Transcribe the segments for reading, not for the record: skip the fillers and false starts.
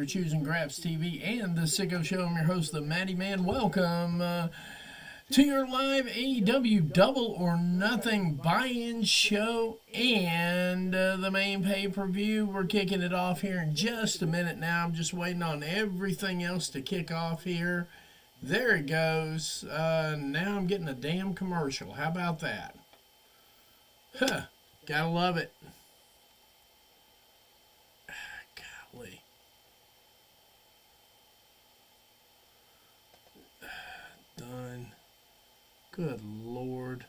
for choosing Graps TV and the Sicko Show. I'm your host, the Matty Man. Welcome to your live AEW Double or Nothing buy-in show and the main pay-per-view. We're kicking it off here in just a minute now. I'm just waiting on everything else to kick off here. There it goes. Now I'm getting a damn commercial. How about that? Huh. Gotta love it. Golly. Done. Good Lord.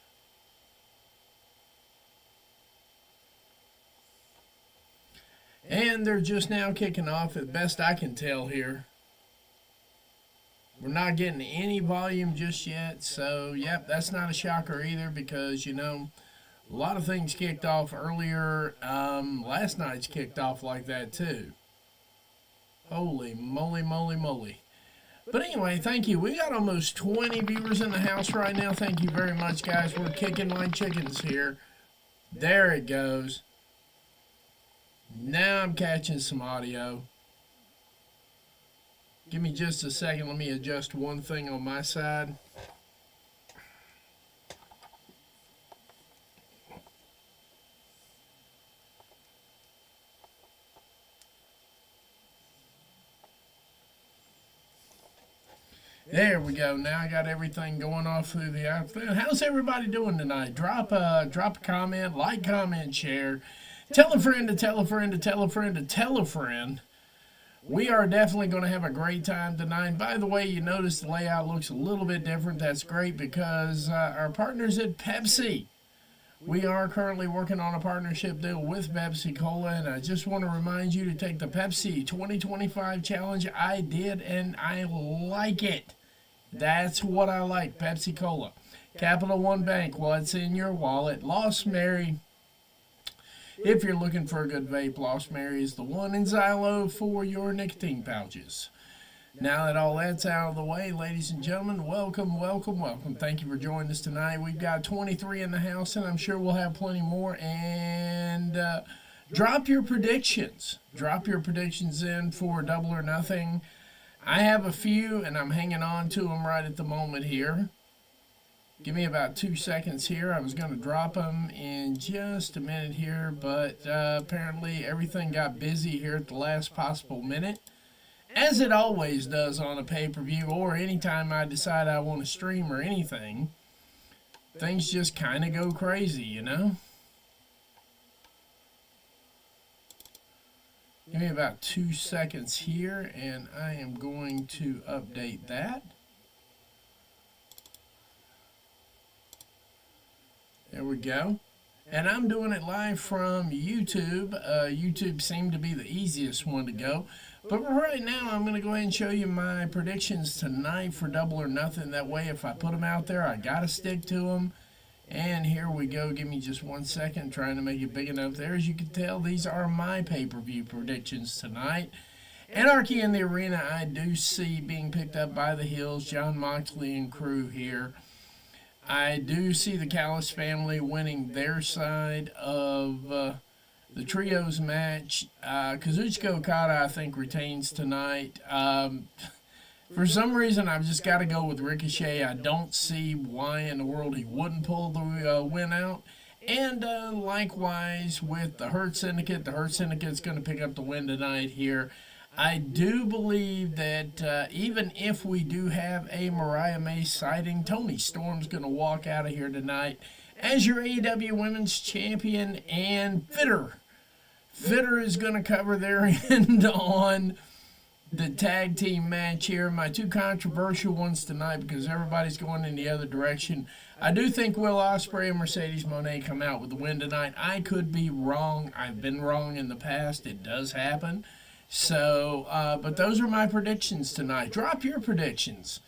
And they're just now kicking off, at best I can tell here. We're not getting any volume just yet, so yep, that's not a shocker either because, you know, a lot of things kicked off earlier. Last night's kicked off like that too. Holy moly, moly, moly. But anyway, thank you. We got almost 20 viewers in the house right now. Thank you very much, guys. We're kicking like chickens here. There it goes. Now I'm catching some audio. Give me just a second. Let me adjust one thing on my side. There we go. Now I got everything going off through the outfit. How's everybody doing tonight? Drop a comment, like, comment, share. Tell a friend to tell a friend to tell a friend to tell a friend. We are definitely going to have a great time tonight. By the way, you notice the layout looks a little bit different. That's great because our partners at Pepsi. We are currently working on a partnership deal with Pepsi Cola, and I just want to remind you to take the Pepsi 2025 challenge. I did, and I like it. That's what I like, Pepsi Cola. Capital One Bank, what's in your wallet? Lost Mary. If you're looking for a good vape, Lost Mary is the one, in Xylo for your nicotine pouches. Now that all that's out of the way, ladies and gentlemen, welcome, welcome, welcome. Thank you for joining us tonight. We've got 23 in the house, and I'm sure we'll have plenty more. And drop your predictions. Drop your predictions in for Double or Nothing. I have a few, and I'm hanging on to them right at the moment here. Give me about 2 seconds here. I was going to drop them in just a minute here, but apparently everything got busy here at the last possible minute, as it always does on a pay-per-view or anytime I decide I want to stream or anything. Things just kind of go crazy, you know? Give me about 2 seconds here, and I am going to update that. There we go. And I'm doing it live from YouTube. YouTube seemed to be the easiest one to go. But right now, I'm going to go ahead and show you my predictions tonight for Double or Nothing. That way, if I put them out there, I got to stick to them. And here we go. Give me just 1 second. Trying to make it big enough there. As you can tell, these are my pay-per-view predictions tonight. Anarchy in the Arena, I do see being picked up by the Hills. John Moxley and crew here. I do see the Callis family winning their side of the trios match. Kazuchika Okada, I think, retains tonight. For some reason, I've just got to go with Ricochet. I don't see why in the world he wouldn't pull the win out. And likewise with the Hurt Syndicate. The Hurt Syndicate's going to pick up the win tonight here. I do believe that even if we do have a Mariah May sighting, Toni Storm's going to walk out of here tonight as your AEW Women's Champion, and Fitter is going to cover their end on the tag team match here. My two controversial ones tonight, because everybody's going in the other direction. I do think Will Ospreay and Mercedes Moné come out with the win tonight. I could be wrong. I've been wrong in the past. It does happen. So, but those are my predictions tonight. Drop your predictions.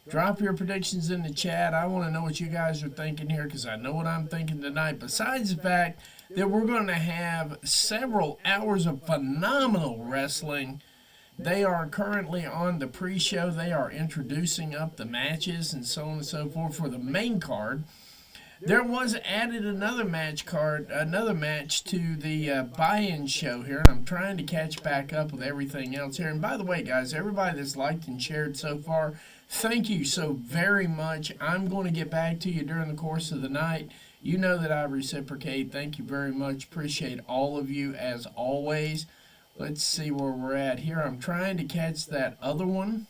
Drop your predictions in the chat. I want to know what you guys are thinking here, because I know what I'm thinking tonight. Besides the fact that we're going to have several hours of phenomenal wrestling. They are currently on the pre-show. They are introducing up the matches and so on and so forth for the main card. There was added another match card, another match to the buy-in show here, and I'm trying to catch back up with everything else here. And by the way, guys, everybody that's liked and shared so far, thank you so very much. I'm going to get back to you during the course of the night. You know that I reciprocate. Thank you very much. Appreciate all of you as always. Let's see where we're at here. I'm trying to catch that other one.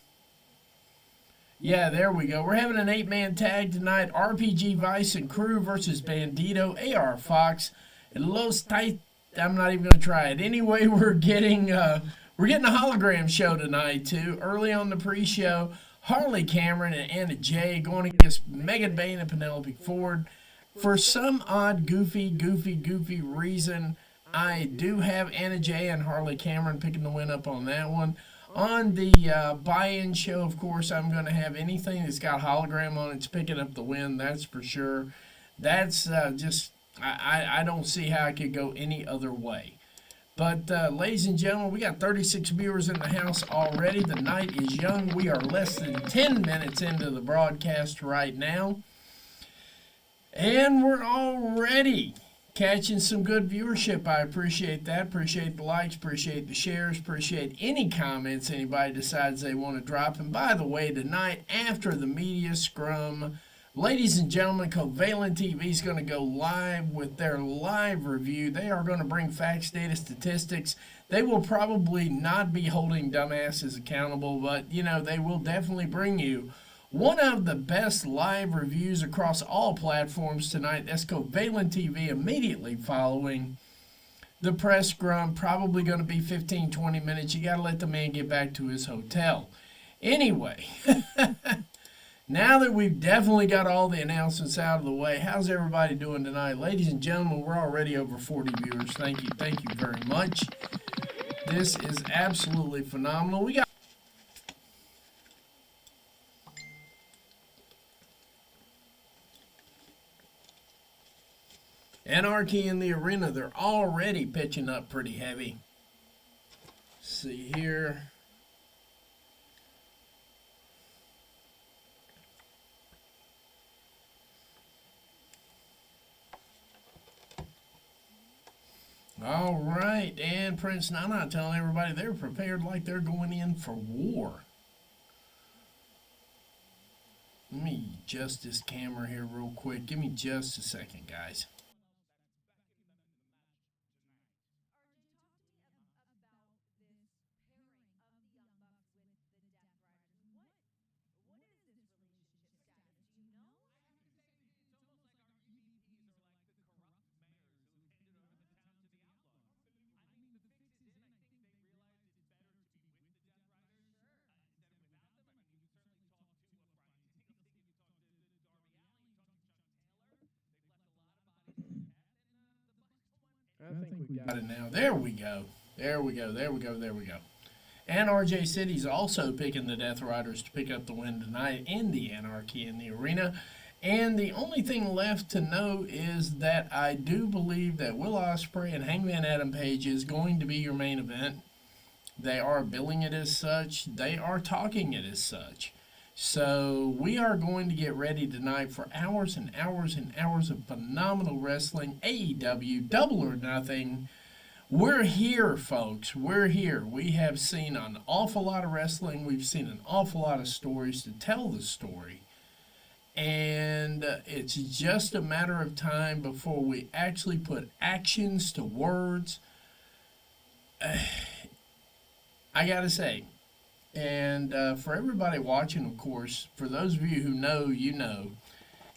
Yeah, there we go. We're having an 8-man tag tonight. RPG Vice and Crew versus Bandito, AR Fox, and Los Tait. I'm not even going to try it. Anyway, we're getting a hologram show tonight, too. Early on the pre-show, Harley Cameron and Anna Jay going against Megan Bain and Penelope Ford. For some odd, goofy reason, I do have Anna Jay and Harley Cameron picking the win up on that one. On the buy-in show, of course, I'm going to have anything that's got hologram on it's picking up the win, that's for sure. That's I don't see how I could go any other way. But, ladies and gentlemen, we got 36 viewers in the house already. The night is young. We are less than 10 minutes into the broadcast right now. And we're already catching some good viewership. I appreciate that. Appreciate the likes, appreciate the shares, appreciate any comments anybody decides they want to drop. And by the way, tonight after the media scrum, ladies and gentlemen, Covalent TV is going to go live with their live review. They are going to bring facts, data, statistics. They will probably not be holding dumbasses accountable, but, you know, they will definitely bring you one of the best live reviews across all platforms tonight. That's Covalent TV immediately following the press scrum. Probably going to be 15-20 minutes. You got to let the man get back to his hotel. Anyway, now that we've definitely got all the announcements out of the way, how's everybody doing tonight? Ladies and gentlemen, we're already over 40 viewers. Thank you very much. This is absolutely phenomenal. We got Anarchy in the Arena. They're already pitching up pretty heavy. See here. All right, and Prince Nana telling everybody they're prepared like they're going in for war. Let me adjust this camera here real quick. Give me just a second, guys. I think we got it now. There we go. There we go. And RJ City's also picking the Death Riders to pick up the win tonight in the Anarchy in the Arena. And the only thing left to know is that I do believe that Will Ospreay and Hangman Adam Page is going to be your main event. They are billing it as such. They are talking it as such. So we are going to get ready tonight for hours and hours and hours of phenomenal wrestling. AEW, Double or Nothing. We're here, folks. We're here. We have seen an awful lot of wrestling. We've seen an awful lot of stories to tell the story. And it's just a matter of time before we actually put actions to words. I gotta say, and for everybody watching, of course, for those of you who know, you know,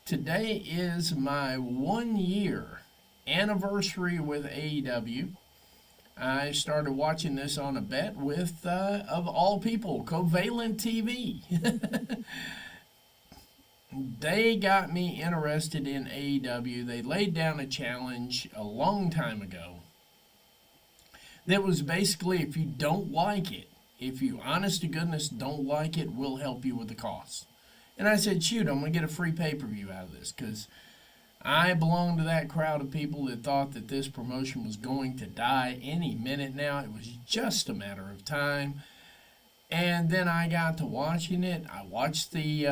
today is my 1-year anniversary with AEW. I started watching this on a bet with, of all people, Covalent TV. They got me interested in AEW. They laid down a challenge a long time ago that was basically, if you don't like it, if you honest to goodness don't like it, we'll help you with the cost. And I said, shoot, I'm going to get a free pay-per-view out of this, because I belong to that crowd of people that thought that this promotion was going to die any minute now. It was just a matter of time. And then I got to watching it. I watched the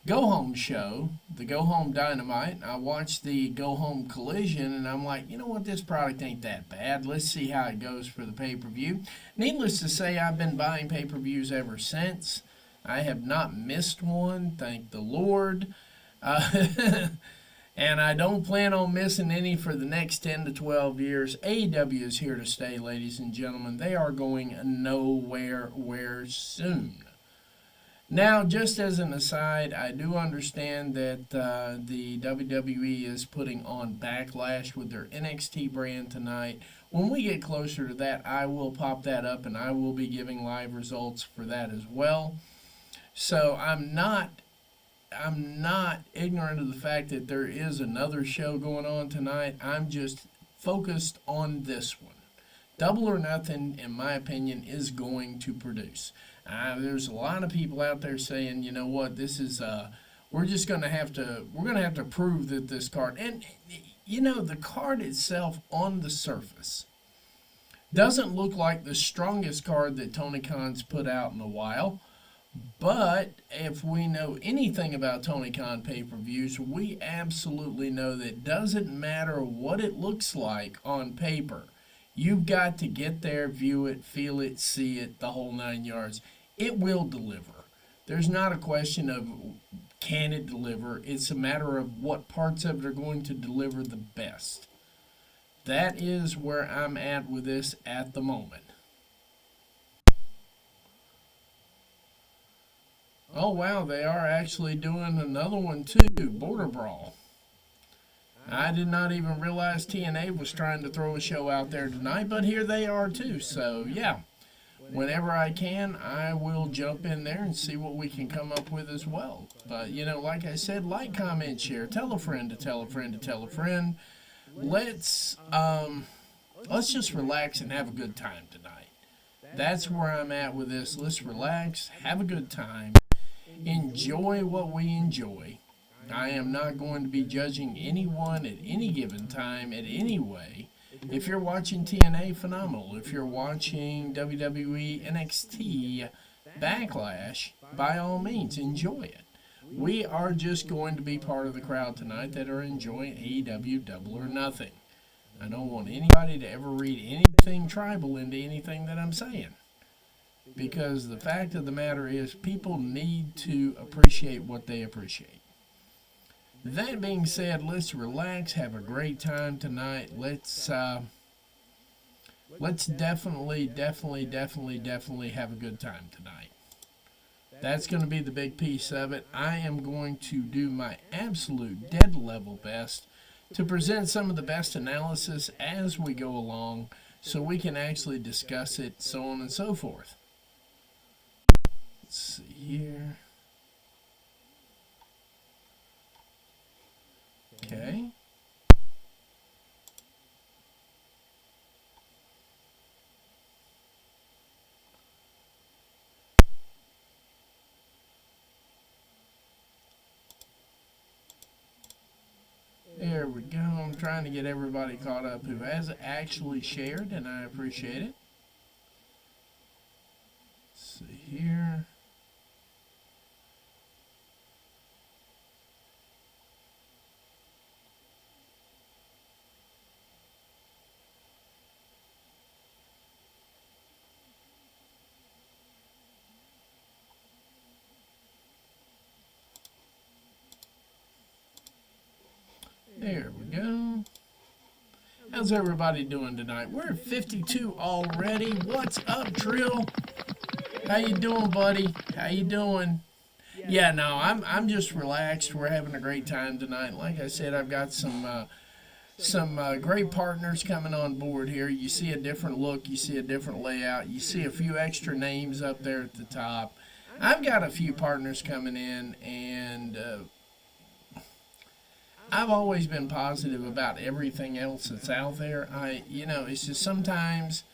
Go Home show, the Go Home Dynamite. I watched the Go Home Collision, and I'm like, you know what, this product ain't that bad. Let's see how it goes for the pay per view. Needless to say, I've been buying pay per views ever since. I have not missed one, thank the Lord. Uh, and I don't plan on missing any for the next 10 to 12 years. AEW is here to stay, ladies and gentlemen. They are going nowhere soon. Now, just as an aside, I do understand that the WWE is putting on Backlash with their NXT brand tonight. When we get closer to that, I will pop that up and I will be giving live results for that as well. So I'm not ignorant of the fact that there is another show going on tonight. I'm just focused on this one. Double or Nothing, in my opinion, is going to produce. There's a lot of people out there saying, you know what, this is we're gonna have to prove that this card, and the card itself on the surface doesn't look like the strongest card that Tony Khan's put out in a while. But if we know anything about Tony Khan pay-per-views, we absolutely know that doesn't matter what it looks like on paper. You've got to get there, view it, feel it, see it, the whole 9 yards. It will deliver. There's not a question of can it deliver. It's a matter of what parts of it are going to deliver the best. That is where I'm at with this at the moment. Oh wow, they are actually doing another one too, Border Brawl. I did not even realize TNA was trying to throw a show out there tonight, but here they are too. So yeah, whenever I can, I will jump in there and see what we can come up with as well. But like I said, like, comment, share, tell a friend to tell a friend to tell a friend. Let's just relax and have a good time tonight. That's where I'm at with this. Let's relax, have a good time. Enjoy what we enjoy. I am not going to be judging anyone at any given time in any way. If you're watching TNA, phenomenal. If you're watching WWE NXT Backlash, by all means, enjoy it. We are just going to be part of the crowd tonight that are enjoying AEW Double or Nothing. I don't want anybody to ever read anything tribal into anything that I'm saying. Because the fact of the matter is, people need to appreciate what they appreciate. That being said, let's relax, have a great time tonight. Let's definitely have a good time tonight. That's going to be the big piece of it. I am going to do my absolute dead level best to present some of the best analysis as we go along so we can actually discuss it, so on and so forth. Let's see here. Okay. There we go. I'm trying to get everybody caught up who has actually shared, and I appreciate it. Let's see here. There we go. How's everybody doing tonight? We're at 52 already. What's up, Trill? How you doing, buddy? How you doing? Yeah, no, I'm just relaxed. We're having a great time tonight. Like I said, I've got some great partners coming on board here. You see a different look. You see a different layout. You see a few extra names up there at the top. I've got a few partners coming in, and I've always been positive about everything else that's out there. It's just sometimes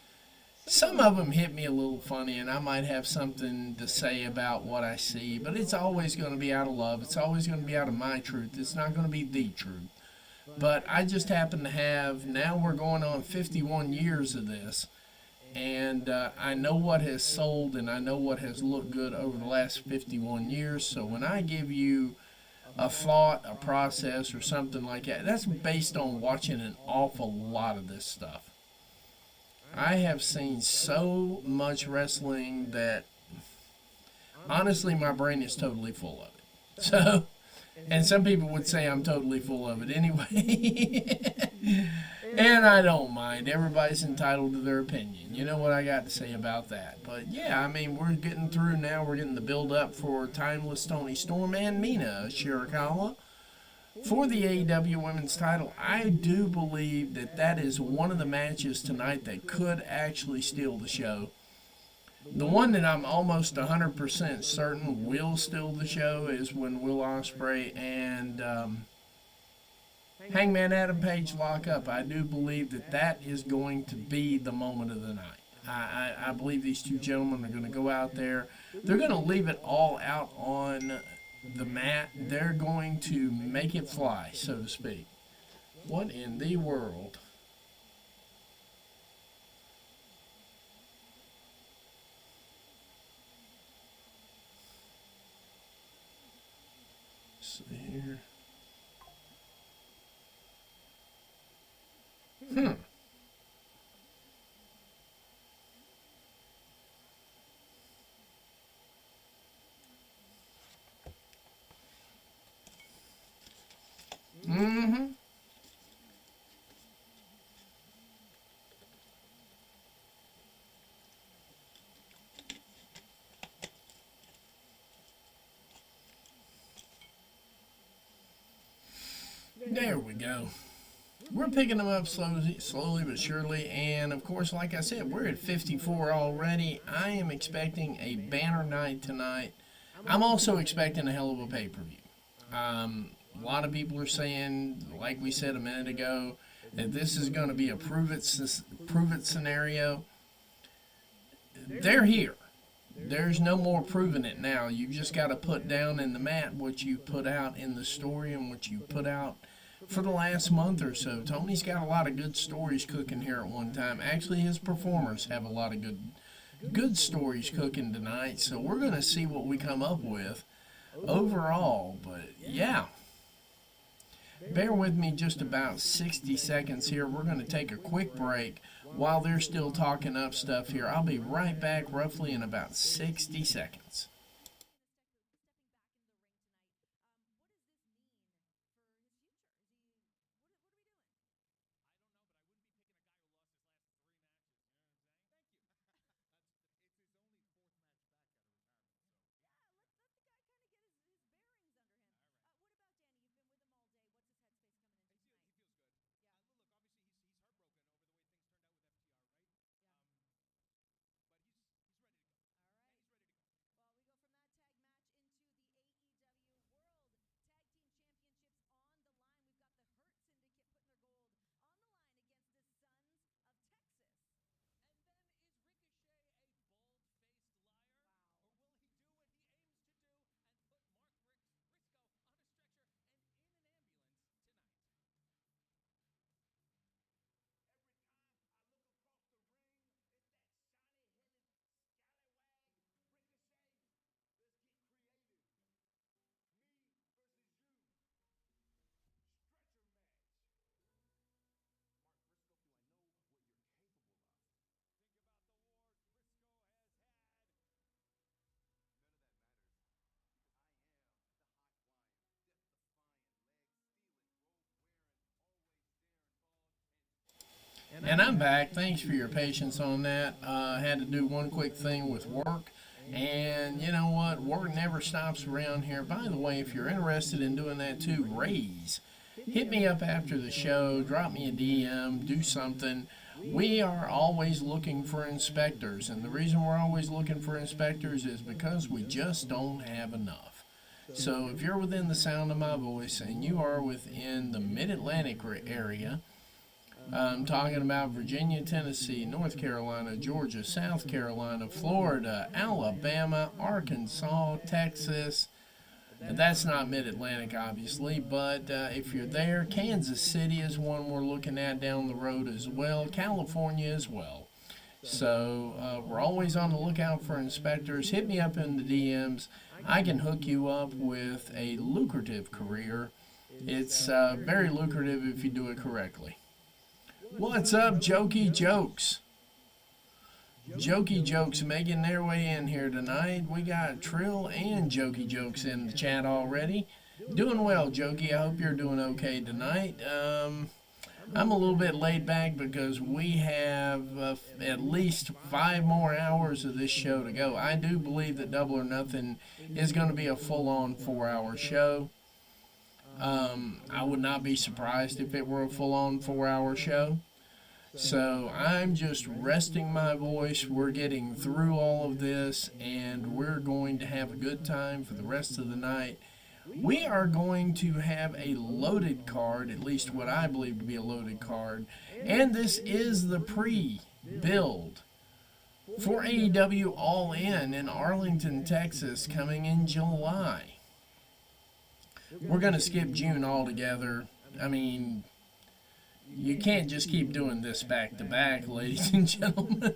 some of them hit me a little funny, and I might have something to say about what I see, but it's always going to be out of love. It's always going to be out of my truth. It's not going to be the truth. But I just happen to have, now we're going on 51 years of this, And I know what has sold and I know what has looked good over the last 51 years. So when I give you a thought, a process, or something like that, that's based on watching an awful lot of this stuff. I have seen so much wrestling that honestly my brain is totally full of it. So, and some people would say I'm totally full of it anyway. And I don't mind. Everybody's entitled to their opinion. You know what I got to say about that. But yeah, I mean, we're getting through now. We're getting the build up for Timeless Tony Storm and Mina Shirakawa for the AEW Women's title. I do believe that that is one of the matches tonight that could actually steal the show. The one that I'm almost 100% certain will steal the show is when Will Ospreay and Hangman Adam Page lock up. I do believe that that is going to be the moment of the night. I believe these two gentlemen are going to go out there. They're going to leave it all out on the mat. They're going to make it fly, so to speak. What in the world? Let's see here. Hmm. Mm-hmm. There we go. We're picking them up slowly but surely, and of course, like I said, we're at 54 already. I am expecting a banner night tonight. I'm also expecting a hell of a pay-per-view. A lot of people are saying, like we said a minute ago, that this is going to be a prove it scenario. They're here. There's no more proving it now. You just got to put down in the mat what you put out in the story and what you put out for the last month or so. Tony's got a lot of good stories cooking here at one time. Actually, his performers have a lot of good stories cooking tonight. So we're going to see what we come up with overall. But yeah, bear with me just about 60 seconds here. We're going to take a quick break while they're still talking up stuff here. I'll be right back roughly in about 60 seconds. And I'm back. Thanks for your patience on that. I had to do one quick thing with work. And you know what? Work never stops around here. By the way, if you're interested in doing that too, raise. Hit me up after the show. Drop me a DM. Do something. We are always looking for inspectors. And the reason we're always looking for inspectors is because we just don't have enough. So if you're within the sound of my voice and you are within the mid-Atlantic area, I'm talking about Virginia, Tennessee, North Carolina, Georgia, South Carolina, Florida, Alabama, Arkansas, Texas. That's not mid-Atlantic, obviously, but if you're there, Kansas City is one we're looking at down the road as well, California as well. So we're always on the lookout for inspectors. Hit me up in the DMs. I can hook you up with a lucrative career. It's very lucrative if you do it correctly. What's up, Jokey Jokes? Jokey Jokes making their way in here tonight. We got Trill and Jokey Jokes in the chat already. Doing well, Jokey. I hope you're doing okay tonight. I'm a little bit laid back because we have at least 5 more hours of this show to go. I do believe that Double or Nothing is going to be a full-on 4-hour show. I would not be surprised if it were a full-on 4-hour show. So I'm just resting my voice. We're getting through all of this, and we're going to have a good time for the rest of the night. We are going to have a loaded card, at least what I believe to be a loaded card, and this is the pre-build for AEW All In Arlington, Texas, coming in July. We're going to skip June altogether. I mean, you can't just keep doing this back to back, ladies and gentlemen.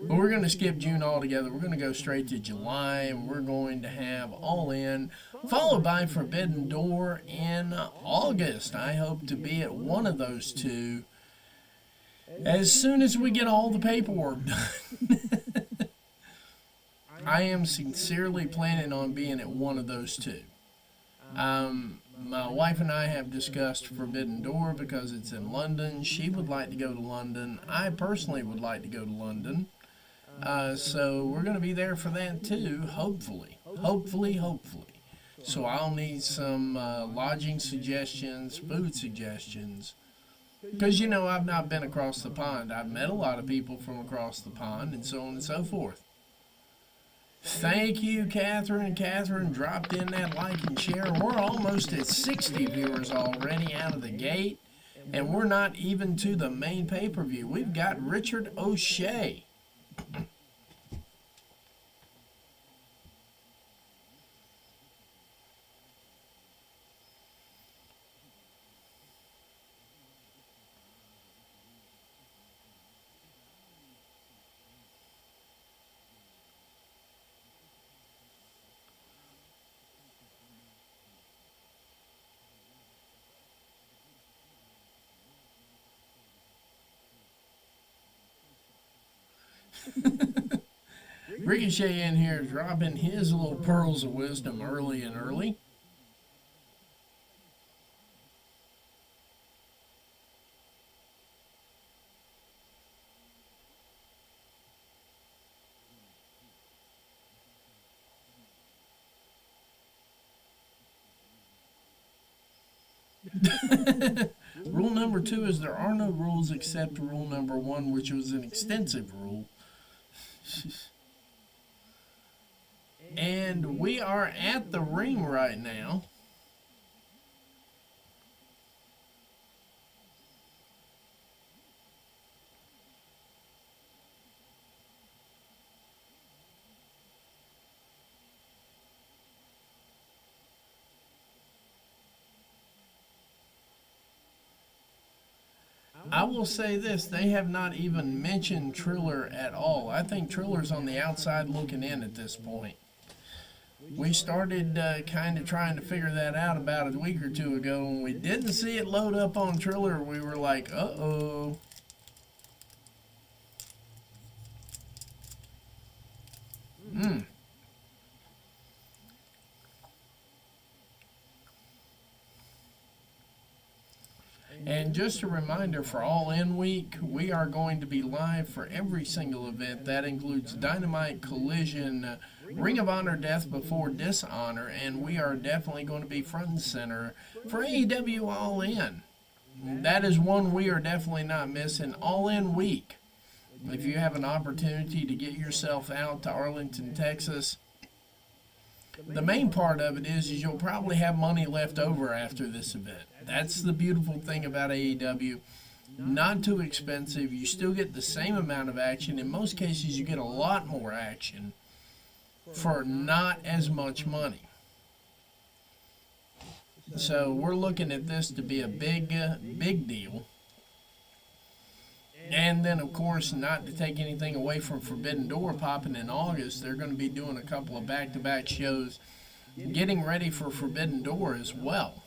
But we're going to skip June altogether. We're going to go straight to July, and we're going to have All In, followed by Forbidden Door in August. I hope to be at one of those two as soon as we get all the paperwork done. I am sincerely planning on being at one of those two. My wife and I have discussed Forbidden Door because it's in London. She would like to go to London. I personally would like to go to London. So we're going to be there for that too, hopefully. Hopefully. So I'll need some lodging suggestions, food suggestions. Because, you know, I've not been across the pond. I've met a lot of people from across the pond and so on and so forth. Thank you, Catherine. Catherine dropped in that like and share. We're almost at 60 viewers already out of the gate. And we're not even to the main pay-per-view. We've got Richard O'Shea. Ricochet in here dropping his little pearls of wisdom early and early. Rule number 2 is there are no rules except rule number 1, which was an extensive rule. And we are at the ring right now. I will say this, they have not even mentioned Triller at all. I think Triller's on the outside looking in at this point. We started kind of trying to figure that out about a week or two ago. When we didn't see it load up on Triller, we were like, uh-oh. And just a reminder, for All In Week, we are going to be live for every single event. That includes Dynamite, Collision, Ring of Honor, Death Before Dishonor, and we are definitely going to be front and center for AEW All In. That is one we are definitely not missing. All In Week. If you have an opportunity to get yourself out to Arlington, Texas, the main part of it is you'll probably have money left over after this event. That's the beautiful thing about AEW. Not too expensive. You still get the same amount of action. In most cases, you get a lot more action for not as much money. So we're looking at this to be a big deal. And then, of course, not to take anything away from Forbidden Door popping in August, they're going to be doing a couple of back-to-back shows getting ready for Forbidden Door as well.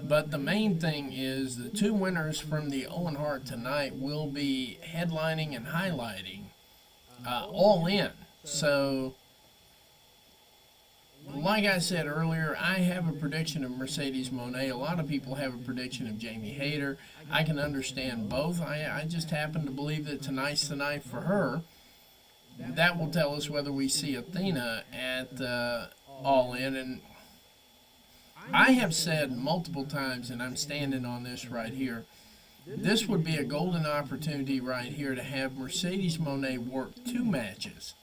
But the main thing is the two winners from the Owen Hart tonight will be headlining and highlighting All In. So, like I said earlier, I have a prediction of Mercedes Moné. A lot of people have a prediction of Jamie Hayter. I can understand both. I just happen to believe that tonight's the night for her. That will tell us whether we see Athena at All In. And I have said multiple times, and I'm standing on this right here, this would be a golden opportunity right here to have Mercedes Moné work two matches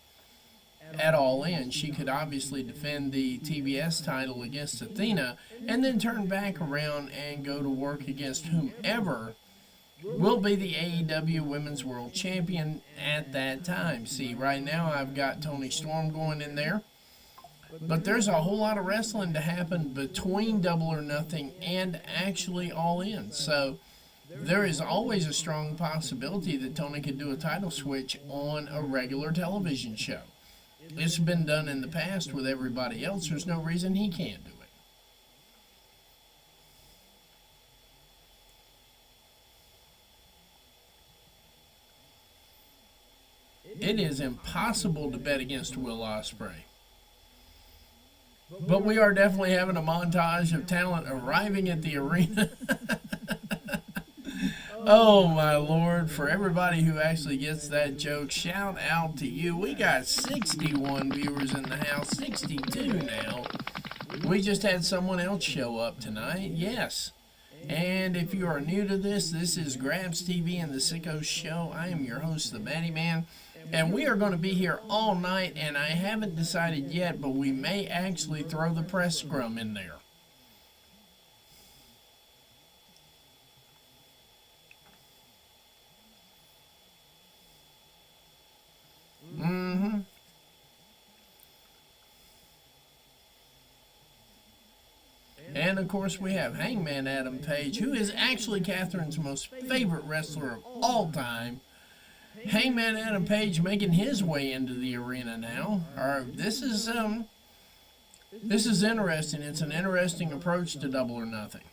at All In. She could obviously defend the TBS title against Athena and then turn back around and go to work against whomever will be the AEW Women's World Champion at that time. See, right now I've got Toni Storm going in there, but there's a whole lot of wrestling to happen between Double or Nothing and actually All In. So there is always a strong possibility that Tony could do a title switch on a regular television show. It's been done in the past with everybody else. There's no reason he can't do it. It is impossible to bet against Will Ospreay. But we are definitely having a montage of talent arriving at the arena. Oh, my Lord. For everybody who actually gets that joke, shout out to you. We got 61 viewers in the house, 62 now. We just had someone else show up tonight. Yes. And if you are new to this, this is Grabs TV and the Sicko Show. I am your host, the Matty Man. And we are going to be here all night, and I haven't decided yet, but we may actually throw the press scrum in there. Mm-hmm. And, of course, we have Hangman Adam Page, who is actually Catherine's most favorite wrestler of all time. Hangman Adam Page making his way into the arena now. This is interesting. It's an interesting approach to Double or Nothing.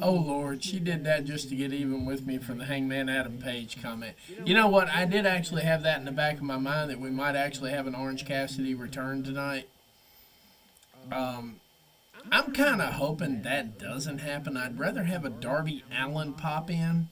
Oh, Lord, she did that just to get even with me for the Hangman Adam Page comment. You know what? I did actually have that in the back of my mind that we might actually have an Orange Cassidy return tonight. I'm kind of hoping that doesn't happen. I'd rather have a Darby Allin pop in.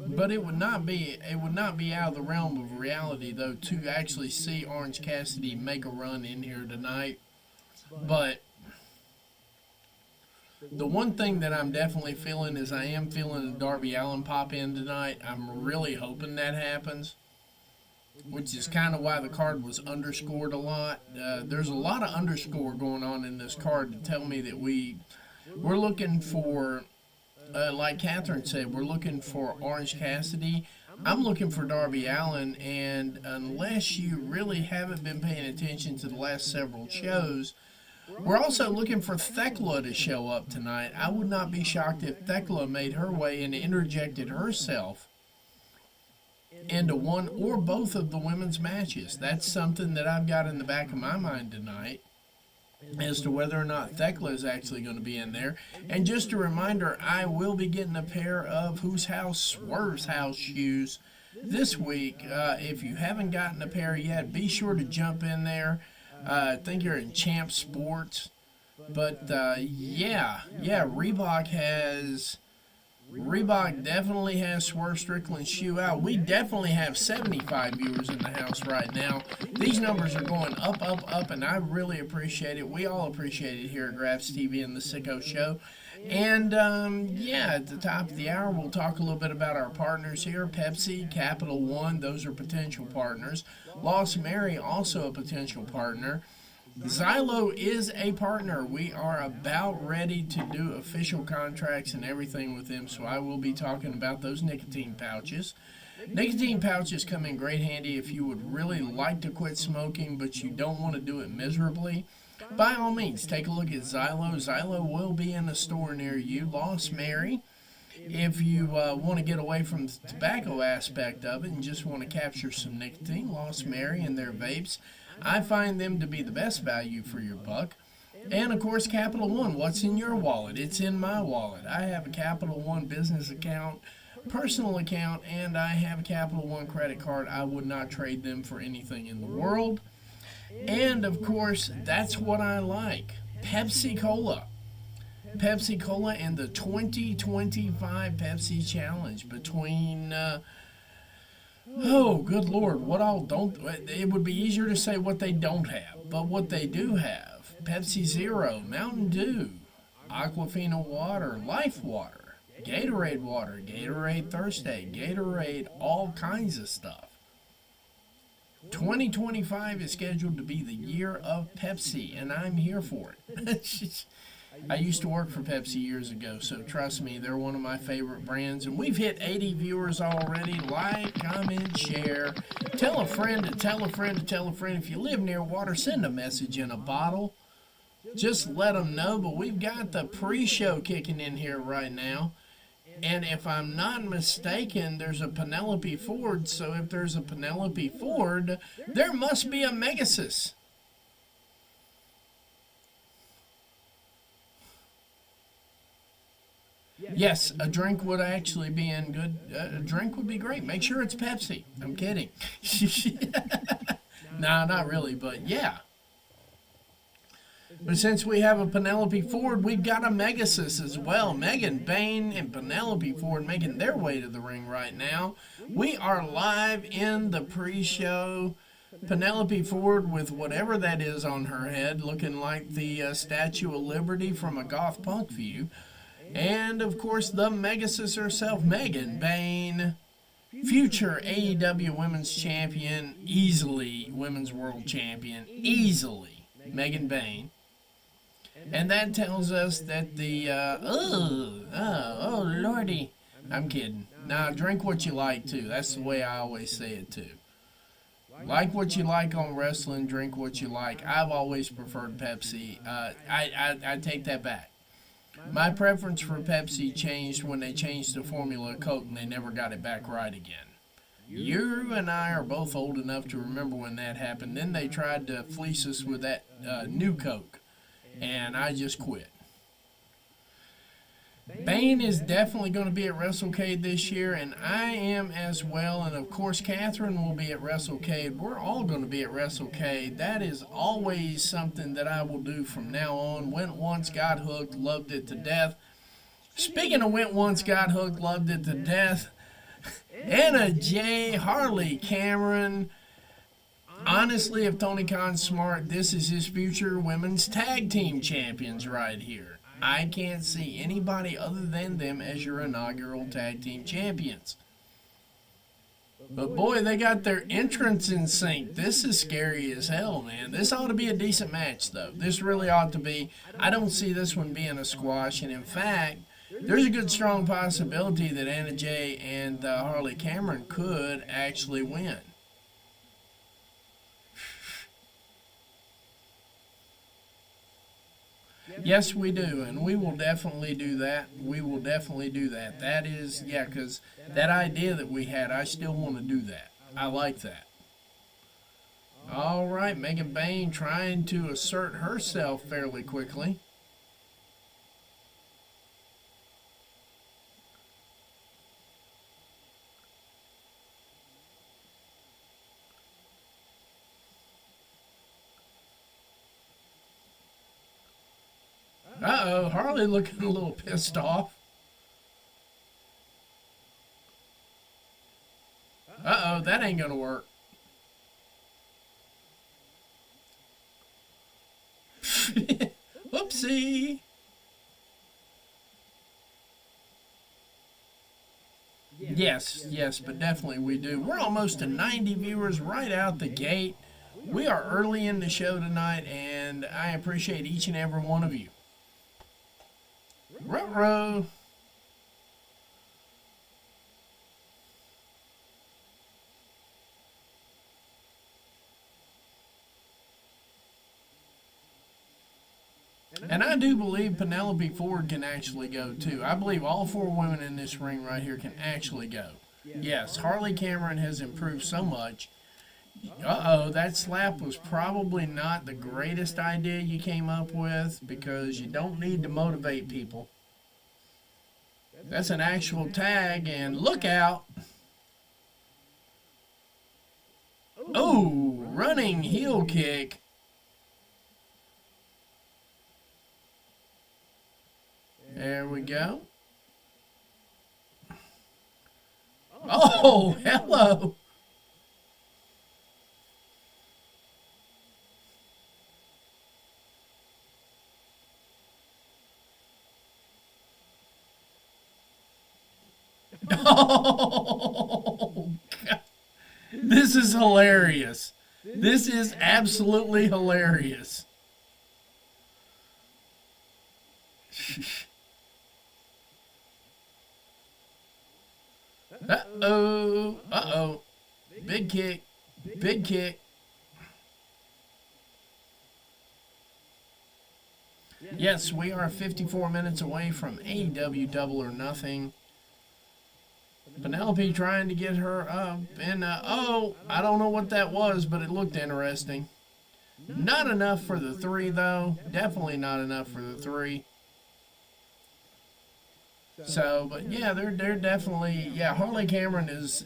But it would not be out of the realm of reality though to actually see Orange Cassidy make a run in here tonight. But the one thing that I'm definitely feeling is I am feeling a Darby Allin pop in tonight. I'm really hoping that happens, which is kind of why the card was underscored a lot. There's a lot of underscore going on in this card to tell me that we're looking for. Like Catherine said, we're looking for Orange Cassidy. I'm looking for Darby Allin, and unless you really haven't been paying attention to the last several shows, we're also looking for Thekla to show up tonight. I would not be shocked if Thekla made her way and interjected herself into one or both of the women's matches. That's something that I've got in the back of my mind tonight, as to whether or not Thekla is actually going to be in there. And just a reminder, I will be getting a pair of Whose House? Swerve's House shoes this week. If you haven't gotten a pair yet, be sure to jump in there. I think you're in Champ Sports. But yeah, Reebok definitely has Swerve Strickland's shoe out. We definitely have 75 viewers in the house right now. These numbers are going up, up, up, and I really appreciate it. We all appreciate it here at Graphs TV and the Sicko Show. And yeah, at the top of the hour, we'll talk a little bit about our partners here. Pepsi, Capital One, those are potential partners. Lost Mary, also a potential partner. Xylo is a partner. We are about ready to do official contracts and everything with them, so I will be talking about those nicotine pouches. Nicotine pouches come in great handy if you would really like to quit smoking, but you don't want to do it miserably. By all means, take a look at Xylo. Xylo will be in a store near you. Lost Mary, if you want to get away from the tobacco aspect of it and just want to capture some nicotine, Lost Mary and their vapes, I find them to be the best value for your buck. And of course, Capital One, what's in your wallet? It's in my wallet. I have a Capital One business account, personal account, and I have a Capital One credit card. I would not trade them for anything in the world. And of course, that's what I like. Pepsi Cola. Pepsi Cola and the 2025 Pepsi Challenge between oh, good Lord, what all don't... It would be easier to say what they don't have, but what they do have. Pepsi Zero, Mountain Dew, Aquafina Water, Life Water, Gatorade Thursday, Gatorade, all kinds of stuff. 2025 is scheduled to be the year of Pepsi, and I'm here for it. I used to work for Pepsi years ago, so trust me, they're one of my favorite brands. And we've hit 80 viewers already. Like, comment, share. Tell a friend to tell a friend to tell a friend. If you live near water, send a message in a bottle. Just let them know. But we've got the pre-show kicking in here right now. And if I'm not mistaken, there's a Penelope Ford. So if there's a Penelope Ford, there must be a Megasis. Yes, a drink would actually be in good. A drink would be great. Make sure it's Pepsi. I'm kidding. No, not really, but yeah. But since we have a Penelope Ford, we've got a Megasis as well. Megan Bain and Penelope Ford making their way to the ring right now. We are live in the pre-show. Penelope Ford with whatever that is on her head, looking like the Statue of Liberty from a goth punk view. And, of course, the Megasis herself, Megan Bain, future AEW Women's Champion, easily Women's World Champion, easily Megan Bain. And that tells us that the, oh, lordy. I'm kidding. Now, drink what you like, too. That's the way I always say it, too. Like what you like on wrestling, drink what you like. I've always preferred Pepsi. I take that back. My preference for Pepsi changed when they changed the formula of Coke and they never got it back right again. You and I are both old enough to remember when that happened. Then they tried to fleece us with that new Coke, and I just quit. Bane is definitely going to be at WrestleCade this year, and I am as well. And of course, Catherine will be at WrestleCade. We're all going to be at WrestleCade. That is always something that I will do from now on. Went once, got hooked, loved it to death. Speaking of went once, got hooked, loved it to death, Anna J, Harley Cameron. Honestly, if Tony Khan's smart, this is his future women's tag team champions right here. I can't see anybody other than them as your inaugural tag team champions. But boy, they got their entrance in sync. This is scary as hell, man. This ought to be a decent match, though. This really ought to be. I don't see this one being a squash. And in fact, there's a good strong possibility that Anna Jay and Harley Cameron could actually win. Yes, we do, and we will definitely do that. We will definitely do that. That is, yeah, because that idea that we had, I still want to do that. I like that. All right, Megan Bain trying to assert herself fairly quickly. Uh-oh, Harley looking a little pissed off. Uh-oh, that ain't gonna work. Whoopsie. Yes, yes, but definitely we do. We're almost to 90 viewers right out the gate. We are early in the show tonight, and I appreciate each and every one of you. Ruh-roh. And I do believe Penelope Ford can actually go too. I believe all four women in this ring right here can actually go. Yes, Harley Cameron has improved so much. Uh-oh, that slap was probably not the greatest idea you came up with because you don't need to motivate people. That's an actual tag, and look out. Oh, running heel kick. There we go. Oh, hello. Oh, God. This is hilarious. This is absolutely hilarious. Uh-oh. Uh-oh. Big kick. Big kick. Yes, we are 54 minutes away from AEW Double or Nothing. Penelope trying to get her up. And, oh, I don't know what that was, but it looked interesting. Not enough for the three, though. Definitely not enough for the three. So, but yeah, they're definitely, yeah, Harley Cameron is,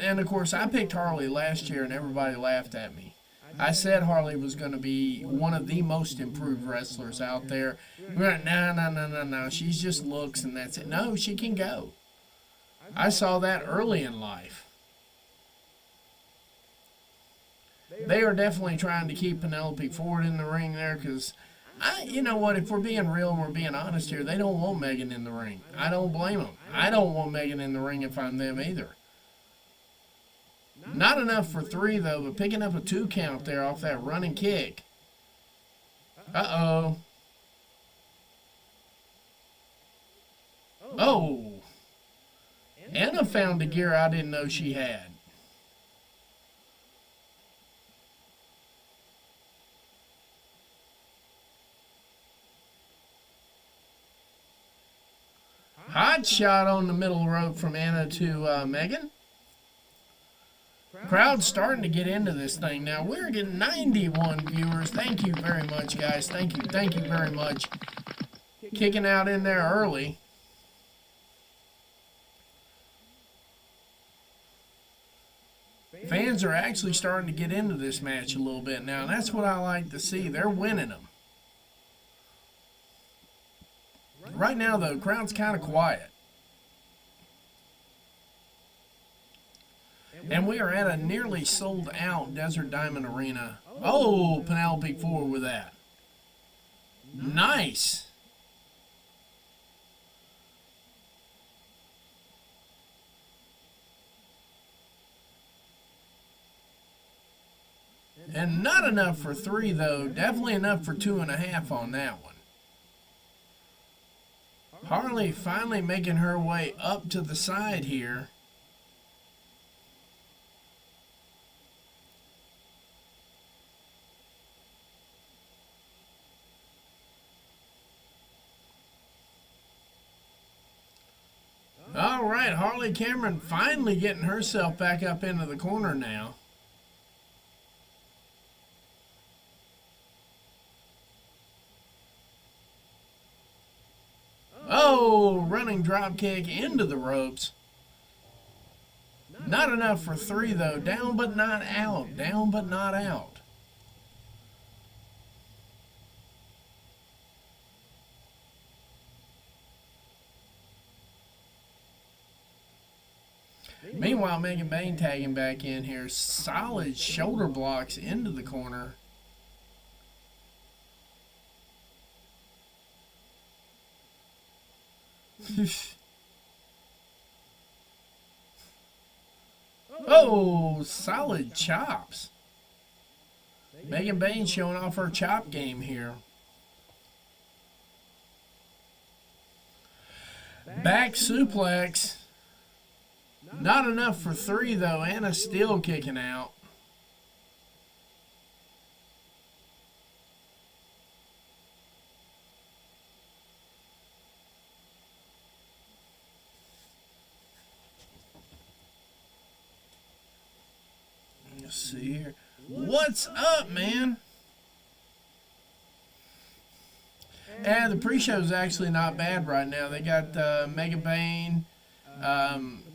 and of course, I picked Harley last year and everybody laughed at me. I said Harley was going to be one of the most improved wrestlers out there. We're like, no, she's just looks and that's it. No, she can go. I saw that early in life. They are definitely trying to keep Penelope Ford in the ring there because, you know what, if we're being real and we're being honest here, they don't want Megan in the ring. I don't blame them. I don't want Megan in the ring if I'm them either. Not enough for three, though, but picking up a 2 count there off that running kick. Uh-oh. Oh. Anna found a gear I didn't know she had. Hot shot on the middle rope from Anna to Megan. Crowd's starting to get into this thing now. We're getting 91 viewers. Thank you very much, guys. Thank you very much. Kicking out in there early. Fans are actually starting to get into this match a little bit now, and that's what I like to see. They're winning them. Right now, though, crowd's kind of quiet. And we are at a nearly sold out Desert Diamond Arena. Oh, Penelope Ford with that. Nice. And not enough for three, though. Definitely enough for 2.5 on that one. Harley finally making her way up to the side here. All right, Harley Cameron finally getting herself back up into the corner now. Oh, running drop kick into the ropes. Not enough for three, though. Down but not out. Down but not out. Meanwhile, Megan Bain tagging back in here. Solid shoulder blocks into the corner. Oh, solid chops. Megan Bain showing off her chop game here. Back suplex. Not enough for 3, though. Anna still kicking out. Let's see here. What's up, man? And the pre-show's actually not bad right now. They got Megan Bain,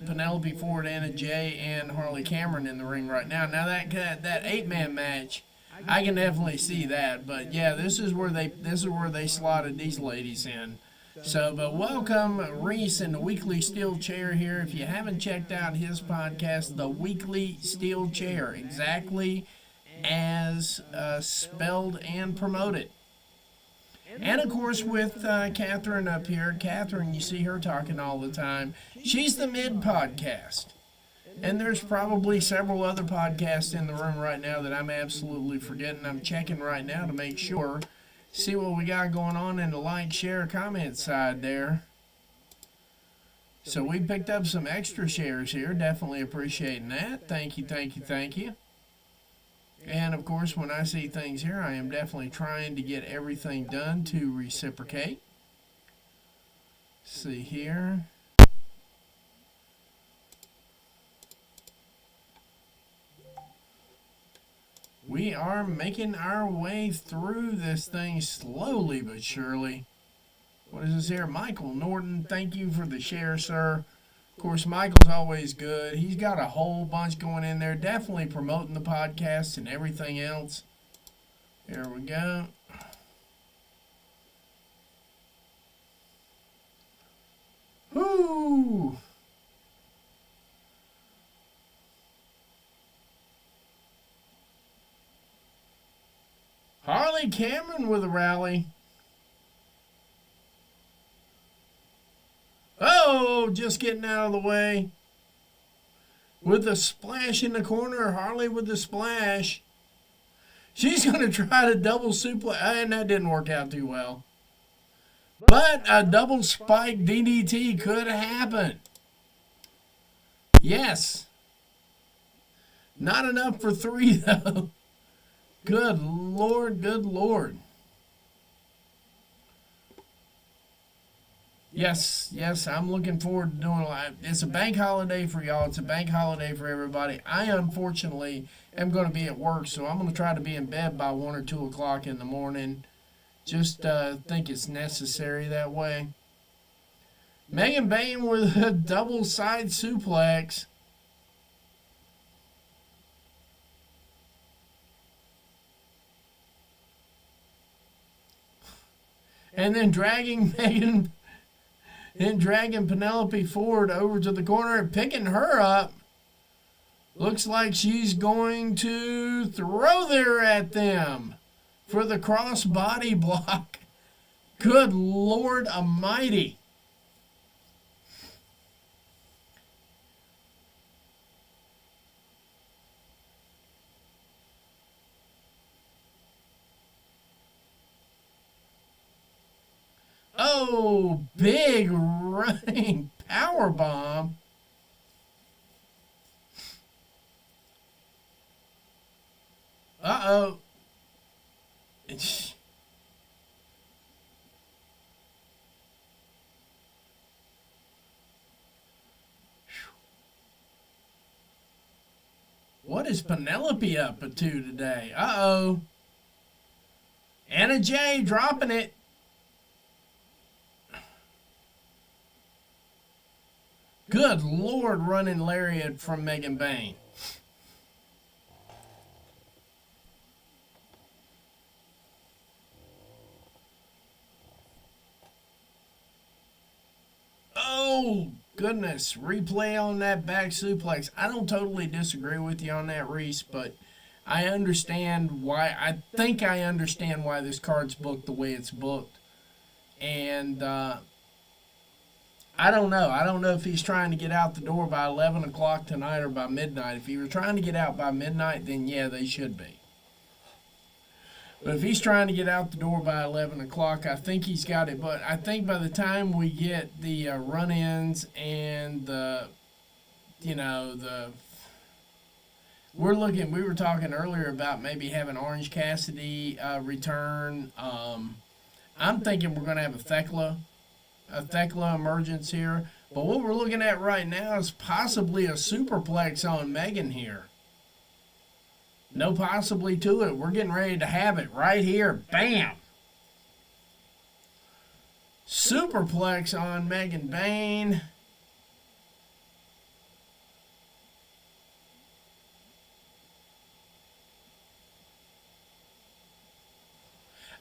Penelope Ford, Anna Jay, and Harley Cameron in the ring right now. Now that 8-man match, I can definitely see that. But yeah, this is where they slotted these ladies in. So, but welcome Reese in the Weekly Steel Chair here. If you haven't checked out his podcast, The Weekly Steel Chair, exactly as spelled and promoted. And of course with Catherine up here. Catherine, you see her talking all the time. She's the Mid Podcast. And there's probably several other podcasts in the room right now that I'm absolutely forgetting. I'm checking right now to make sure. See what we got going on in the like, share, comment side there. So we picked up some extra shares here. Definitely appreciating that. Thank you, thank you, thank you. And of course, when I see things here, I am definitely trying to get everything done to reciprocate. See here. We are making our way through this thing slowly but surely. What is this here? Michael Norton, thank you for the share, sir. Of course, Michael's always good. He's got a whole bunch going in there, definitely promoting the podcast and everything else. There we go. Whoo! Harley Cameron with a rally. Oh, just getting out of the way. With the splash in the corner, Harley with the splash. She's going to try to double suplex, and that didn't work out too well. But a double spike DDT could happen. Yes. Not enough for 3, though. Good Lord, good Lord. Yes, I'm looking forward to doing it. It's a bank holiday for y'all. It's a bank holiday for everybody. I, unfortunately, am going to be at work, so I'm going to try to be in bed by 1 or 2 o'clock in the morning. Just think it's necessary that way. Megan Bain with a double side suplex. And then dragging Penelope Ford over to the corner and picking her up. Looks like she's going to throw there at them for the crossbody block. Good Lord Almighty. Oh, big running power bomb. Uh-oh. What is Penelope up to today? Uh-oh. Anna Jay dropping it. Good Lord, running lariat from Megan Bain. Oh, goodness, replay on that back suplex. I don't totally disagree with you on that, Reese, but I understand why. I think I understand why this card's booked the way it's booked. And I don't know. I don't know if he's trying to get out the door by 11 o'clock tonight or by midnight. If he were trying to get out by midnight, then yeah, they should be. But if he's trying to get out the door by 11 o'clock, I think he's got it. But I think by the time we get the run-ins and we were talking earlier about maybe having Orange Cassidy return. I'm thinking we're going to have a Thekla emergence here. But what we're looking at right now is possibly a superplex on Megan here. No possibly to it. We're getting ready to have it right here. Bam! Superplex on Megan Bayne.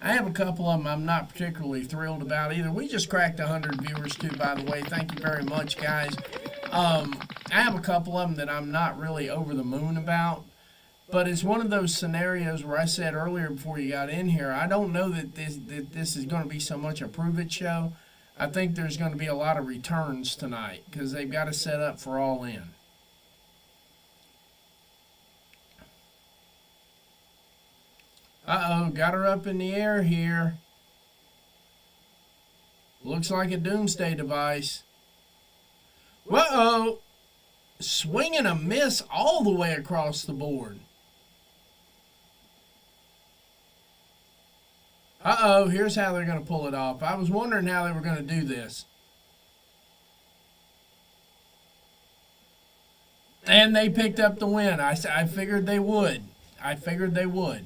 I have a couple of them I'm not particularly thrilled about either. We just cracked 100 viewers too, by the way. Thank you very much, guys. I have a couple of them that I'm not really over the moon about. But it's one of those scenarios where I said earlier before you got in here, I don't know that this is going to be so much a prove it show. I think there's going to be a lot of returns tonight because they've got to set up for All In. Uh-oh, got her up in the air here. Looks like a doomsday device. Whoa! Swing and a miss all the way across the board. Uh-oh, here's how they're going to pull it off. I was wondering how they were going to do this. And they picked up the win. I figured they would. I figured they would.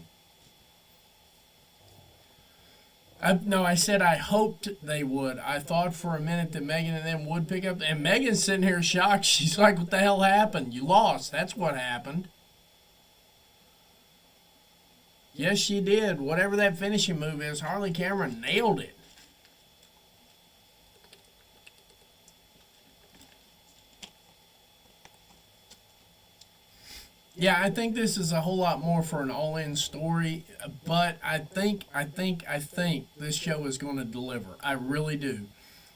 I said I hoped they would. I thought for a minute that Megan and them would pick up. And Megan's sitting here shocked. She's like, what the hell happened? You lost. That's what happened. Yes, she did. Whatever that finishing move is, Harley Cameron nailed it. Yeah, I think this is a whole lot more for an all-in story, but I think this show is going to deliver. I really do.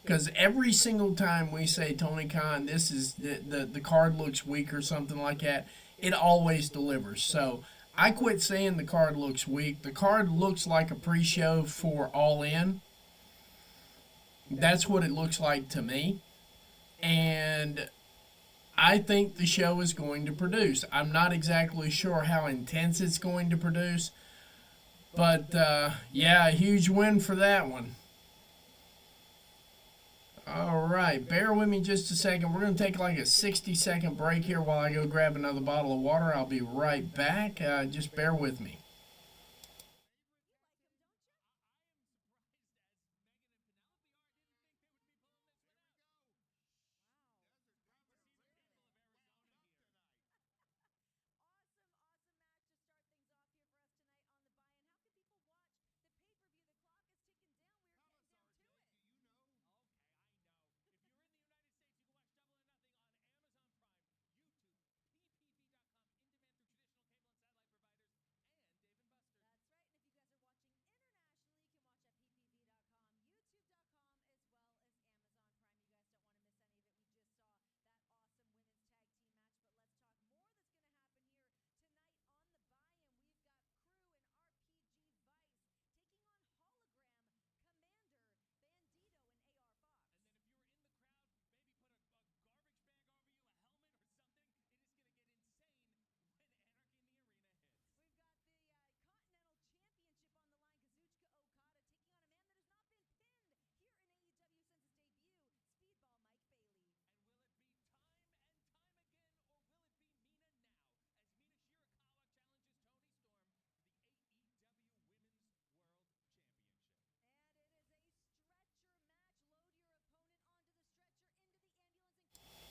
Because every single time we say, Tony Khan, this is the card looks weak or something like that, it always delivers. So I quit saying the card looks weak. The card looks like a pre-show for All In. That's what it looks like to me. And I think the show is going to produce. I'm not exactly sure how intense it's going to produce. But, yeah, a huge win for that one. All right, bear with me just a second. We're going to take like a 60-second break here while I go grab another bottle of water. I'll be right back. Just bear with me.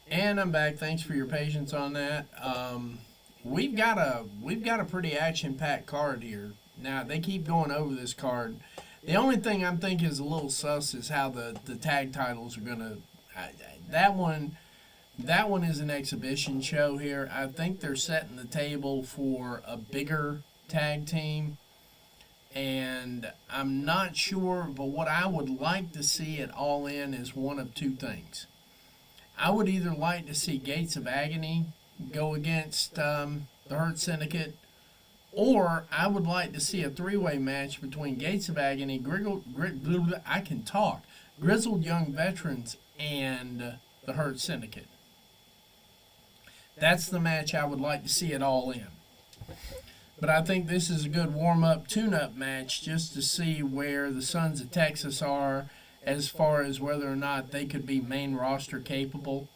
And I'm back. Thanks for your patience on that. We've got a pretty action-packed card here. Now they keep going over this card. The only thing I'm thinking is a little sus is how the tag titles are gonna. that one is an exhibition show here. I think they're setting the table for a bigger tag team, and I'm not sure, but what I would like to see at All In is one of two things. I would either like to see Gates of Agony go against the Hurt Syndicate, or I would like to see a three-way match between Gates of Agony, I can talk, Grizzled Young Veterans, and the Hurt Syndicate. That's the match I would like to see it All In. But I think this is a good warm-up, tune-up match just to see where the Sons of Texas are as far as whether or not they could be main roster capable.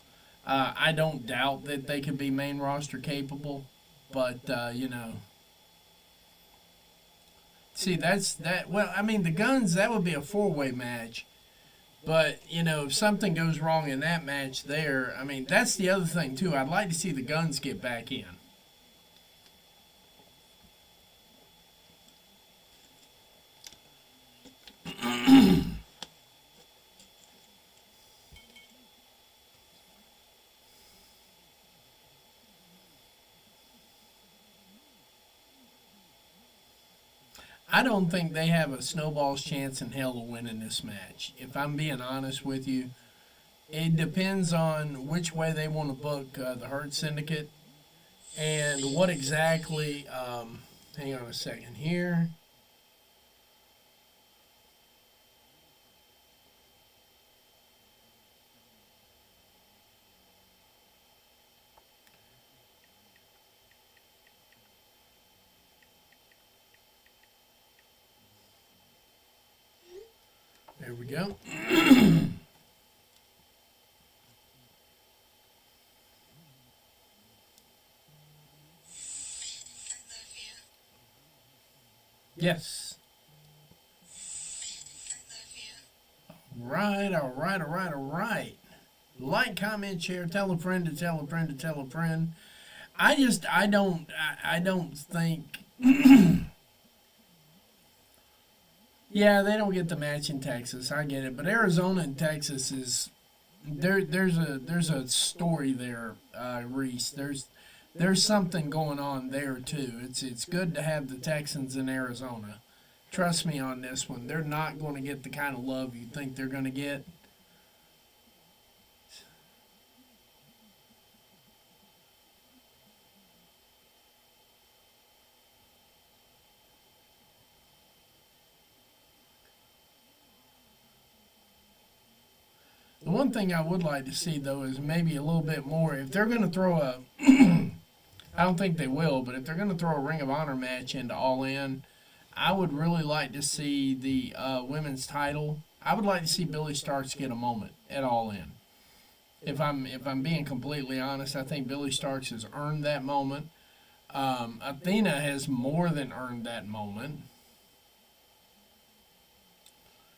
I don't doubt that they could be main roster capable, but see, that's that. Well, I mean, the Guns, that would be a four-way match. But, if something goes wrong in that match there, I mean, that's the other thing, too. I'd like to see the Guns get back in. I don't think they have a snowball's chance in hell of winning this match. If I'm being honest with you, it depends on which way they want to book the Hurt Syndicate and what exactly. Hang on a second here. There we go. Yes. Right, all right, all right, all right. Like, comment, share, tell a friend to tell a friend to tell a friend. I don't think. Yeah, they don't get the match in Texas. I get it, but Arizona and Texas is there. There's a story there, Reese. There's something going on there too. It's good to have the Texans in Arizona. Trust me on this one. They're not going to get the kind of love you think they're going to get. The one thing I would like to see though is maybe a little bit more. If they're going to throw a, I don't think they will, but if they're going to throw a Ring of Honor match into All In, I would really like to see the women's title. I would like to see Billy Starks get a moment at All In. If I'm being completely honest, I think Billy Starks has earned that moment. Athena has more than earned that moment.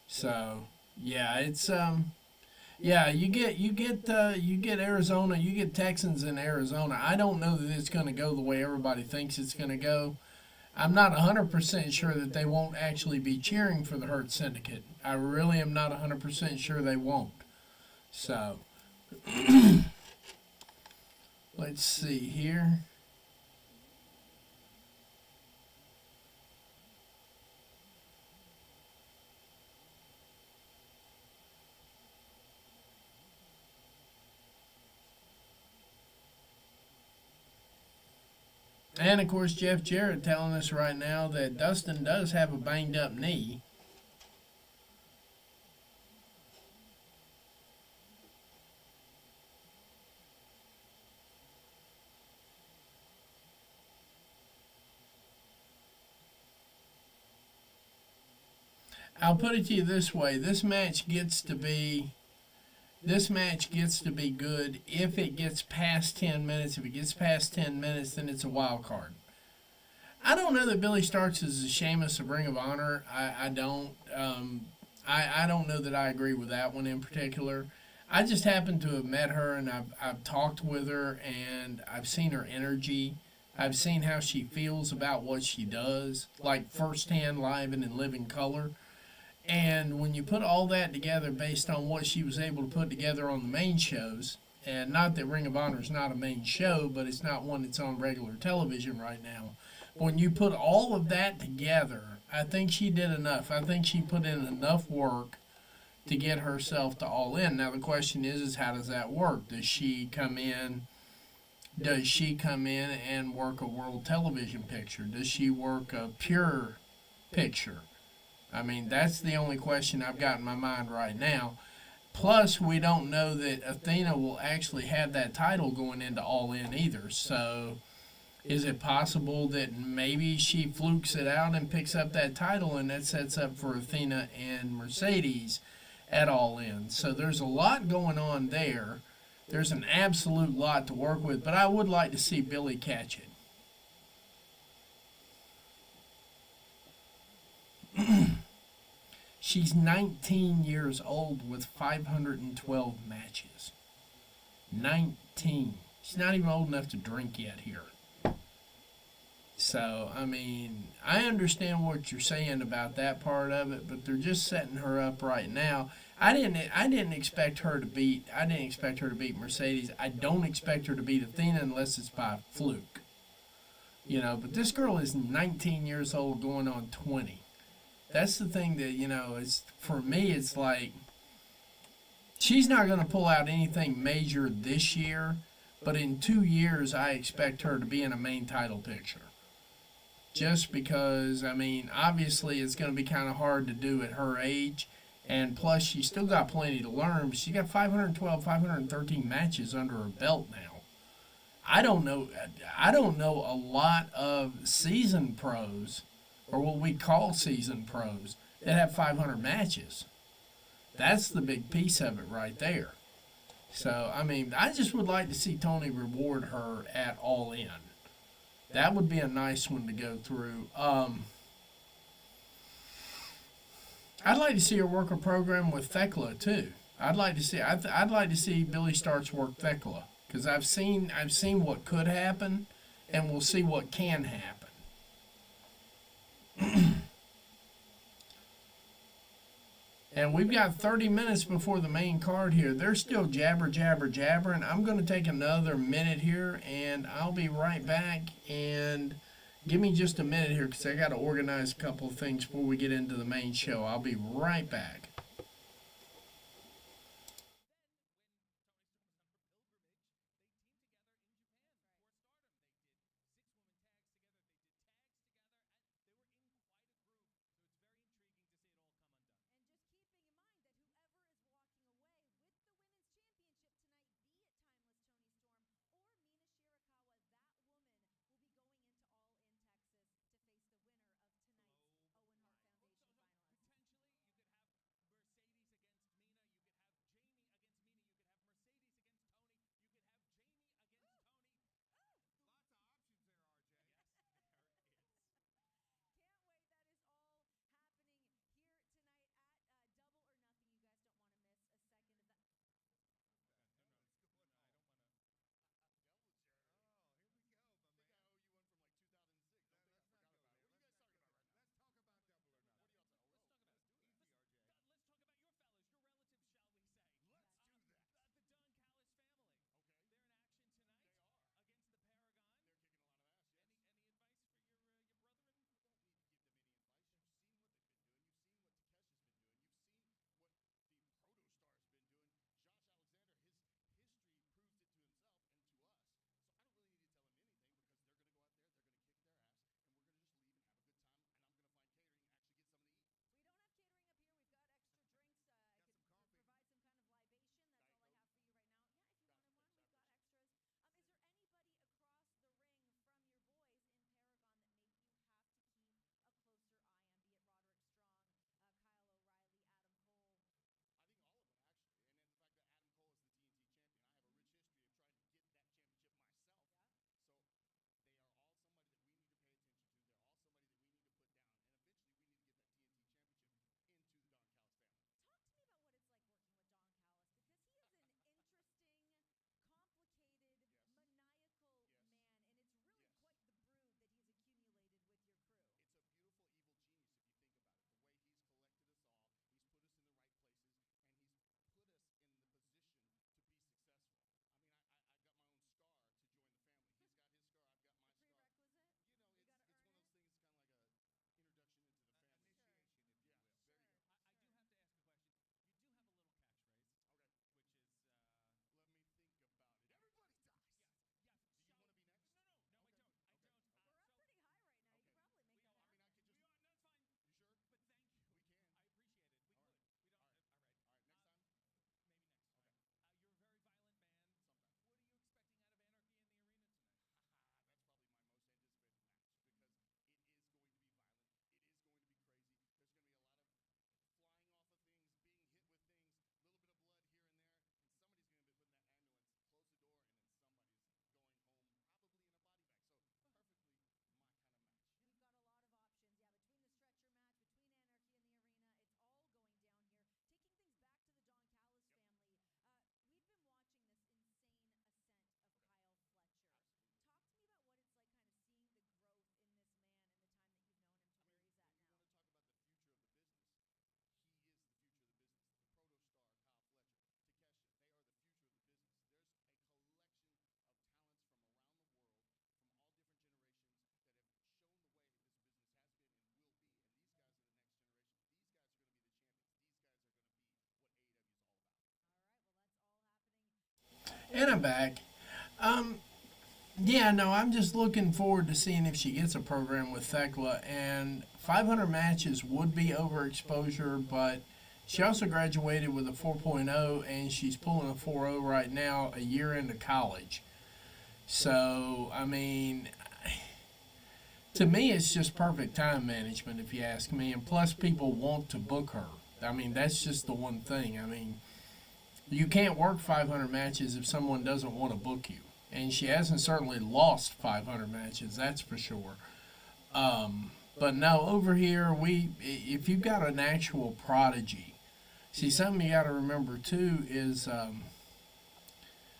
So yeah, it's yeah, you get Arizona, you get Texans in Arizona. I don't know that it's going to go the way everybody thinks it's going to go. I'm not 100% sure that they won't actually be cheering for the Hurt Syndicate. I really am not 100% sure they won't. So, let's see here. And of course, Jeff Jarrett telling us right now that Dustin does have a banged up knee. I'll put it to you this way: this match gets to be good if it gets past 10 minutes. If it gets past 10 minutes, then it's a wild card. I don't know that Billy Starks is the Sheamus of Ring of Honor. I don't. I don't know that I agree with that one in particular. I just happen to have met her and I've talked with her and I've seen her energy. I've seen how she feels about what she does, like firsthand, live and in living color. And when you put all that together based on what she was able to put together on the main shows, and not that Ring of Honor is not a main show, but it's not one that's on regular television right now. When you put all of that together, I think she did enough. I think she put in enough work to get herself to All In. Now the question is how does that work? Does she come in? Does she come in and work a world television picture? Does she work a pure picture? I mean, that's the only question I've got in my mind right now. Plus, we don't know that Athena will actually have that title going into All In either. So, is it possible that maybe she flukes it out and picks up that title and that sets up for Athena and Mercedes at All In? So, there's a lot going on there. There's an absolute lot to work with, but I would like to see Billy catch it. She's 19 years old with 512 matches. 19. She's not even old enough to drink yet here. So, I mean, I understand what you're saying about that part of it, but they're just setting her up right now. I didn't expect her to beat Mercedes. I don't expect her to beat Athena unless it's by fluke. But this girl is 19 years old going on 20. That's the thing that, it's for me, it's like she's not going to pull out anything major this year, but in 2 years, I expect her to be in a main title picture. Just because, I mean, obviously it's going to be kind of hard to do at her age, and plus she's still got plenty to learn, but she's got 512, 513 matches under her belt now. I don't know. I don't know a lot of seasoned pros, or what we call seasoned pros, that have 500 matches. That's the big piece of it right there. So, I mean, I just would like to see Tony reward her at All In. That would be a nice one to go through. I'd like to see her work a program with Thekla too. I'd like to see Billy Starks work Thekla because I've seen what could happen, and we'll see what can happen. And we've got 30 minutes before the main card here. They're still jabbering. I'm going to take another minute here, and I'll be right back. And give me just a minute here because I got to organize a couple of things before we get into the main show. I'll be right back. And I'm back. Um, yeah, no, I'm just looking forward to seeing if she gets a program with Thecla. And 500 matches would be overexposure, but she also graduated with a 4.0, and she's pulling a 4.0 right now, a year into college. So, I mean, to me, it's just perfect time management, if you ask me. And plus, people want to book her. I mean, that's just the one thing. I mean, you can't work 500 matches if someone doesn't want to book you. And she hasn't certainly lost 500 matches, that's for sure. But no, over here, if you've got an actual prodigy, see, something you got to remember too is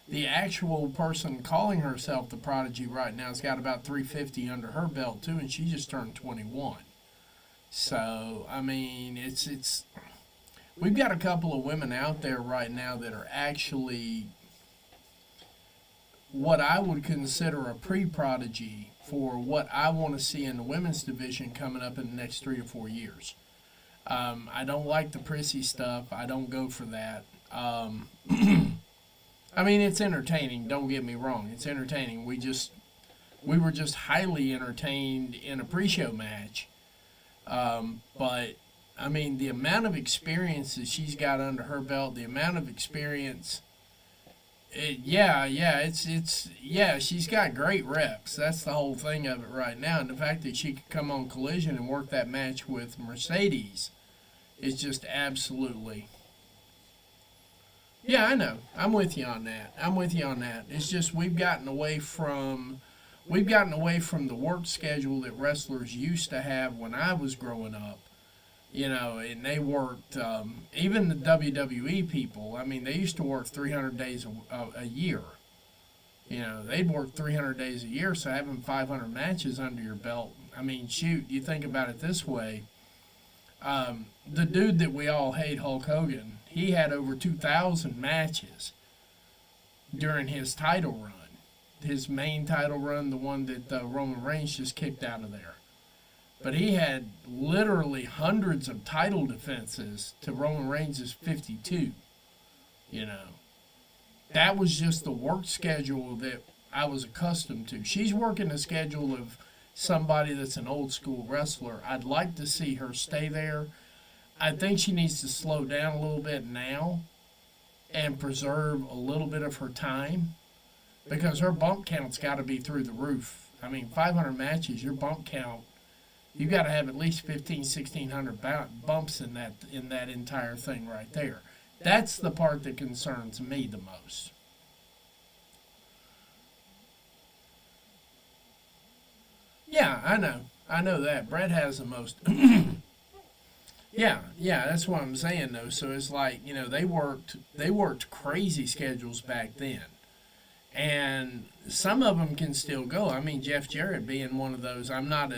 the actual person calling herself the prodigy right now has got about 350 under her belt too, and she just turned 21. So I mean, it's we've got a couple of women out there right now that are actually what I would consider a pre-prodigy for what I want to see in the women's division coming up in the next 3 to 4 years. I don't like the prissy stuff. I don't go for that. I mean, it's entertaining. Don't get me wrong. It's entertaining. We were just highly entertained in a pre-show match. But I mean, the amount of experience that she's got under her belt, the amount of experience. Yeah, she's got great reps. That's the whole thing of it right now. And the fact that she could come on Collision and work that match with Mercedes is just absolutely. Yeah, I know. I'm with you on that. It's just we've gotten away from the work schedule that wrestlers used to have when I was growing up. And they worked, even the WWE people, I mean, they used to work 300 days a year. They'd work 300 days a year, so having 500 matches under your belt, I mean, shoot, you think about it this way. The dude that we all hate, Hulk Hogan, he had over 2,000 matches during his title run. His main title run, the one that Roman Reigns just kicked out of there. But he had literally hundreds of title defenses to Roman Reigns' 52. That was just the work schedule that I was accustomed to. She's working a schedule of somebody that's an old school wrestler. I'd like to see her stay there. I think she needs to slow down a little bit now and preserve a little bit of her time because her bump count's got to be through the roof. I mean, 500 matches, your bump count, you got to have at least 1,600 bumps in that entire thing right there. That's the part that concerns me the most. Yeah, I know that. Brett has the most. Yeah, that's what I'm saying though. So it's like, they worked crazy schedules back then. And some of them can still go. I mean, Jeff Jarrett being one of those. I'm not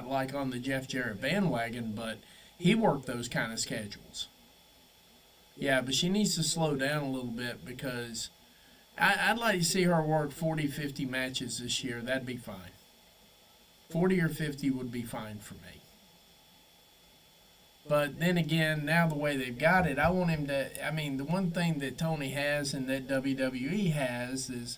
like on the Jeff Jarrett bandwagon, but he worked those kind of schedules. Yeah, but she needs to slow down a little bit because I'd like to see her work 40, 50 matches this year. That'd be fine. 40 or 50 would be fine for me. But then again, now the way they've got it, I want him to. I mean, the one thing that Tony has and that WWE has is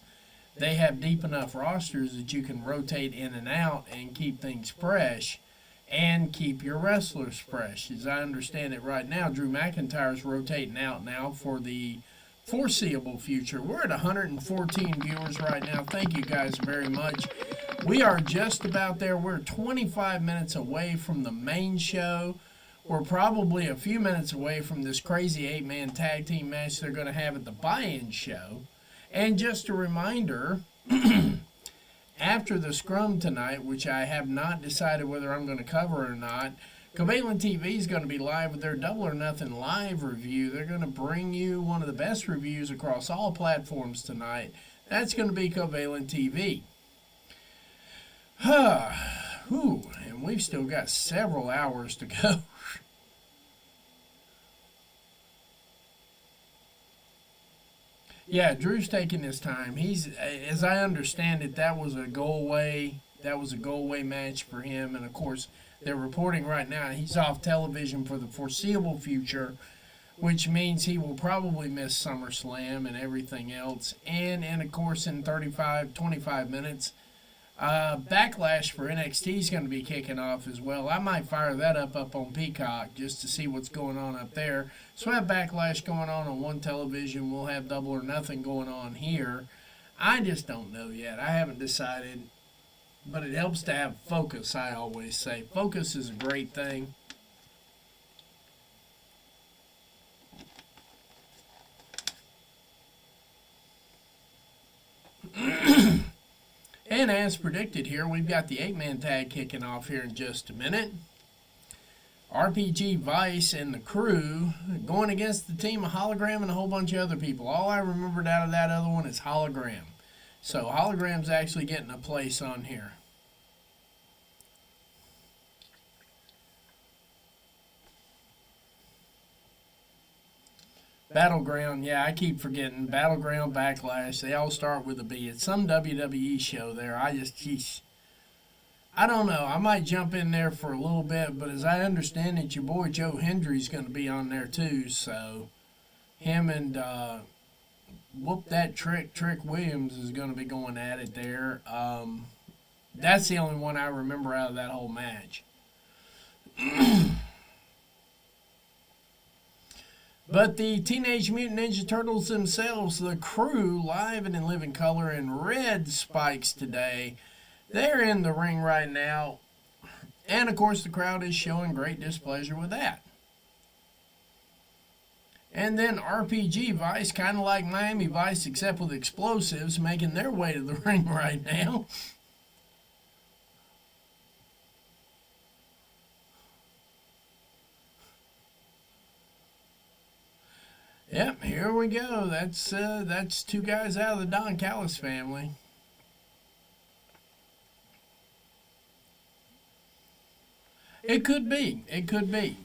they have deep enough rosters that you can rotate in and out and keep things fresh and keep your wrestlers fresh. As I understand it right now, Drew McIntyre's rotating out now for the foreseeable future. We're at 114 viewers right now. Thank you guys very much. We are just about there. We're 25 minutes away from the main show. We're probably a few minutes away from this crazy 8-man tag team match they're going to have at the buy-in show. And just a reminder, after the scrum tonight, which I have not decided whether I'm going to cover or not, Covalent TV is going to be live with their Double or Nothing live review. They're going to bring you one of the best reviews across all platforms tonight. That's going to be Covalent TV. And we've still got several hours to go. Yeah, Drew's taking his time. As I understand it, that was a go away. That was a go away match for him. And of course, they're reporting right now he's off television for the foreseeable future which means he will probably miss SummerSlam and everything else. And of course, in 25 minutes, Backlash for NXT is going to be kicking off as well. I might fire that up on Peacock just to see what's going on up there. So we have Backlash going on one television. We'll have Double or Nothing going on here. I just don't know yet. I haven't decided. But it helps to have focus, I always say. Focus is a great thing. And as predicted here, we've got the 8-man tag kicking off here in just a minute. RPG Vice and the Crew going against the team of Hologram and a whole bunch of other people. All I remembered out of that other one is Hologram. So Hologram's actually getting a place on here. Battleground, yeah, I keep forgetting. Battleground, Backlash, they all start with a B. It's some WWE show there. I don't know. I might jump in there for a little bit, but as I understand it, your boy Joe Hendry's going to be on there too. So him and Whoop That Trick Williams is going to be going at it there. That's the only one I remember out of that whole match. But the Teenage Mutant Ninja Turtles themselves, the Crew, live and in living color in red spikes today. They're in the ring right now. And, of course, the crowd is showing great displeasure with that. And then RPG Vice, kind of like Miami Vice, except with explosives, making their way to the ring right now. Yep, here we go. That's two guys out of the Don Callis family. It could be. It could be.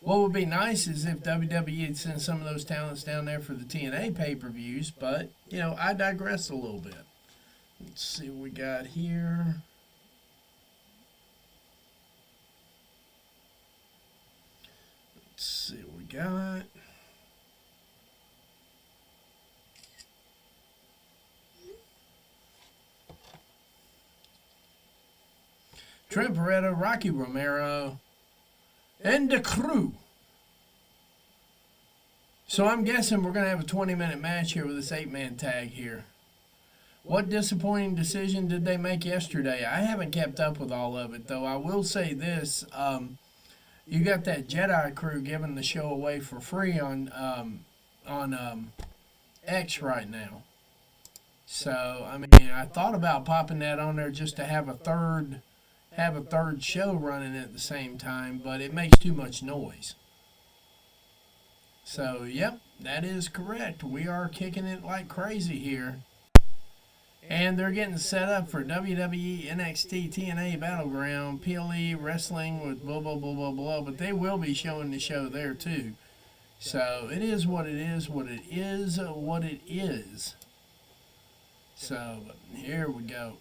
What would be nice is if WWE had sent some of those talents down there for the TNA pay-per-views, but, you know, I digress a little bit. Let's see what we got here. Let's see what we got. Trent Beretta, Rocky Romero, and the Crew. So I'm guessing we're going to have a 20-minute match here with this 8-man tag here. What disappointing decision did they make yesterday? I haven't kept up with all of it, though. I will say this. You got that Jedi Crew giving the show away for free on X right now. So, I mean, I thought about popping that on there just to have a third show running at the same time, but it makes too much noise. So, yep, that is correct. We are kicking it like crazy here. And they're getting set up for WWE, NXT, TNA Battleground, PLE, wrestling with blah, blah, blah, blah, blah. But they will be showing the show there, too. So, it is what it is, what it is, what it is. So, here we go.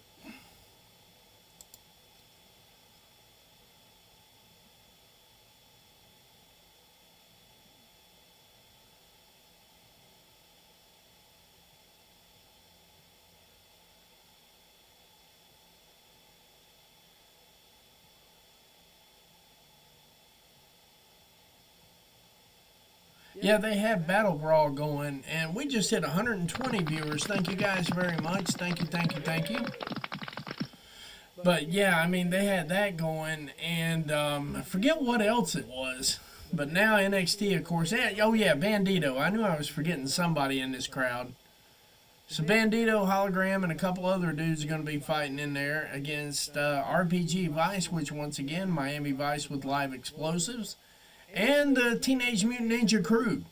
Yeah, they have Battle Brawl going, and we just hit 120 viewers. Thank you guys very much. Thank you, thank you, thank you. But, yeah, I mean, they had that going, and I forget what else it was. But now NXT, of course. Oh, yeah, Bandito. I knew I was forgetting somebody in this crowd. So Bandito, Hologram, and a couple other dudes are going to be fighting in there against RPG Vice, which, once again, Miami Vice with live explosives. And the Teenage Mutant Ninja Crew.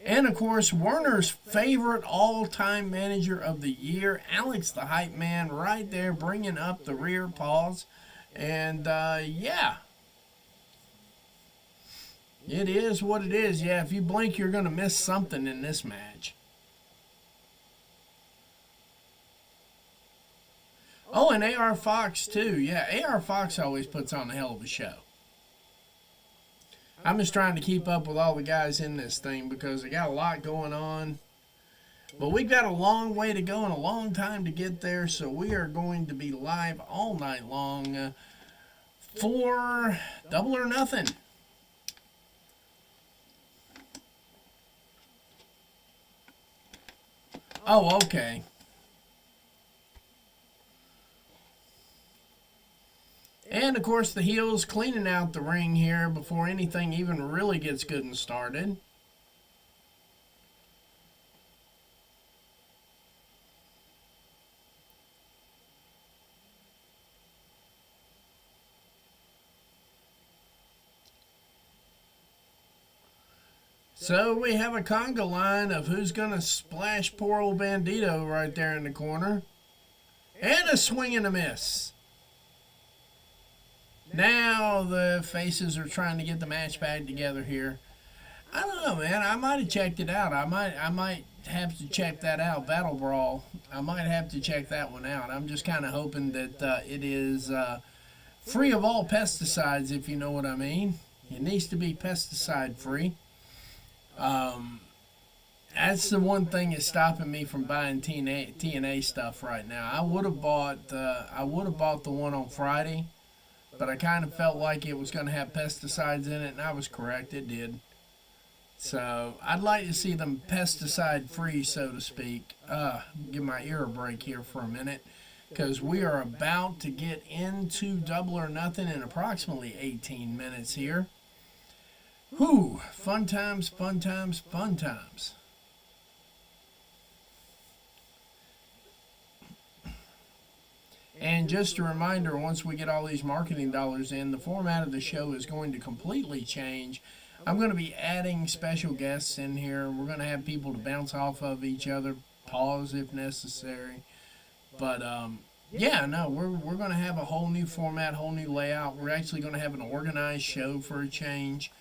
And, of course, Werner's favorite all-time manager of the year, Alex the Hype Man, right there bringing up the rear paws. And, yeah. It is what it is. Yeah, if you blink, you're going to miss something in this match. Oh, and AR Fox too. Yeah, AR Fox always puts on a hell of a show. I'm just trying to keep up with all the guys in this thing because they got a lot going on. But we've got a long way to go and a long time to get there, so we are going to be live all night long for Double or Nothing. Oh, okay. And of course the heels cleaning out the ring here before anything even really gets good and started. So we have a conga line of who's going to splash poor old Bandito right there in the corner. And a swing and a miss. Now the faces are trying to get the match back together here. I don't know, man. I might have checked it out. I might have to check that out. Battle Brawl. I might have to check that one out. I'm just kind of hoping that it is free of all pesticides, if you know what I mean. It needs to be pesticide free. That's the one thing that's stopping me from buying TNA stuff right now. I would have bought the one on Friday, but I kind of felt like it was going to have pesticides in it, and I was correct. It did. So I'd like to see them pesticide free, so to speak. Give my ear a break here for a minute, because we are about to get into Double or Nothing in approximately 18 minutes here. Whew, fun times, fun times, fun times. And just a reminder, once we get all these marketing dollars in, the format of the show is going to completely change. I'm going to be adding special guests in here. We're going to have people to bounce off of each other, pause if necessary. But, yeah, no, we're going to have a whole new format, whole new layout. We're actually going to have an organized show for a change.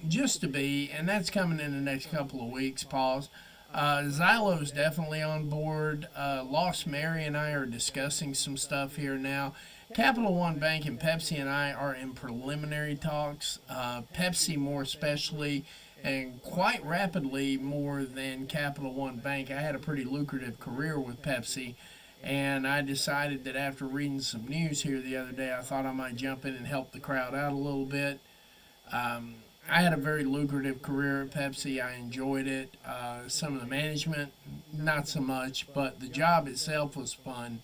Just to be, and that's coming in the next couple of weeks, pause. Zylo's definitely on board. Lost Mary and I are discussing some stuff here now. Capital One Bank and Pepsi and I are in preliminary talks. Pepsi more especially, and quite rapidly more than Capital One Bank. I had a pretty lucrative career with Pepsi, and I decided that after reading some news here the other day, I thought I might jump in and help the crowd out a little bit. I had a very lucrative career at Pepsi. I enjoyed it. Some of the management, not so much, but the job itself was fun.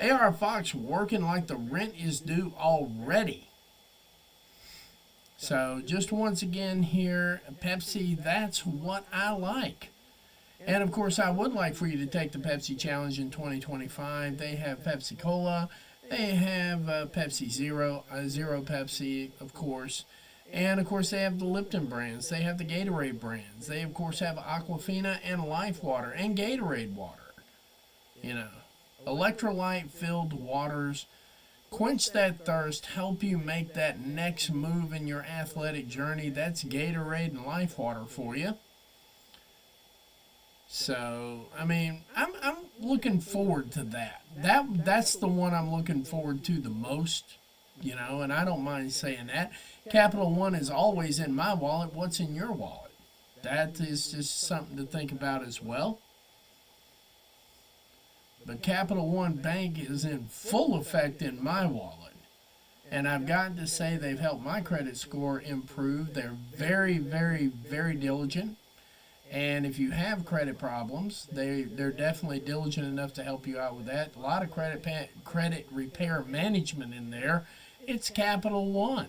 AR Fox working like the rent is due already. So just once again here, Pepsi, that's what I like. And of course, I would like for you to take the Pepsi Challenge in 2025. They have Pepsi Cola. They have Pepsi Zero, Zero Pepsi, of course. And, of course, they have the Lipton brands. They have the Gatorade brands. They, of course, have Aquafina and Life Water and Gatorade water. You know, electrolyte-filled waters. Quench that thirst. Help you make that next move in your athletic journey. That's Gatorade and Life Water for you. So, I mean, I'm looking forward to that. That's the one I'm looking forward to the most. You know, and I don't mind saying that. Capital One is always in my wallet. What's in your wallet? That is just something to think about as well. But Capital One Bank is in full effect in my wallet. And I've got to say they've helped my credit score improve. They're very, very, very diligent. And if you have credit problems, they're definitely diligent enough to help you out with that. A lot of credit repair management in there. It's Capital One.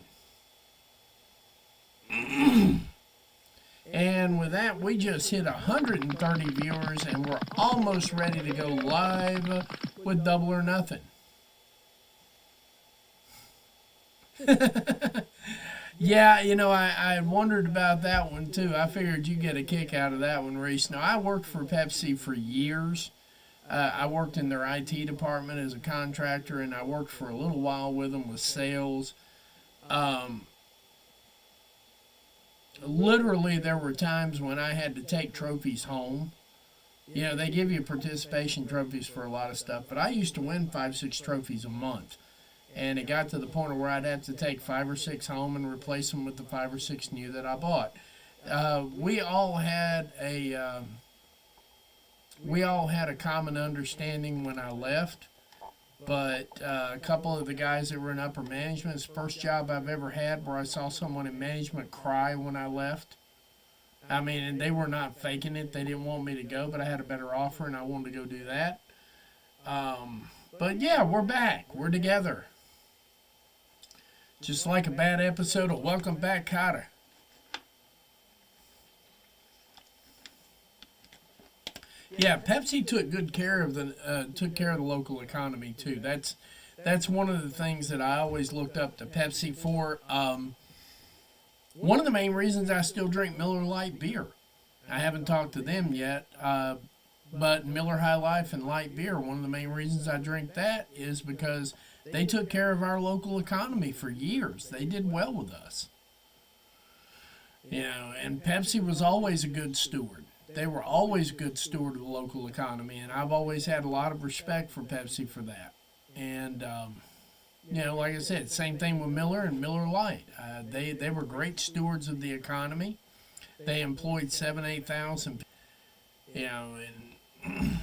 And with that, we just hit 130 viewers, and we're almost ready to go live with Double or Nothing. Yeah, you know, I wondered about that one too. I figured you'd get a kick out of that one, Reese. Now, I worked for Pepsi for years. I worked in their IT department as a contractor, and I worked for a little while with them with sales. Literally, there were times when I had to take trophies home You know, they give you participation trophies for a lot of stuff, but I used to win 5, 6 trophies a month. And it got to the point where I'd have to take 5 or 6 home and replace them with the 5 or 6 new that I bought. We all had a common understanding when I left, but a couple of the guys that were in upper management, it's the first job I've ever had where I saw someone in management cry when I left. I mean, and they were not faking it. They didn't want me to go, but I had a better offer and I wanted to go do that. But yeah, we're back. We're together. Just like a bad episode of Welcome Back, Kotter. Yeah, Pepsi took good care of the local economy too. That's one of the things that I always looked up to Pepsi for. One of the main reasons I still drink Miller Lite beer. I haven't talked to them yet, but Miller High Life and light beer. One of the main reasons I drink that is because they took care of our local economy for years. They did well with us. You know, and Pepsi was always a good steward. They were always a good steward of the local economy, and I've always had a lot of respect for Pepsi for that. And, you know, like I said, same thing with Miller and Miller Lite. They were great stewards of the economy. They employed 8,000, you know, and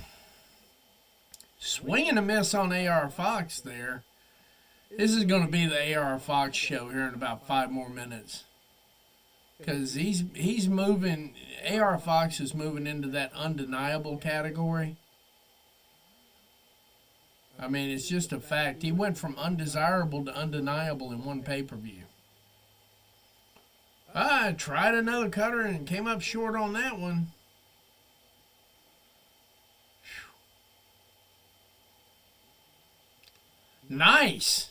swinging a miss on A.R. Fox there. This is going to be the A.R. Fox show here in about 5 more minutes. Because he's moving, A.R. Fox is moving into that undeniable category. I mean, it's just a fact. He went from undesirable to undeniable in one pay-per-view. I tried another cutter and came up short on that one. Nice.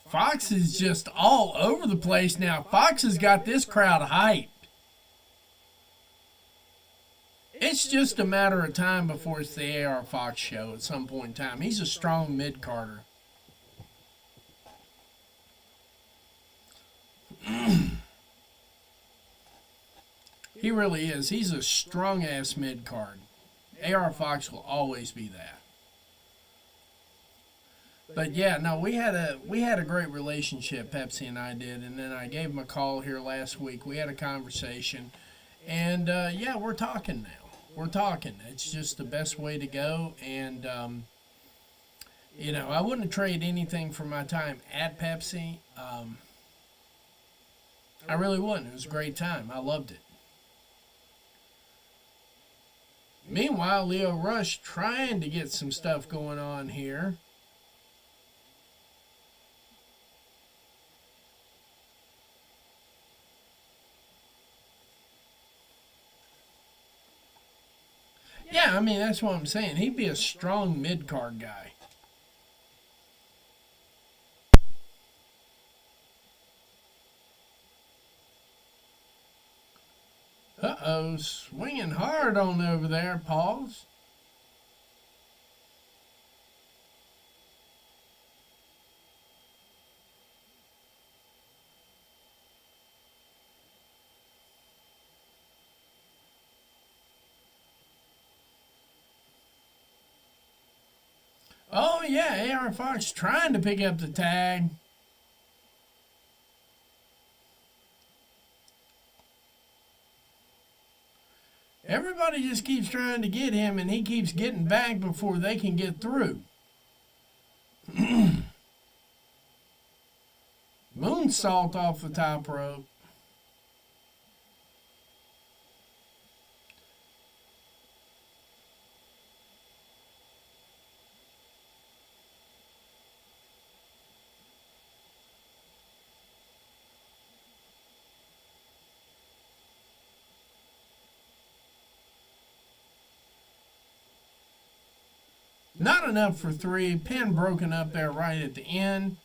Fox is just all over the place now. Fox has got this crowd hyped. It's just a matter of time before it's the A.R. Fox show at some point in time. He's a strong mid-carder. He really is. He's a strong-ass mid-card. A.R. Fox will always be that. But yeah, no, we had a great relationship, Pepsi and I did, and then I gave him a call here last week. We had a conversation, and yeah, we're talking now. We're talking. It's just the best way to go, and you know, I wouldn't trade anything for my time at Pepsi. I really wouldn't. It was a great time. I loved it. Meanwhile, Leo Rush trying to get some stuff going on here. Yeah, I mean, that's what I'm saying. He'd be a strong mid-card guy. Uh-oh, swinging hard on over there, Pauls. Oh, yeah, A.R. Fox trying to pick up the tag. Everybody just keeps trying to get him, and he keeps getting back before they can get through. Moonsault off the top rope. Not enough for 3. Pin broken up there right at the end.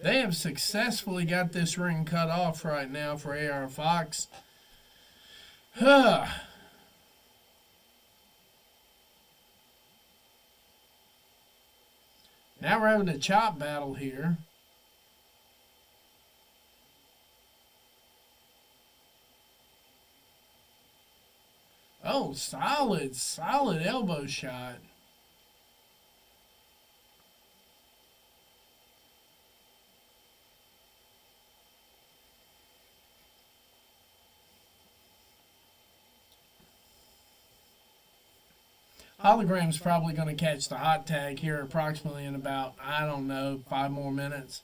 They have successfully got this ring cut off right now for AR Fox. Now we're having a chop battle here. Oh, solid elbow shot. Hologram's probably going to catch the hot tag here approximately in about, I don't know, 5 more minutes.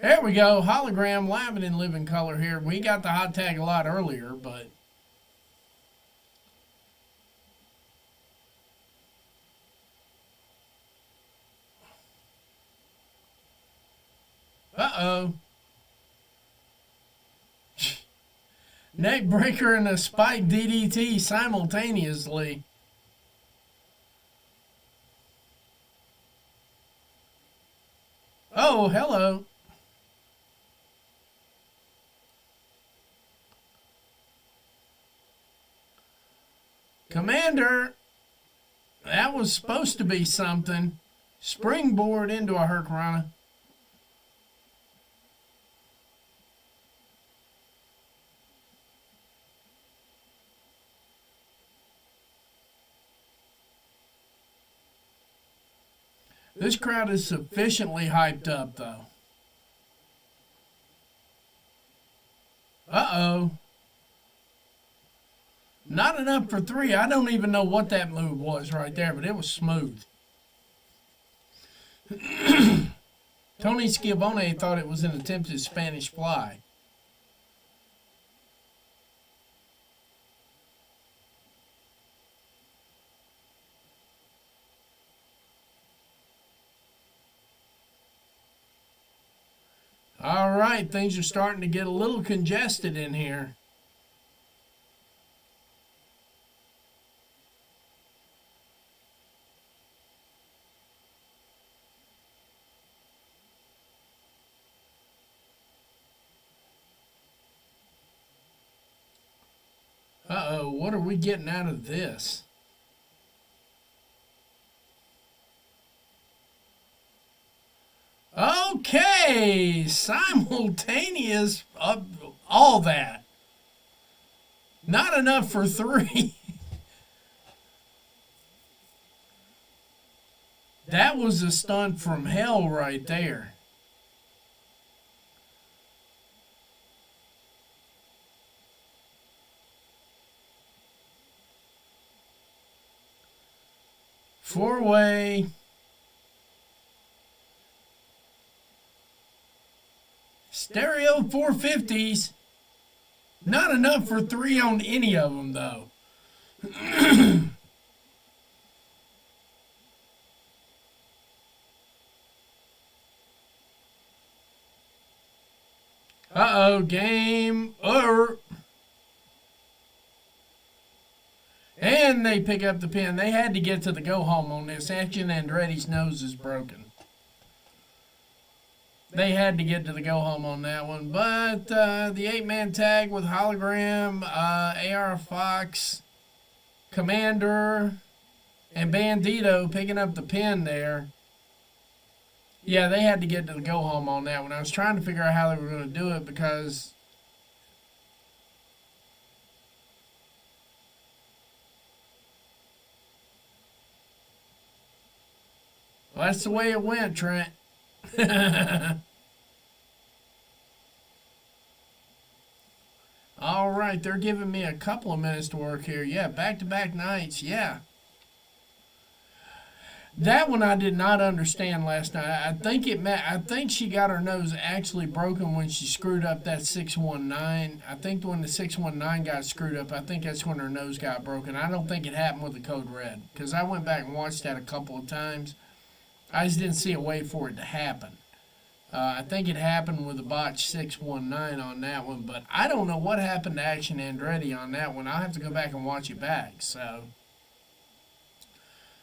There we go. Hologram live and in living color here. We got the hot tag a lot earlier, but uh-oh. Neck breaker and a spike DDT simultaneously. Oh, hello. Commander, that was supposed to be something. Springboard into a Hurricanrana. This crowd is sufficiently hyped up, though. Uh-oh. Not enough for 3. I don't even know what that move was right there, but it was smooth. Tony Schiavone thought it was an attempted Spanish fly. All right, things are starting to get a little congested in here. Uh-oh, what are we getting out of this? Okay, simultaneous, all that. Not enough for 3. That was a stunt from hell right there. Four-way. Stereo 450s. Not enough for 3 on any of them, though. Uh-oh, game over. And they pick up the pin. They had to get to the go-home on this. Action Andretti's nose is broken. They had to get to the go-home on that one. But the 8-man tag with Hologram, AR Fox, Commander, and Bandito picking up the pin there. Yeah, they had to get to the go-home on that one. I was trying to figure out how they were going to do it because... well, that's the way it went, Trent. All right, they're giving me a couple of minutes to work here. Yeah, back-to-back nights. Yeah. That one I did not understand last night. I think she got her nose actually broken when she screwed up that 619. I think when the 619 got screwed up, I think that's when her nose got broken. I don't think it happened with the Code Red because I went back and watched that a couple of times. I just didn't see a way for it to happen. I think it happened with the botch 619 on that one, but I don't know what happened to Action Andretti on that one. I'll have to go back and watch it back. So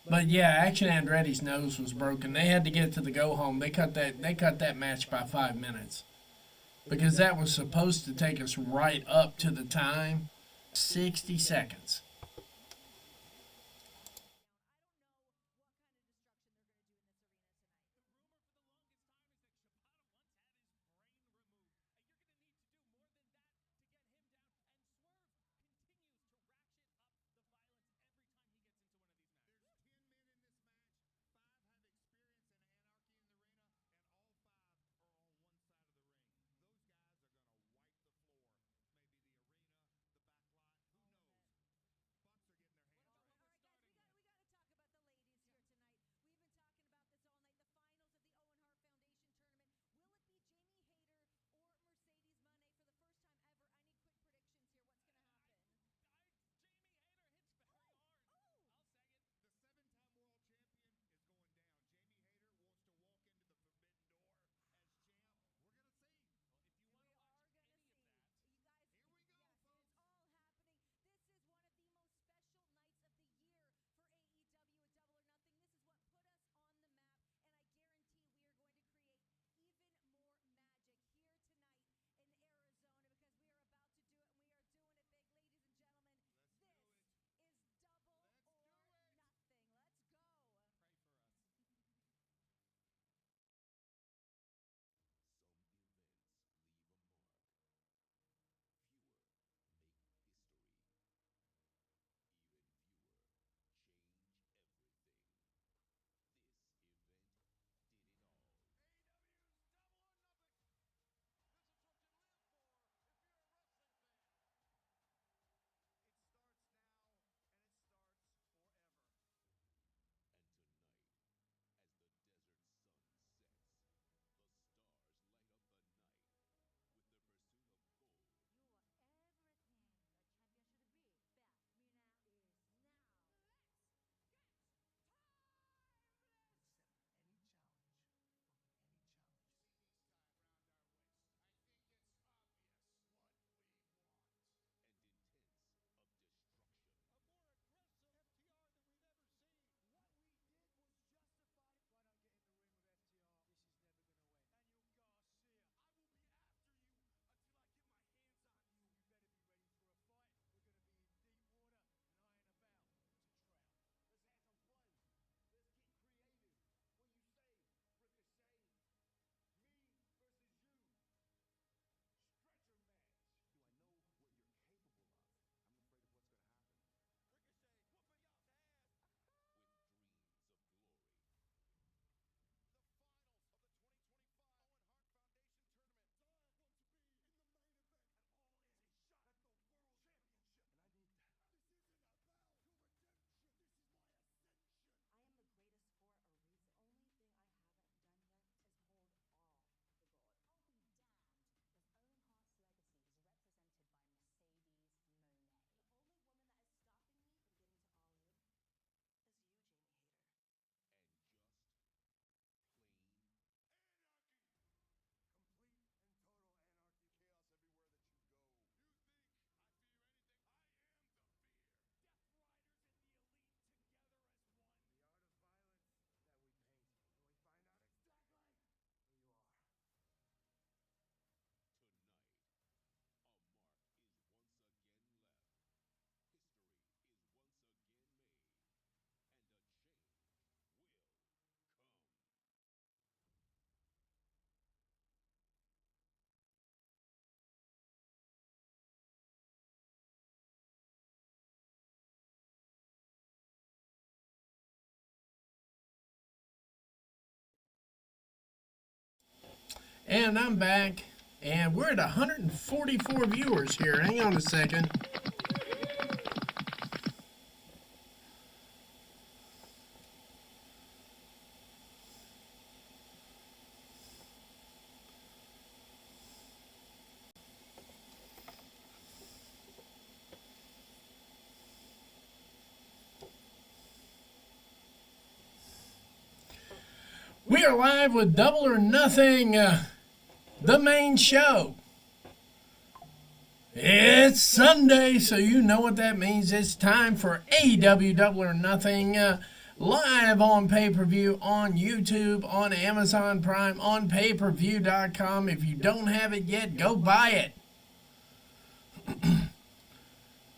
But yeah, Action Andretti's nose was broken. They had to get to the go home. They cut that match by 5 minutes because that was supposed to take us right up to the time, 60 seconds. And I'm back, and we're at 144 viewers here. Hang on a second. We are live with Double or Nothing, the main show. It's Sunday, so you know what that means. It's time for AEW Double or Nothing. live on pay-per-view on YouTube, on Amazon Prime, on payperview.com. If you don't have it yet, go buy it.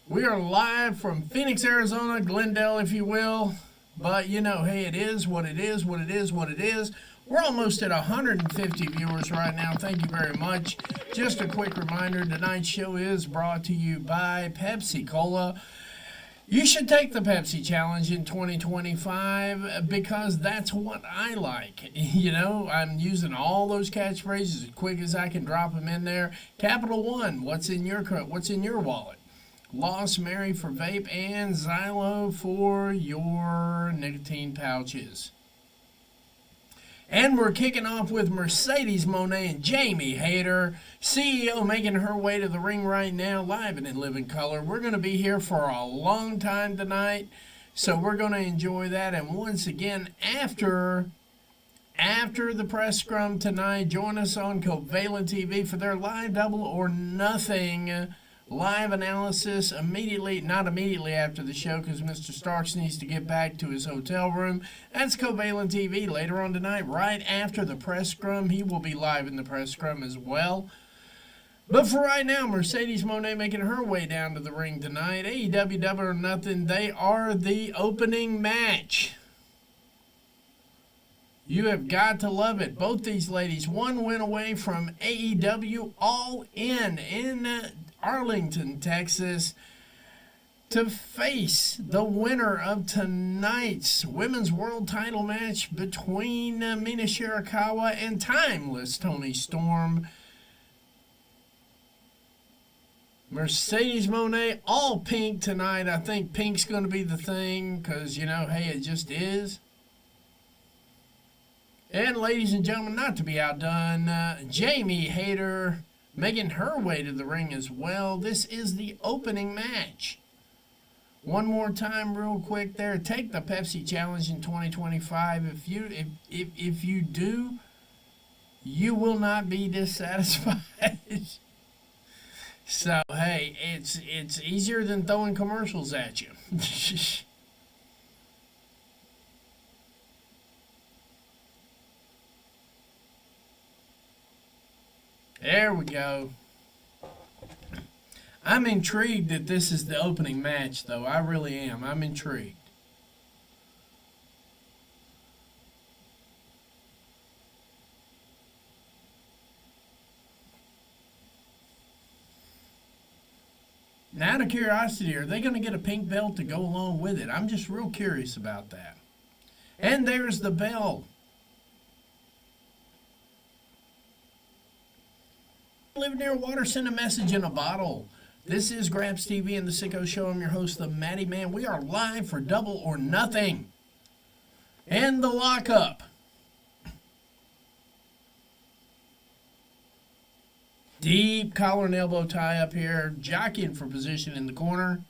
We are live from Phoenix, Arizona, Glendale, if you will. But, you know, hey, it is what it is, what it is, what it is. We're almost at 150 viewers right now. Thank you very much. Just a quick reminder, tonight's show is brought to you by Pepsi Cola. You should take the Pepsi Challenge in 2025 because that's what I like. You know, I'm using all those catchphrases as quick as I can drop them in there. Capital One, what's in your wallet? Lost Mary for vape, and Xylo for your nicotine pouches. And we're kicking off with Mercedes Moné and Jamie Hayter, CEO, making her way to the ring right now, live and in living color. We're going to be here for a long time tonight, so we're going to enjoy that. And once again, after the press scrum tonight, join us on Covalent TV for their live Double or Nothing live analysis not immediately after the show, because Mr. Starks needs to get back to his hotel room. That's Covalent TV later on tonight, right after the press scrum. He will be live in the press scrum as well. But for right now, Mercedes Moné making her way down to the ring tonight. AEW Double or Nothing, they are the opening match. You have got to love it. Both these ladies, one win away from AEW All In Arlington, Texas, to face the winner of tonight's women's world title match between Mina Shirakawa and Timeless Toni Storm. Mercedes Moné, all pink tonight. I think pink's going to be the thing because, you know, hey, it just is. And ladies and gentlemen, not to be outdone, Jamie Hayter making her way to the ring as well. This is the opening match. One more time real quick there. Take the Pepsi Challenge in 2025. If you do, you will not be dissatisfied. So, hey, it's easier than throwing commercials at you. There we go. I'm intrigued that this is the opening match, though. I really am. I'm intrigued. Now, out of curiosity, are they going to get a pink belt to go along with it? I'm just real curious about that. And there's the bell. Live near water, send a message in a bottle. This is Grabs TV and the Sicko Show. I'm your host, the Matty Man. We are live for Double or Nothing. And the lockup. Deep collar and elbow tie up here. Jockeying for position in the corner.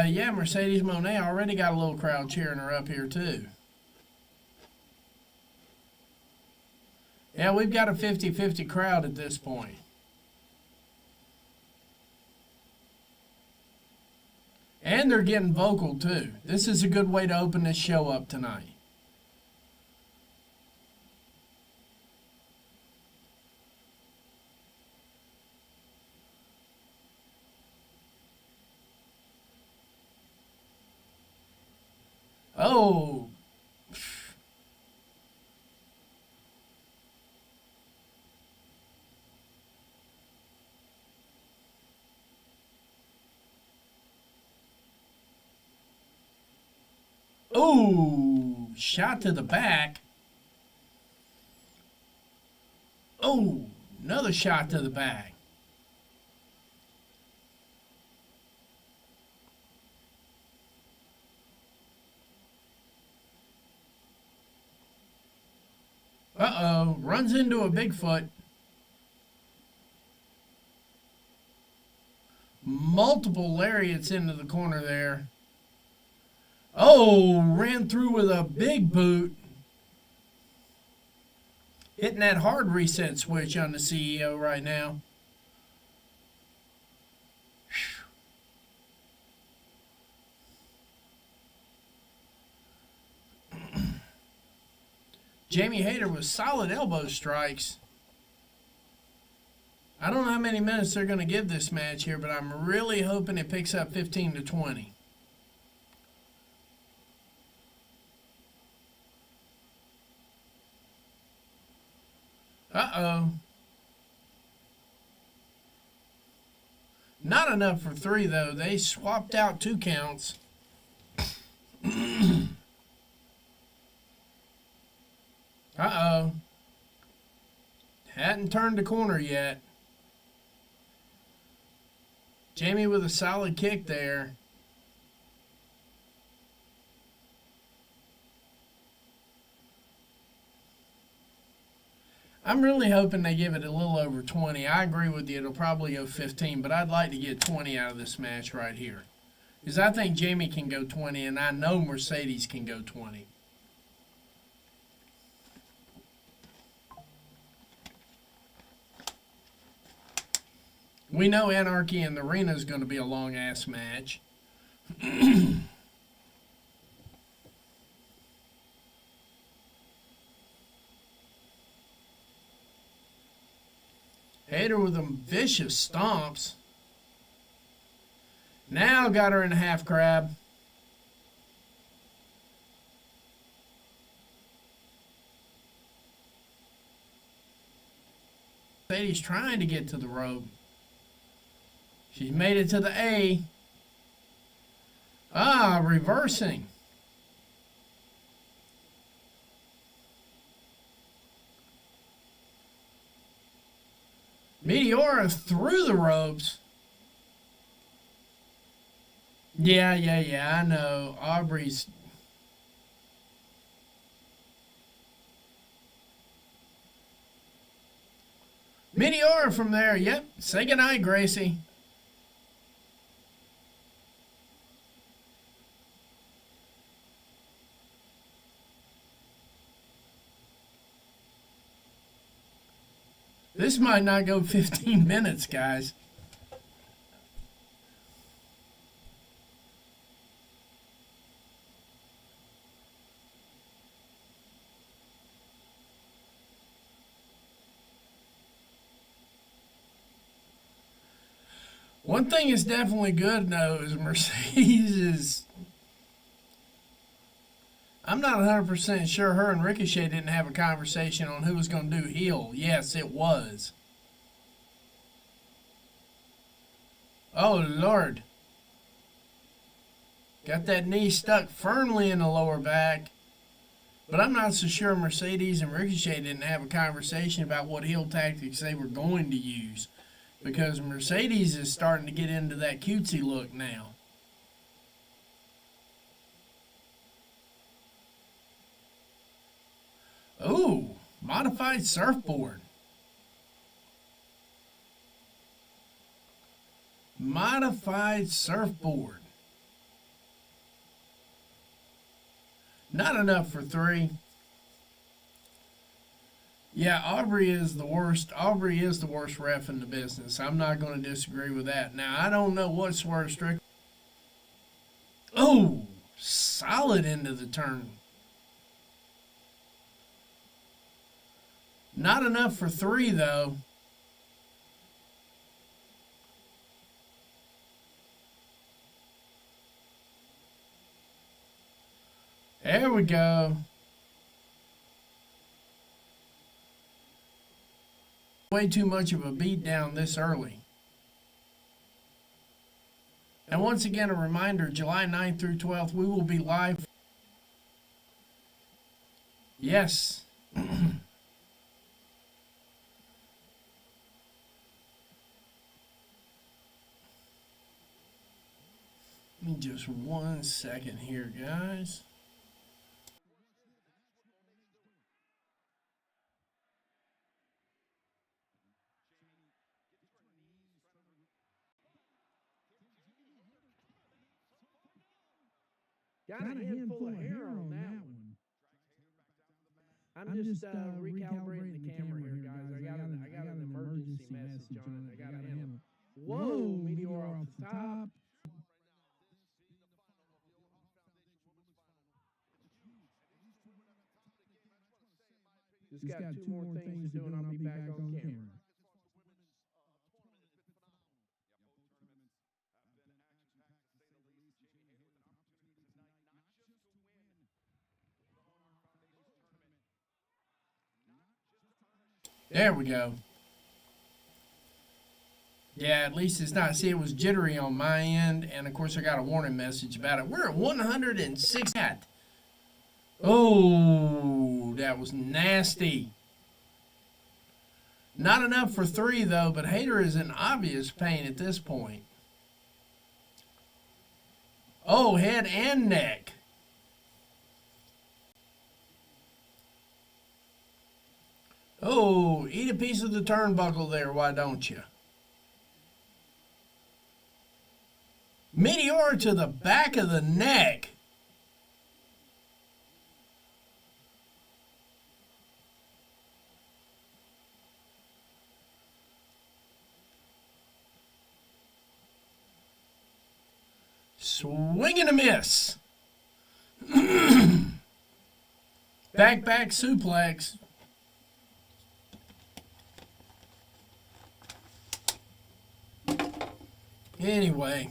Yeah, Mercedes Moné already got a little crowd cheering her up here, too. Yeah, we've got a 50-50 crowd at this point. And they're getting vocal, too. This is a good way to open this show up tonight. Oh. Oh, shot to the back. Oh, another shot to the back. Uh-oh, runs into a Bigfoot. multiple lariats into the corner there. Oh, ran through with a big boot. Hitting that hard reset switch on the CEO right now. Jamie Hayter with solid elbow strikes. I don't know how many minutes they're going to give this match here, but I'm really hoping it picks up 15 to 20. Uh-oh. Not enough for 3, though. They swapped out 2 counts. Uh-oh. Hadn't turned the corner yet. Jamie with a solid kick there. I'm really hoping they give it a little over 20. I agree with you. It'll probably go 15, but I'd like to get 20 out of this match right here. Because I think Jamie can go 20, and I know Mercedes can go 20. We know Anarchy in the Arena is going to be a long-ass match. Hayter with them vicious stomps. Now got her in a half crab. Mercedes trying to get to the rope. She's made it to the A. Ah, reversing. Meteora through the ropes. Yeah, I know. Aubrey's... Meteora from there. Yep. Say goodnight, Gracie. This might not go 15 minutes, guys. One thing is definitely good, though, is Mercedes is... I'm not 100% sure her and Ricochet didn't have a conversation on who was going to do heel. Yes, it was. Oh, Lord. Got that knee stuck firmly in the lower back. But I'm not so sure Mercedes and Ricochet didn't have a conversation about what heel tactics they were going to use. Because Mercedes is starting to get into that cutesy look now. Ooh, modified surfboard. Modified surfboard. Not enough for 3. Yeah, Aubrey is the worst. Aubrey is the worst ref in the business. I'm not going to disagree with that. Now, I don't know what Swerve Strickland. Oh, solid into the turn. Not enough for 3, though. There we go. Way too much of a beat down this early. And once again, a reminder, July 9th through 12th, we will be live. Yes. Give me just 1 second here, guys. Got a handful of hair on that one. I'm just recalibrating the camera here, guys. I got an emergency message on it. I got to handle. Whoa, meteor off the top. Just got two more things to do, and I'll be back on camera. There we go. Yeah, at least it's not. See, it was jittery on my end, and of course I got a warning message about it. We're at 106. Oh, that was nasty. Not enough for 3, though, but Hater is in obvious pain at this point. Oh, head and neck. Oh, eat a piece of the turnbuckle there, why don't you? Meteor to the back of the neck. Swing and a miss. Back suplex. Anyway.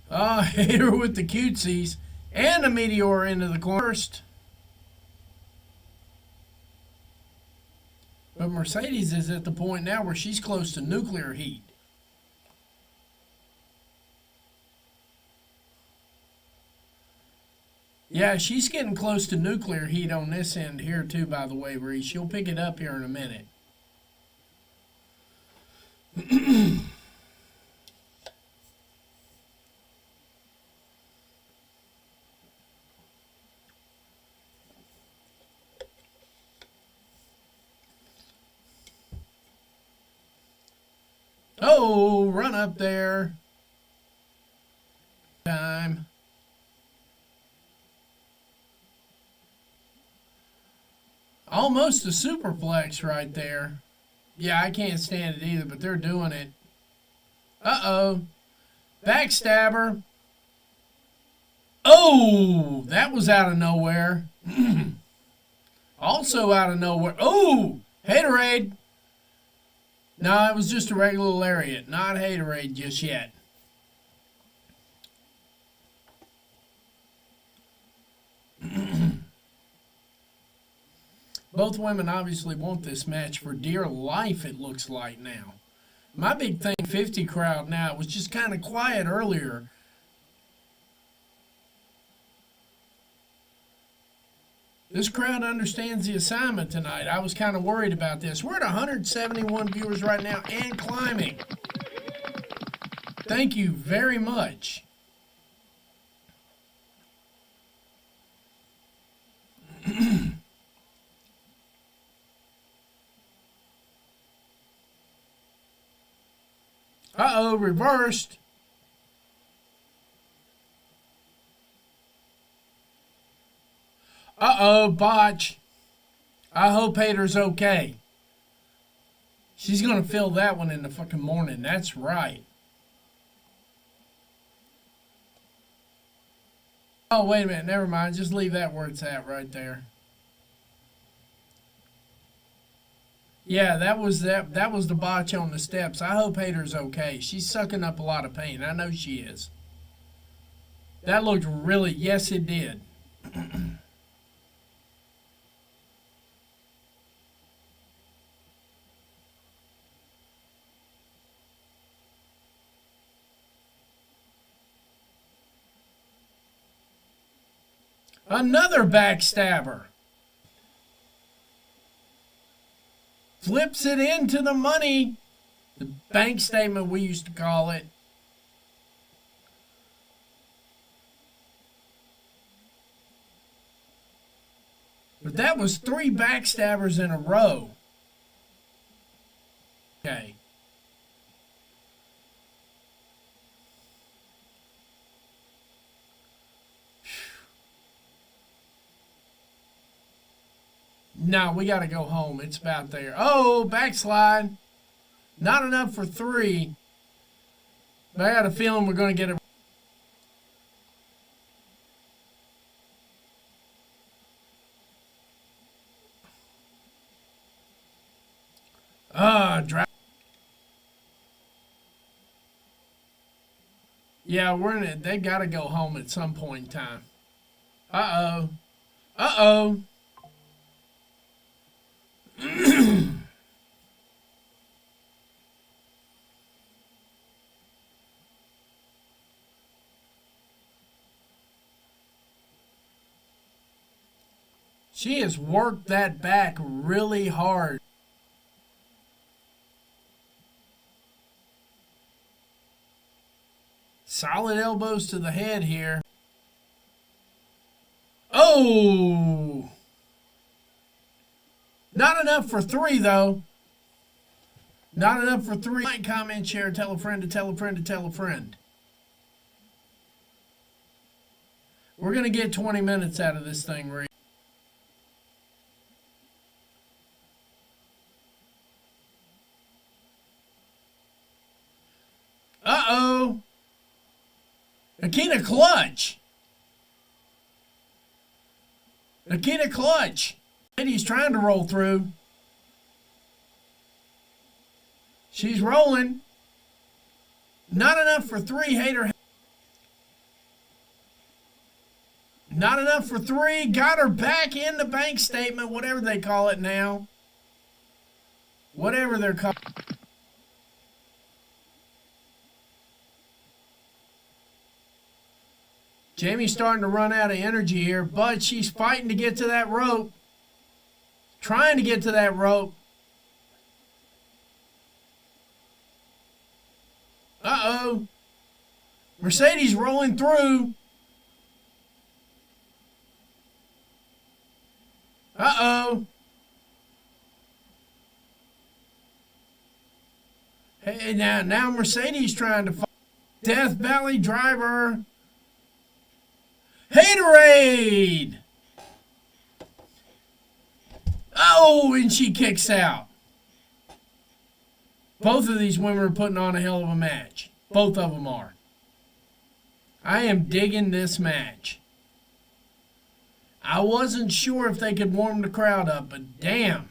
Hater with the cutesies and a meteor into the corner. But Mercedes is at the point now where she's close to nuclear heat. Yeah, she's getting close to nuclear heat on this end here too, by the way, Reese. She'll pick it up here in a minute. Oh, run up there. Time. Almost a superplex right there. Yeah, I can't stand it either, but they're doing it. Uh-oh. Backstabber. Oh, that was out of nowhere. Also out of nowhere. Oh, Haterade. No, it was just a regular lariat, not Haterade just yet. Both women obviously want this match for dear life, it looks like now. My big thing, 50 crowd now, it was just kind of quiet earlier. This crowd understands the assignment tonight. I was kind of worried about this. We're at 171 viewers right now and climbing. Thank you very much. Uh-oh, reversed. Uh-oh, botch. I hope Hater's okay. She's going to feel that one in the fucking morning. That's right. Oh, wait a minute. Never mind. Just leave that where it's at right there. Yeah, that was the botch on the steps. I hope Hater's okay. She's sucking up a lot of pain. I know she is. That looked really... Yes, it did. Another backstabber. Flips it into the money. The bank statement, we used to call it. But that was 3 backstabbers in a row. Okay. No, we got to go home. It's about there. Oh, backslide. Not enough for 3. But I got a feeling we're going to get it. Drive. Yeah, we're in it. They got to go home at some point in time. Uh-oh. Uh-oh. She has worked that back really hard. Solid elbows to the head here. Oh! Not enough for 3, though. Not enough for 3. Like, comment, share, tell a friend to tell a friend to tell a friend. We're going to get 20 minutes out of this thing, Reed. Uh-oh. Akita clutch. Akita clutch. He's trying to roll through. She's rolling. Not enough for 3, hater. Not enough for 3. Got her back in the bank statement, whatever they call it now. Whatever they're called. Jamie's starting to run out of energy here, but she's fighting to get to that rope. Trying to get to that rope. Uh-oh. Mercedes rolling through. Uh-oh. Hey, now Mercedes trying to fight. Death Valley driver. Haterade! Oh, and she kicks out. Both of these women are putting on a hell of a match. Both of them are. I am digging this match. I wasn't sure if they could warm the crowd up, but damn.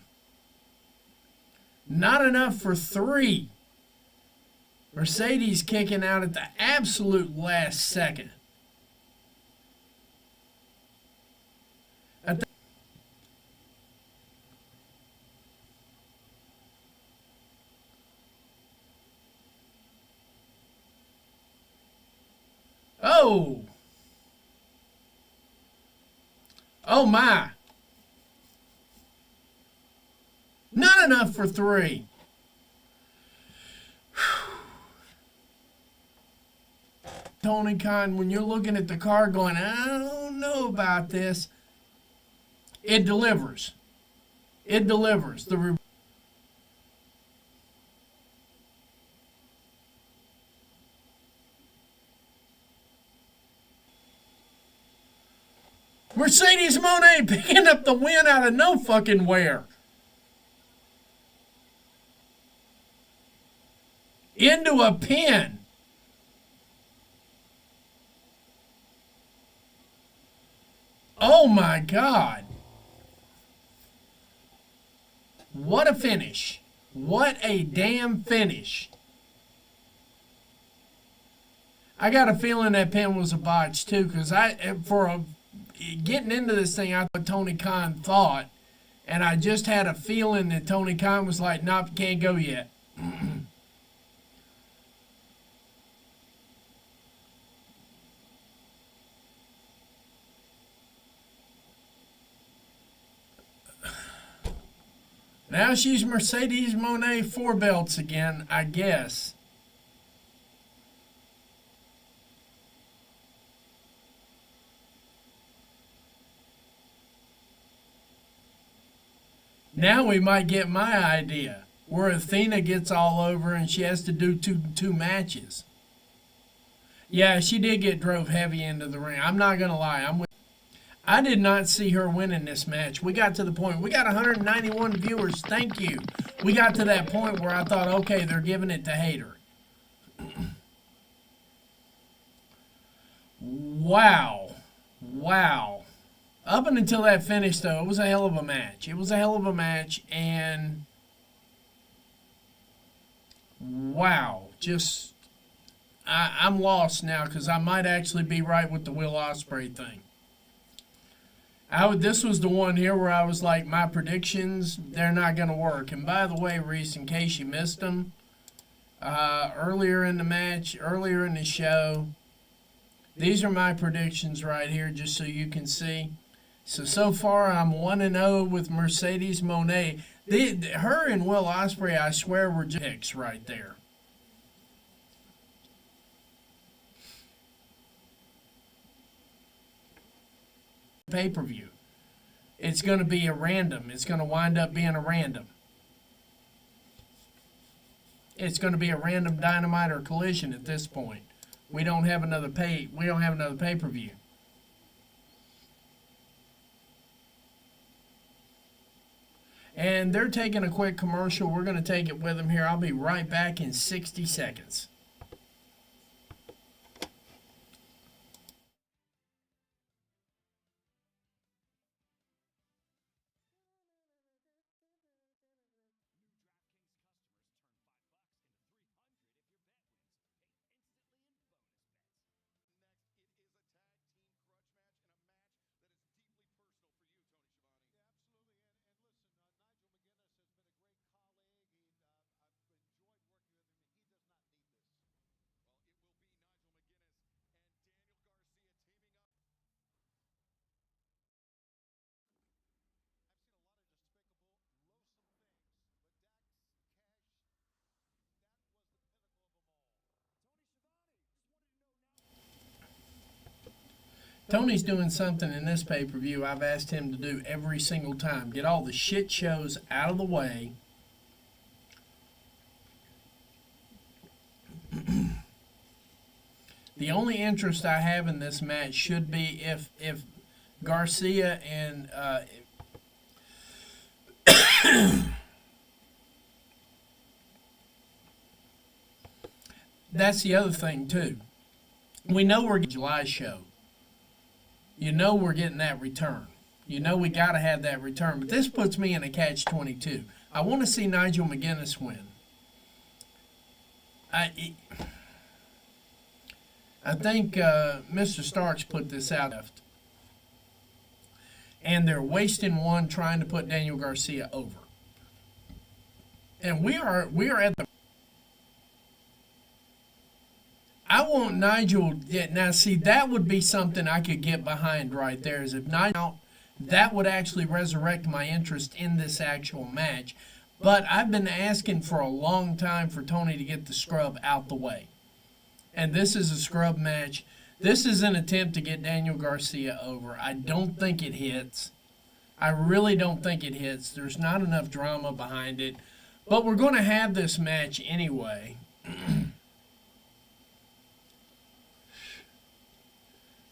Not enough for 3. Mercedes kicking out at the absolute last second. Oh. Oh my. Not enough for 3. Tony Khan, when you're looking at the car going, I don't know about this, it delivers. It delivers. Mercedes Monet picking up the win out of no fucking where. Into a pin. Oh my God. What a finish. What a damn finish. I got a feeling that pin was a botch too, because getting into this thing, I thought Tony Khan thought, and I just had a feeling that Tony Khan was like, nope, can't go yet. Now she's Mercedes Monet 4 belts again, I guess. Now we might get my idea, where Athena gets all over and she has to do two matches. Yeah, she did get drove heavy into the ring. I'm not gonna lie. I did not see her winning this match. We got to the point, we got 191 viewers, thank you. We got to that point where I thought, okay, they're giving it to Hater. Wow. Wow. Up until that finish, though, it was a hell of a match. It was a hell of a match, and wow. Just, I'm lost now because I might actually be right with the Will Ospreay thing. This was the one here where I was like, my predictions, they're not going to work. And by the way, Reese, in case you missed them, earlier in the match, earlier in the show, these are my predictions right here, just so you can see. So far, I'm 1-0 with Mercedes Moné. Her and Will Ospreay, I swear, were just picks right there. Pay-per-view. It's going to be a random. It's going to wind up being a random. It's going to be a random Dynamite or Collision at this point. We don't have another pay-per-view. And they're taking a quick commercial. We're going to take it with them here. I'll be right back in 60 seconds. Tony's doing something in this pay-per-view I've asked him to do every single time. Get all the shit shows out of the way. The only interest I have in this match should be if Garcia and that's the other thing too. We know we're getting July show. You know we're getting that return. You know we got to have that return. But this puts me in a catch-22. I want to see Nigel McGuinness win. I think Mr. Starks put this out. And they're wasting one trying to put Daniel Garcia over. And we are at the... I want Nigel. Now, see, that would be something I could get behind right there. Is if Nigel, that would actually resurrect my interest in this actual match. But I've been asking for a long time for Tony to get the scrub out the way. And this is a scrub match. This is an attempt to get Daniel Garcia over. I don't think it hits. I really don't think it hits. There's not enough drama behind it. But we're going to have this match anyway.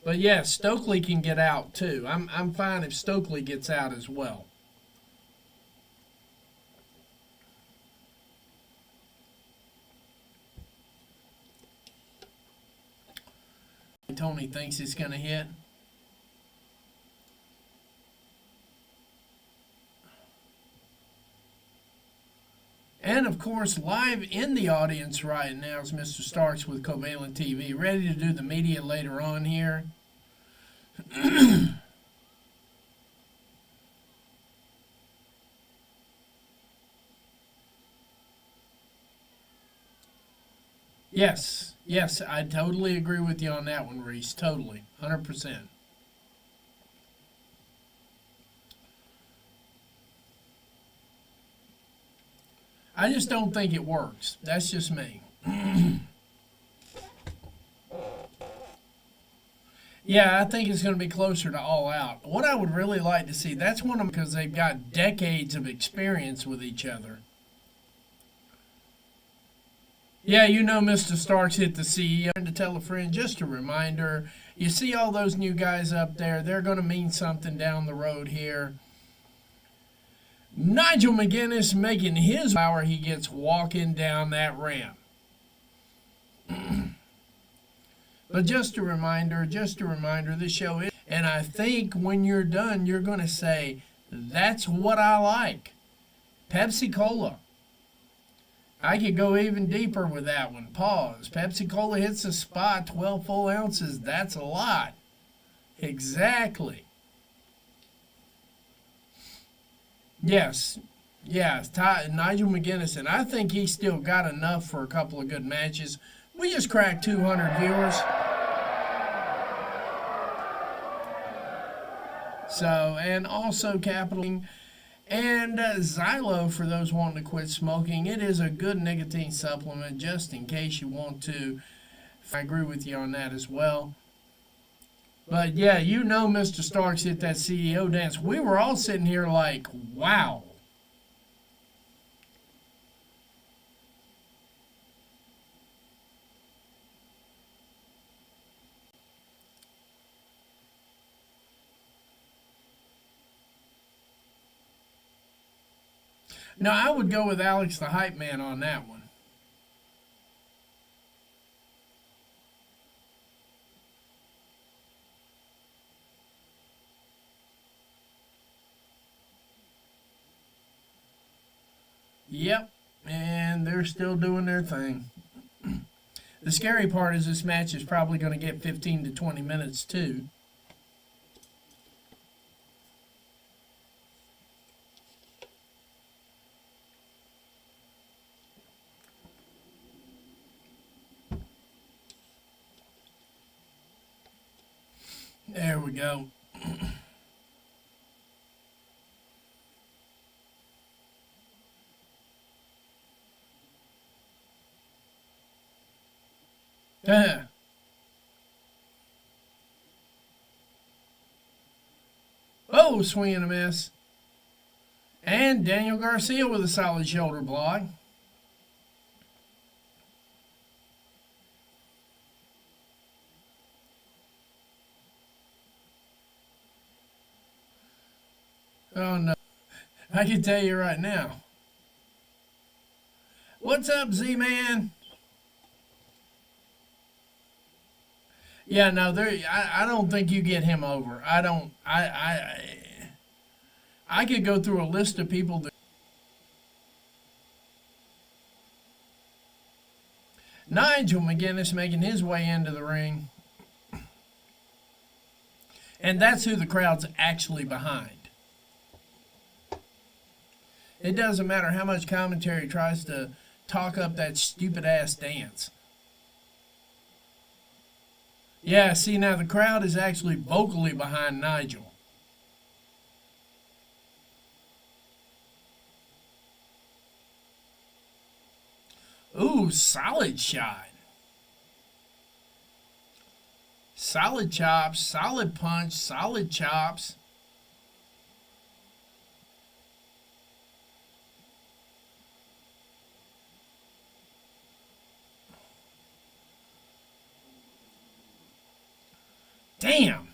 But yeah, Stokely can get out too. I'm fine if Stokely gets out as well. Tony thinks it's going to hit. And of course, live in the audience right now is Mr. Starks with Covalent TV, ready to do the media later on here. Yes, I totally agree with you on that one, Reese. Totally, 100%. I just don't think it works. That's just me. Yeah, I think it's going to be closer to All Out. What I would really like to see, that's one of them because they've got decades of experience with each other. Yeah, you know Mr. Starks hit the CEO. And to tell a friend, just a reminder, you see all those new guys up there, they're going to mean something down the road here. Nigel McGuinness making his power, he gets walking down that ramp. But just a reminder, this show is, and I think when you're done, you're going to say, that's what I like. Pepsi Cola. I could go even deeper with that one. Pause. Pepsi Cola hits the spot, 12 full ounces. That's a lot. Exactly. Yes. Yes. Nigel McGuinness, and I think he's still got enough for a couple of good matches. We just cracked 200 viewers. So, and also capital. And Xylo, for those wanting to quit smoking, it is a good nicotine supplement just in case you want to. I agree with you on that as well. But yeah, you know Mr. Starks hit that CEO dance. We were all sitting here like, wow. No, I would go with Alex the Hype Man on that one. Yep, and they're still doing their thing. The scary part is this match is probably going to get 15 to 20 minutes too. There we go. Oh, swing and a miss. And Daniel Garcia with a solid shoulder block. Oh no. I can tell you right now. What's up, Z-Man? Yeah, no, I don't think you get him over. I don't. I could go through a list of people that. Nigel McGuinness making his way into the ring. And that's who the crowd's actually behind. It doesn't matter how much commentary tries to talk up that stupid ass dance. Yeah, see, now the crowd is actually vocally behind Nigel. Ooh, solid shot. Solid chops, solid punch, solid chops. Damn.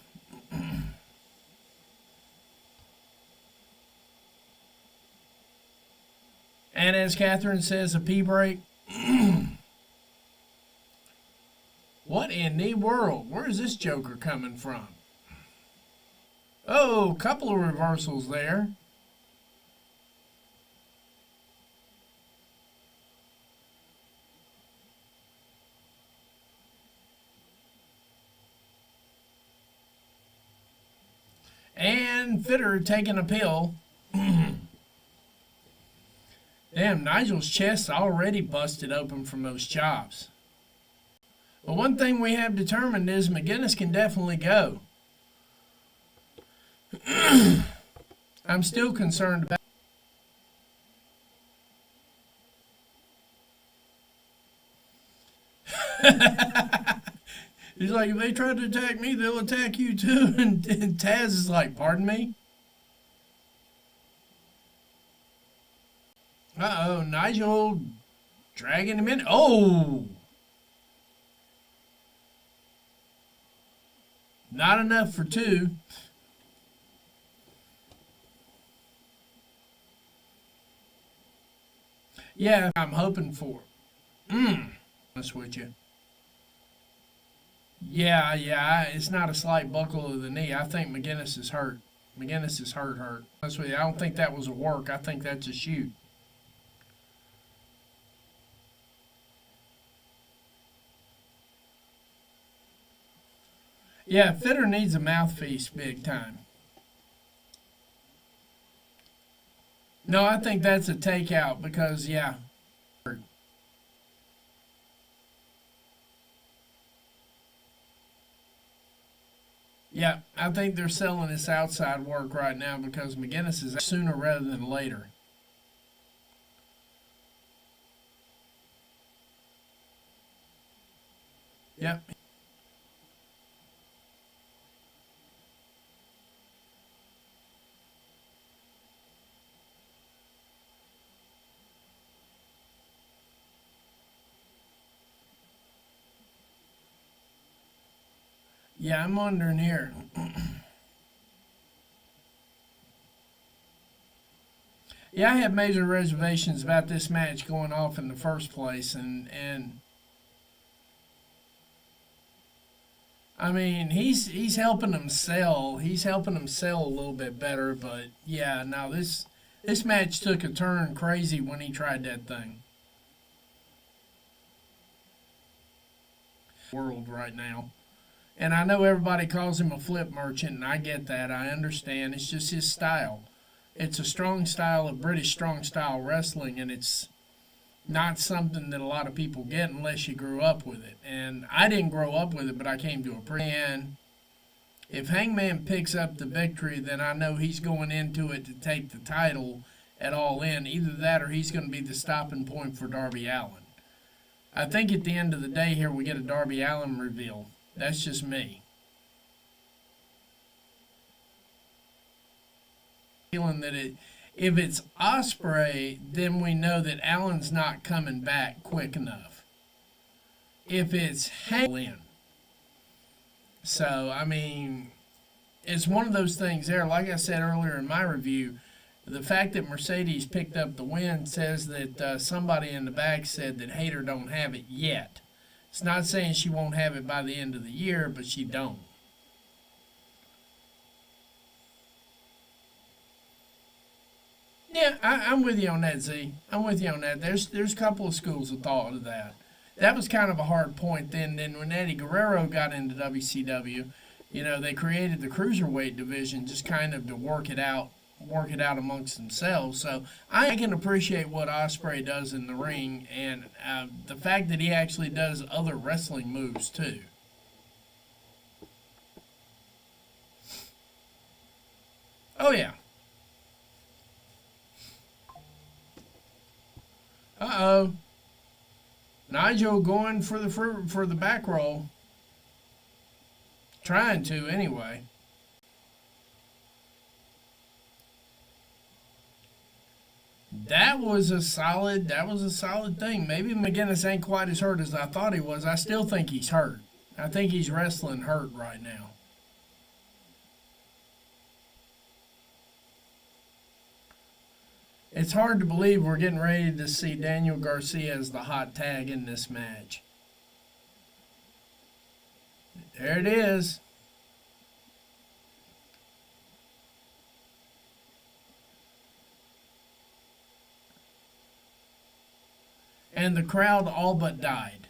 And as Catherine says, a pee break. What in the world? Where is this Joker coming from? Oh, couple of reversals there. And Fitter taking a pill. Damn, Nigel's chest already busted open from those chops. But one thing we have determined is McGuinness can definitely go. I'm still concerned about. He's like, if they try to attack me, they'll attack you too. And Taz is like, pardon me? Uh-oh, Nigel Dragging him in. Oh! Not enough for two. Yeah, I'm hoping for. Honest with you. Yeah. It's not a slight buckle of the knee. I think McGinnis is hurt. McGinnis is hurt. Honest with you, I don't think that was a work. I think that's a shoot. Yeah, Fitter needs a mouthpiece big time. No, I think that's a takeout because, yeah. Yeah, I think they're selling this outside work right now because McGinnis is sooner rather than later. Yep. Yeah, I'm wondering here. Yeah, I had major reservations about this match going off in the first place, and I mean he's helping them sell. He's helping them sell a little bit better, but yeah, now this match took a turn crazy when he tried that thing. World right now. And I know everybody calls him a flip merchant, and I get that. I understand. It's just his style. It's a strong style of British strong style wrestling, and it's not something that a lot of people get unless you grew up with it. And I didn't grow up with it, but I came to appreciate it. And if Hangman picks up the victory, then I know he's going into it to take the title at All In. Either that or he's going to be the stopping point for Darby Allin. I think at the end of the day here we get a Darby Allin reveal. That's just me. Feeling that if it's Osprey, then we know that Allen's not coming back quick enough. If it's Hangman, so I mean, it's one of those things there. Like I said earlier in my review, the fact that Mercedes picked up the win says that somebody in the back said that Hayter don't have it yet. It's not saying she won't have it by the end of the year, but she don't. Yeah, I'm with you on that, Z. I'm with you on that. There's a couple of schools of thought of that. That was kind of a hard point then. Then when Eddie Guerrero got into WCW, they created the cruiserweight division just kind of to work it out amongst themselves. So I can appreciate what Osprey does in the ring, and the fact that he actually does other wrestling moves too. Oh yeah. Uh oh. Nigel going for the back roll, trying to anyway. That was a solid thing. Maybe McGinnis ain't quite as hurt as I thought he was. I still think he's hurt. I think he's wrestling hurt right now. It's hard to believe we're getting ready to see Daniel Garcia as the hot tag in this match. There it is. And the crowd all but died.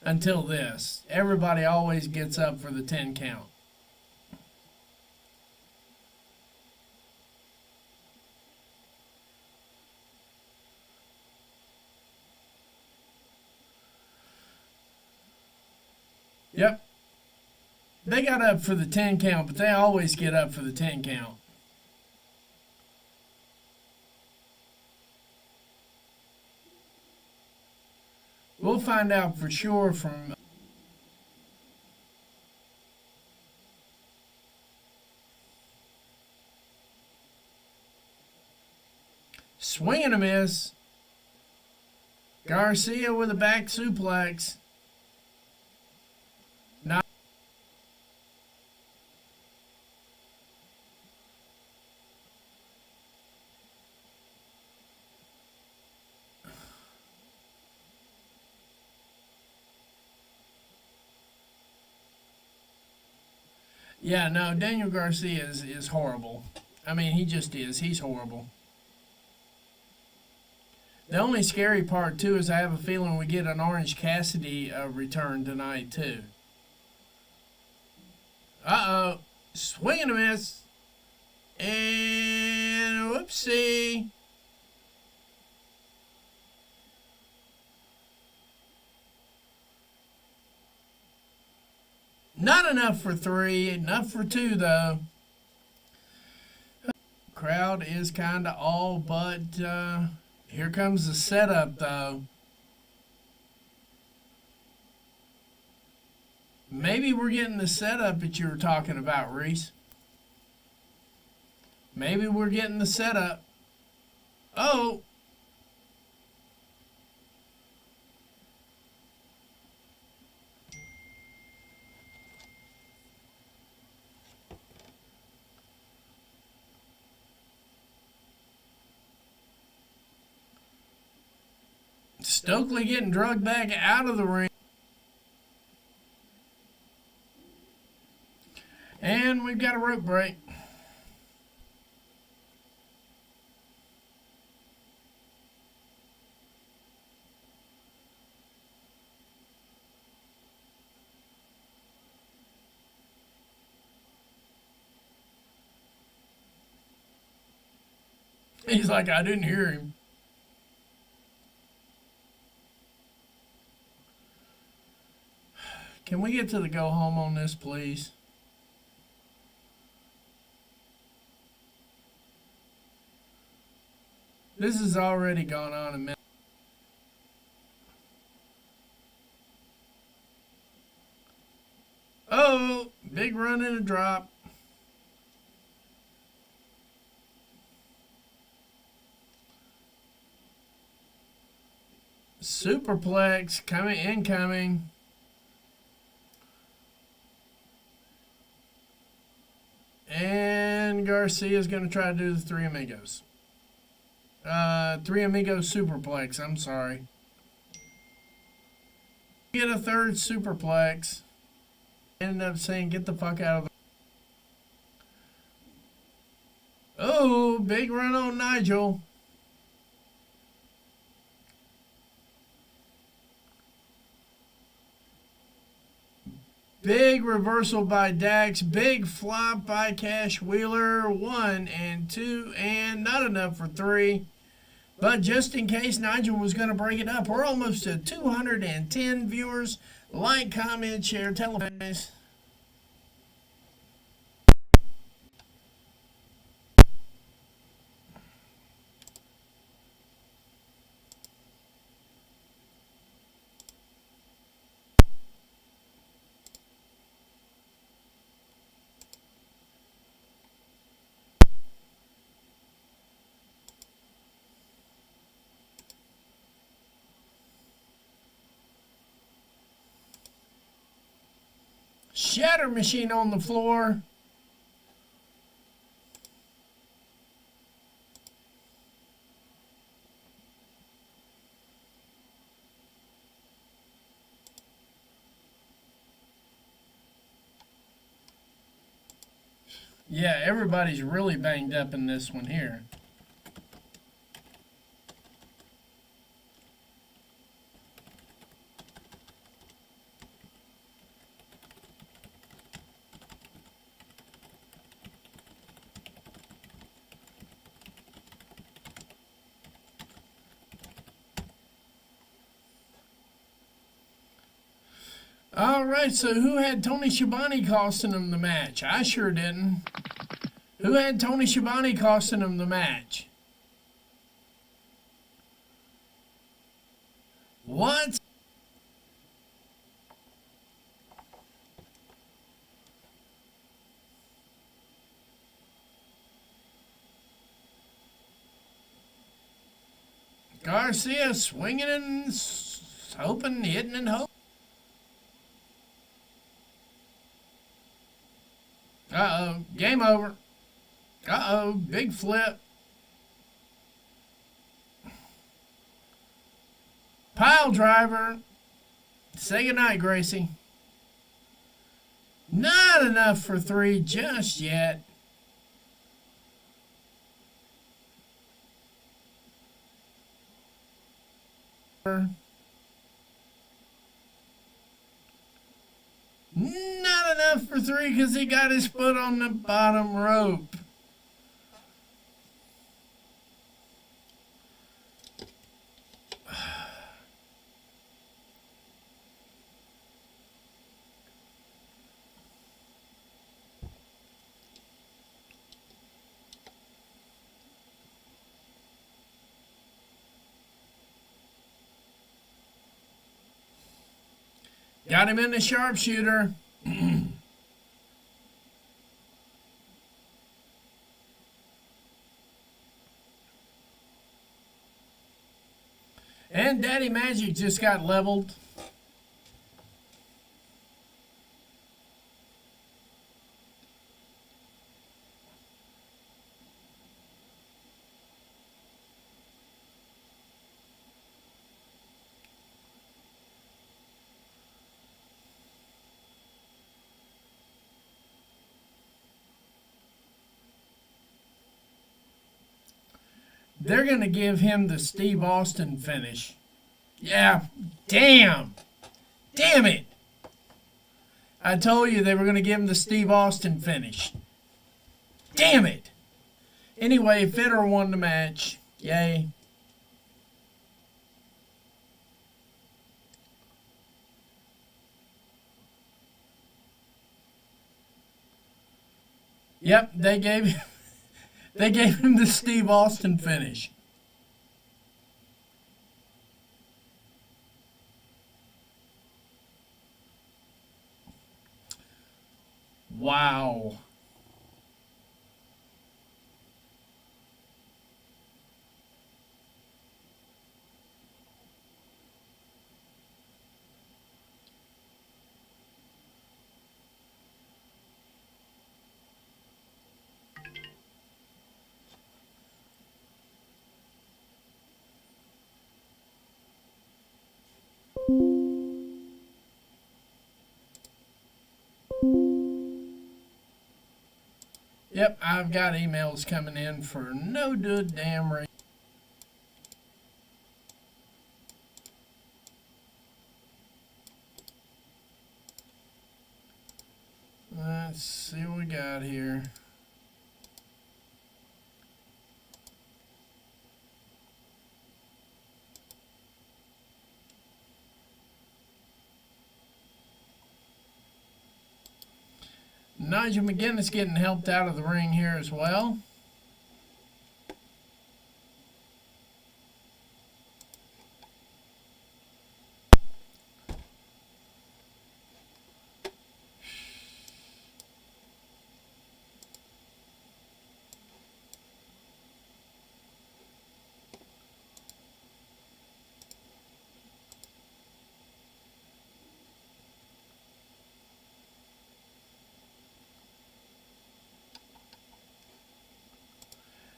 Until this. Everybody always gets up for the 10 count. Yep. They got up for the 10 count, but they always get up for the 10 count. We'll find out for sure from swing and a miss. Garcia with a back suplex. Not Yeah, no, Daniel Garcia is horrible. I mean, he just is. He's horrible. The only scary part, too, is I have a feeling we get an Orange Cassidy return tonight, too. Uh-oh. Swing and a miss. And whoopsie. Not enough for 3. Enough for 2, though. Crowd is kind of all but... here comes the setup, though. Maybe we're getting the setup that you were talking about, Reese. Maybe we're getting the setup. Oh! Stokely getting drugged back out of the ring. And we've got a rope break. He's like, I didn't hear him. Can we get to the go home on this, please? This has already gone on a minute. Oh, big run and a drop. Superplex coming, incoming. And Garcia's going to try to do the Three Amigos. Three Amigos Superplex, I'm sorry. Get a third Superplex. Ended up saying, get the fuck out of the... Oh, big run on Nigel. Big reversal by Dax. Big flop by Cash Wheeler. 1 and 2 and not enough for 3. But just in case Nigel was going to break it up, we're almost at 210 viewers. Like, comment, share, tell them. Shatter machine on the floor. Yeah, everybody's really banged up in this one here. All right, so who had Tony Schiavone costing him the match? I sure didn't. Who had Tony Schiavone costing him the match? What? Garcia swinging and hoping, hitting and hoping. Uh-oh, game over. Uh-oh, big flip. Pile driver. Say goodnight, Gracie. Not enough for 3 just yet. Not enough for 3 because he got his foot on the bottom rope. Got him in the sharpshooter. And Daddy Magic just got leveled. They're going to give him the Steve Austin finish. Yeah, damn. Damn it. I told you they were going to give him the Steve Austin finish. Damn it. Anyway, Federer won the match. Yay. Yep, they gave him the Steve Austin finish. Wow. Yep, I've got emails coming in for no good damn reason. Let's see what we got here. Nigel McGuinness getting helped out of the ring here as well.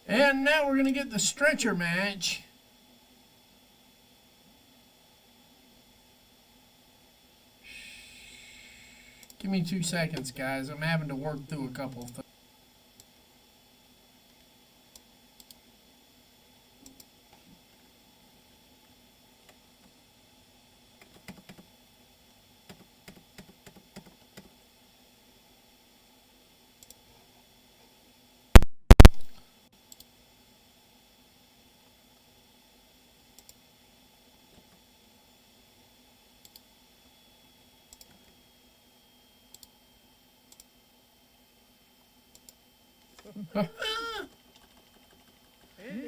And now we're going to get the stretcher match. Give me 2 seconds, guys. I'm having to work through a couple of things.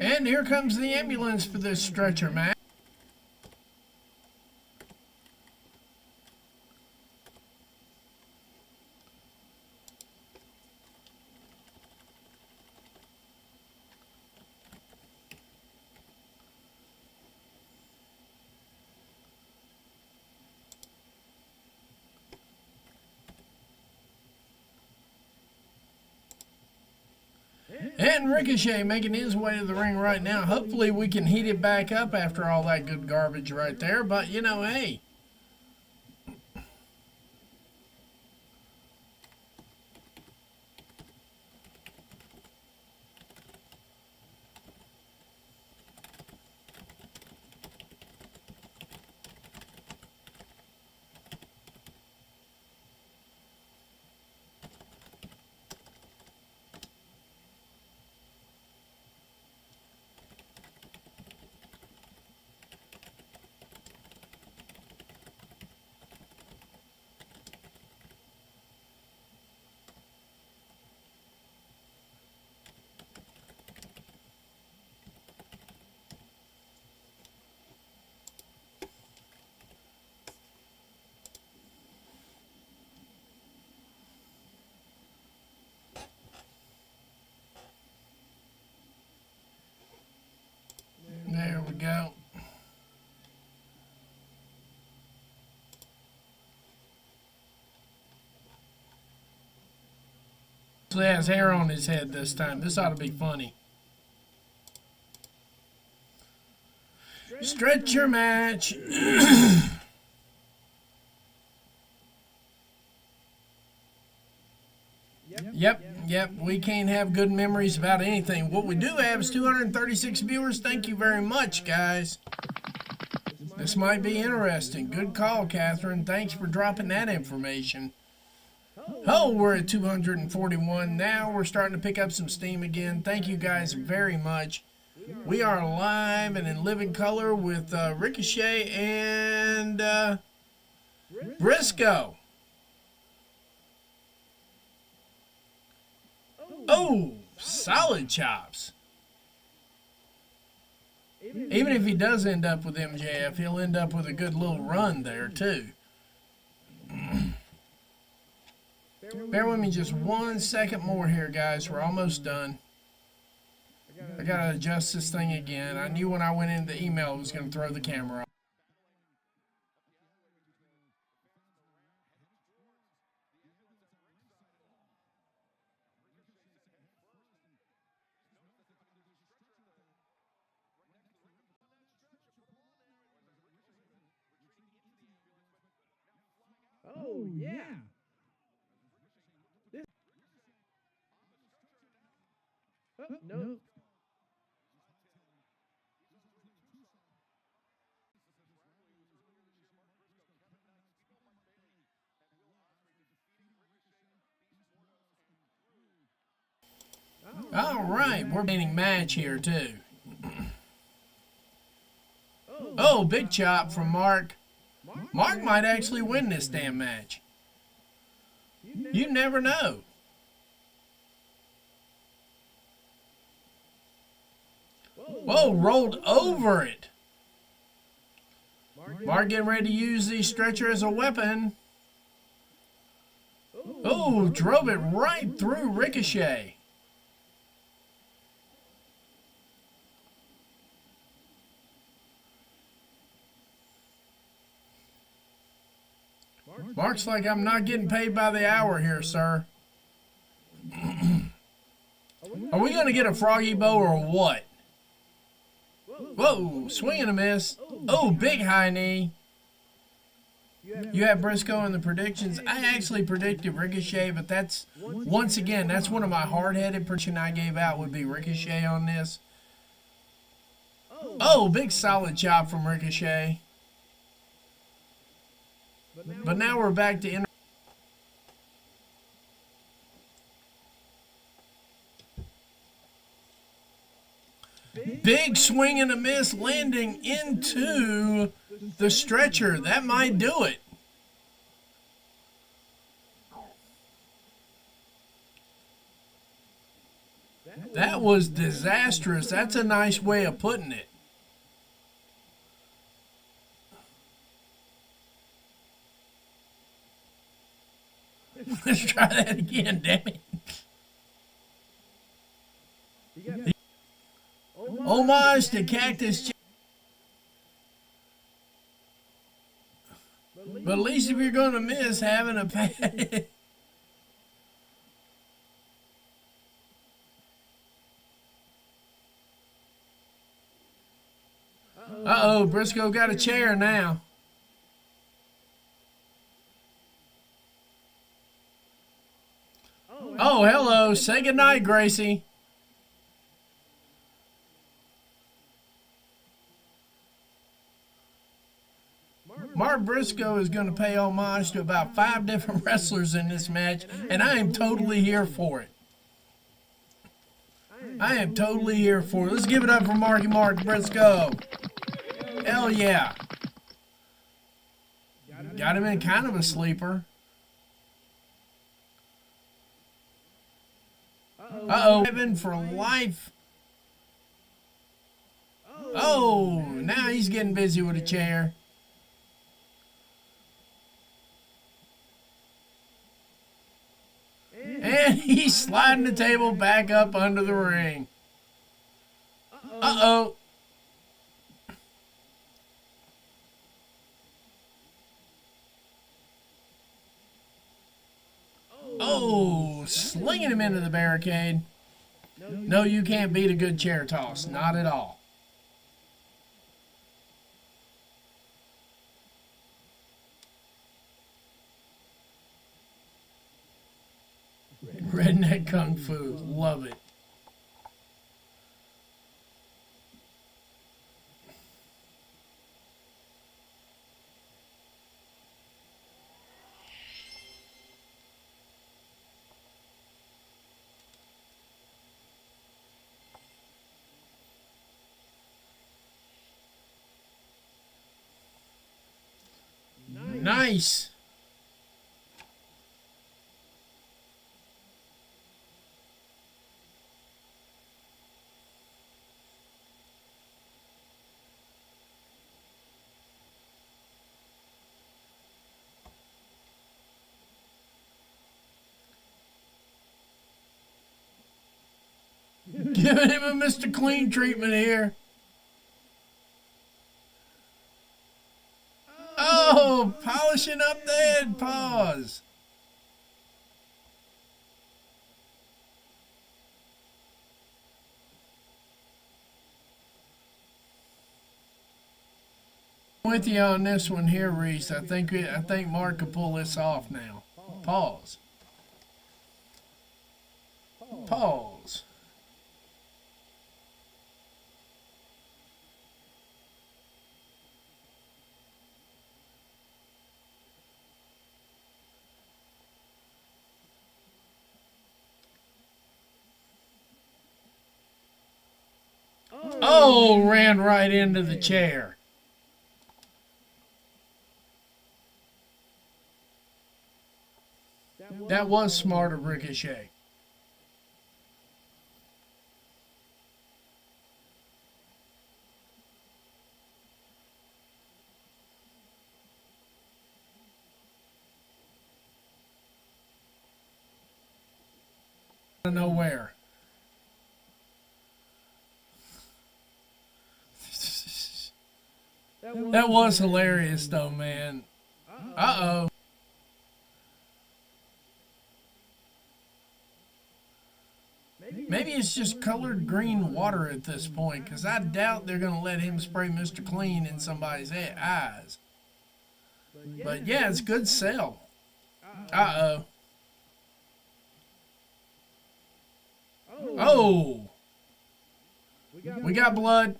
And here comes the ambulance for this stretcher match. And Ricochet making his way to the ring right now. Hopefully we can heat it back up after all that good garbage right there. But, you know, hey. There we go. He has hair on his head this time. This ought to be funny. Stretch your match. Yep, we can't have good memories about anything. What we do have is 236 viewers. Thank you very much, guys. This might be interesting. Good call, Catherine. Thanks for dropping that information. Oh, we're at 241 now. We're starting to pick up some steam again. Thank you guys very much. We are live and in living color with Ricochet and Briscoe. Oh, solid chops. Even if he does end up with MJF, he'll end up with a good little run there, too. Bear with me just 1 second more here, guys. We're almost done. I got to adjust this thing again. I knew when I went into the email it was going to throw the camera off. Oh, yeah. No. All right, we're getting match here, too. Oh, big chop from Mark. Mark might actually win this damn match. You never know. Whoa, rolled over it. Mark getting ready to use the stretcher as a weapon. Oh, drove it right through Ricochet. Mark's like, I'm not getting paid by the hour here, sir. Are we going to get a froggy bow or what? Whoa, swing and a miss. Oh, big high knee. You have Briscoe in the predictions. I actually predicted Ricochet, but that's, once again, that's one of my hard-headed predictions I gave out would be Ricochet on this. Oh, big solid chop from Ricochet. But now we're back to big swing and a miss, landing into the stretcher. That might do it. That was disastrous. That's a nice way of putting it. Let's try that again, damn it. Homage to Cactus. But at least if you're going to miss having a pad. Briscoe got a chair now. Oh, hello. Say goodnight, Gracie. Mark Briscoe is going to pay homage to about 5 different wrestlers in this match, and I am totally here for it. I am totally here for it. Let's give it up for Mark Briscoe. Hell yeah. Got him in kind of a sleeper. Uh-oh. Evan for life. Oh, now he's getting busy with a chair. And he's sliding the table back up under the ring. Uh-oh. Oh, slinging him into the barricade. No, you can't beat a good chair toss. Not at all. Redneck Kung Fu. Love it. Nice. Giving him a Mr. Clean treatment here. Oh, polishing up the head. Pause. I'm with you on this one here, Reese. I think Mark could pull this off now. Pause. Pause. Oh, ran right into the chair. That was smart of Ricochet. Out of nowhere. That was hilarious, though, man. Uh-oh. Maybe it's just colored green water at this point, because I doubt they're going to let him spray Mr. Clean in somebody's eyes. But yeah, it's good sell. Uh-oh. Oh! We got blood.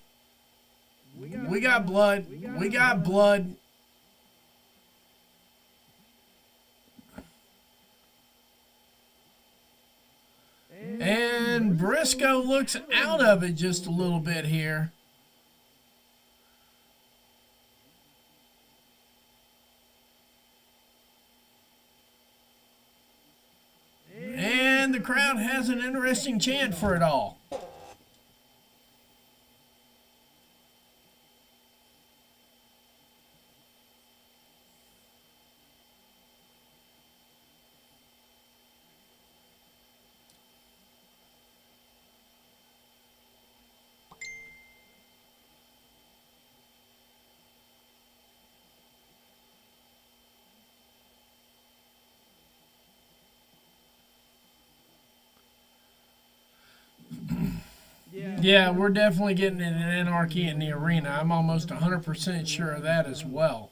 We got blood. We got blood. And Briscoe looks out of it just a little bit here. And the crowd has an interesting chant for it all. Yeah, we're definitely getting an anarchy in the arena. I'm almost 100% sure of that as well.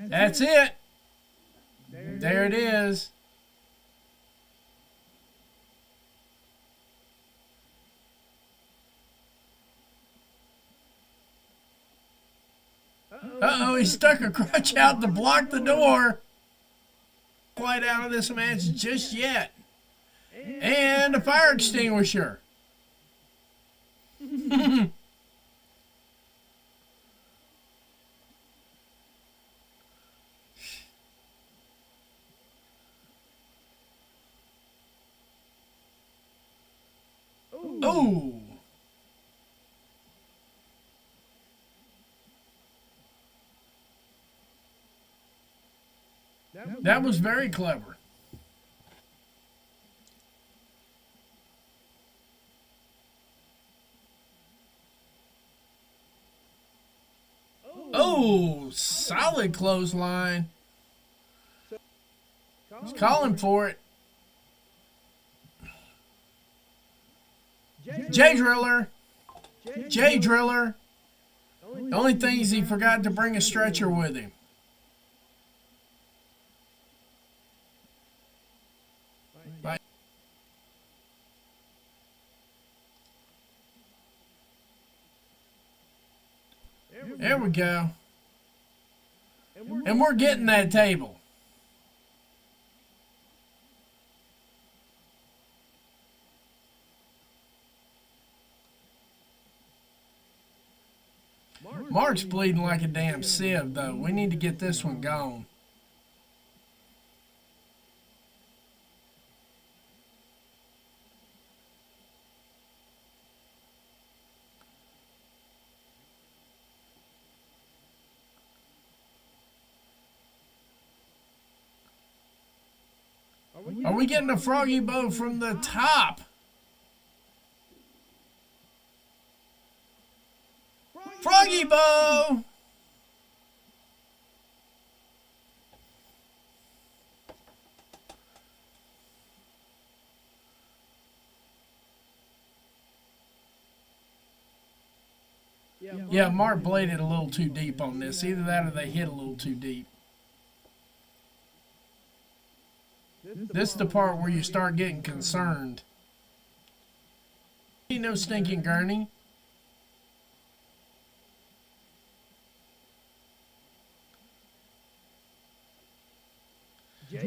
That's it. There it is. Uh-oh, he stuck a crutch out to block the door. Quite out of this match just yet. And a fire extinguisher. Oh. That was very clever. Oh, solid clothesline. He's calling for it. J Driller. J Driller. The only thing is he forgot to bring a stretcher with him. There we go. And we're getting that table. Mark's bleeding like a damn sieve, though. We need to get this one gone. Are we getting a froggy bow from the top? Froggy bow! Yeah, Mark bladed a little too deep on this. Either that or they hit a little too deep. This is the part where you start getting concerned. Ain't no stinking gurney.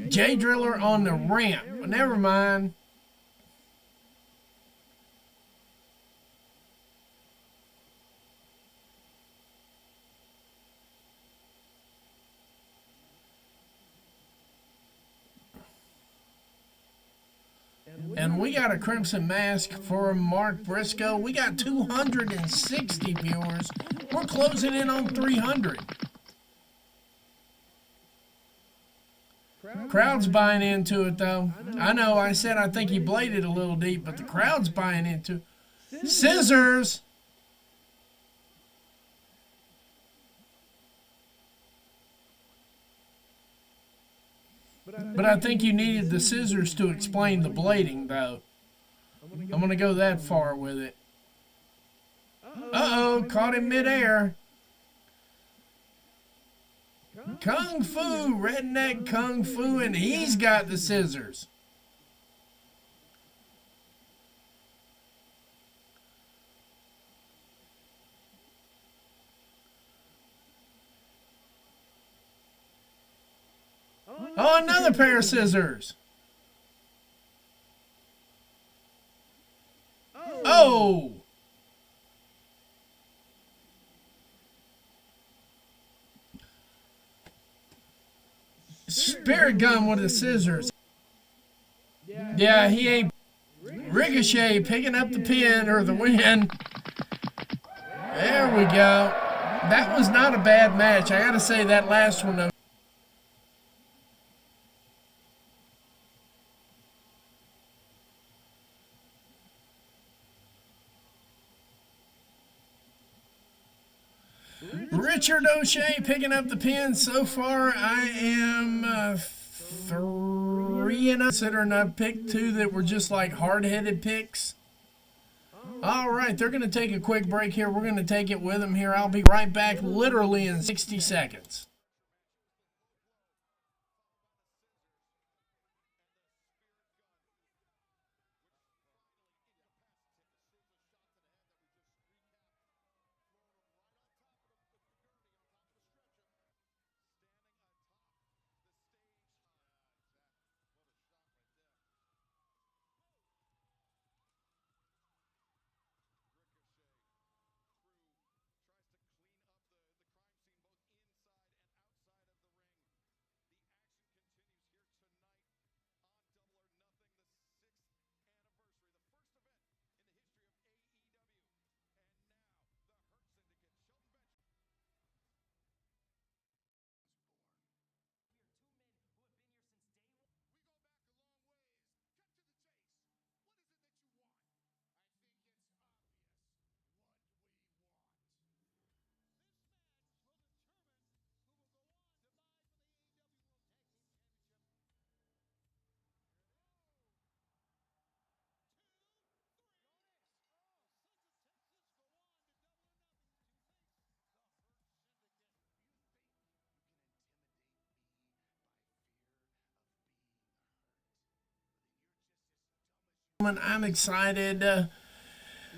J Driller on the ramp. Never mind. And we got a Crimson Mask for Mark Briscoe. We got 260 viewers. We're closing in on 300. Crowd's buying into it, though. I know, I said I think he bladed a little deep, but the crowd's buying into it. Scissors! But I think you needed the scissors to explain the blading, though. I'm going to go that far with it. Uh-oh, caught him midair. Kung Fu, redneck Kung Fu, and he's got the scissors. Oh, another pair of scissors. Oh! Spirit gun with the scissors. Yeah, he ain't. Ricochet picking up the pin or the win. There we go. That was not a bad match. I gotta say that last one though. Richard O'Shea picking up the pin. So far, I am 3-0. Considering I picked two that were just like hard-headed picks. All right, they're going to take a quick break here. We're going to take it with them here. I'll be right back literally in 60 seconds. I'm excited.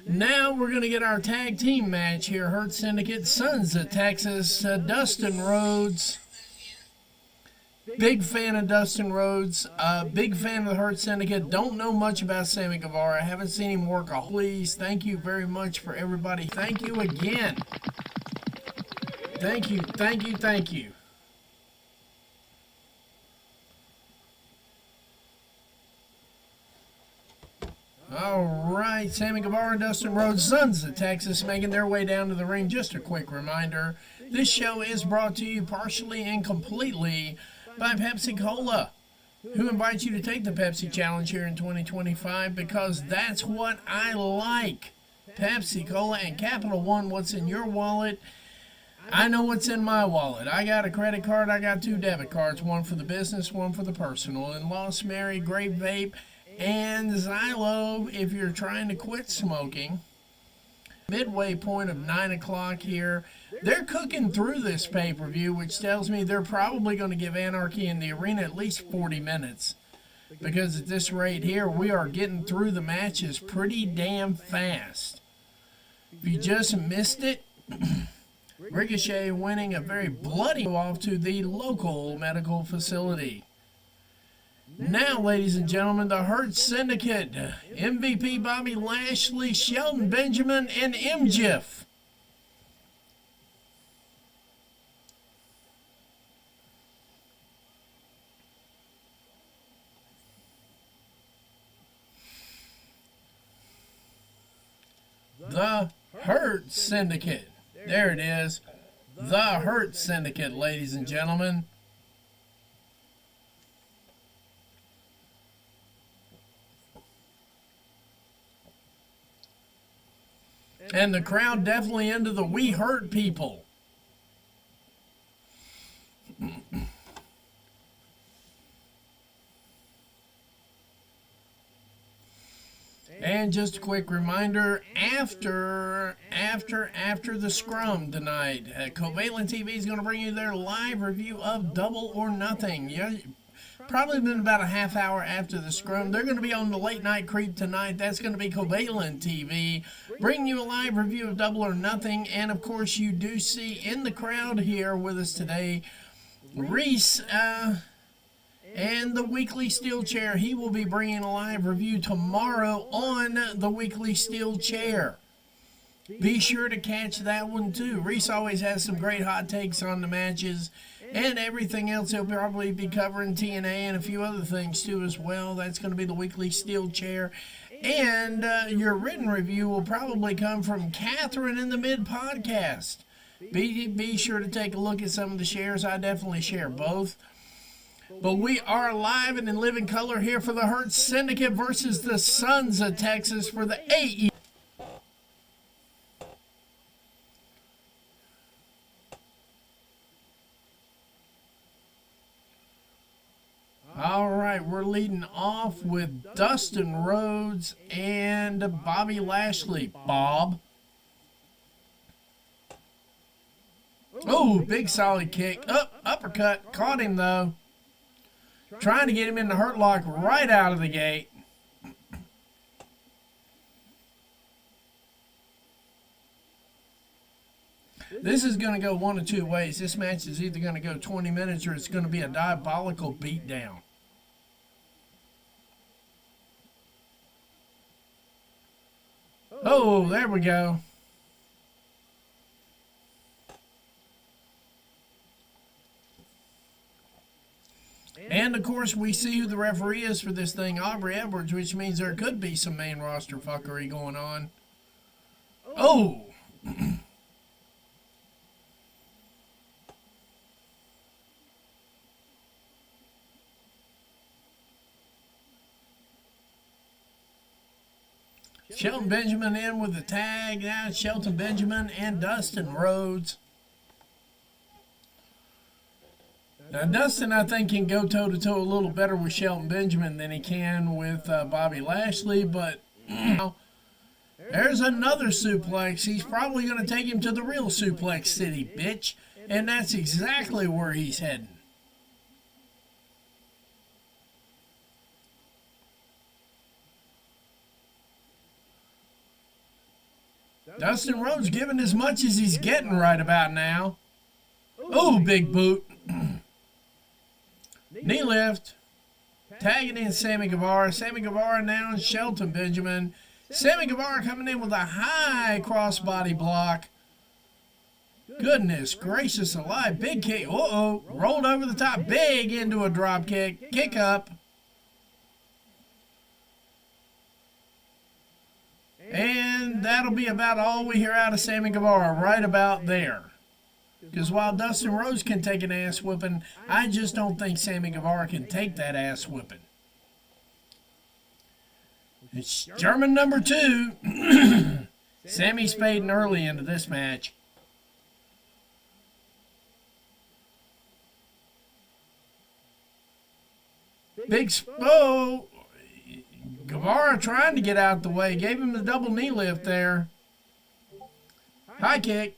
Now we're going to get our tag team match here. Hurt Syndicate, Sons of Texas, Dustin Rhodes. Big fan of Dustin Rhodes. Big fan of the Hurt Syndicate. Don't know much about Sammy Guevara. Haven't seen him work a whole. Please, thank you very much for everybody. Thank you again. Thank you, thank you, thank you. All right, Sammy Guevara and Dustin Rhodes, Sons of Texas, making their way down to the ring. Just a quick reminder, this show is brought to you partially and completely by Pepsi Cola, who invites you to take the Pepsi Challenge here in 2025 because that's what I like. Pepsi Cola and Capital One, what's in your wallet? I know what's in my wallet. I got a credit card, I got 2 debit cards, one for the business, one for the personal. And Lost Mary, Grape Vape, and Xylo if you're trying to quit smoking. Midway point of 9 o'clock here. They're cooking through this pay-per-view, which tells me they're probably going to give Anarchy in the Arena at least 40 minutes. Because at this rate here, we are getting through the matches pretty damn fast. If you just missed it, Ricochet winning a very bloody off to the local medical facility. Now, ladies and gentlemen, the Hurt Syndicate, MVP Bobby Lashley, Shelton Benjamin, and MJF. The Hurt Syndicate. There it is. The Hurt Syndicate, ladies and gentlemen. And the crowd definitely into the We Hurt people. And just a quick reminder, after the scrum tonight, Covalent TV is going to bring you their live review of Double or Nothing. Yeah, probably been about a half hour after the scrum. They're going to be on the Late Night Creep tonight. That's going to be Covalent TV, bringing you a live review of Double or Nothing. And, of course, you do see in the crowd here with us today, Reese, and the Weekly Steel Chair. He will be bringing a live review tomorrow on the Weekly Steel Chair. Be sure to catch that one too. Reese always has some great hot takes on the matches and everything else. He'll probably be covering TNA and a few other things too as well. That's going to be the Weekly Steel Chair. And your written review will probably come from Catherine in the Mid Podcast. Be sure to take a look at some of the shares. I definitely share both. But we are live and in living color here for the Hurt Syndicate versus the Sons of Texas for the AE. leading off with Dustin Rhodes and Bobby Lashley. Bob. Oh, big solid kick. Uppercut. Caught him, though. Trying to get him in the hurt lock right out of the gate. This is going to go one of two ways. This match is either going to go 20 minutes or it's going to be a diabolical beatdown. Oh, there we go. And, of course, we see who the referee is for this thing, Aubrey Edwards, which means there could be some main roster fuckery going on. Oh! Shelton Benjamin in with the tag. Now it's Shelton Benjamin and Dustin Rhodes. Now, Dustin, I think, can go toe-to-toe a little better with Shelton Benjamin than he can with Bobby Lashley, but there's another suplex. He's probably going to take him to the real suplex city, bitch, and that's exactly where he's heading. Dustin Rhodes giving as much as he's getting right about now. Oh, big boot. Knee lift. Tagging in Sammy Guevara. Sammy Guevara now and Shelton Benjamin. Sammy Guevara coming in with a high crossbody block. Goodness gracious alive. Big kick. Uh-oh. Rolled over the top. Big into a drop kick. Kick up. And that'll be about all we hear out of Sammy Guevara, right about there. Because while Dustin Rhodes can take an ass whipping, I just don't think Sammy Guevara can take that ass whipping. It's German number 2. Sammy's fading early into this match. Oh! Guevara trying to get out the way. Gave him the double knee lift there. High kick.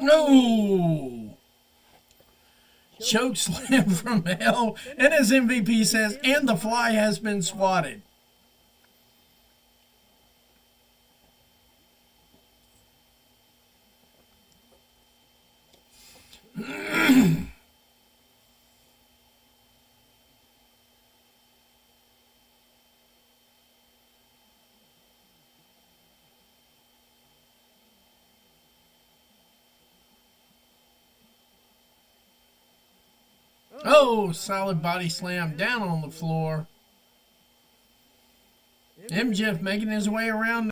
No! Choke slam from hell. And as MVP says, and the fly has been swatted. Oh, solid body slam down on the floor. MJF making his way around.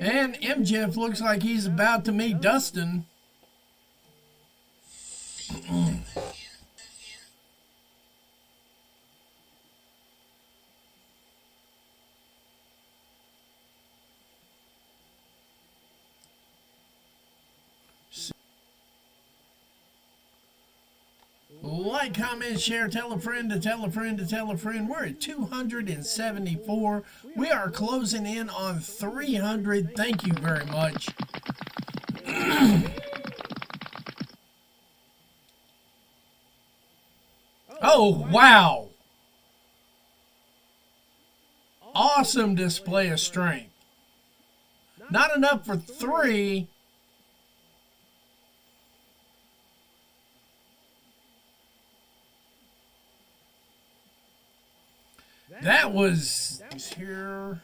And MJF looks like he's about to meet Dustin. Like, comment, share, tell a friend to tell a friend to tell a friend. We're at 274. We are closing in on 300. Thank you very much. Oh, wow. Awesome display of strength. Not enough for 3. That was here.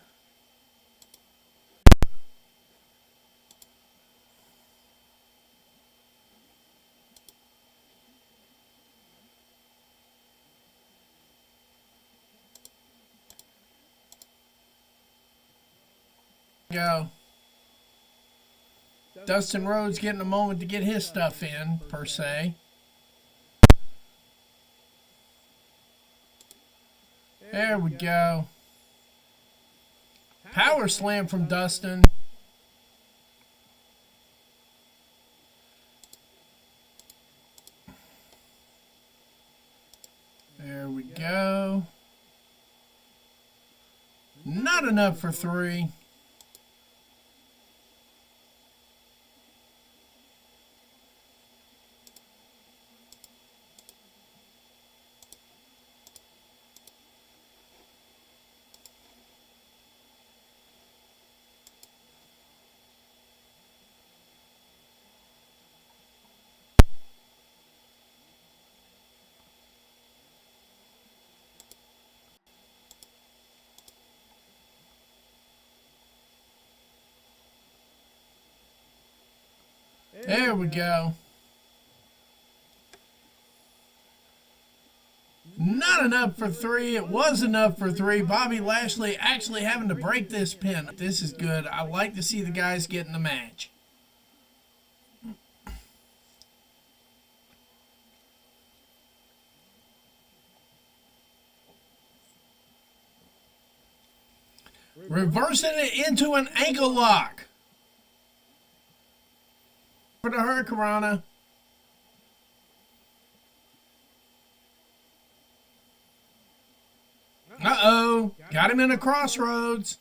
Go. Dustin Rhodes getting a moment to get his stuff in, per se. There we go. Power slam from Dustin. There we go. Not enough for 3. There we go. Not enough for 3. It was enough for 3. Bobby Lashley actually having to break this pin. This is good. I like to see the guys get in the match. Reversing it into an ankle lock. For the Hurricanrana. Uh-oh. Got him in a crossroads.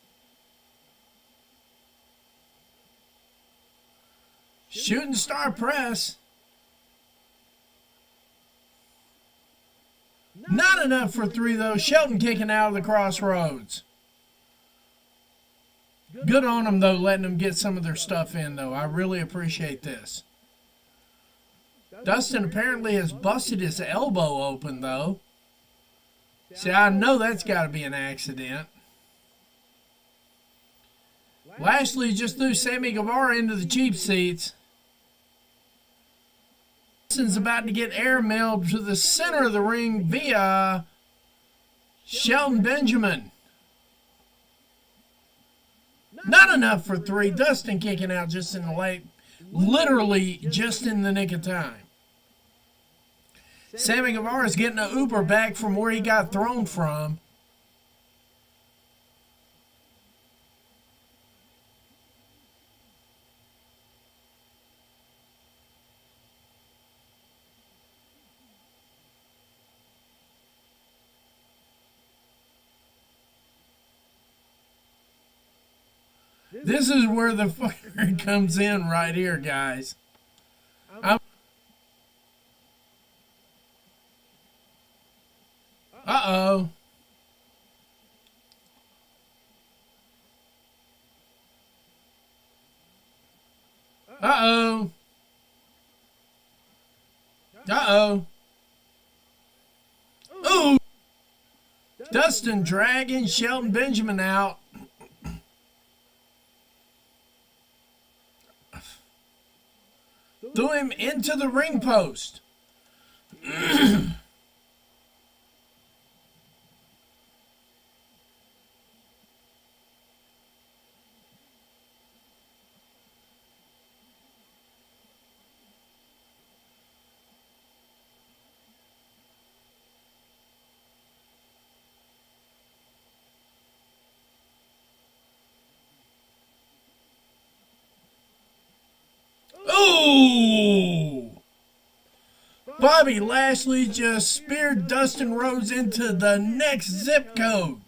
Shooting star press. Not enough for 3, though. Shelton kicking out of the crossroads. Good on them, though, letting them get some of their stuff in, though. I really appreciate this. Dustin apparently has busted his elbow open, though. See, I know that's got to be an accident. Lashley just threw Sammy Guevara into the cheap seats. Dustin's about to get airmailed to the center of the ring via Shelton Benjamin. Not enough for 3. Dustin kicking out just in the late, literally just in the nick of time. Sammy Guevara's getting an Uber back from where he got thrown from. This is where the fucker comes in right here, guys. Uh-oh. Uh-oh. Uh-oh. Ooh. Dustin dragging Shelton Benjamin out. Threw him into the ring post. Ooh! Bobby Lashley just speared Dustin Rhodes into the next zip code.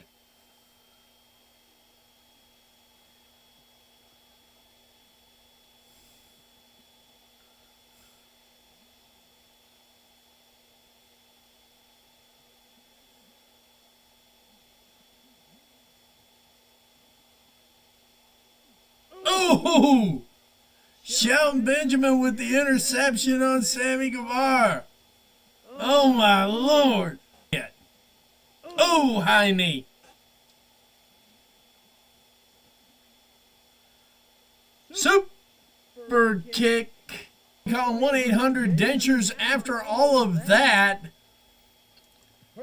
Ooh! Shelton Benjamin with the interception on Sammy Guevara. Oh my Lord. Oh, high knee. Super kick. Call 1-800-DENTURES after all of that.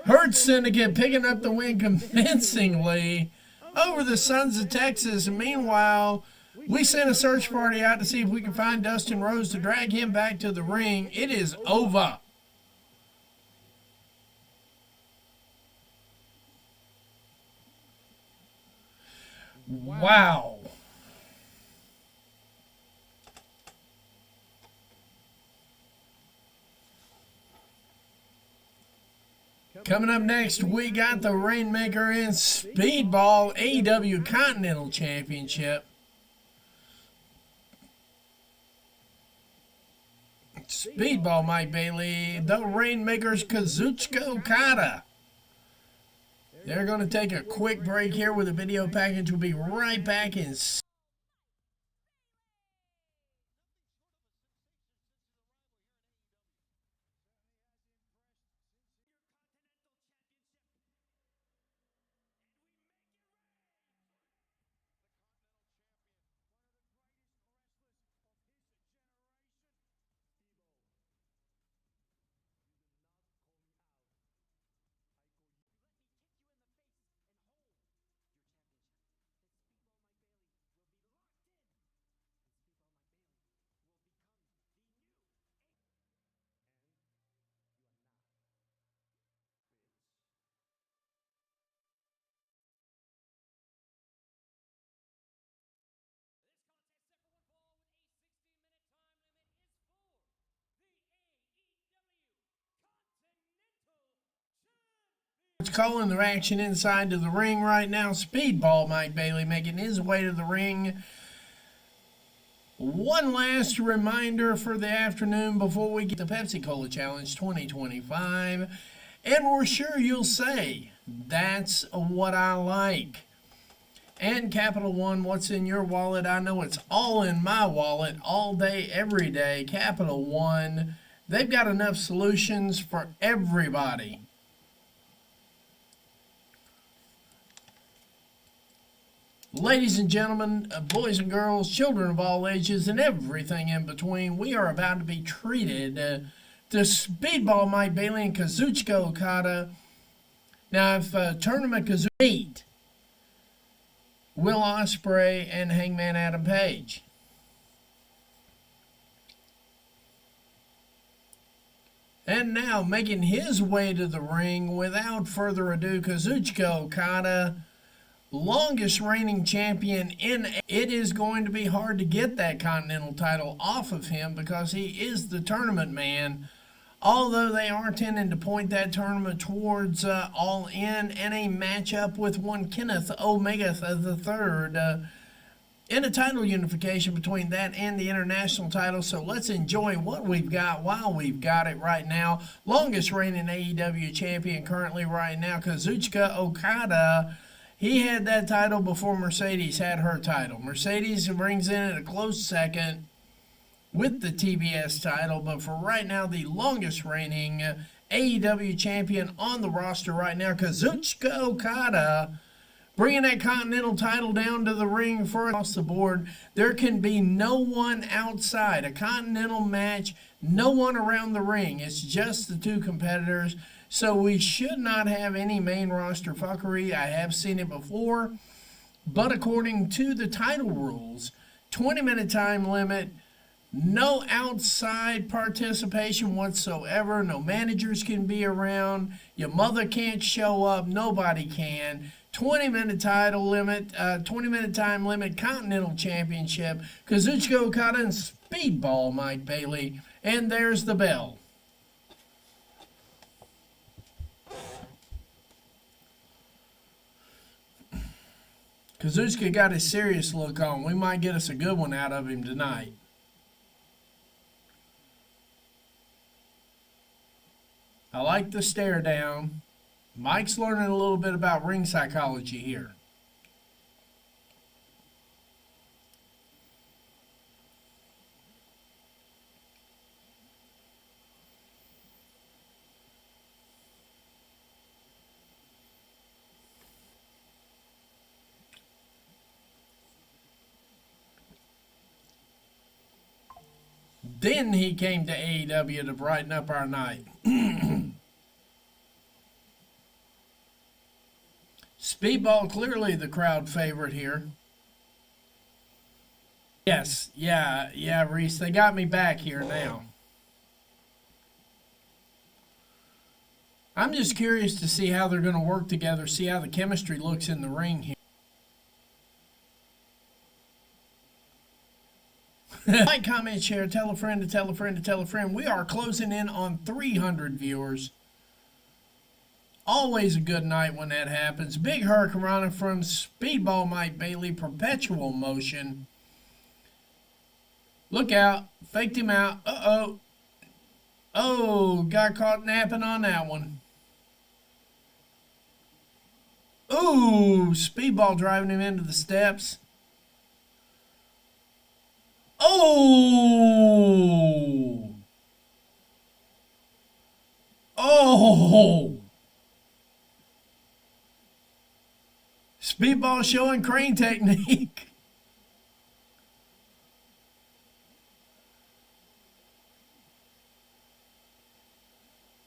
Hurt Syndicate picking up the win convincingly. over the Sons of Texas. And meanwhile, we sent a search party out to see if we can find Dustin Rhodes to drag him back to the ring. It is over. Wow. Coming up next, we got the Rainmaker in Speedball AEW Continental Championship. Speedball, Mike Bailey. The Rainmaker's Kazuchika Okada. They're going to take a quick break here with a video package. We'll be right back in. Calling the action inside to the ring right now. Speedball Mike Bailey making his way to the ring. One last reminder for the afternoon before we get the Pepsi Cola Challenge 2025. And we're sure you'll say, that's what I like. And Capital One, what's in your wallet? I know it's all in my wallet all day, every day. Capital One, they've got enough solutions for everybody. Ladies and gentlemen, boys and girls, children of all ages, and everything in between, we are about to be treated to Speedball Mike Bailey and Kazuchika Okada. Now, if Tournament Kazuchika beat Will Ospreay and Hangman Adam Page. And now, making his way to the ring, without further ado, Kazuchika Okada, longest reigning champion in. It is going to be hard to get that Continental title off of him because he is the tournament man. Although they are tending to point that tournament towards All In and a matchup with one Kenneth Omega III in a title unification between that and the international title. So let's enjoy what we've got while we've got it right now. Longest reigning AEW champion currently right now, Kazuchika Okada. He had that title before Mercedes had her title. Mercedes brings in at a close second with the TBS title, but for right now, the longest reigning AEW champion on the roster right now, Kazuchika Okada, bringing that Continental title down to the ring for across the board. There can be no one outside. A Continental match, no one around the ring. It's just the two competitors. So we should not have any main roster fuckery. I have seen it before. But according to the title rules, 20-minute time limit, no outside participation whatsoever. No managers can be around. Your mother can't show up. Nobody can. 20-minute title limit, 20-minute time limit, Continental Championship. Kazuchika Okada and Speedball Mike Bailey. And there's the bell. Kazuchika got his serious look on. We might get us a good one out of him tonight. I like the stare down. Mike's learning a little bit about ring psychology here. Then he came to AEW to brighten up our night. Speedball clearly the crowd favorite here. Yes, yeah, Reese, they got me back here now. I'm just curious to see how they're going to work together, see how the chemistry looks in the ring here. Like, comment, share, tell a friend to tell a friend to tell a friend. We are closing in on 300 viewers. Always a good night when that happens. Big Hurricane from Speedball Mike Bailey, Perpetual Motion. Look out. Faked him out. Uh-oh. Oh, got caught napping on that one. Ooh, Speedball driving him into the steps. Oh! Oh! Speedball showing crane technique.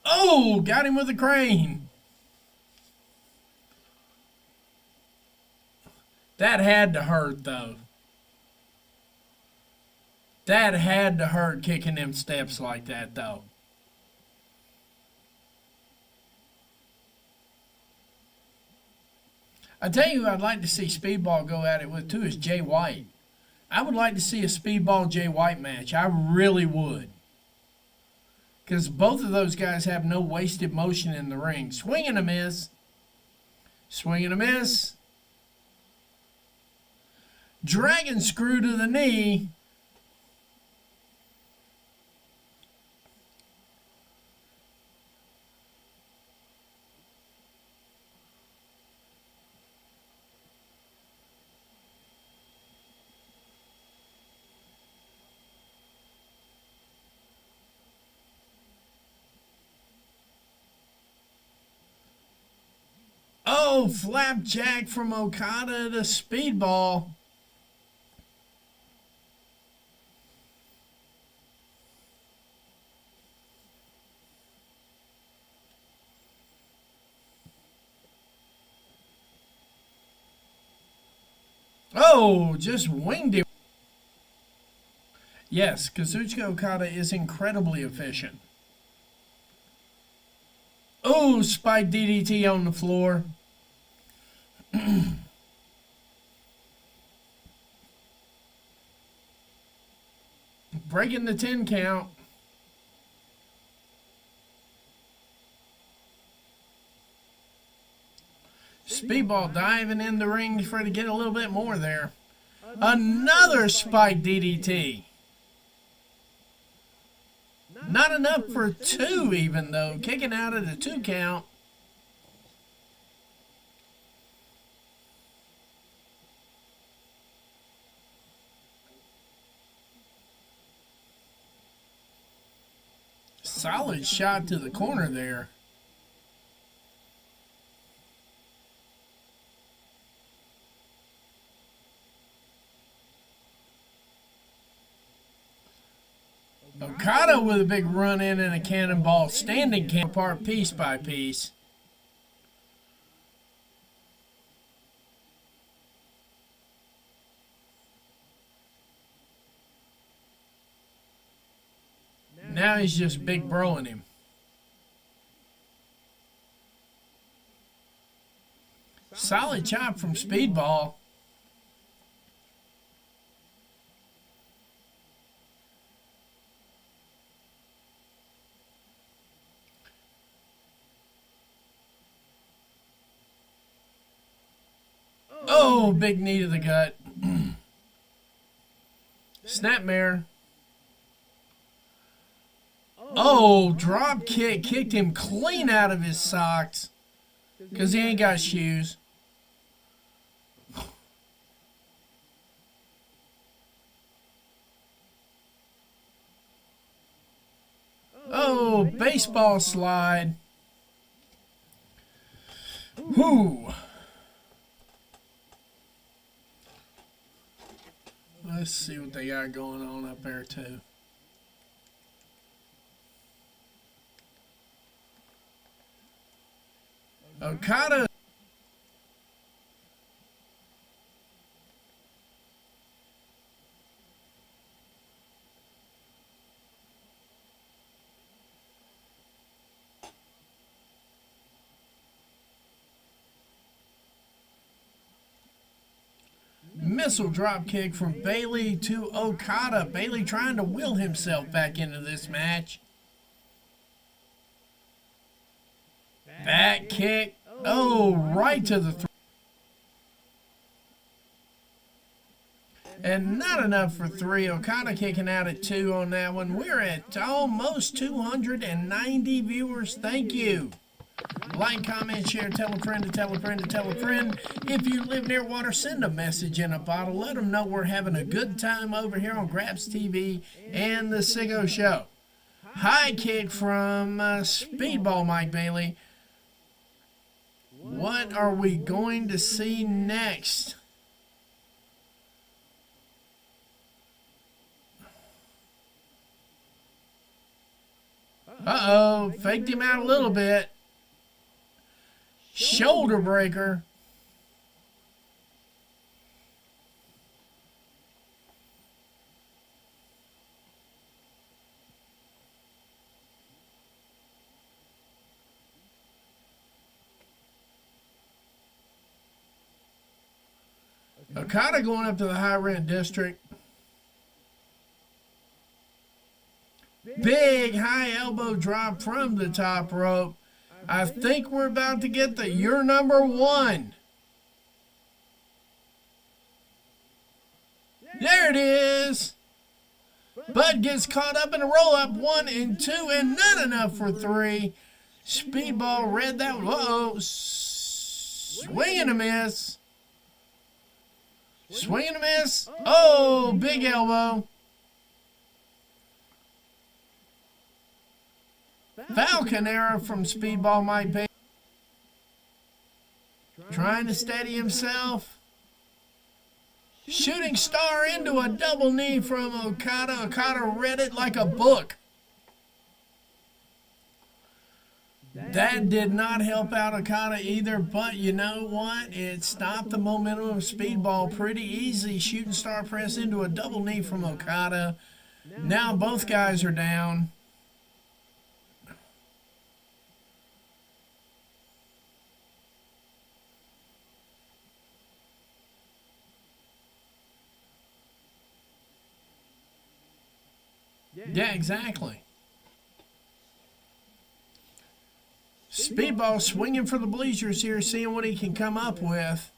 Oh, got him with a crane. That had to hurt, though. That had to hurt kicking them steps like that, though. I tell you who I'd like to see Speedball go at it with, too, is Jay White. I would like to see a Speedball Jay White match. I really would. Because both of those guys have no wasted motion in the ring. Swing and a miss. Swing and a miss. Dragon screw to the knee. Oh, flapjack from Okada to Speedball. Oh, just winged him. Yes, Kazuchika Okada is incredibly efficient. Oh, spike DDT on the floor. Breaking the 10 count. Speedball diving in the ring to try to get a little bit more there. Another spike DDT. Not enough for two even, though. Kicking out of the 2 count. Solid shot to the corner there. Okada with a big run in and a cannonball. Standing can apart piece by piece. Now he's just big broing him. Solid chop from Speedball. Oh, big knee to the gut. Snapmare. Oh, drop kick. Kicked him clean out of his socks. Because he ain't got shoes. Oh, baseball slide. Whoo. Let's see what they got going on up there, too. Okada. Missile drop kick from Bailey to Okada. Bailey trying to will himself back into this match. Back kick. Oh, right to the throat. And not enough for 3. Okada kicking out at 2 on that one. We're at almost 290 viewers. Thank you. Like, comment, share, tell a friend to tell a friend to tell a friend. If you live near water, send a message in a bottle. Let them know we're having a good time over here on Grabs TV and the Siggo Show. High kick from Speedball Mike Bailey. What are we going to see next? Uh-oh, faked him out a little bit. Shoulder breaker. Okada going up to the high rent district. Big high elbow drop from the top rope. I think we're about to get the "you're number one." There it is. Bud gets caught up in a roll up. 1 and 2 and not enough for 3. Speedball read that. Uh-oh. Swing and a miss. Swing and a miss. Oh, big elbow. Falcon error from Speedball Mike Bailey. Trying to steady himself. Shooting star into a double knee from Okada. Okada read it like a book. That did not help out Okada either, but you know what? It stopped the momentum of Speedball pretty easy. Shooting star press into a double knee from Okada. Now both guys are down. Yeah, exactly. Speedball swinging for the bleachers here, seeing what he can come up with.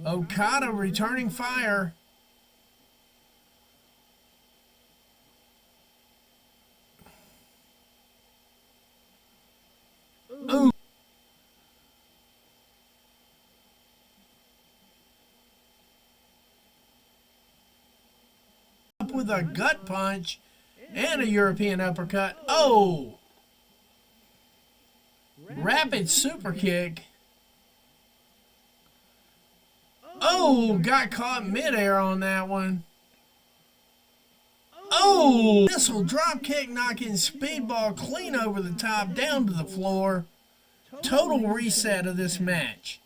Okada returning fire. Ooh. Up with a gut punch and a European uppercut. Oh! Rapid super kick. Oh, got caught midair on that one. Oh, missile drop kick knocking Speedball clean over the top down to the floor. Total reset of this match.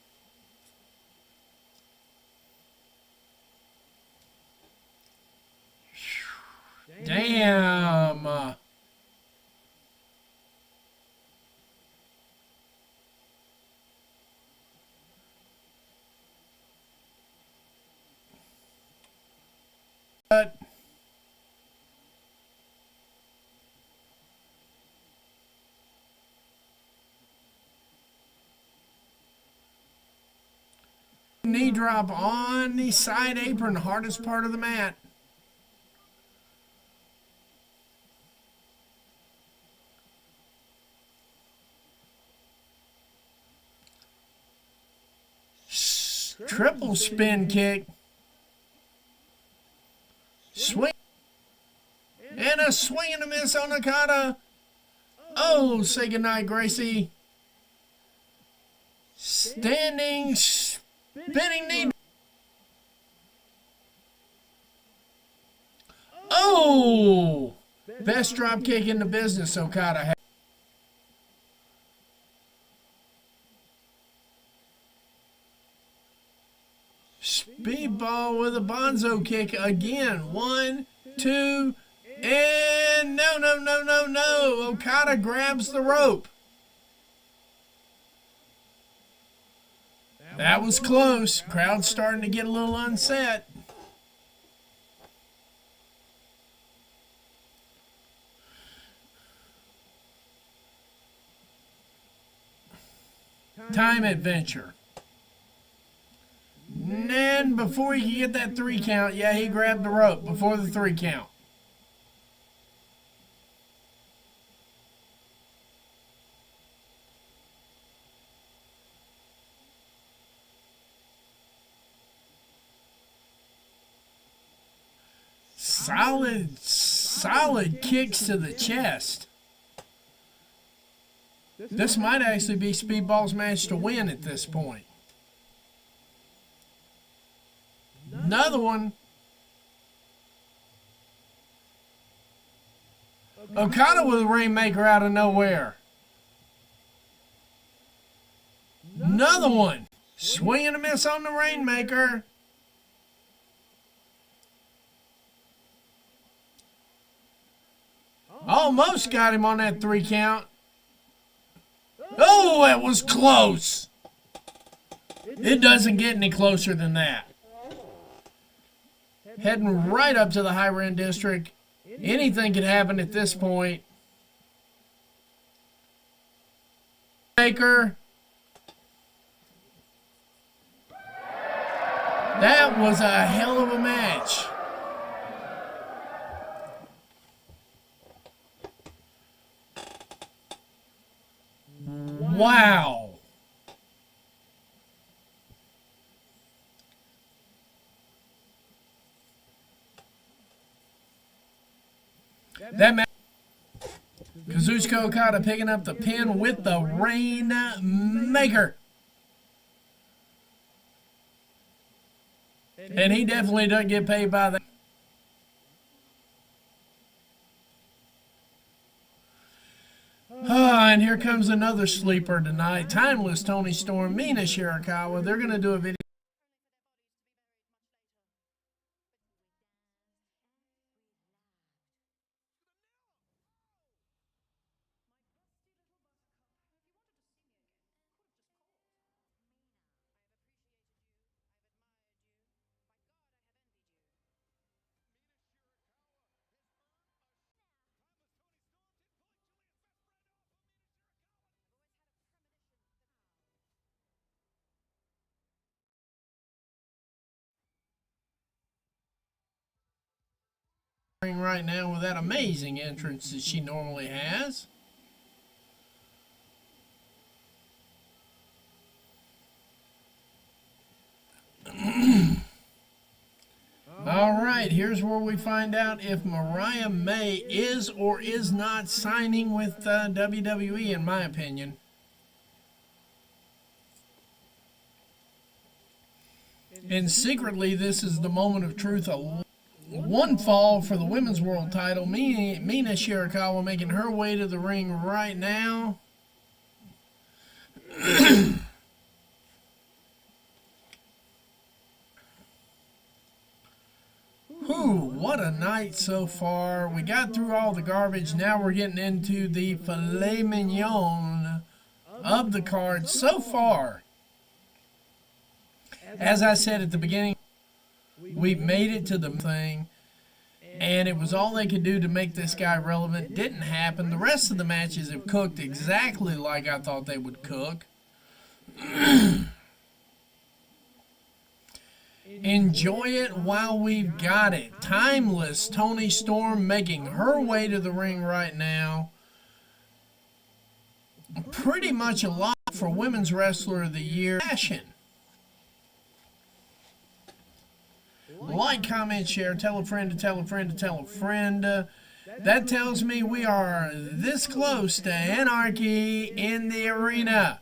Damn. Knee drop on the side apron, hardest part of the mat. Triple spin kick. Swing. And a swing and a miss on Okada. Oh, say goodnight, Gracie. Standing, spinning knee. Oh! Best drop kick in the business, Okada had. Speedball with a bonzo kick again. 1, 2, and no. Okada grabs the rope. That was close. Crowd's starting to get a little unset. Time adventure. And before he could get that 3 count, yeah, he grabbed the rope before the 3 count. Solid kicks to the chest. This might actually be Speedball's match to win at this point. Another one. Okada with a Rainmaker out of nowhere. Another one. Swing and a miss on the Rainmaker. Almost got him on that 3 count. Oh, that was close. It doesn't get any closer than that. Heading right up to the high end district. Anything could happen at this point. Baker. That was a hell of a match. Wow. That match. Kazuchika Okada picking up the pin with the Rainmaker. And he definitely doesn't get paid by that. And here comes another sleeper tonight. Timeless Tony Storm, Mina Shirakawa. They're going to do a video. Right now with that amazing entrance that she normally has. All right, here's where we find out if Mariah May is or is not signing with WWE, in my opinion. And secretly, this is the moment of truth. One fall for the women's world title. Mina Shirakawa making her way to the ring right now. What a night so far. We got through all the garbage. Now we're getting into the filet mignon of the card so far. As I said at the beginning, we've made it to the thing, and it was all they could do to make this guy relevant. Didn't happen. The rest of the matches have cooked exactly like I thought they would cook. Enjoy it while we've got it. Timeless Tony Storm making her way to the ring right now. Pretty much a lot for Women's Wrestler of the Year. Passion. Like, comment, share, tell a friend to tell a friend to tell a friend. That tells me we are this close to anarchy in the arena.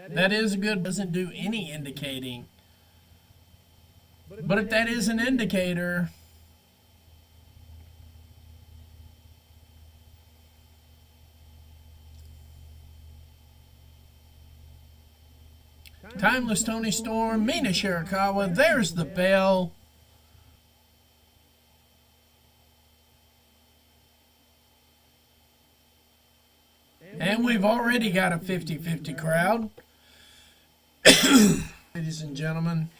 That is good. Doesn't do any indicating. But if that is an indicator, Timeless Tony Storm, Mina Shirakawa. There's the bell. And we've already got a 50-50 crowd. Ladies and gentlemen.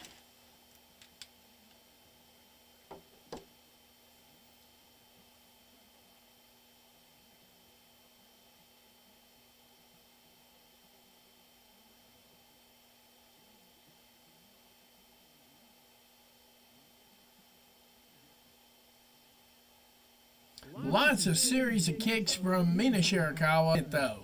Lots of series of kicks from Mina Shirakawa, though.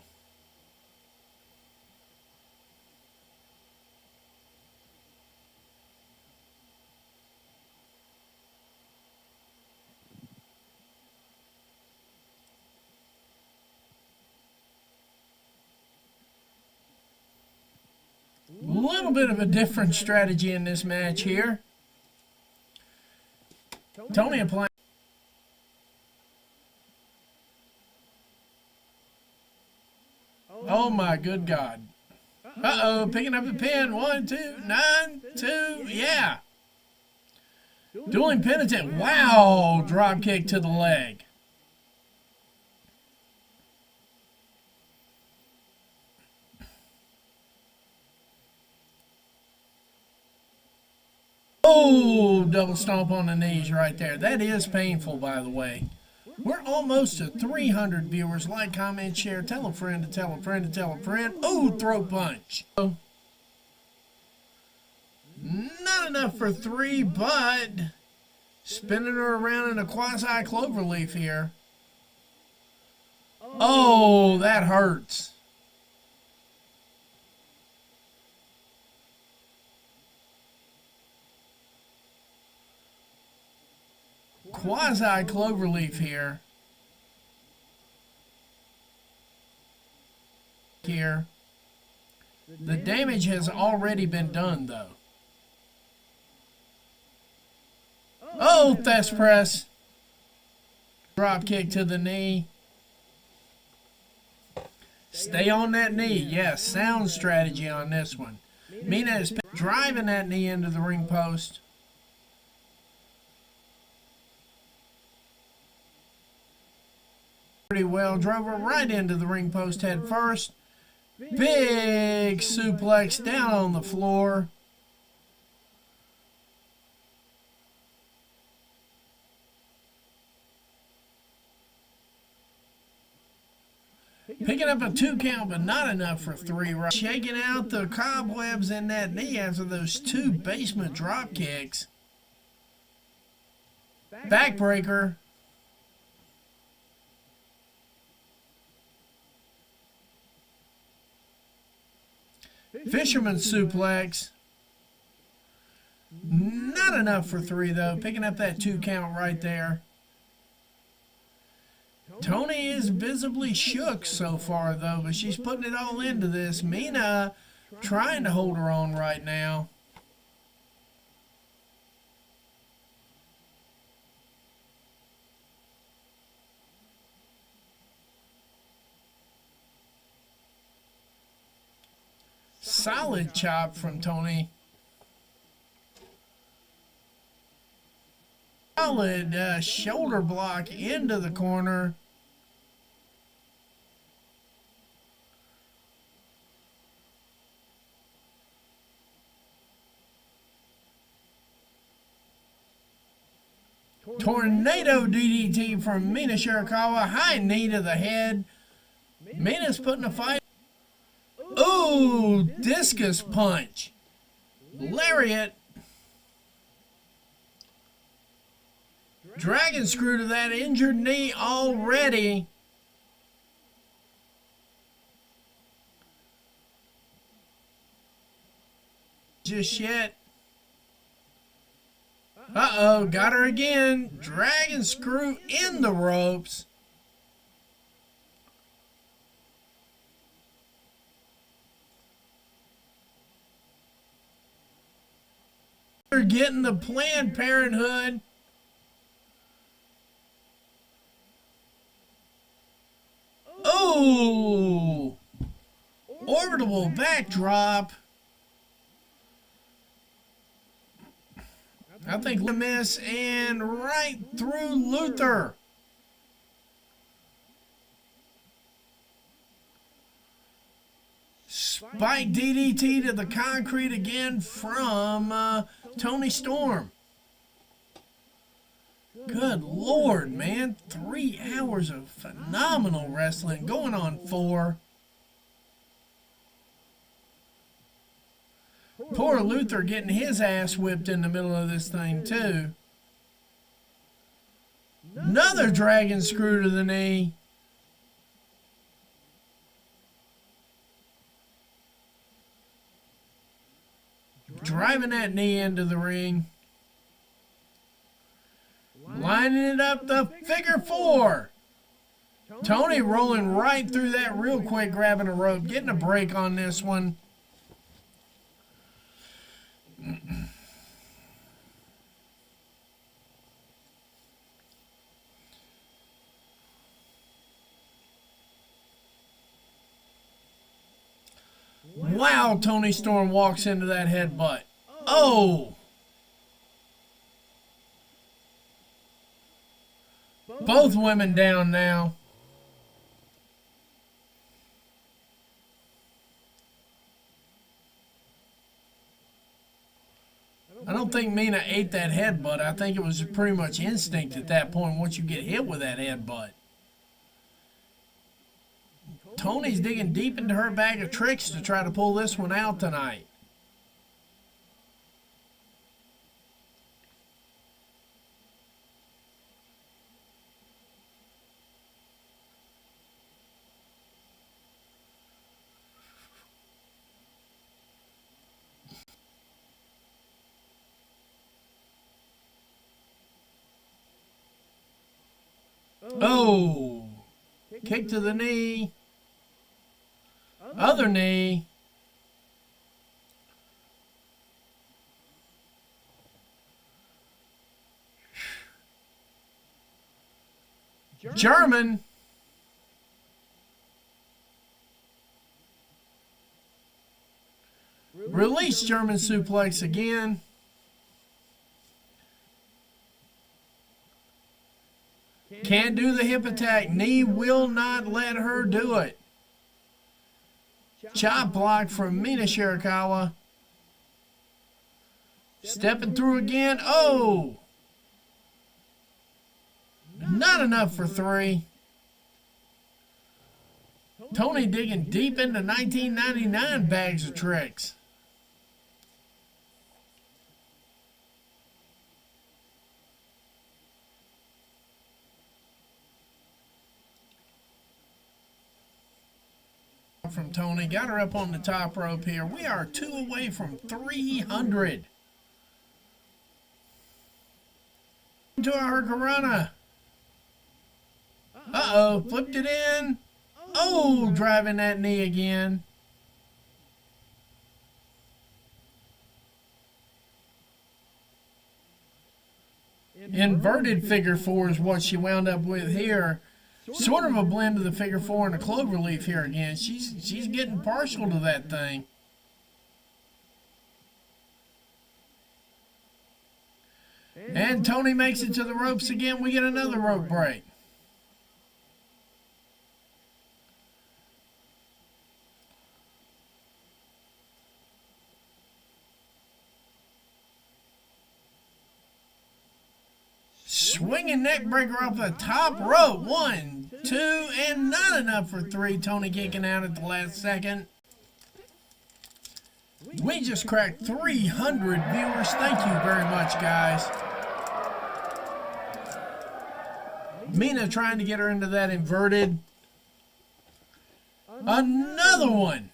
A little bit of a different strategy in this match here. Tony applying. Oh my good God. Uh-oh, picking up the pin. 1, 2, 9, 2, yeah. Dueling penitent. Wow, drop kick to the leg. Oh, double stomp on the knees right there. That is painful, by the way. We're almost to 300 viewers. Like, comment, share, tell a friend to tell a friend to tell a friend. Oh, throat punch. Not enough for 3, but spinning her around in a quasi cloverleaf here. Oh, that hurts. Quasi cloverleaf here. The damage has already been done, though. Oh, thess press. Drop kick to the knee. Stay on that knee. Yes, sound strategy on this one. Mina is driving that knee into the ring post. Pretty well, drove her right into the ring post head first. Big suplex down on the floor. Picking up a 2 count, but not enough for 3. Right. Shaking out the cobwebs in that knee after those 2 basement drop kicks. Backbreaker. Fisherman suplex. Not enough for 3, though. Picking up that 2 count right there. Tony is visibly shook so far, though, but she's putting it all into this. Mina trying to hold her own right now. Solid chop from Tony. Solid shoulder block into the corner. Tornado DDT from Mina Shirakawa. High knee to the head. Mina's putting a fight. Ooh, discus punch. Lariat. Dragon screw to that injured knee already. Just yet. Uh-oh, got her again. Dragon screw in the ropes. They're getting the Planned Parenthood. Oh! Orbital backdrop. I think miss and right through Luther. Spike DDT to the concrete again from Tony Storm. Good Lord, man. 3 hours of phenomenal wrestling going on 4. Poor Luther getting his ass whipped in the middle of this thing, too. Another dragon screw to the knee. Driving that knee into the ring. Lining it up the figure 4. Tony rolling right through that real quick, grabbing a rope, getting a break on this one. Wow, Tony Storm walks into that headbutt. Oh! Both women down now. I don't think Mina ate that headbutt. I think it was pretty much instinct at that point once you get hit with that headbutt. Tony's digging deep into her bag of tricks to try to pull this one out tonight. Oh! Kick to the knee. Other knee. German. Release German suplex again. Can't do the hip attack. Knee will not let her do it. Chop block from Mina Shirakawa. Stepping through again. Oh! Not enough for 3. Tony digging deep into 1999 bags of tricks. From Tony, got her up on the top rope here. We are 2 away from 300. To our Hurricanrana. Uh-oh, flipped it in. Oh, driving that knee again. Inverted figure 4 is what she wound up with here. Sort of a blend of the figure 4 and a cloverleaf here again. She's getting partial to that thing. And Tony makes it to the ropes again. We get another rope break. Swinging neck breaker off the top rope. 1, 2, and not enough for 3. Tony kicking out at the last second. We just cracked 300 viewers. Thank you very much, guys. Mina trying to get her into that inverted. Another one.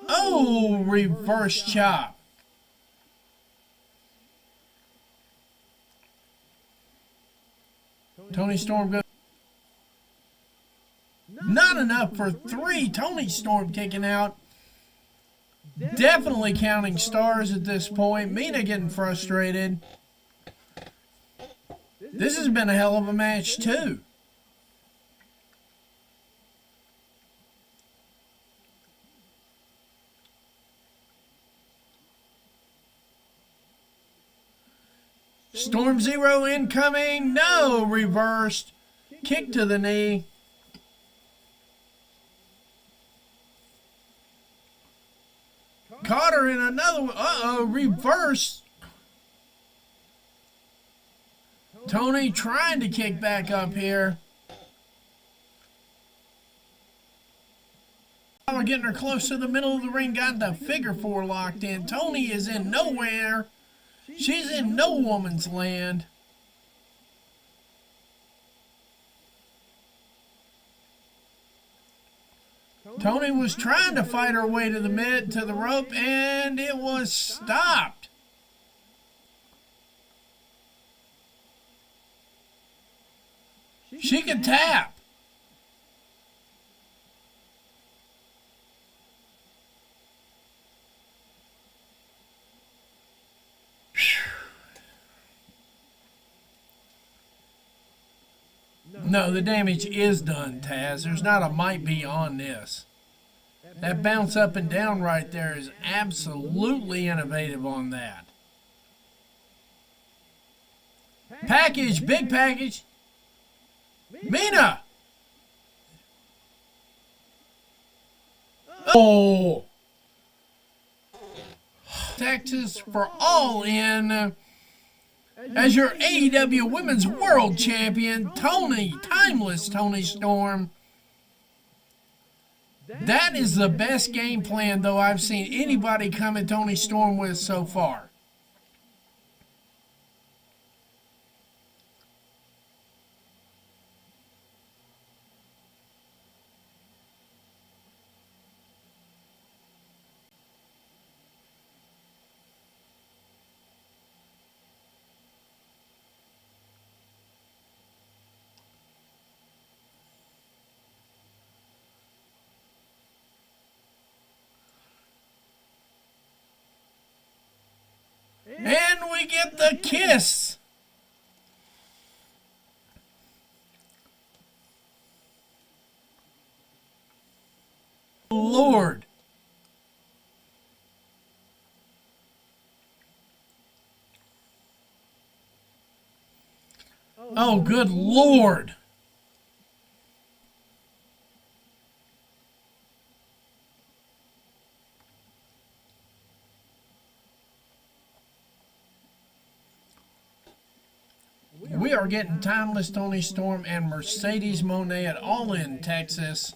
Oh, reverse chop. Tony Storm goes. Not enough for 3. Tony Storm kicking out. Definitely counting stars at this point. Mina getting frustrated. This has been a hell of a match, too. Storm Zero incoming. No, reversed. Kick to the knee. Caught her in another one. Uh-oh, reverse. Tony trying to kick back up here. We're getting her close to the middle of the ring. Got the figure four locked in. Tony is in nowhere. She's in no woman's land. Tony was trying to fight her way to the rope, and it was stopped. She can tap. No, the damage is done, Taz. There's not a might be on this. That bounce up and down right there is absolutely innovative on that. Package, big package. Mina! Oh! Texas for All In. As your AEW Women's World Champion, Tony, Timeless Tony Storm. That is the best game plan, though, I've seen anybody come at Tony Storm with so far. And we get the kiss. Lord. Oh, good Lord. We are getting Timeless Tony Storm and Mercedes Moné at All In Texas.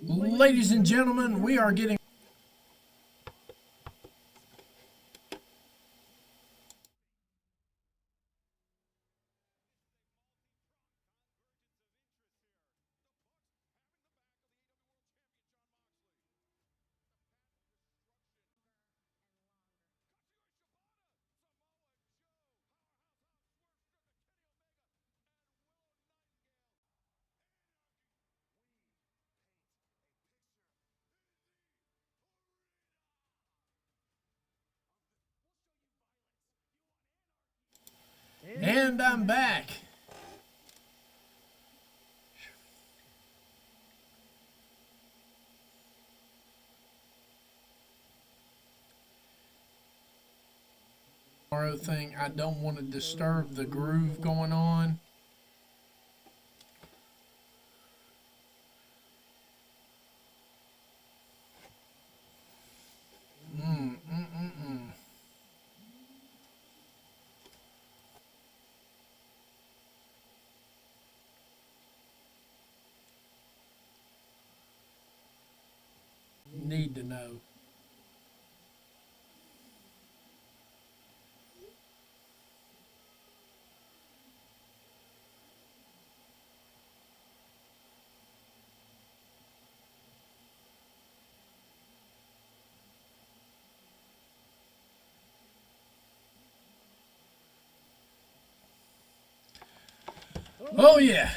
Ladies and gentlemen, we are getting and I'm back. Thing, I don't want to disturb the groove going on. Need to know. Oh, yeah.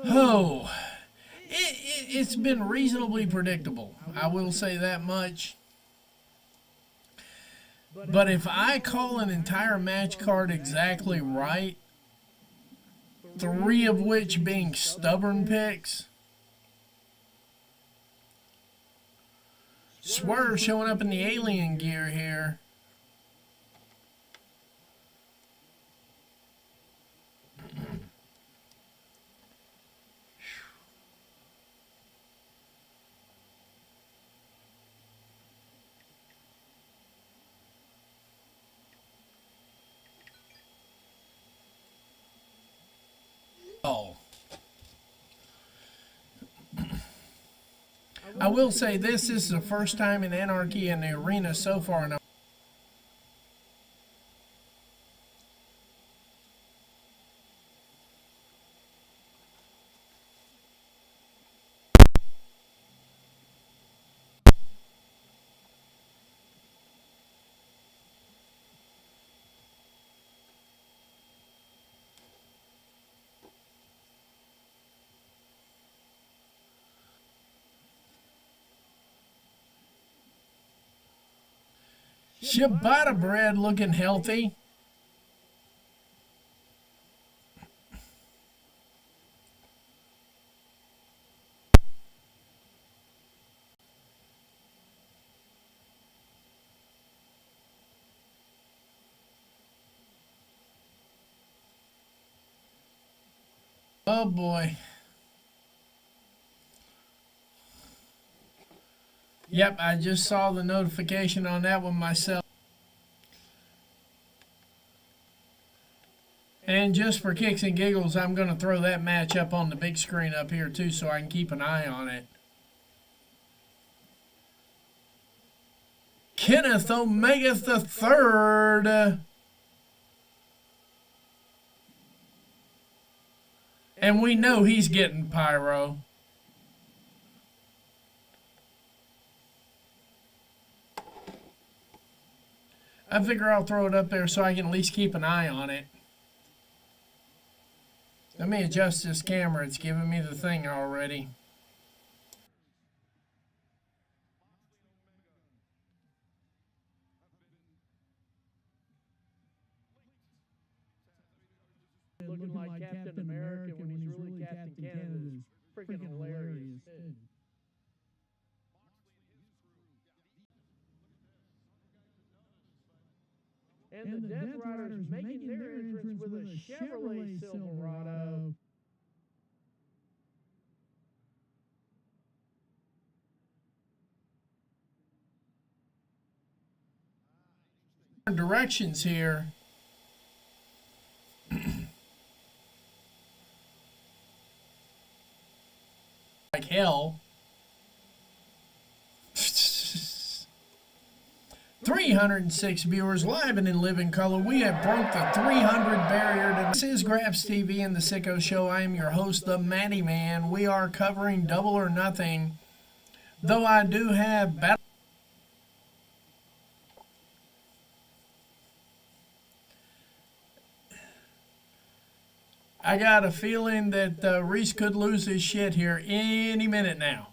Oh, it's been reasonably predictable. I will say that much. But if I call an entire match card exactly right, three of which being stubborn picks, Swerve showing up in the alien gear here. Oh. I will say this is the first time in Anarchy in the arena so far. And ciabatta bread looking healthy. Oh boy. Yep, I just saw the notification on that one myself. And just for kicks and giggles, I'm going to throw that match up on the big screen up here too so I can keep an eye on it. Kenneth Omega the Third. And we know he's getting pyro. I figure I'll throw it up there so I can at least keep an eye on it. Let me adjust this camera. It's giving me the thing already. Looking like Captain America when he's really Captain Canada is freaking hilarious. And the Death Riders making their entrance with a Chevrolet Silverado. Directions here. Like hell. 306 viewers live and in living color. We have broke the 300 barrier. This is Graps TV and the Sicko Show. I am your host, the Matty Man. We are covering Double or Nothing. Though I do have battle. I got a feeling that Reese could lose his shit here any minute now.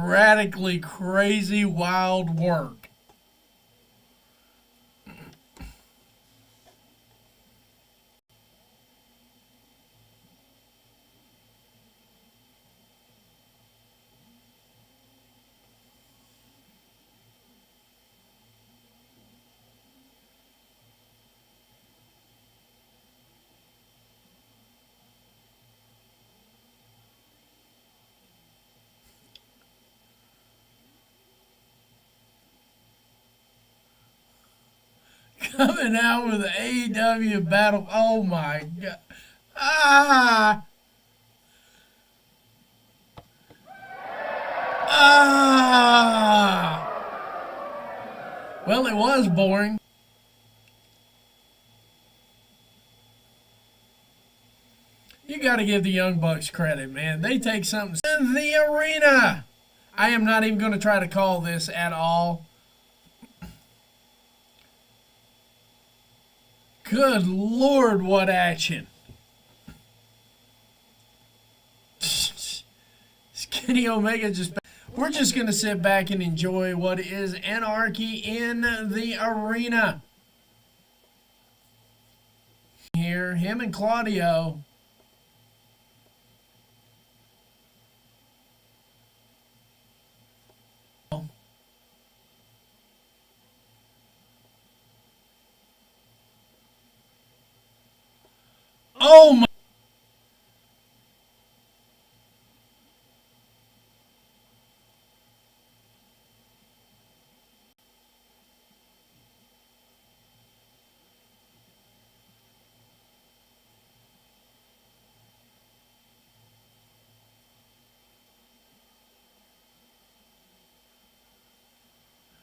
Radically crazy wild work. coming out with the AEW battle. Oh my god. Ah! Ah! Well, it was boring. You got to give the Young Bucks credit, man. They take something in the arena. I am not even going to try to call this at all. Good Lord, what action. Kenny Omega just... We're just going to sit back and enjoy what is anarchy in the arena. Here, him and Claudio. Oh my...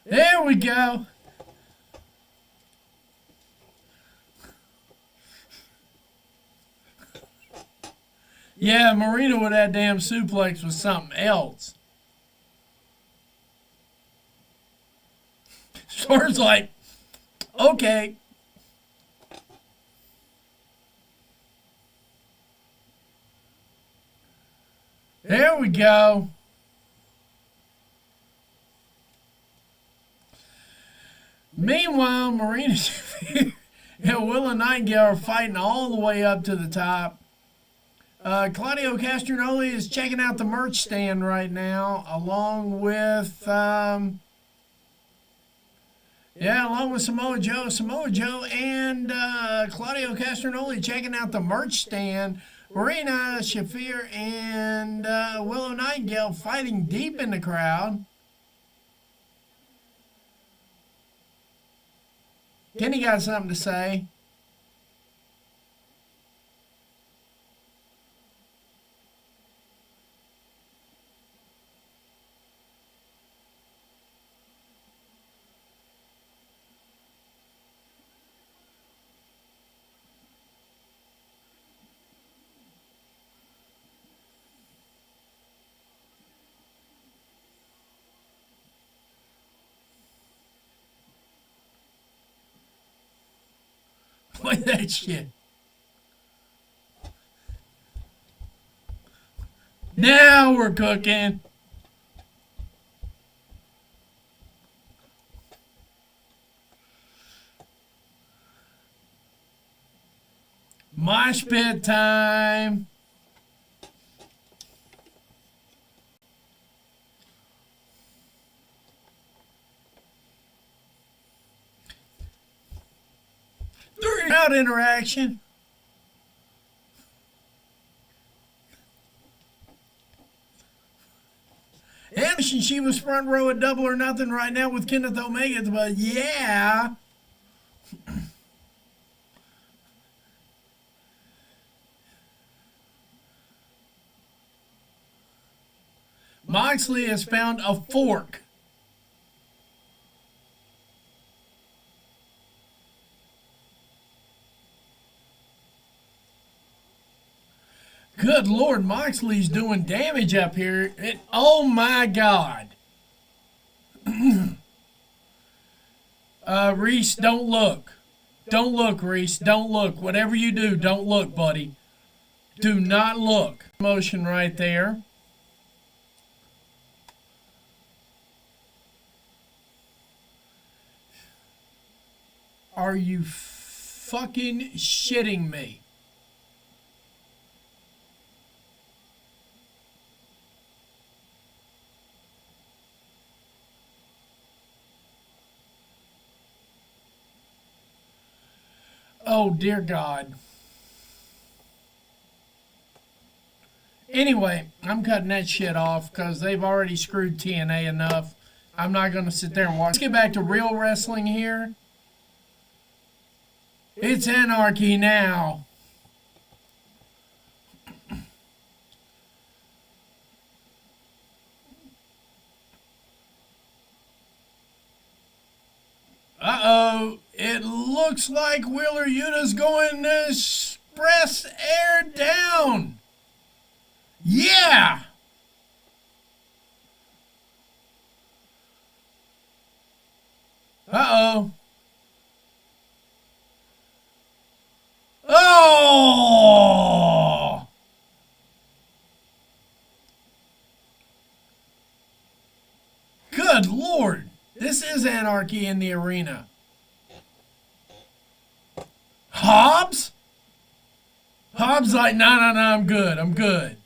There we go. Yeah, Marina with that damn suplex was something else. Swerve's like, okay. There we go. Meanwhile, Marina and Willow Nightingale are fighting all the way up to the top. Claudio Castagnoli is checking out the merch stand right now, along with Samoa Joe. Samoa Joe and Claudio Castagnoli checking out the merch stand. Marina Shafir and Willow Nightingale fighting deep in the crowd. Kenny got something to say. Play that shit. Now we're cooking. Mosh pit time. Crowd interaction. And she was front row at Double or Nothing right now with Kenneth Omega, but yeah. Moxley has found a fork. Good Lord, Moxley's doing damage up here. Oh my God. Reese, don't look. Don't look, Reese. Don't look. Whatever you do, don't look, buddy. Do not look. Motion right there. Are you fucking shitting me? Oh, dear God. Anyway, I'm cutting that shit off because they've already screwed TNA enough. I'm not going to sit there and watch. Let's get back to real wrestling here. It's anarchy now. Uh-oh. It looks like Wheeler Yuta's going to express air down. Yeah. Uh-oh. Oh! Good Lord. This is anarchy in the arena. Hobbs? Hobbs like, no, I'm good. I'm good.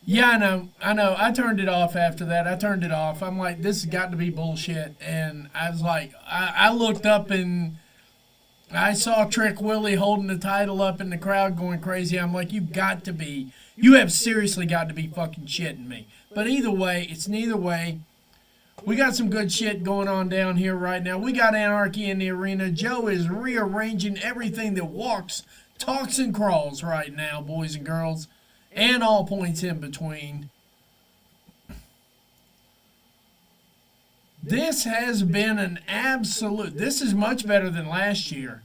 Yeah, I know. I turned it off after that. I turned it off. I'm like, this has got to be bullshit. And I was like, I looked up and I saw Trick Willie holding the title up in the crowd going crazy. I'm like, you have seriously got to be fucking shitting me. But either way, it's neither way. We got some good shit going on down here right now. We got anarchy in the arena. Joe is rearranging everything that walks, talks, and crawls right now, boys and girls, and all points in between. This has been an absolute... This is much better than last year.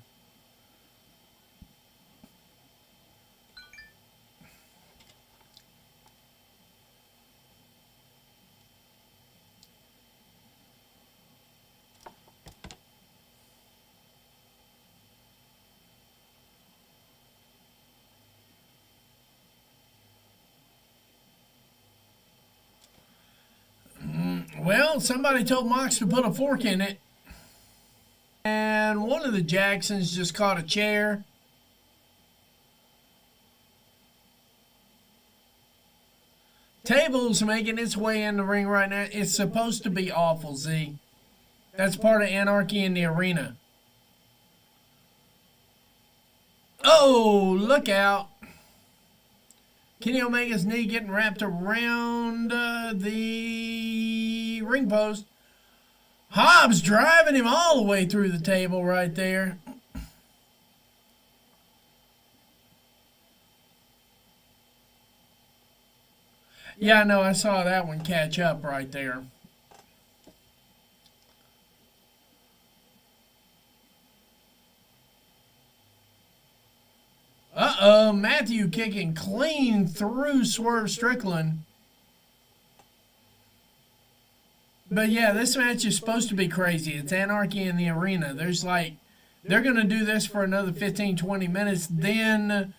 Well, somebody told Mox to put a fork in it. And one of the Jacksons just caught a chair. Table's making its way in the ring right now. It's supposed to be awful, Z. That's part of anarchy in the arena. Oh, look out. Kenny Omega's knee getting wrapped around the ring post. Hobbs driving him all the way through the table right there. Yeah, I know. I saw that one catch up right there. Uh-oh, Matthew kicking clean through Swerve Strickland. But yeah, this match is supposed to be crazy. It's anarchy in the arena. They're going to do this for another 15, 20 minutes. Then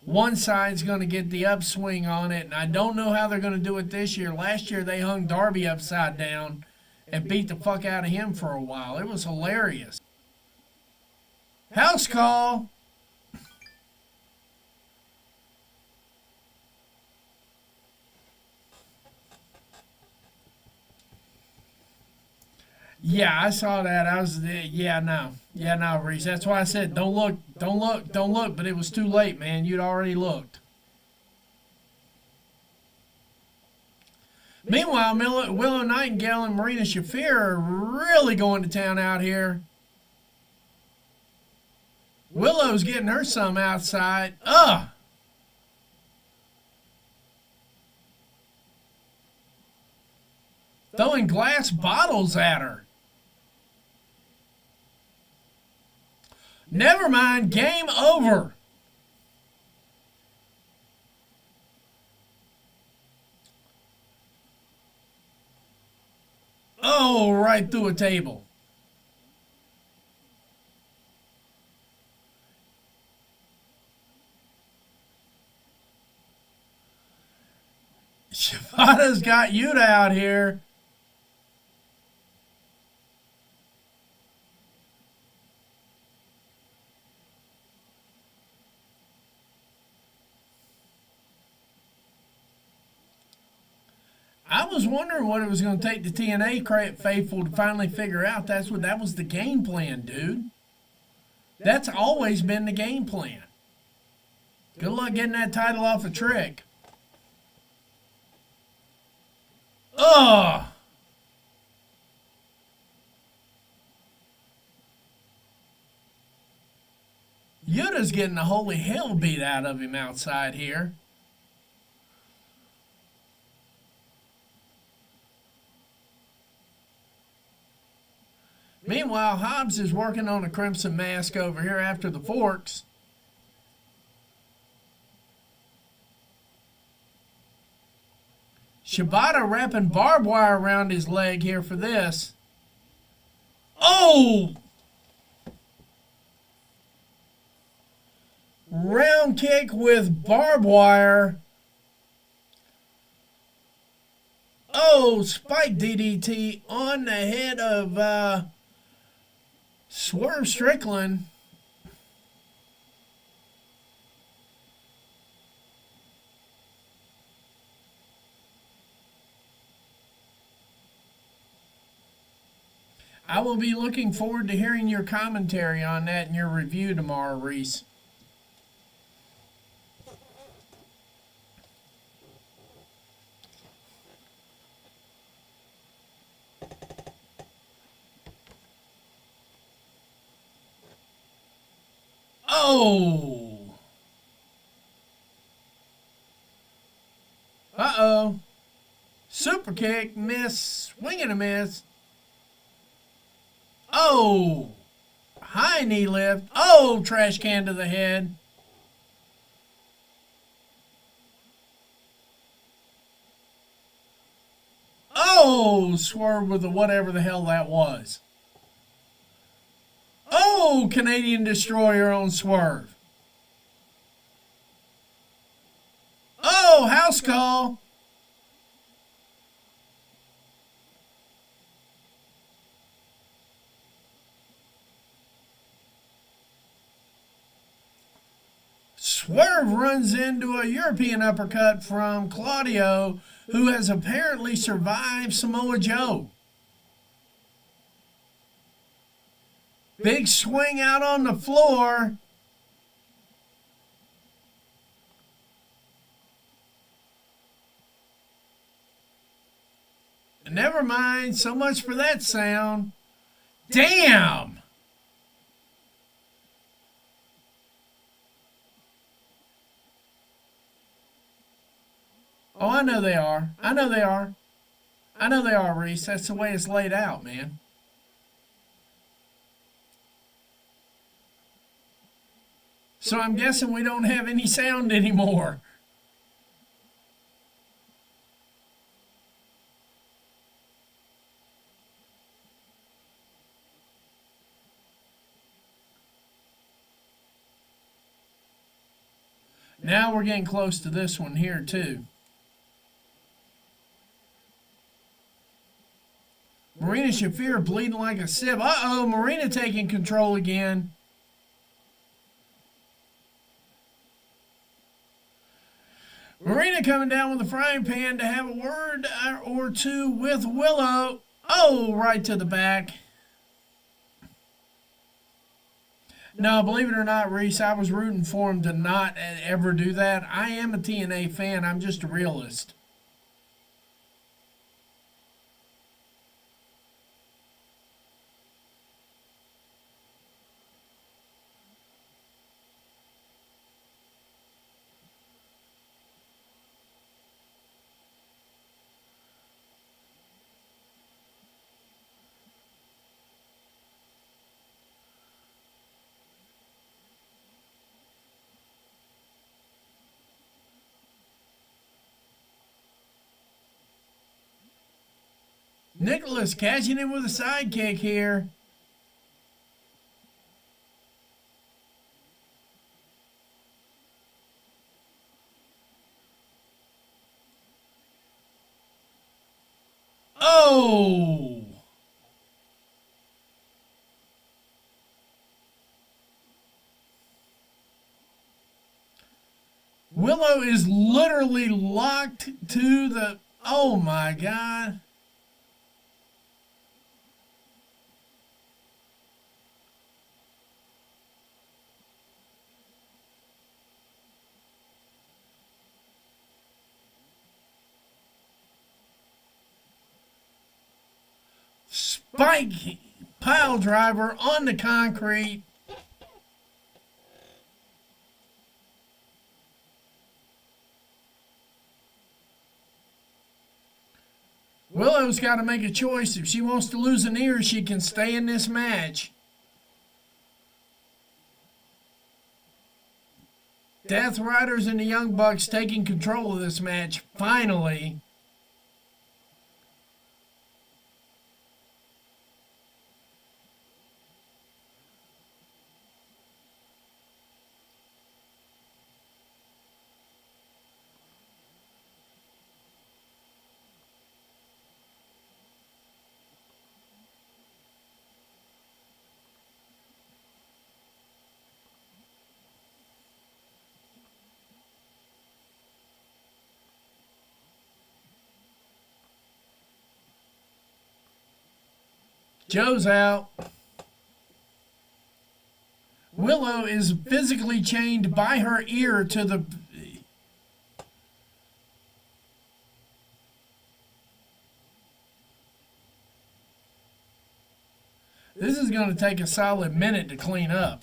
one side's going to get the upswing on it. And I don't know how they're going to do it this year. Last year, they hung Darby upside down and beat the fuck out of him for a while. It was hilarious. House call. Yeah, I saw that. No, Reese. That's why I said don't look. But it was too late, man. You'd already looked. Meanwhile, Willow Nightingale and Marina Shafir are really going to town out here. Willow's getting her some outside. Ugh. Throwing glass bottles at her. Never mind, game over. Oh, right through a table. Shibata's got Yuta out here. I was wondering what it was going to take the TNA faithful to finally figure out that was the game plan, dude. That's always been the game plan. Good luck getting that title off a Trick. Ugh. Yuta's getting the holy hell beat out of him outside here. Meanwhile, Hobbs is working on a Crimson Mask over here after the forks. Shibata wrapping barbed wire around his leg here for this. Oh! Round kick with barbed wire. Oh, spike DDT on the head of Swerve Strickland. I will be looking forward to hearing your commentary on that and your review tomorrow, Reese. Oh! Uh-oh. Super kick, miss, swing and a miss. Oh! High knee lift. Oh, trash can to the head. Oh, swerve with the whatever the hell that was. Oh, Canadian Destroyer on Swerve. Oh, house call. Swerve runs into a European uppercut from Claudio, who has apparently survived Samoa Joe. Big swing out on the floor. Never mind, so much for that sound. Damn! Oh, I know they are. I know they are. I know they are, Reese. That's the way it's laid out, man. So I'm guessing we don't have any sound anymore. Now we're getting close to this one here, too. Marina Shafir bleeding like a sieve. Uh-oh, Marina taking control again. Marina coming down with a frying pan to have a word or two with Willow. Oh, right to the back. No, believe it or not, Reese, I was rooting for him to not ever do that. I am a TNA fan. I'm just a realist. Nicholas catching him with a sidekick here. Oh! Willow is literally locked to the... Oh my God. Spike pile driver on the concrete. Willow's got to make a choice. If she wants to lose an ear, she can stay in this match. Death Riders and the Young Bucks taking control of this match, finally. Joe's out. Willow is physically chained by her ear to the... This is going to take a solid minute to clean up.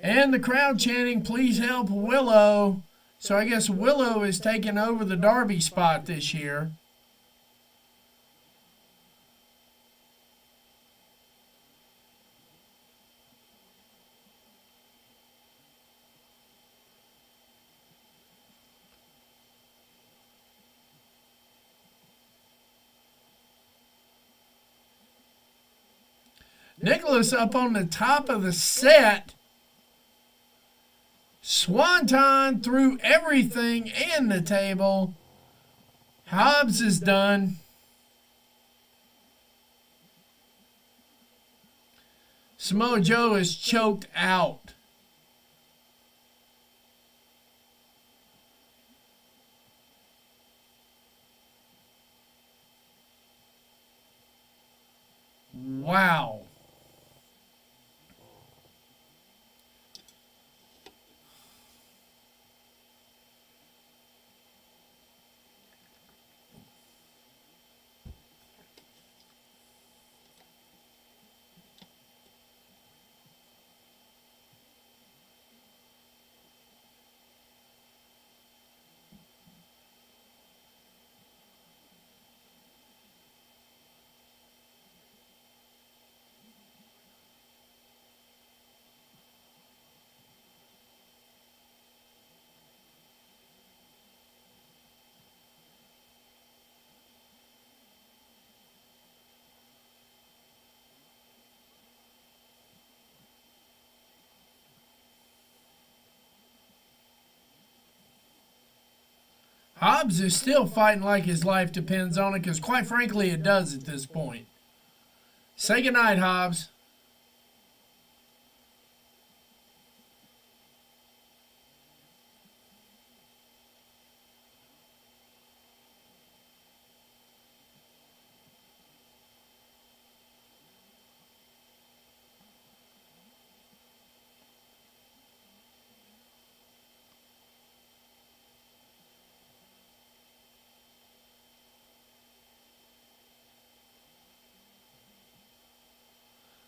And the crowd chanting, "Please help Willow." So I guess Willow is taking over the Darby spot this year. Nicholas up on the top of the set. Swanton threw everything and the table. Hobbs is done. Samoa Joe is choked out. Wow. Hobbs is still fighting like his life depends on it, because quite frankly it does at this point. Say goodnight, Hobbs.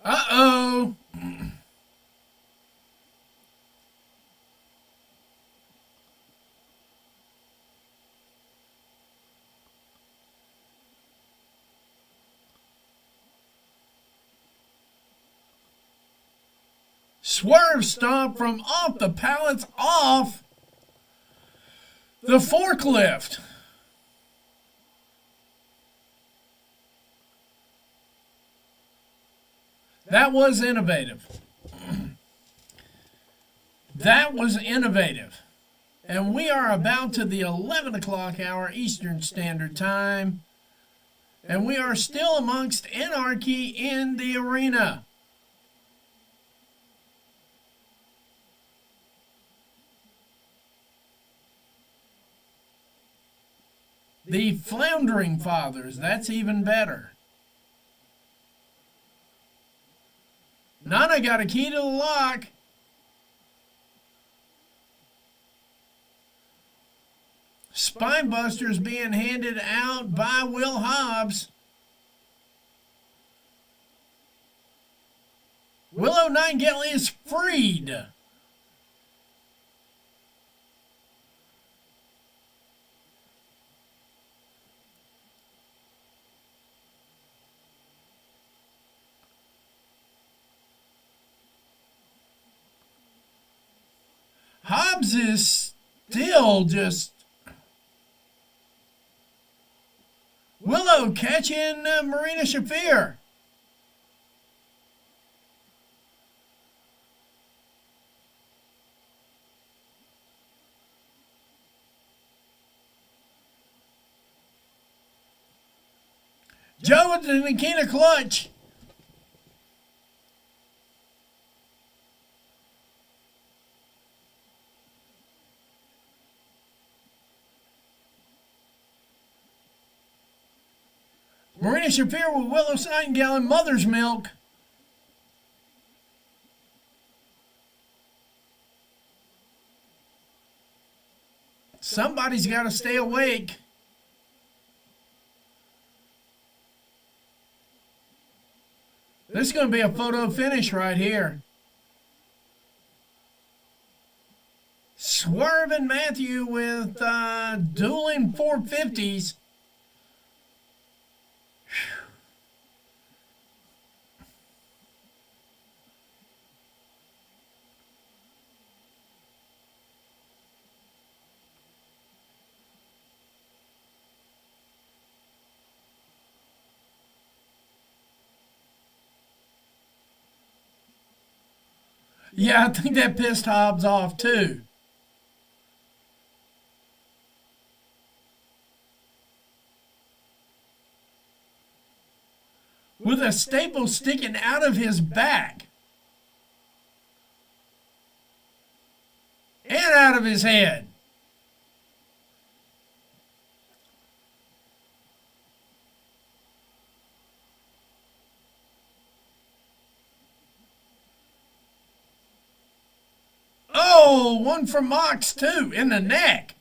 Uh-oh. Swerve stomp from off the pallets, off the forklift. That was innovative. That was innovative. And we are about to the 11 o'clock hour Eastern Standard Time. And we are still amongst anarchy in the arena. The Floundering Fathers, that's even better. Nana got a key to the lock. Spinebusters being handed out by Will Hobbs. Willow Nightingale is freed. Hobbs is still just... Willow catching Marina Shafir. Joe with the Nikita clutch. Marina Shafir with Willow Nightingale and Mother's Milk. Somebody's got to stay awake. This is going to be a photo finish right here. Swerve and Matthew with dueling 450s. Yeah, I think that pissed Hobbs off too. With a staple sticking out of his back. And out of his head. Oh, one for Mox too, in the neck.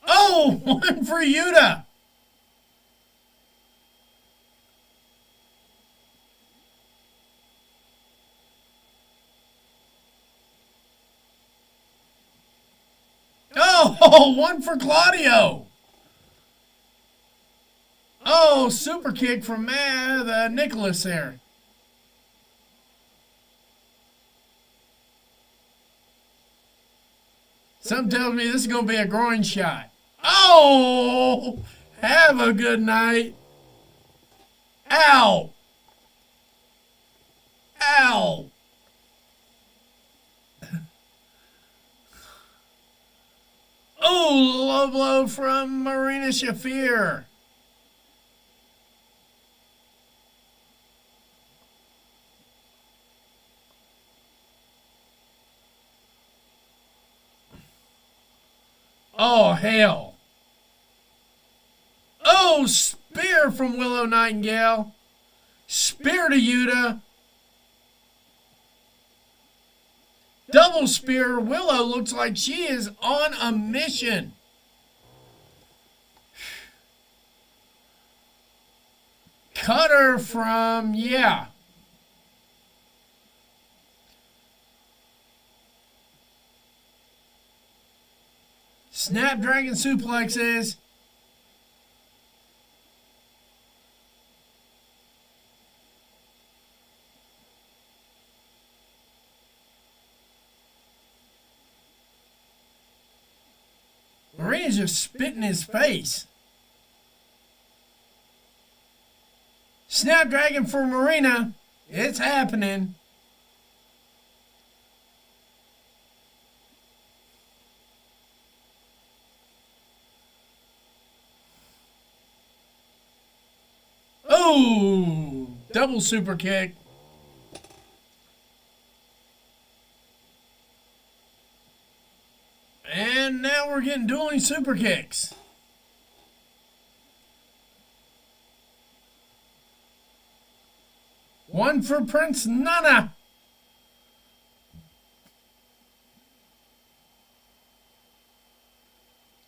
Oh, one for Yuta. Oh, one for Claudio. Oh, super kick from Nicholas there. Something tells me this is going to be a groin shot. Oh, have a good night. Ow. Ow. Oh, low blow from Marina Shafir. Oh, hell. Oh, spear from Willow Nightingale. Spear to Yuta. Double spear. Willow looks like she is on a mission. Cutter from, yeah. Snapdragon suplexes. Marina's just spitting his face. Snapdragon for Marina. It's happening. Oh, double super kick. And now we're getting dueling super kicks. One for Prince Nana.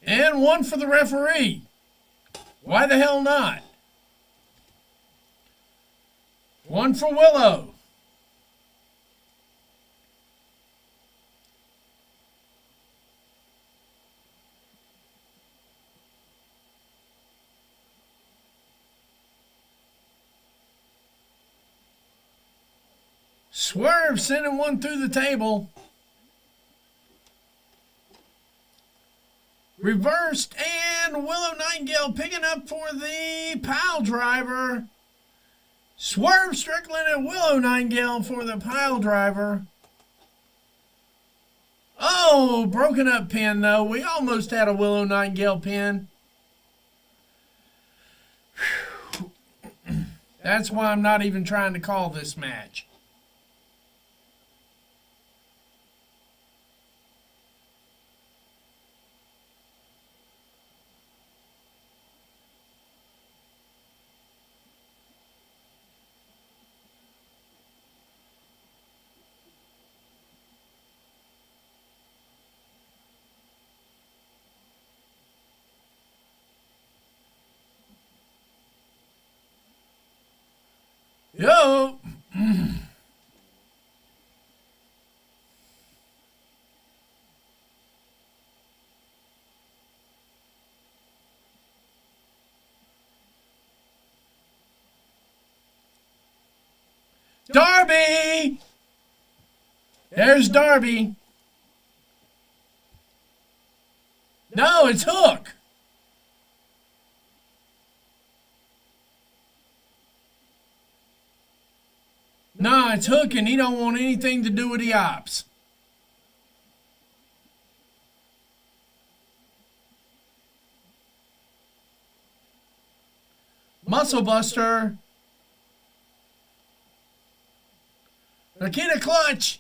And one for the referee. Why the hell not? One for Willow. Swerve sending one through the table. Reversed, and Willow Nightingale picking up for the pile driver. Swerve Strickland and Willow Nightingale for the pile driver. Oh, broken up pin though. We almost had a Willow Nightingale pin. That's why I'm not even trying to call this match. Yo! Darby! There's Darby. No, it's Hook. No, it's Hook, and he don't want anything to do with the ops. Muscle Buster. Nikita Clutch.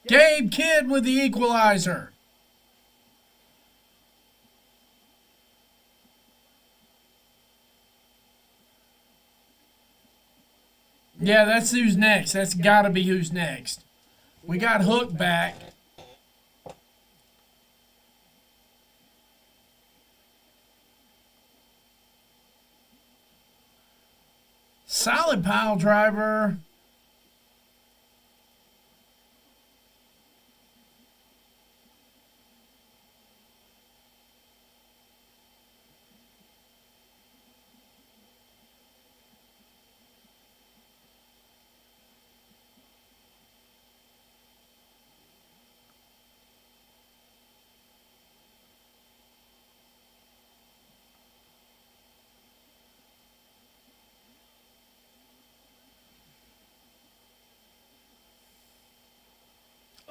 Gabe Kidd with the equalizer. Yeah, that's who's next. That's got to be who's next. We got Hook back. Solid pile driver.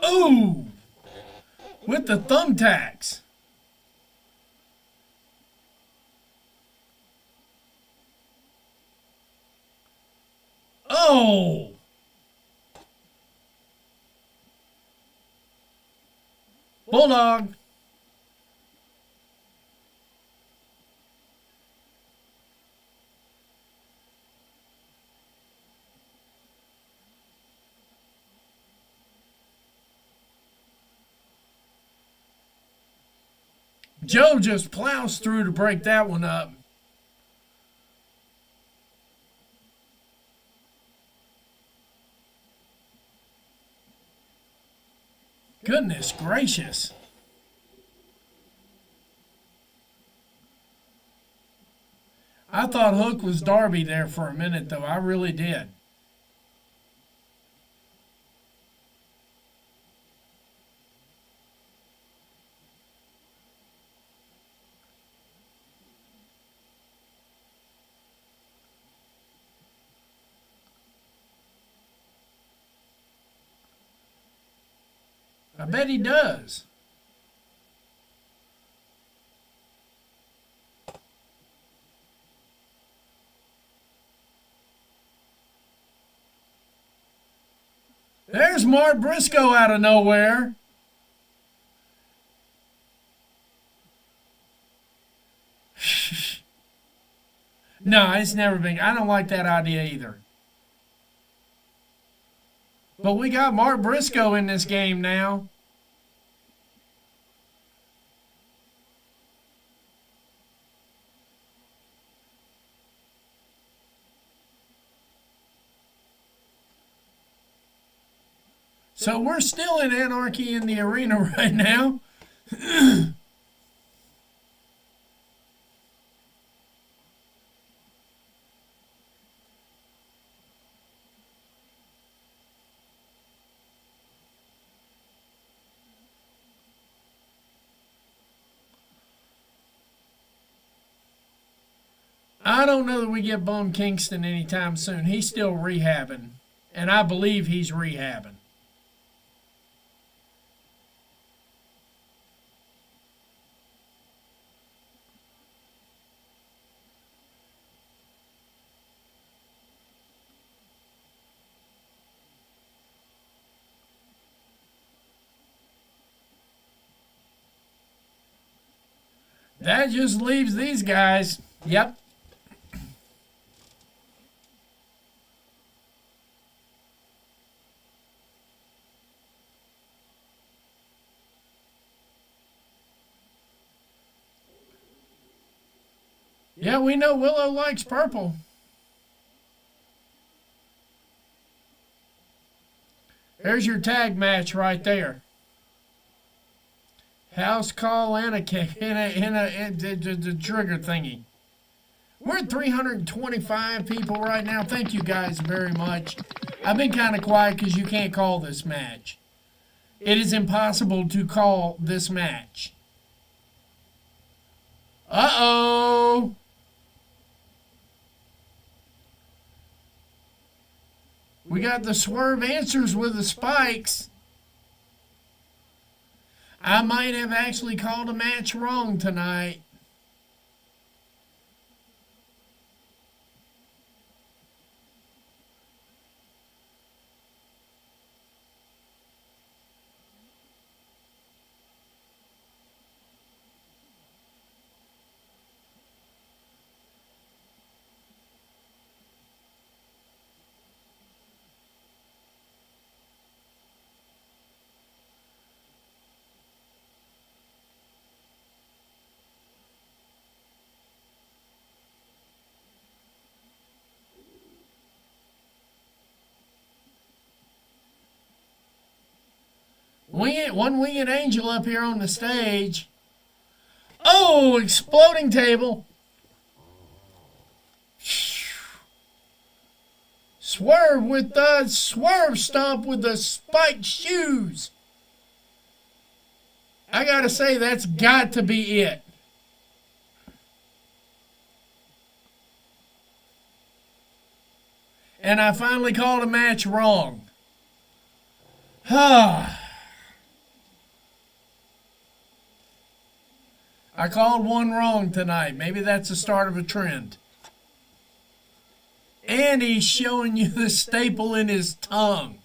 Ooh! With the thumbtacks. Oh! Bulldog. Joe just plows through to break that one up. Goodness gracious. I thought Hook was Darby there for a minute, though. I really did. I bet he does. There's Mark Briscoe out of nowhere. No, it's never been. I don't like that idea either. But we got Mark Briscoe in this game now. So we're still in anarchy in the arena right now. I don't know that we get Bum Kingston anytime soon. He's still rehabbing, and I believe he's rehabbing. That just leaves these guys. Yep. Yeah, we know Willow likes purple. There's your tag match right there. House call and a kick and the trigger thingy. We're at 325 people right now. Thank you guys very much. I've been kind of quiet because you can't call this match. It is impossible to call this match. Uh-oh. We got the Swerve answers with the spikes. I might have actually called a match wrong tonight. One winged angel up here on the stage. Oh, exploding table. Swerve with the swerve stomp with the spiked shoes. I gotta say, that's got to be it. And I finally called a match wrong. I called one wrong tonight. Maybe that's the start of a trend. And he's showing you the staple in his tongue.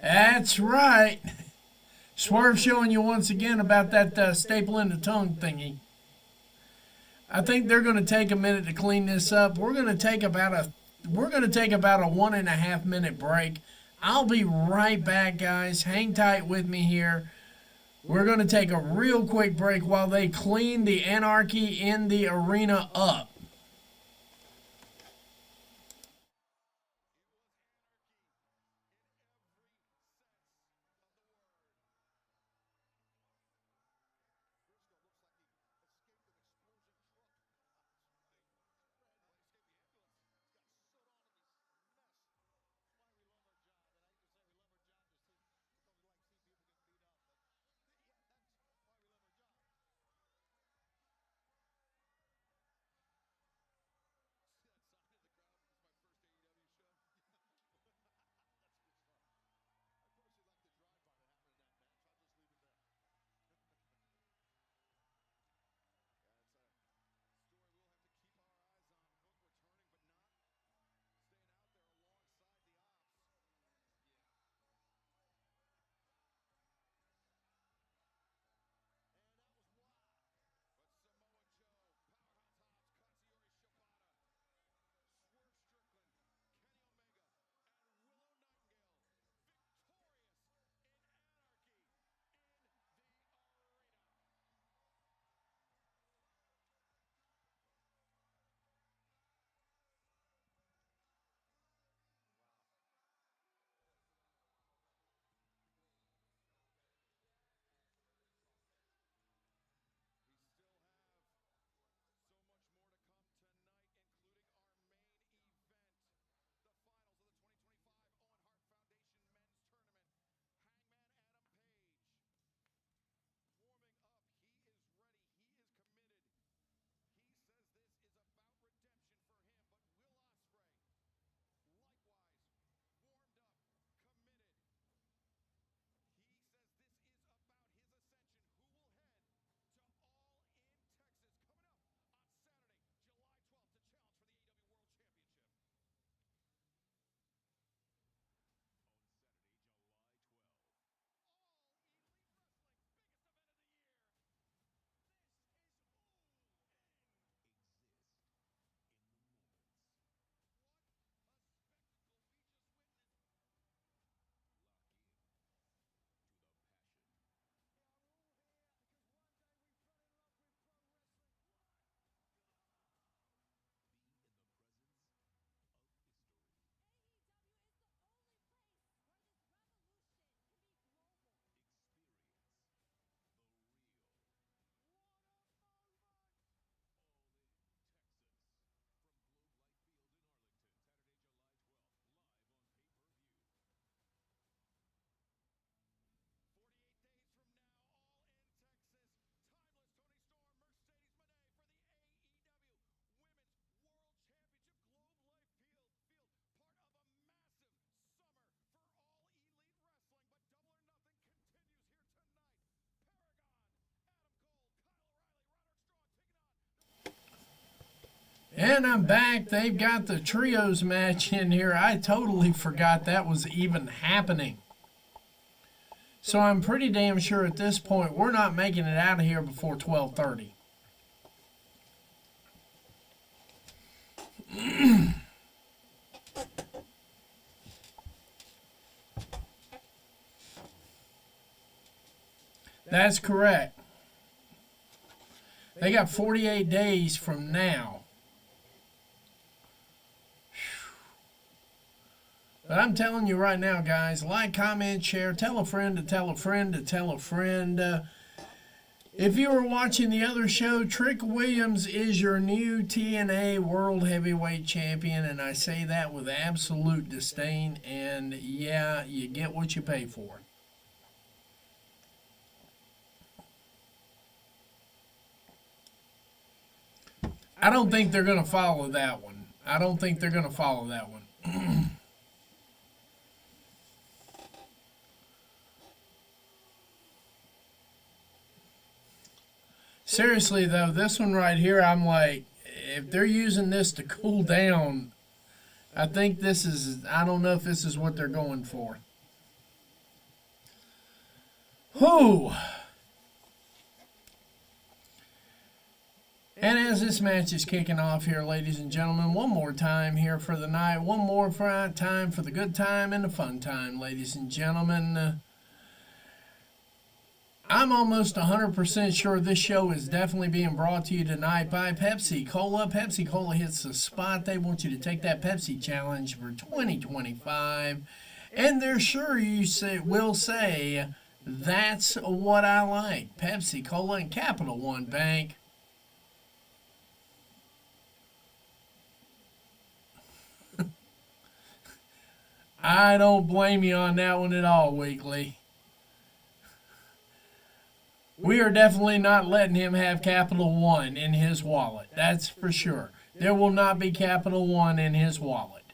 That's right. Swerve showing you once again about that staple in the tongue thingy. I think they're going to take a minute to clean this up. We're going to take about a 1.5 minute break. I'll be right back, guys. Hang tight with me here. We're going to take a real quick break while they clean the anarchy in the arena up. And I'm back. They've got the trios match in here. I totally forgot that was even happening. So I'm pretty damn sure at this point we're not making it out of here before 12:30. That's correct. They got 48 days from now. But I'm telling you right now, guys, like, comment, share, tell a friend to tell a friend to tell a friend. If you were watching the other show, Trick Williams is your new TNA World Heavyweight Champion, and I say that with absolute disdain, and yeah, you get what you pay for. I don't think they're going to follow that one. I don't think they're going to follow that one. Seriously, though, this one right here, I'm like, if they're using this to cool down, I think this is, I don't know if this is what they're going for. Whew. And as this match is kicking off here, ladies and gentlemen, one more time here for the night. One more time for the good time and the fun time, ladies and gentlemen. I'm almost 100% sure this show is definitely being brought to you tonight by Pepsi Cola. Pepsi Cola hits the spot. They want you to take that Pepsi challenge for 2025. And they're sure will say, that's what I like. Pepsi Cola and Capital One Bank. I don't blame you on that one at all, Weekly. We are definitely not letting him have Capital One in his wallet. That's for sure. There will not be Capital One in his wallet.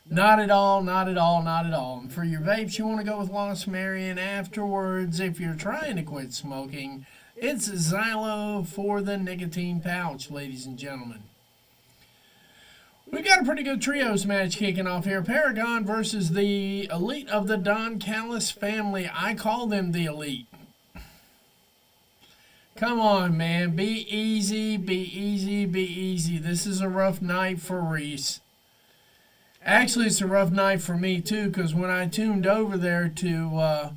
Not at all, not at all, not at all. And for your vapes, you want to go with Lost Marion afterwards. If you're trying to quit smoking, it's Xylo for the nicotine pouch, ladies and gentlemen. We've got a pretty good trios match kicking off here. Paragon versus the Elite of the Don Callis family. I call them the Elite. Come on, man. Be easy, be easy, be easy. This is a rough night for Reese. Actually, it's a rough night for me, too, because when I tuned over there to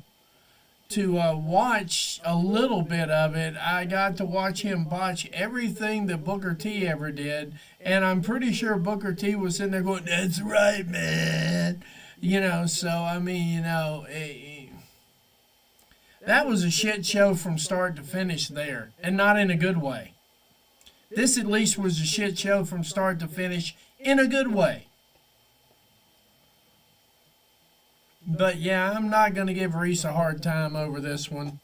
watch a little bit of it, I got to watch him botch everything that Booker T ever did. And I'm pretty sure Booker T was sitting there going, that's right, man. You know, so, I mean, you know, that was a shit show from start to finish there, and not in a good way. This at least was a shit show from start to finish in a good way. But yeah, I'm not going to give Reese a hard time over this one.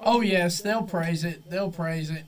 Oh, yes, they'll praise it. They'll praise it.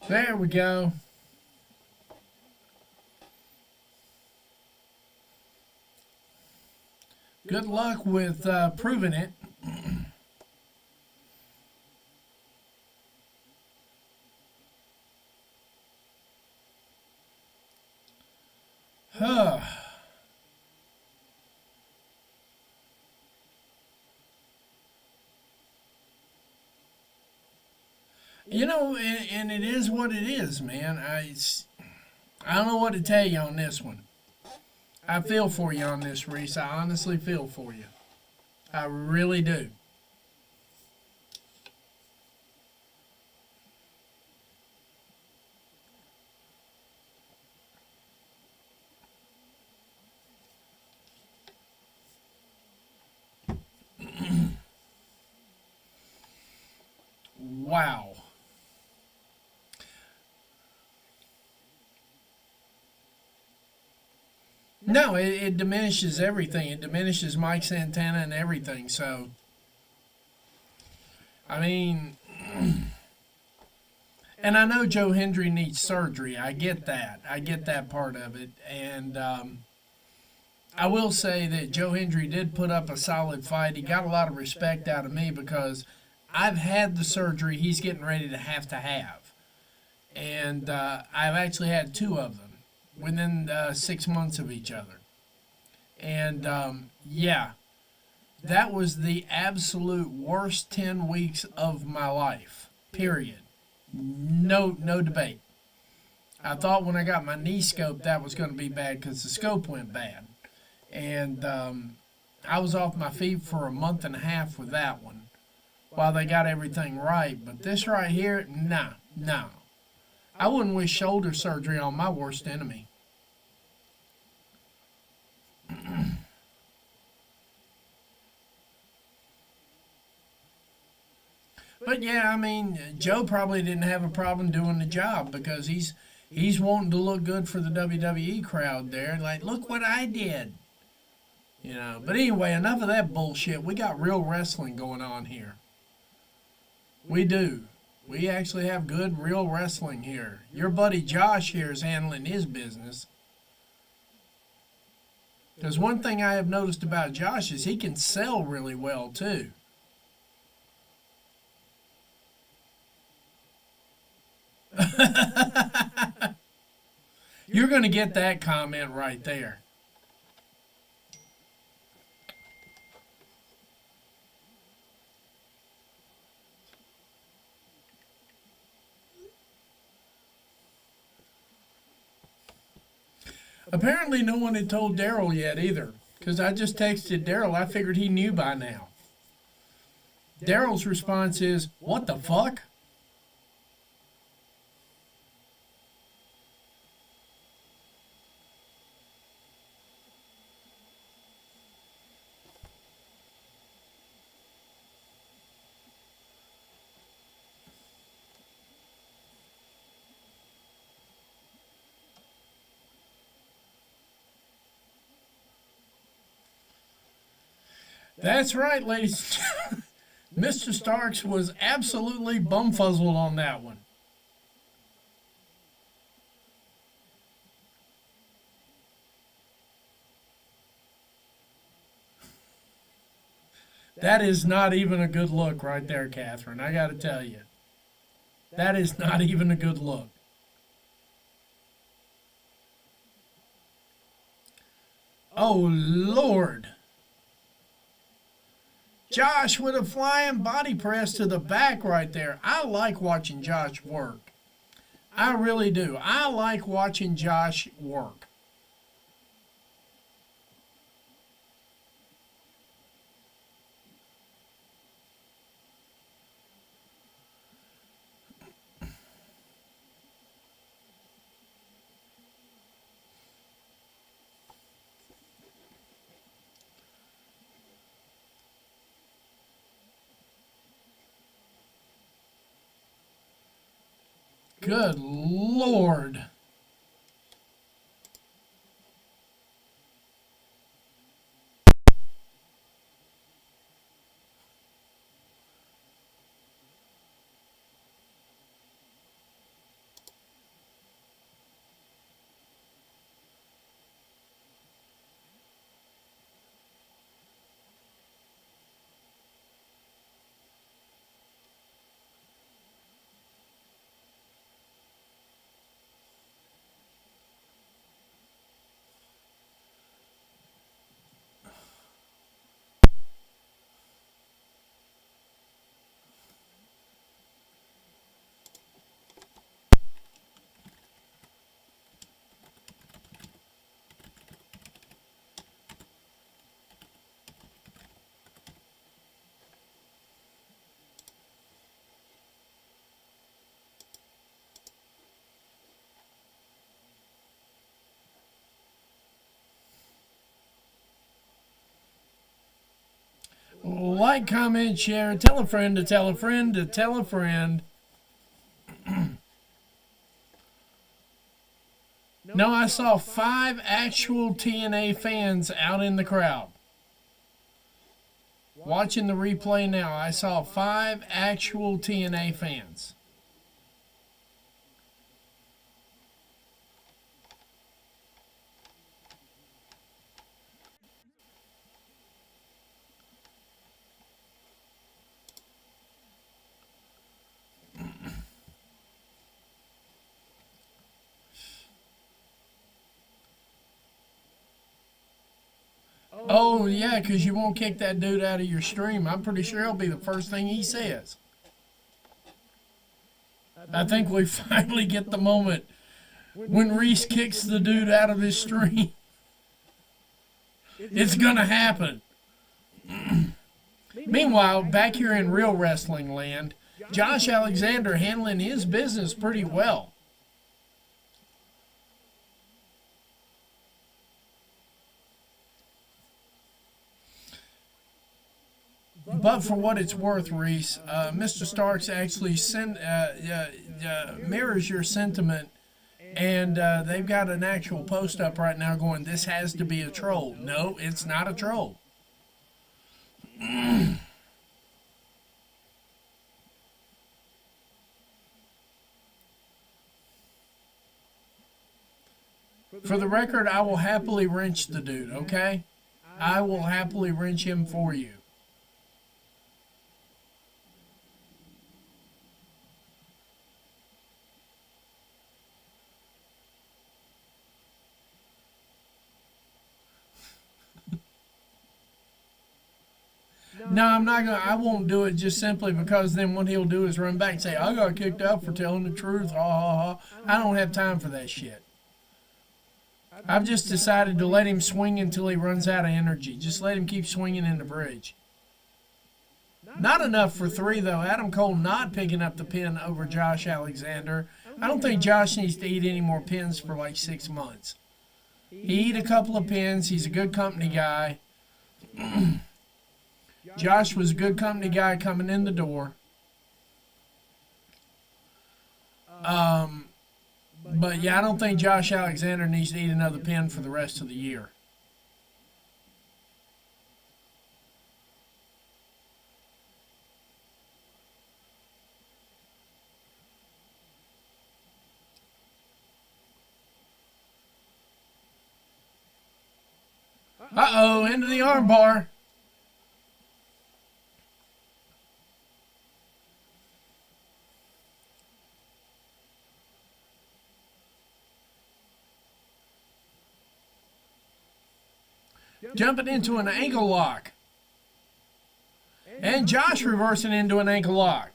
There we go. Good luck with proving it. You know, and it is what it is, man. I don't know what to tell you on this one. I feel for you on this, Reese. I honestly feel for you. I really do. Wow. No, it diminishes everything. It diminishes Mike Santana and everything. So, I mean, and I know Joe Hendry needs surgery. I get that. I get that part of it. And I will say that Joe Hendry did put up a solid fight. He got a lot of respect out of me because I've had the surgery he's getting ready to have to have. And I've actually had two of them within 6 months of each other. And yeah, that was the absolute worst 10 weeks of my life, period. No debate. I thought when I got my knee scoped that was going to be bad because the scope went bad. And I was off my feet for a month and a half with that one while they got everything right. But this right here, nah, no. I wouldn't wish shoulder surgery on my worst enemy. But yeah, I mean, Joe probably didn't have a problem doing the job because he's wanting to look good for the WWE crowd there. Like, look what I did. You know. But anyway, enough of that bullshit. We got real wrestling going on here. We do. We actually have good real wrestling here. Your buddy Josh here is handling his business. Because one thing I have noticed about Josh is he can sell really well too. You're going to get that comment right there. Apparently, no one had told Daryl yet either, because I just texted Daryl. I figured he knew by now. Daryl's response is, "What the fuck?" That's right, ladies. Mr. Starks was absolutely bumfuzzled on that one. That is not even a good look right there, Catherine. I got to tell you. That is not even a good look. Oh, Lord. Josh with a flying body press to the back right there. I like watching Josh work. I really do. I like watching Josh work. Good Lord. Like, comment, share, tell a friend to tell a friend to tell a friend. No, I saw 5 actual TNA fans out in the crowd. Watching the replay now, I saw 5 actual TNA fans. Oh, yeah, because you won't kick that dude out of your stream. I'm pretty sure it'll be the first thing he says. I think we finally get the moment when Reese kicks the dude out of his stream. It's going to happen. Meanwhile, back here in real wrestling land, Josh Alexander handling his business pretty well. But for what it's worth, Reese, Mr. Starks actually mirrors your sentiment, and they've got an actual post up right now going, "This has to be a troll." No, it's not a troll. For the record, I will happily wrench the dude, okay? I will happily wrench him for you. No, I'm not gonna. I won't do it just simply because then what he'll do is run back and say, "I got kicked out for telling the truth." Ha ha ha! I don't have time for that shit. I've just decided to let him swing until he runs out of energy. Just let him keep swinging in the bridge. Not enough for 3 though. Adam Cole not picking up the pin over Josh Alexander. I don't think Josh needs to eat any more pins for like 6 months. He eat a couple of pins. He's a good company guy. Josh was a good company guy coming in the door. But yeah, I don't think Josh Alexander needs to eat another pin for the rest of the year. Uh-oh, into the armbar. Jumping into an ankle lock. And Josh reversing into an ankle lock.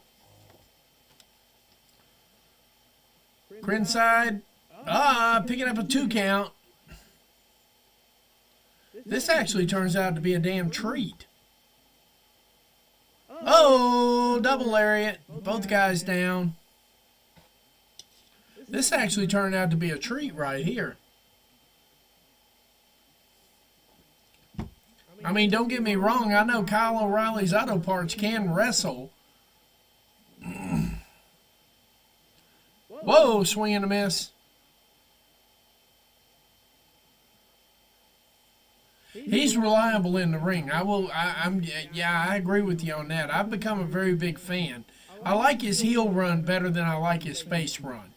Inside. Picking up a 2 count. This actually turns out to be a damn treat. Oh, double lariat. Both guys down. This actually turned out to be a treat right here. I mean, don't get me wrong. I know Kyle O'Reilly's Auto Parts can wrestle. Whoa, swing and a miss. He's reliable in the ring. I agree with you on that. I've become a very big fan. I like his heel run better than I like his face run.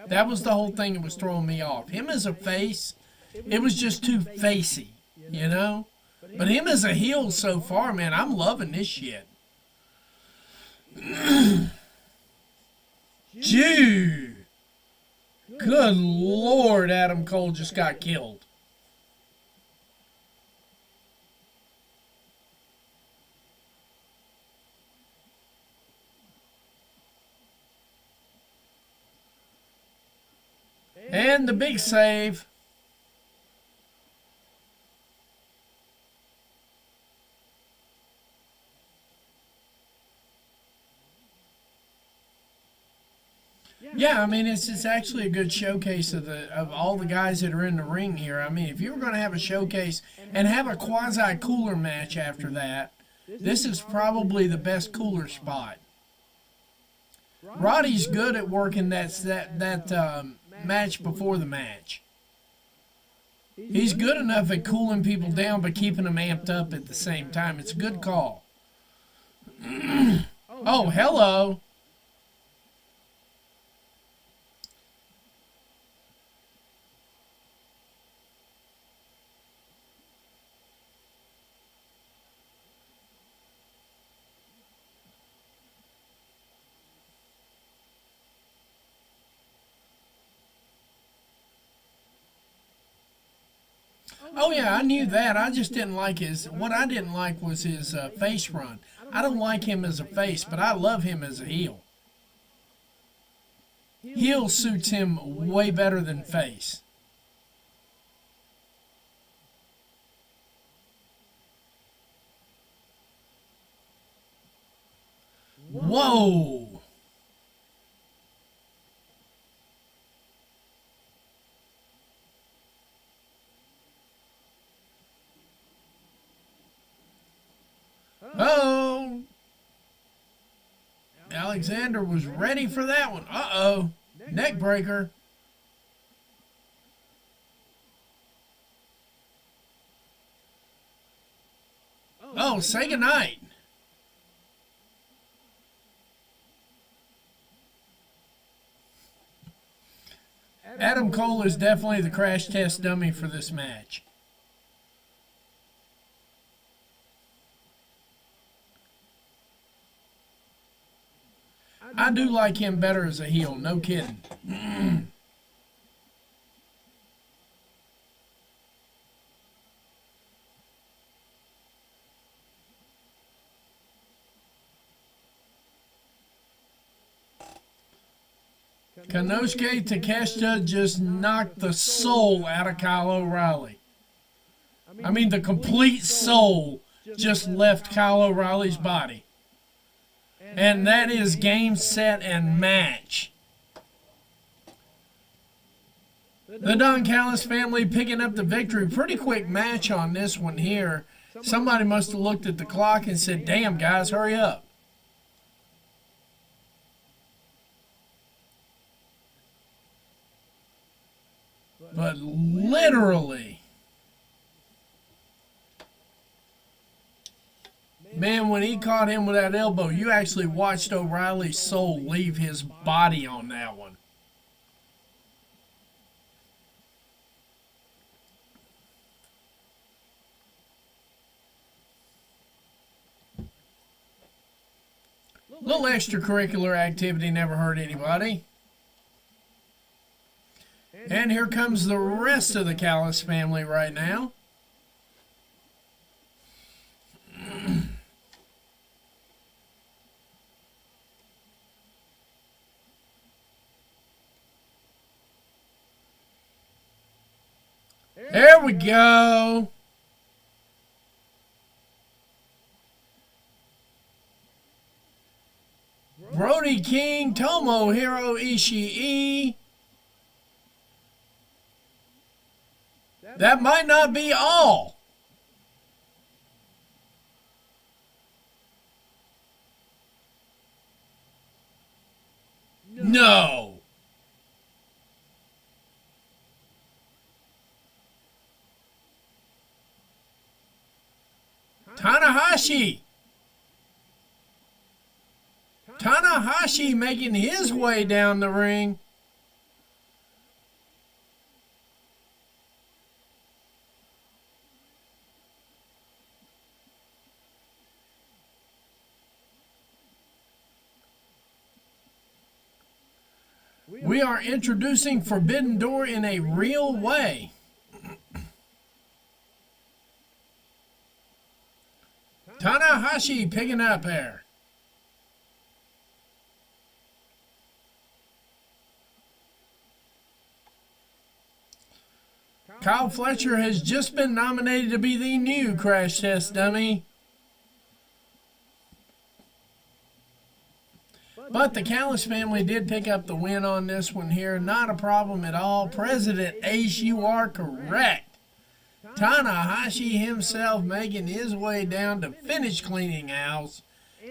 That was the whole thing that was throwing me off. Him as a face, it was just too facey, you know? But him as a heel so far, man, I'm loving this shit. Gee. Good Lord, Adam Cole just got killed. And the big save. Yeah, I mean, it's actually a good showcase of all the guys that are in the ring here. I mean, if you were going to have a showcase and have a quasi-cooler match after that, This is probably the best cooler spot. Roddy's good at working that match before the match. He's good enough at cooling people down but keeping them amped up at the same time. It's a good call. Oh, hello. Oh yeah, I knew that. I just didn't like what I didn't like was his face run. I don't like him as a face, but I love him as a heel. Heel suits him way better than face. Whoa! Oh! Alexander was ready for that one. Uh-oh. Neck breaker. Oh, say goodnight. Adam Cole is definitely the crash test dummy for this match. I do like him better as a heel, no kidding. Konosuke Takeshita just knocked the soul out of Kyle O'Reilly. I mean, the complete soul just left Kyle O'Reilly's body. And that is game, set, and match. The Don Callis family picking up the victory. Pretty quick match on this one here. Somebody must have looked at the clock and said, damn, guys, hurry up. But literally, man, when he caught him with that elbow, you actually watched O'Reilly's soul leave his body on that one. Little extracurricular activity never hurt anybody. And here comes the rest of the Callis family right now. There we go. Brody King, Tomohiro Ishii. That might not be all. No. Tanahashi. Tanahashi making his way down the ring. We are introducing Forbidden Door in a real way. Tanahashi picking up there. Kyle Fletcher has just been nominated to be the new crash test dummy. But the Callis family did pick up the win on this one here. Not a problem at all. President Ace, you are correct. Tanahashi himself making his way down to finish cleaning house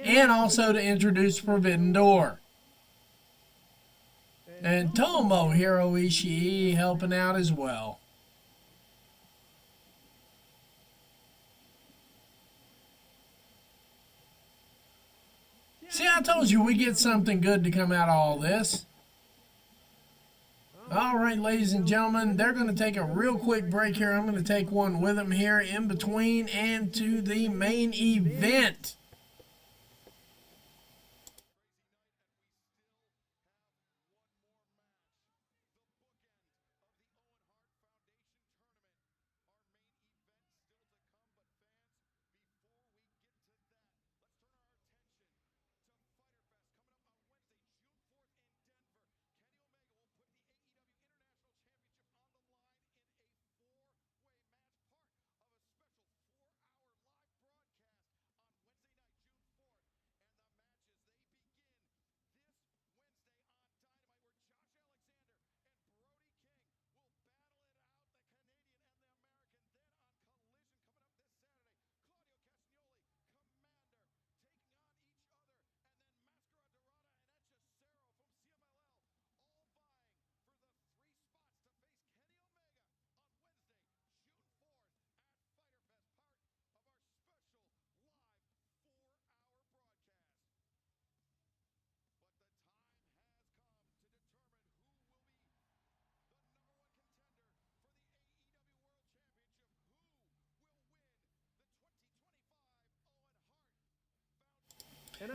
and also to introduce Forbidden Door. And Tomohiro Ishii helping out as well. See, I told you we get something good to come out of all this. All right, ladies and gentlemen, they're going to take a real quick break here. I'm going to take one with them here in between and to the main event.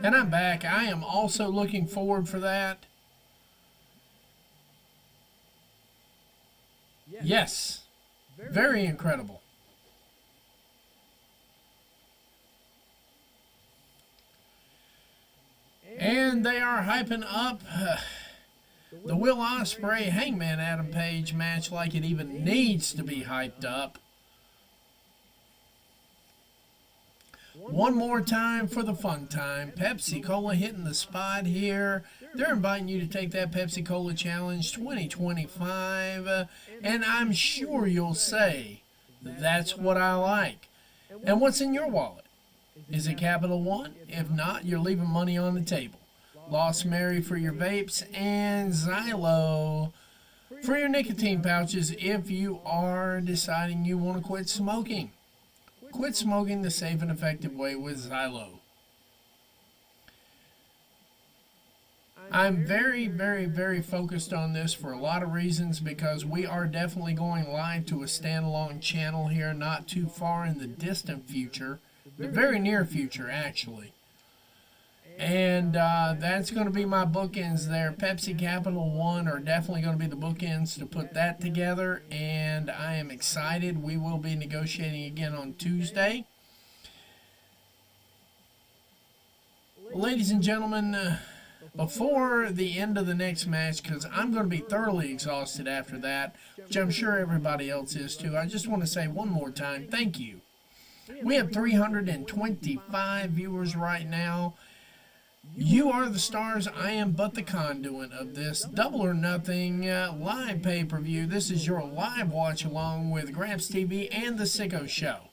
And I'm back. I am also looking forward for that. Yes. Very incredible. And they are hyping up the Will Ospreay Hangman Adam Page match like it even needs to be hyped up. One more time for the fun time. Pepsi Cola hitting the spot here. They're inviting you to take that Pepsi Cola Challenge 2025. And I'm sure you'll say, that's what I like. And what's in your wallet? Is it Capital One? If not, you're leaving money on the table. Lost Mary for your vapes and Xylo for your nicotine pouches if you are deciding you want to quit smoking. Quit smoking the safe and effective way with Xylo. I'm very, very, very focused on this for a lot of reasons because we are definitely going live to a standalone channel here not too far in the distant future, the very near future actually. And that's going to be my bookends there. Pepsi Capital One are definitely going to be the bookends to put that together. And I am excited. We will be negotiating again on Tuesday. Ladies and gentlemen, before the end of the next match, because I'm going to be thoroughly exhausted after that, which I'm sure everybody else is too, I just want to say one more time, thank you. We have 325 viewers right now. You are the stars. I am but the conduit of this Double or Nothing live pay-per-view. This is your live watch along with Gramps TV and The Sicko Show.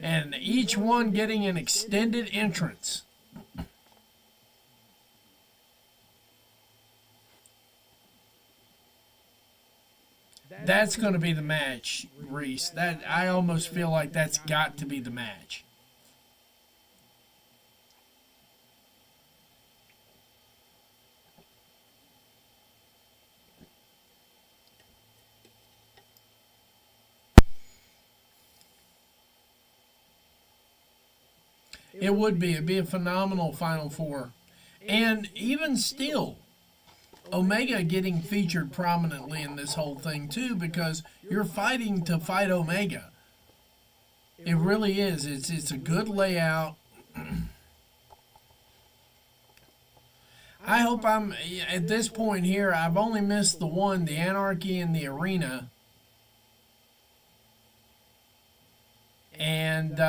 And each one getting an extended entrance. That's going to be the match, Reese. That I almost feel like that's got to be the match. It would be. It'd be a phenomenal Final Four. And even still, Omega getting featured prominently in this whole thing too, because you're fighting to fight Omega. It really is. It's a good layout. I hope I'm, at this point here, I've only missed the one, the Anarchy in the Arena. And,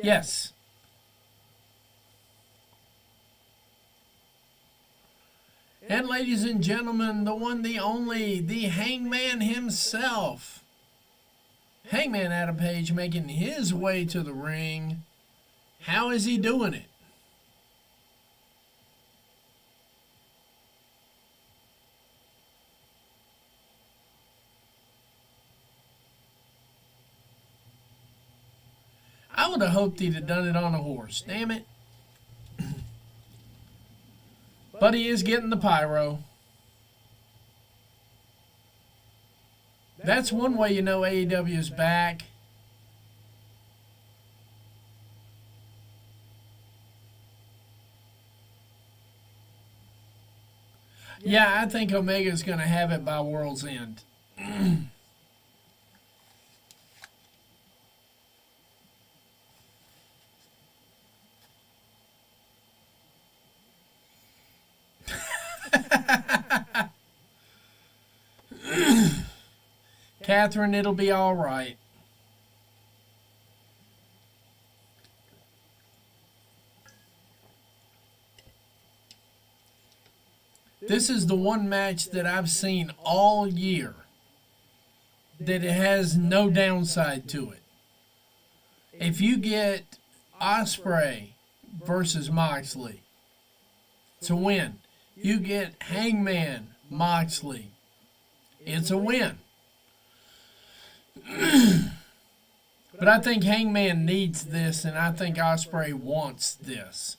yes. And ladies and gentlemen, the one, the only, the Hangman himself. Hangman Adam Page making his way to the ring. How is he doing it? I would have hoped he'd have done it on a horse. Damn it. But he is getting the pyro. That's one way you know AEW is back. Yeah, I think Omega's going to have it by World's End. Catherine, it'll be all right. This is the one match that I've seen all year that it has no downside to it. If you get Ospreay versus Moxley, it's a win. You get Hangman Moxley, it's a win. But I think Hangman needs this, and I think Ospreay wants this.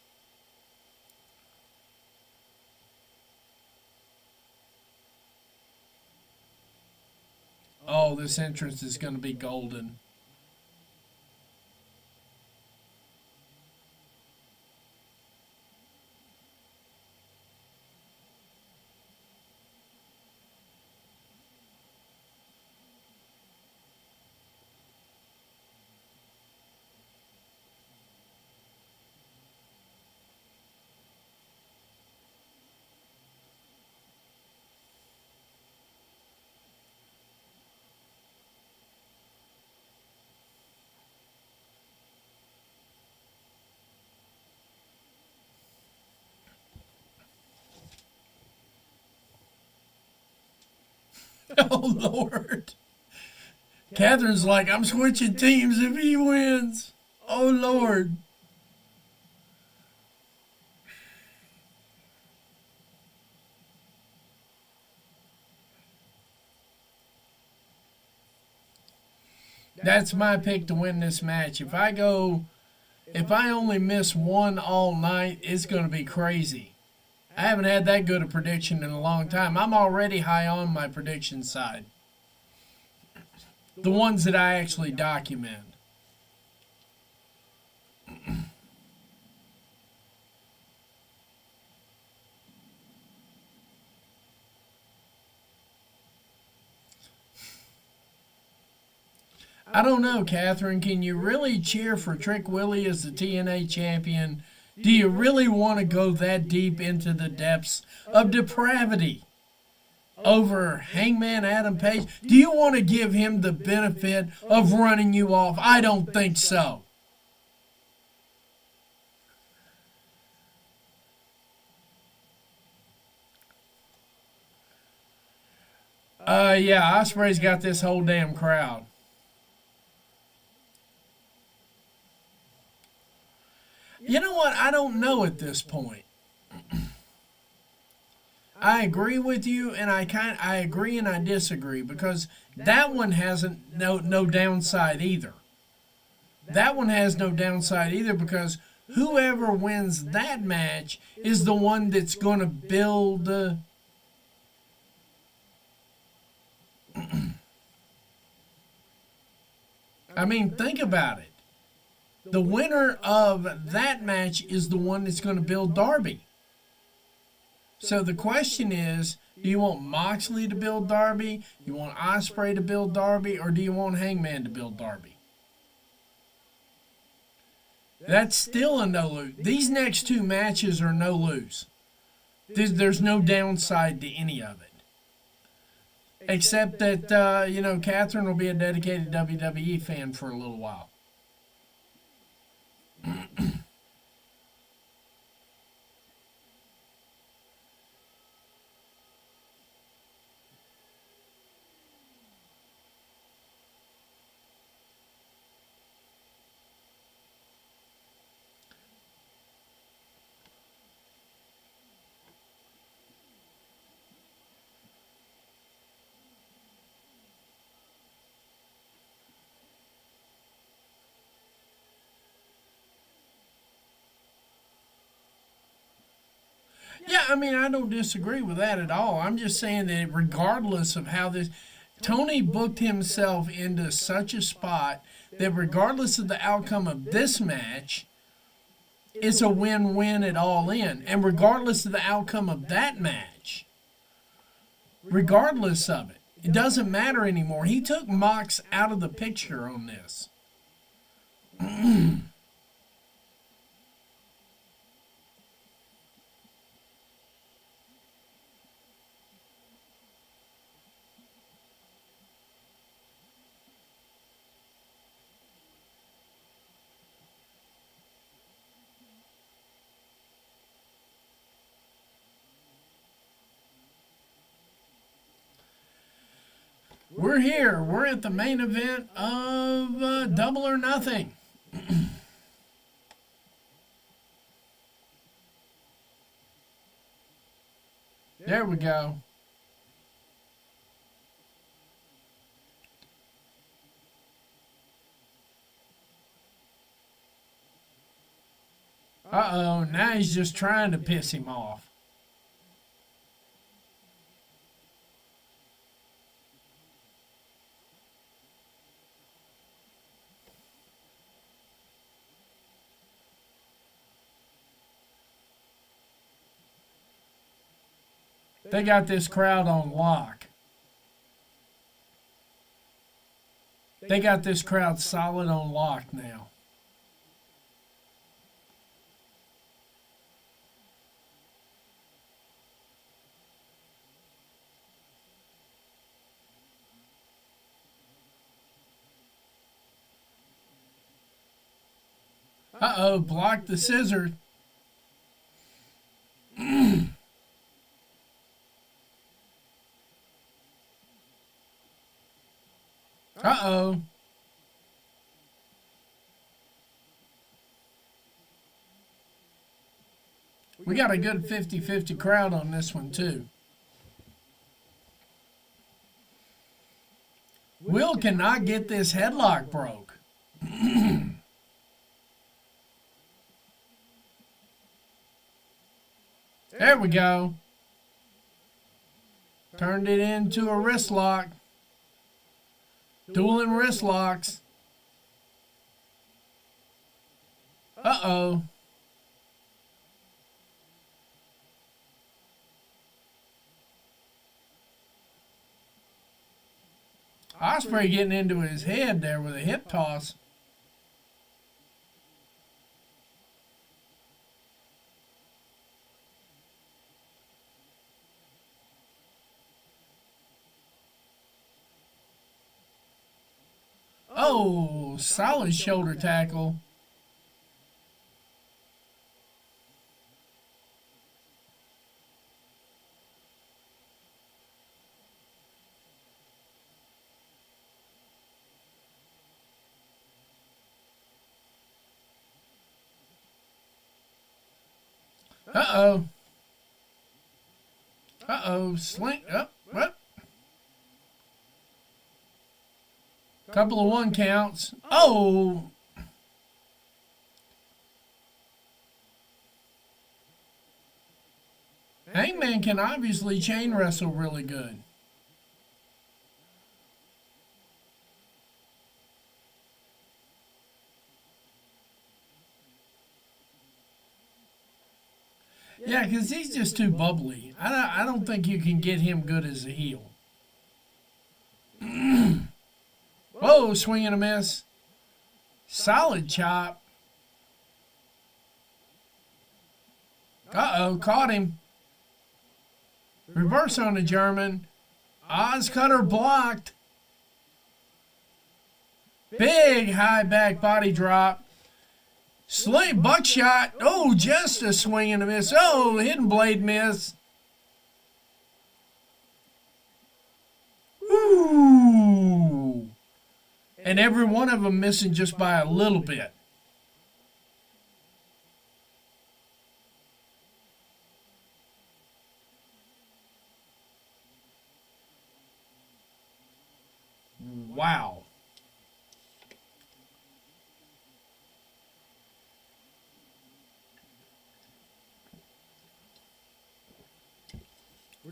Oh, this entrance is going to be golden. Oh, Lord. Catherine's like, I'm switching teams if he wins. Oh, Lord. That's my pick to win this match. If I only miss one all night, it's going to be crazy. I haven't had that good a prediction in a long time. I'm already high on my prediction side. The ones that I actually document. I don't know, Catherine. Can you really cheer for Trick Willie as the TNA champion? Do you really want to go that deep into the depths of depravity over Hangman Adam Page? Do you want to give him the benefit of running you off? I don't think so. Yeah, Ospreay's got this whole damn crowd. You know what? I don't know at this point. I agree with you, and I agree and I disagree, because that one hasn't no downside either. That one has no downside either, because whoever wins that match is the one that's going to build. I mean, think about it. The winner of that match is the one that's going to build Darby. So the question is, do you want Moxley to build Darby? You want Ospreay to build Darby? Or do you want Hangman to build Darby? That's still a no-lose. These next two matches are no-lose. There's no downside to any of it. Except that, Catherine will be a dedicated WWE fan for a little while. Yeah, I mean, I don't disagree with that at all. I'm just saying that regardless of how this, Tony booked himself into such a spot that regardless of the outcome of this match, it's a win-win at all in. And regardless of the outcome of that match, regardless of it, it doesn't matter anymore. He took Mox out of the picture on this. We're here. We're at the main event of Double or Nothing. There we go. Uh-oh, now he's just trying to piss him off. They got this crowd on lock. They got this crowd solid on lock now. Uh-oh, blocked the scissor. Uh-oh. We got a good 50-50 crowd on this one, too. Will cannot get this headlock broke. There we go. Turned it into a wrist lock. Dueling wrist locks. Uh-oh. Ospreay getting into his head there with a hip toss. Oh, solid shoulder tackle. Uh-oh. Uh-oh. Sling. Up. What? Couple of one counts. Oh. Hangman can obviously chain wrestle really good. Yeah, because he's just too bubbly. I don't think you can get him good as a heel. Whoa, swing and a miss. Solid chop. Uh-oh, caught him. Reverse on the German. Oz cutter blocked. Big high back body drop. Sling buckshot. Oh, just a swing and a miss. Oh, hidden blade miss. Ooh. And every one of them missing just by a little bit. Wow.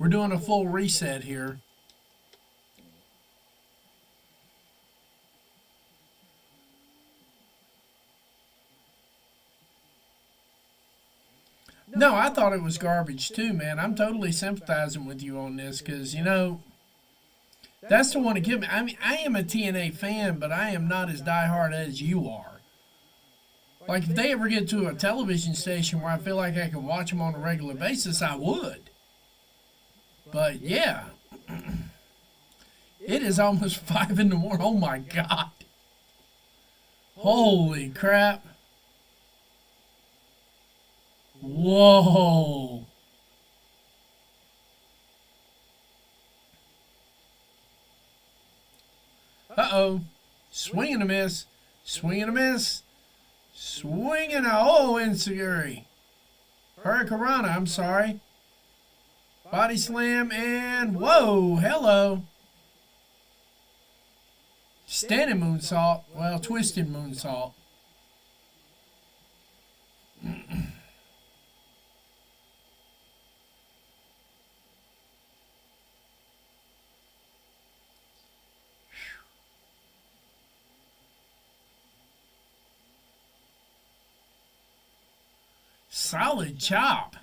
We're doing a full reset here. No, I thought it was garbage too, man. I'm totally sympathizing with you on this because, you know, that's the one to give me. I mean, I am a TNA fan, but I am not as diehard as you are. Like, if they ever get to a television station where I feel like I can watch them on a regular basis, I would. But, yeah. It is almost 5 in the morning. Oh, my God. Holy crap. Whoa. Uh-oh. Swing and a miss. Swing and a miss. Swing and a... Oh, Insecurity. Hurricanrana, I'm sorry. Body slam and... Whoa, hello. Standing moonsault. Well, twisted moonsault. Solid chop.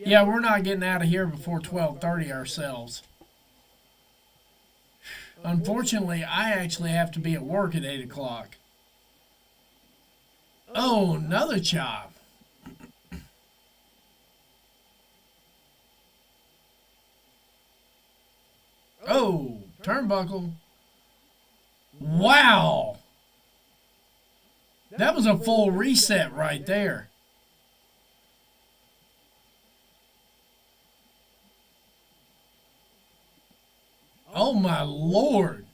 Yeah, we're not getting out of here before 12:30 ourselves. Unfortunately, I actually have to be at work at 8 o'clock. Oh, another chop. Oh, turnbuckle. Wow. That was a full reset right there. Oh my Lord.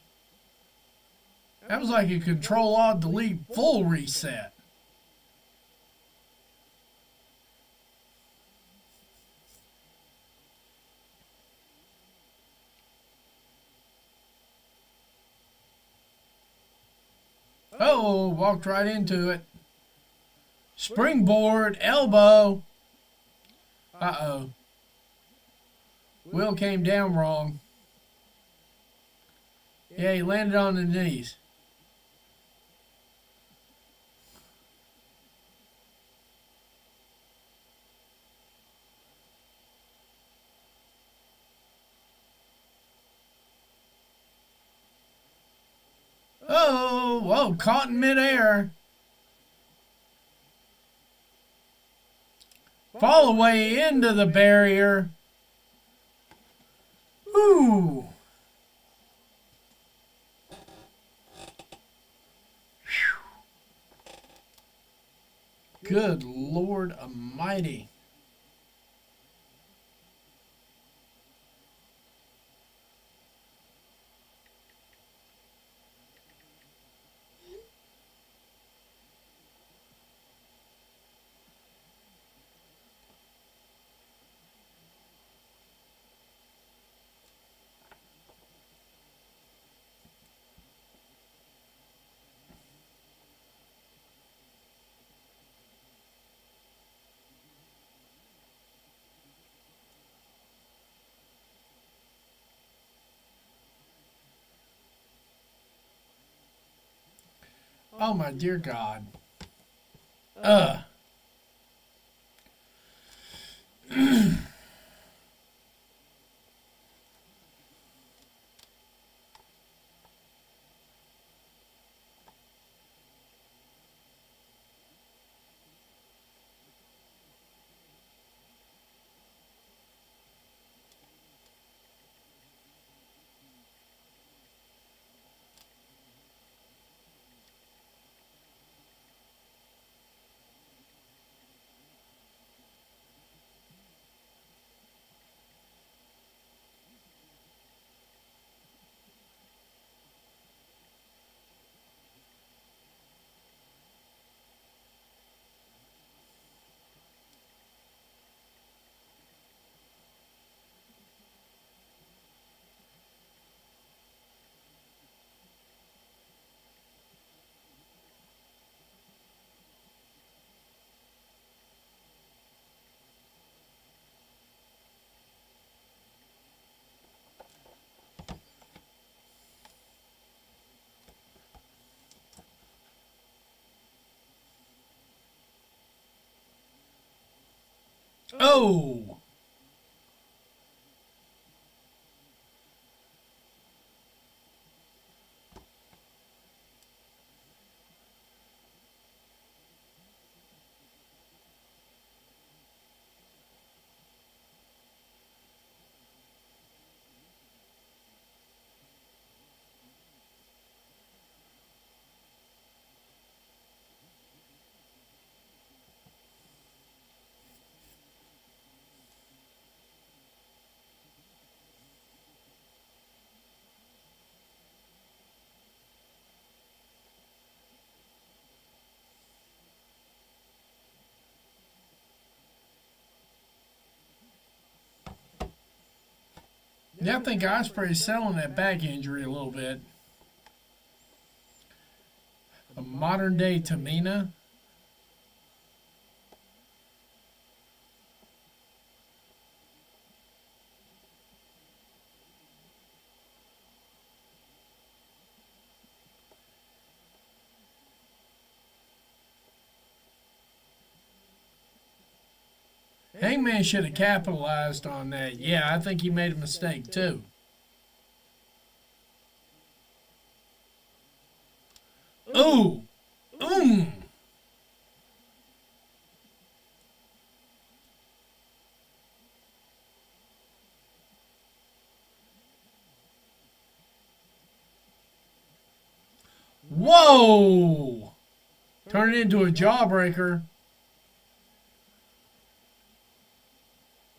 That was like a Control-Alt-Delete full reset. Oh, walked right into it. Springboard, elbow. Uh-oh. Will came down wrong. Yeah, he landed on the knees. Oh, whoa, caught in midair. Fall away into the barrier. Ooh. Good Lord Almighty. Oh my dear God. Ugh. Oh! Yeah, I think Osprey's selling that back injury a little bit. A modern day Tamina. Hangman should have capitalized on that. Yeah, I think he made a mistake too. Ooh! Ooh! Whoa! Turn it into a jawbreaker.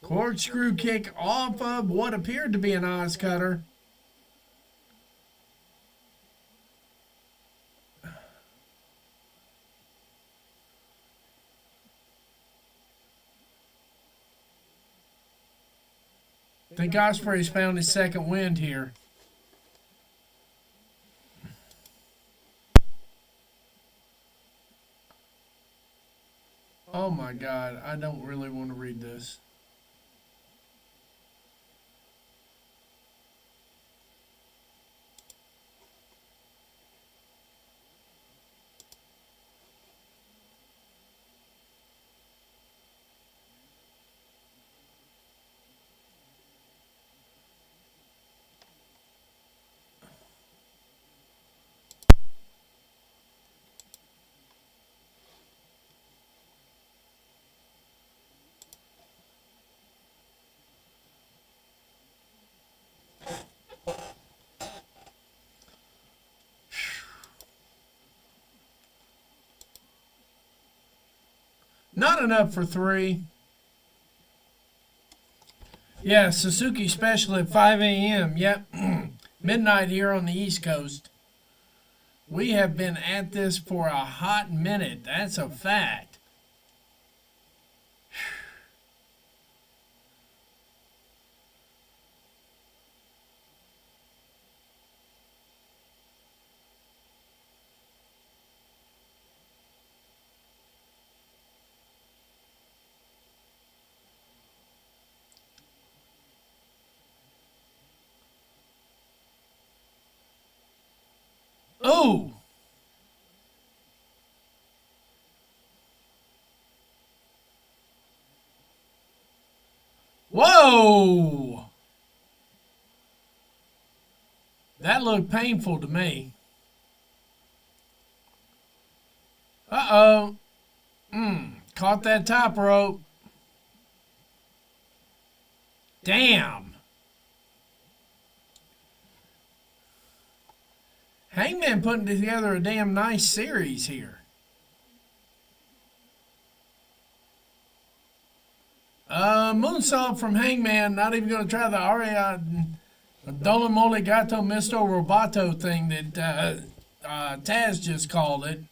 Corkscrew kick off of what appeared to be an Oz cutter. I think Osprey's found his second wind here. Oh my God, I don't really want to read this. Not enough for 3. Yeah, Suzuki special at 5 a.m. Yep. Midnight here on the East Coast. We have been at this for a hot minute. That's a fact. Oh! Whoa! That looked painful to me. Uh-oh. Caught that top rope. Damn. Hangman putting together a damn nice series here. Moonsault from Hangman. Not even going to try the Aria Dolo Mole Gato Misto Roboto thing that Taz just called it.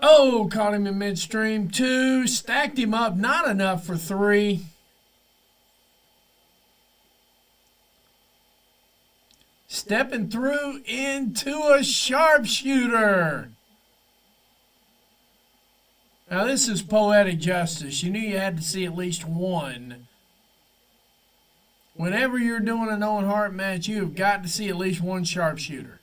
Oh, caught him in midstream. 2, stacked him up. Not enough for 3. Stepping through into a sharpshooter. Now, this is poetic justice. You knew you had to see at least one. Whenever you're doing an Owen Hart match, you have got to see at least one sharpshooter.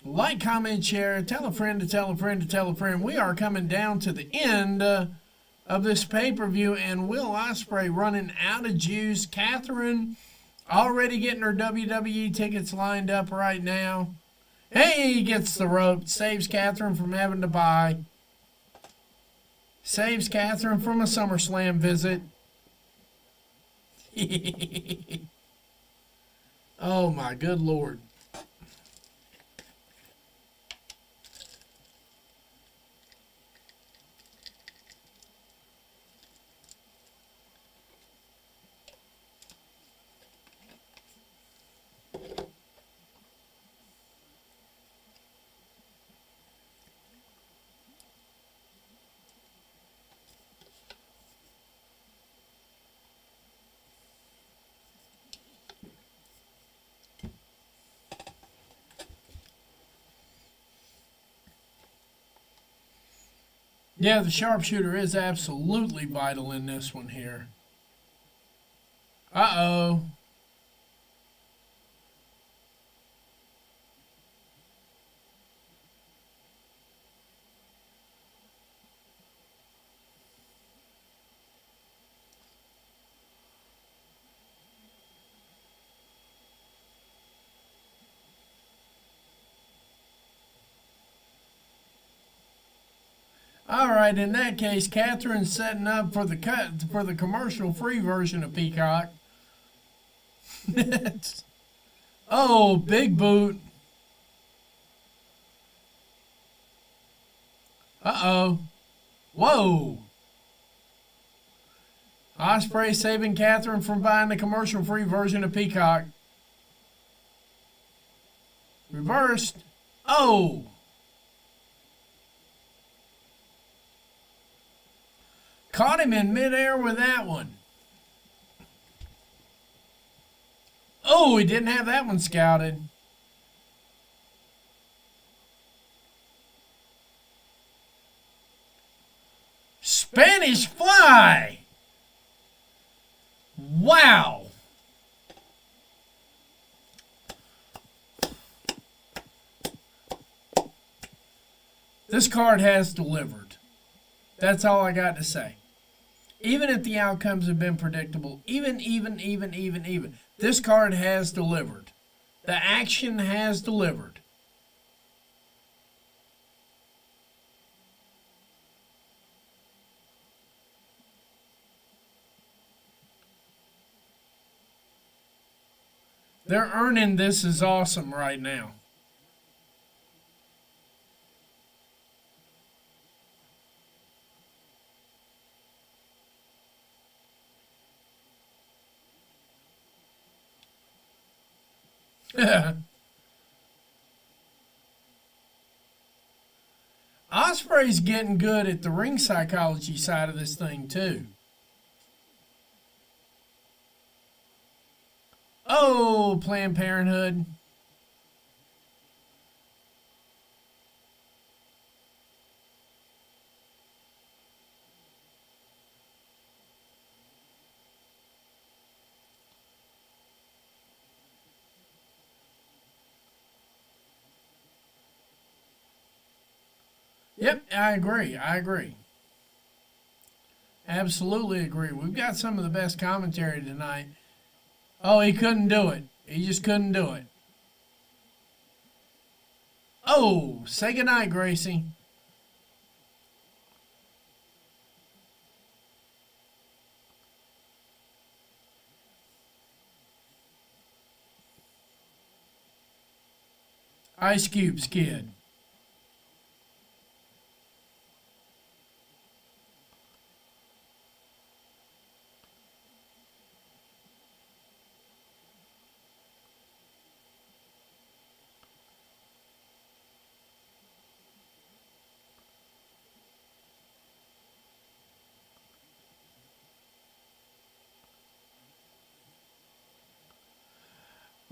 Like, comment, share, tell a friend to tell a friend to tell a friend. We are coming down to the end of this pay-per-view, and Will Ospreay running out of juice. Catherine already getting her WWE tickets lined up right now. Hey, he gets the rope. Saves Catherine from having to buy. Saves Catherine from a SummerSlam visit. Oh, my good Lord. Yeah, the sharpshooter is absolutely vital in this one here. Uh-oh. All right, in that case, Catherine's setting up for the commercial-free version of Peacock. Oh, big boot. Uh-oh. Whoa. Ospreay saving Catherine from buying the commercial-free version of Peacock. Reversed. Oh. Caught him in midair with that one. Oh, he didn't have that one scouted. Spanish Fly. Wow. This card has delivered. That's all I got to say. Even if the outcomes have been predictable, even, this card has delivered. The action has delivered. They're earning this is awesome right now. Ospreay's getting good at the ring psychology side of this thing too. Oh, Planned Parenthood. Yep, I agree. Absolutely agree. We've got some of the best commentary tonight. Oh, he couldn't do it. He just couldn't do it. Oh, say goodnight, Gracie. Ice Cube's kid.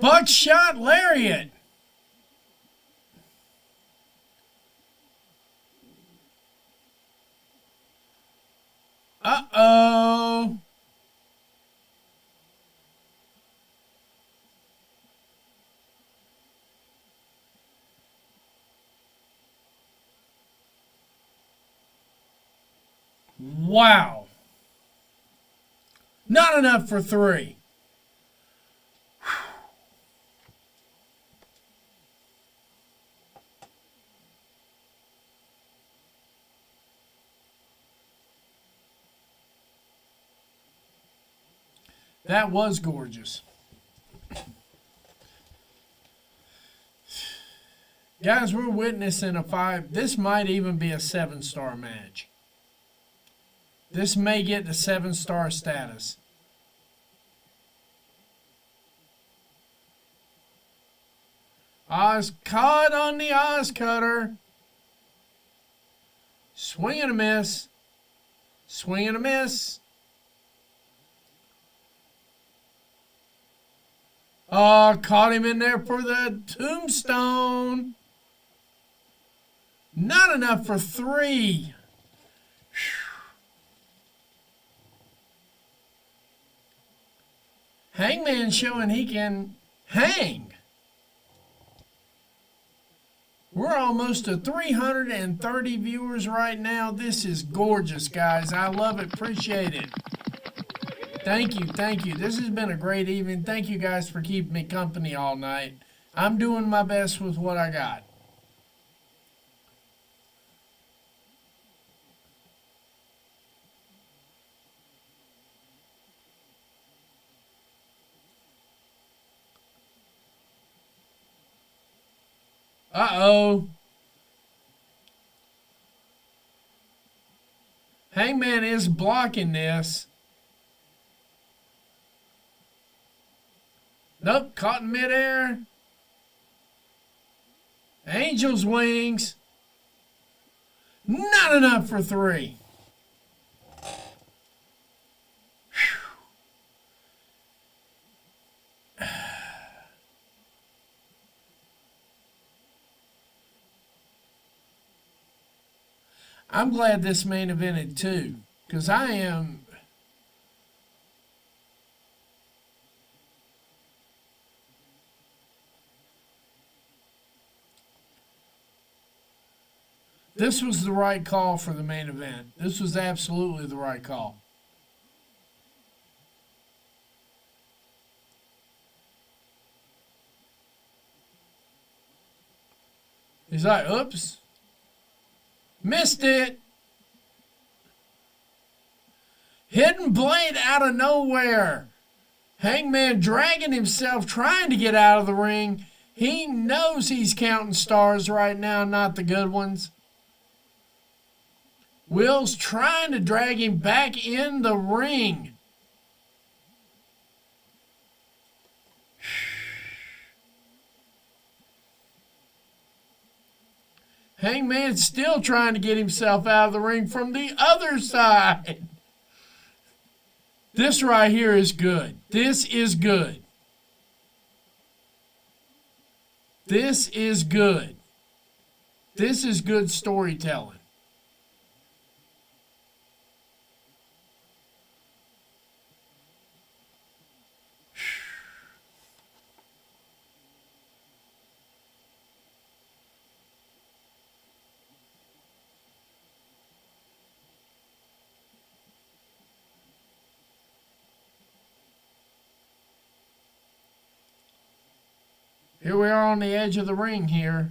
Buckshot lariat. Uh-oh. Wow. Not enough for 3. That was gorgeous. Guys, we're witnessing a 5. This might even be a 7-star match. This may get the 7-star status. Oz caught on the Oz cutter. Swing and a miss. Swing and a miss. Oh, caught him in there for the tombstone. Not enough for 3. Hangman showing he can hang. We're almost to 330 viewers right now. This is gorgeous, guys. I love it. Appreciate it. Thank you. Thank you. This has been a great evening. Thank you guys for keeping me company all night. I'm doing my best with what I got. Uh-oh. Hangman is blocking this. Nope, caught in midair. Angel's wings. Not enough for 3. I'm glad this main evented too, because I am. This was the right call for the main event. This was absolutely the right call. He's like, oops. Missed it. Hidden blade out of nowhere. Hangman dragging himself, trying to get out of the ring. He knows he's counting stars right now, not the good ones. Will's trying to drag him back in the ring. Hangman's still trying to get himself out of the ring from the other side. This right here is good. This is good. This is good. This is good storytelling. Here we are on the edge of the ring here.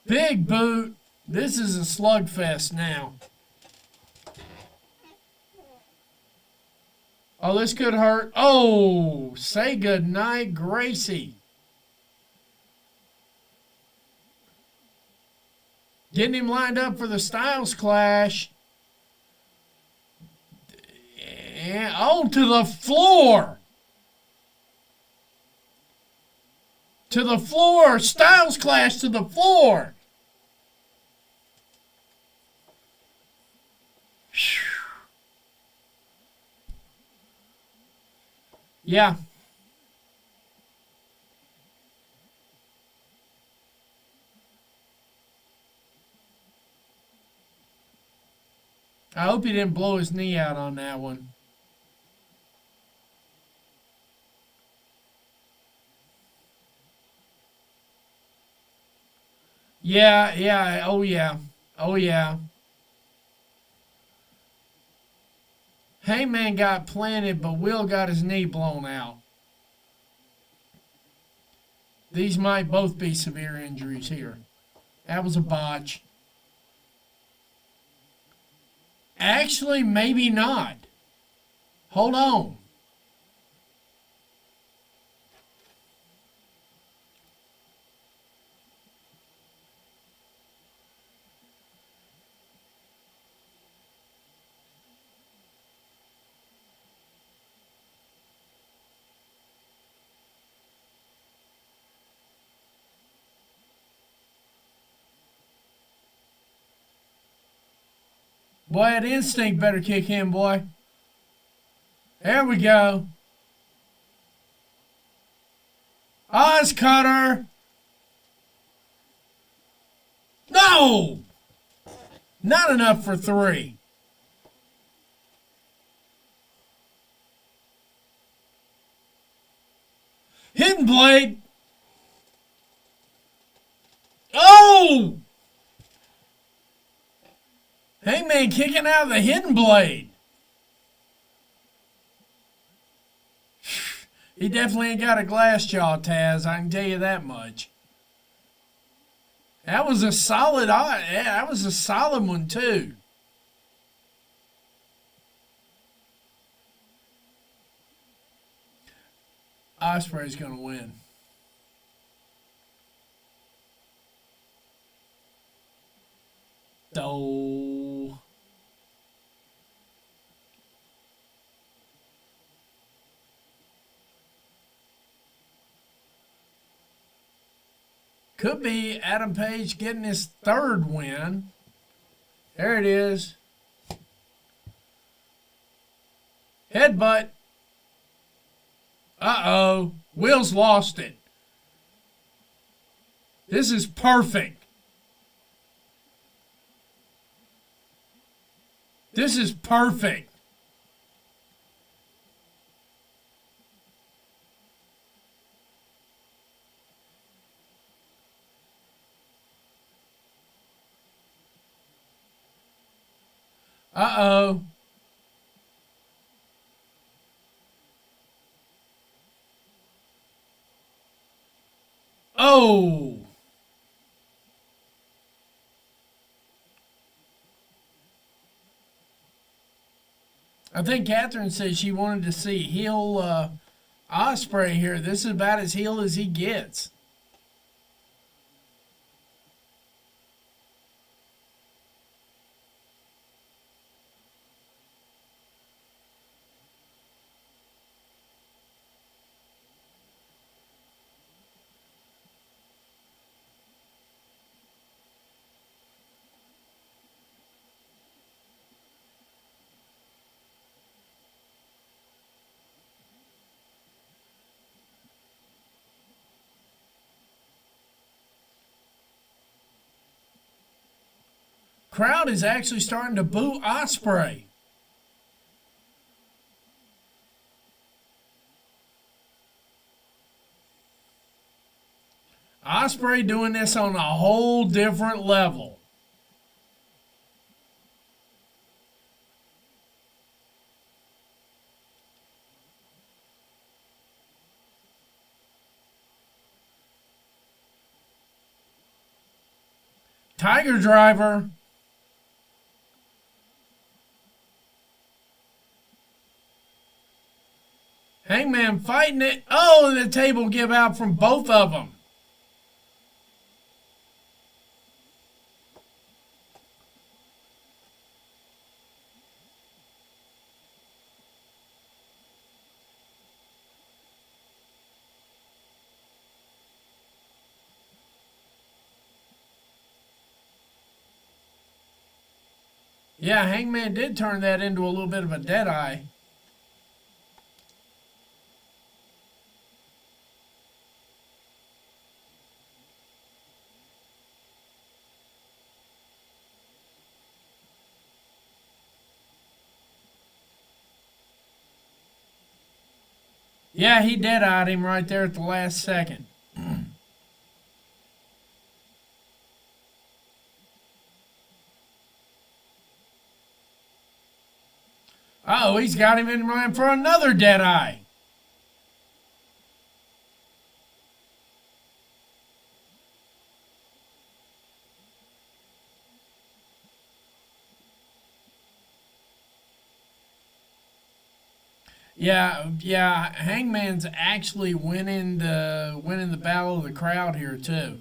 Big boot. This is a slugfest now. Oh, this could hurt. Oh, say goodnight, Gracie. Getting him lined up for the Styles Clash. And onto the floor. To the floor. Styles Clash to the floor. Yeah. I hope he didn't blow his knee out on that one. Yeah, yeah, oh yeah. Oh yeah. Hangman got planted, but Will got his knee blown out. These might both be severe injuries here. That was a botch. Actually, maybe not. Hold on. Boy, that instinct better kick in, boy. There we go. Oz cutter. No! Not enough for 3. Hidden blade. Oh! Hangman kicking out of the hidden blade. He definitely ain't got a glass jaw, Taz. I can tell you that much. That was a solid. Yeah, that was a solid one too. Ospreay's gonna win. Oh. Could be Adam Page getting his 3rd win. There it is. Headbutt. Uh-oh. Will's lost it. This is perfect. This is perfect. Uh-oh. Oh. I think Catherine said she wanted to see heel Ospreay here. This is about as heel as he gets. Crowd is actually starting to boo Ospreay. Ospreay doing this on a whole different level. Tiger driver. Hangman fighting it. Oh, and the table give out from both of them. Yeah, Hangman did turn that into a little bit of a dead eye. Yeah, he dead-eyed him right there at the last second. Oh, he's got him in line for another dead-eye. Yeah. Hangman's actually winning the battle of the crowd here too.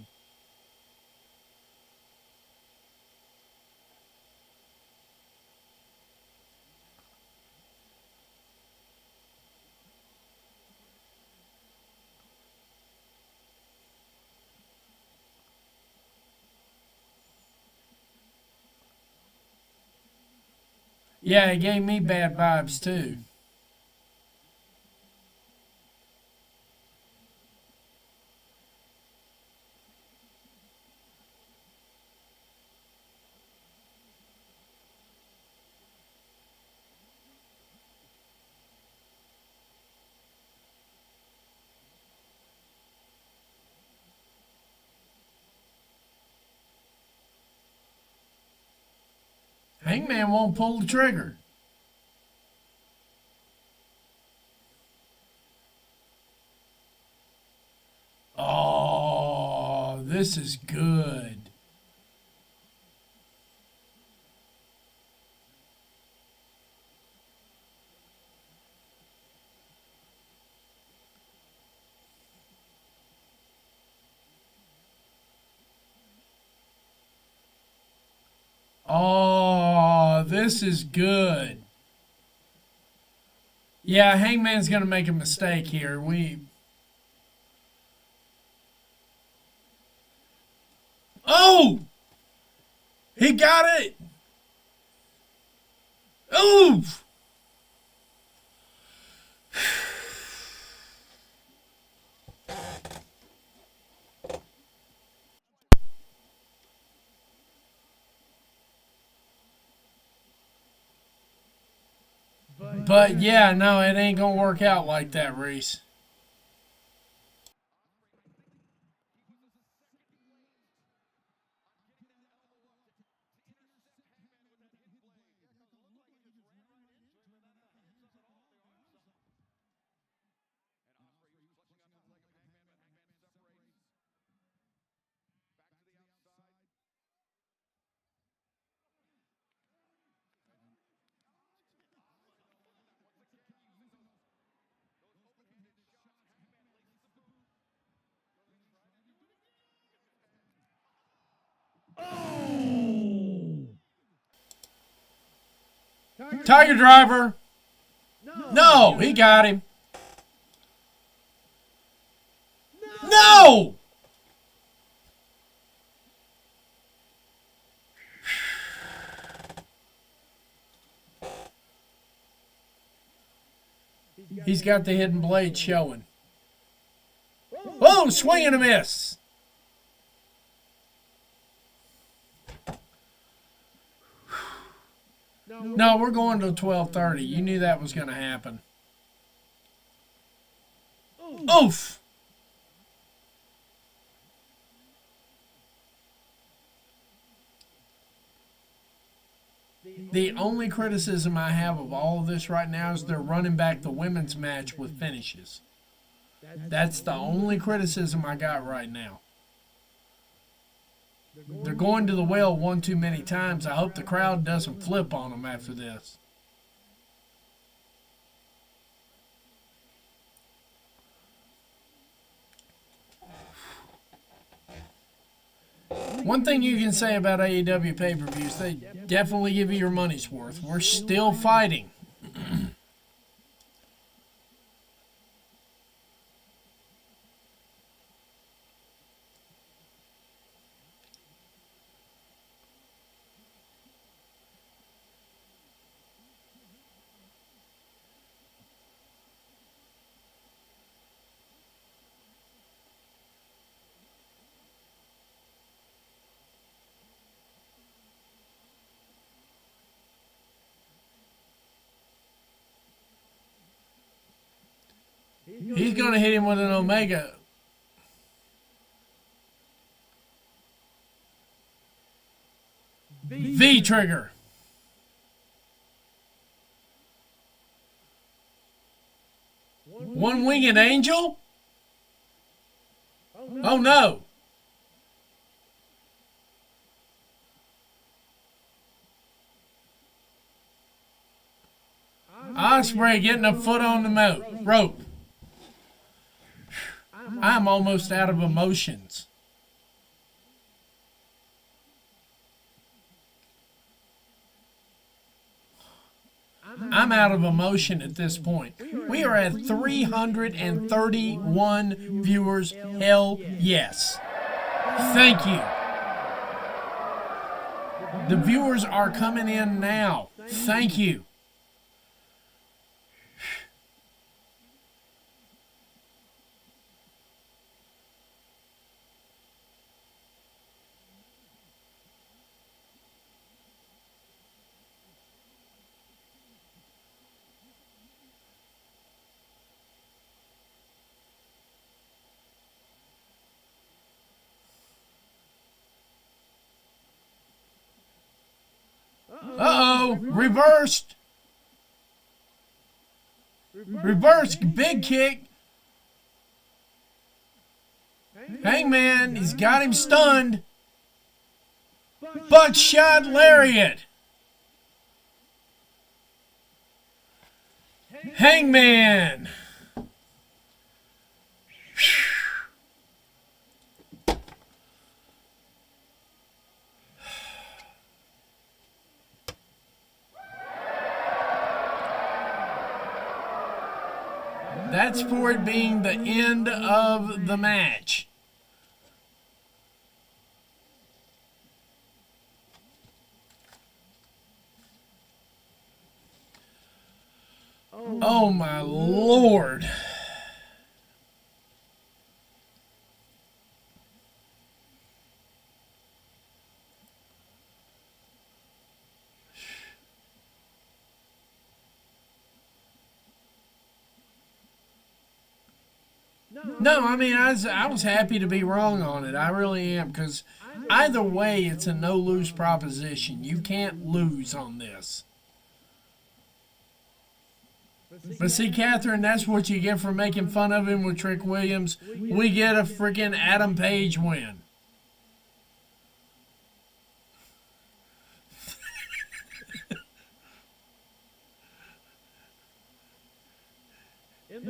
Yeah, it gave me bad vibes too. Hangman won't pull the trigger. Oh, this is good. Oh, this is good. Yeah, Hangman's gonna make a mistake here. Oh, he got it. Oof. But yeah, no, it ain't gonna work out like that, Reese. Tiger Driver. No, he got him. No! He's got the hidden blade showing. Oh, swing and a miss. No, we're going to 12:30. You knew that was going to happen. Oof. The only criticism I have of all of this right now is they're running back the women's match with finishes. That's the only criticism I got right now. They're going to the well one too many times. I hope the crowd doesn't flip on them after this. One thing you can say about AEW pay-per-views, they definitely give you your money's worth. We're still fighting. He's going to hit him with an Omega. V trigger. One winged angel? Oh no. Osprey getting a foot on the rope. I'm almost out of emotions. I'm out of emotion at this point. We are at 331 viewers. Hell yes. Thank you. The viewers are coming in now. Thank you. Uh-oh, reversed. Reverse, big kick. Hangman, he's got him stunned. Buckshot lariat. Hangman. That's for it being the end of the match. Oh my Lord. No, I mean, I was happy to be wrong on it. I really am, because either way, it's a no-lose proposition. You can't lose on this. But see, Catherine, that's what you get for making fun of him with Trick Williams. We get a freaking Adam Page win.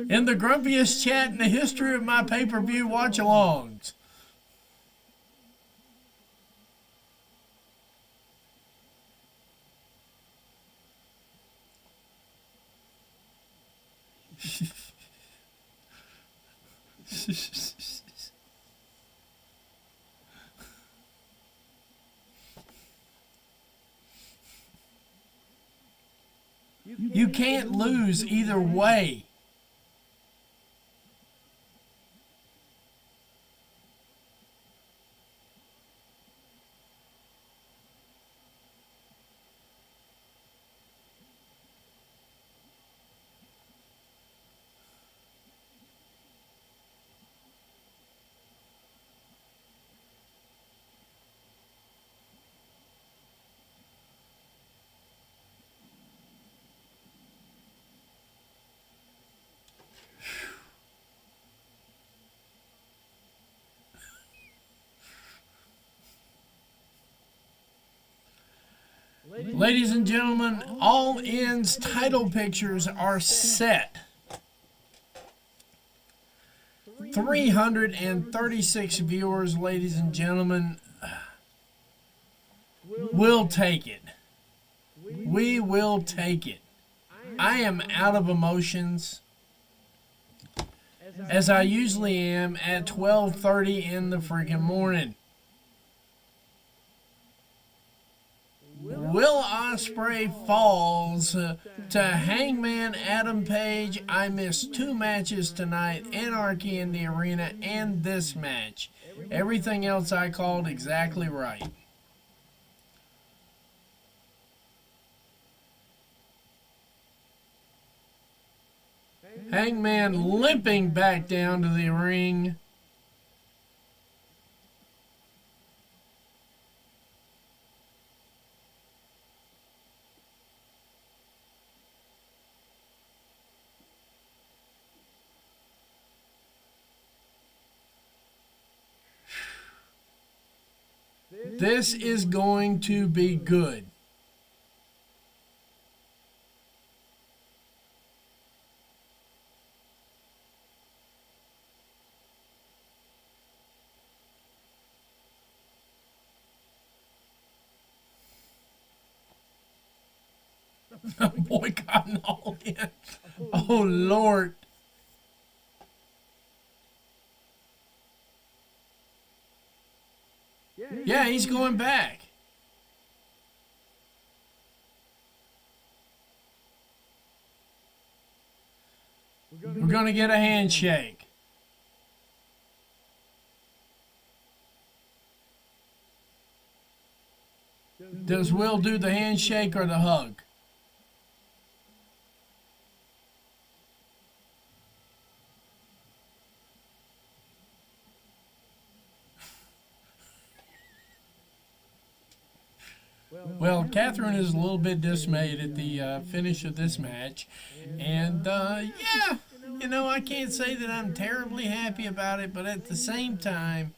In the grumpiest chat in the history of my pay-per-view watch-alongs. You can't lose either way. Ladies and gentlemen, All In's title pictures are set. 336 viewers, ladies and gentlemen. We'll take it. We will take it. I am out of emotions, as I usually am at 12:30 in the freaking morning. Will Ospreay falls to Hangman Adam Page. I missed 2 matches tonight, Anarchy in the Arena and this match. Everything else I called exactly right. Hangman limping back down to the ring. This is going to be good. Boycotting all in. Oh, Lord. Yeah, he's going back. We're going to get a handshake. Does Will do the handshake or the hug? Well, Catherine is a little bit dismayed at the finish of this match. And, yeah, you know, I can't say that I'm terribly happy about it, but at the same time,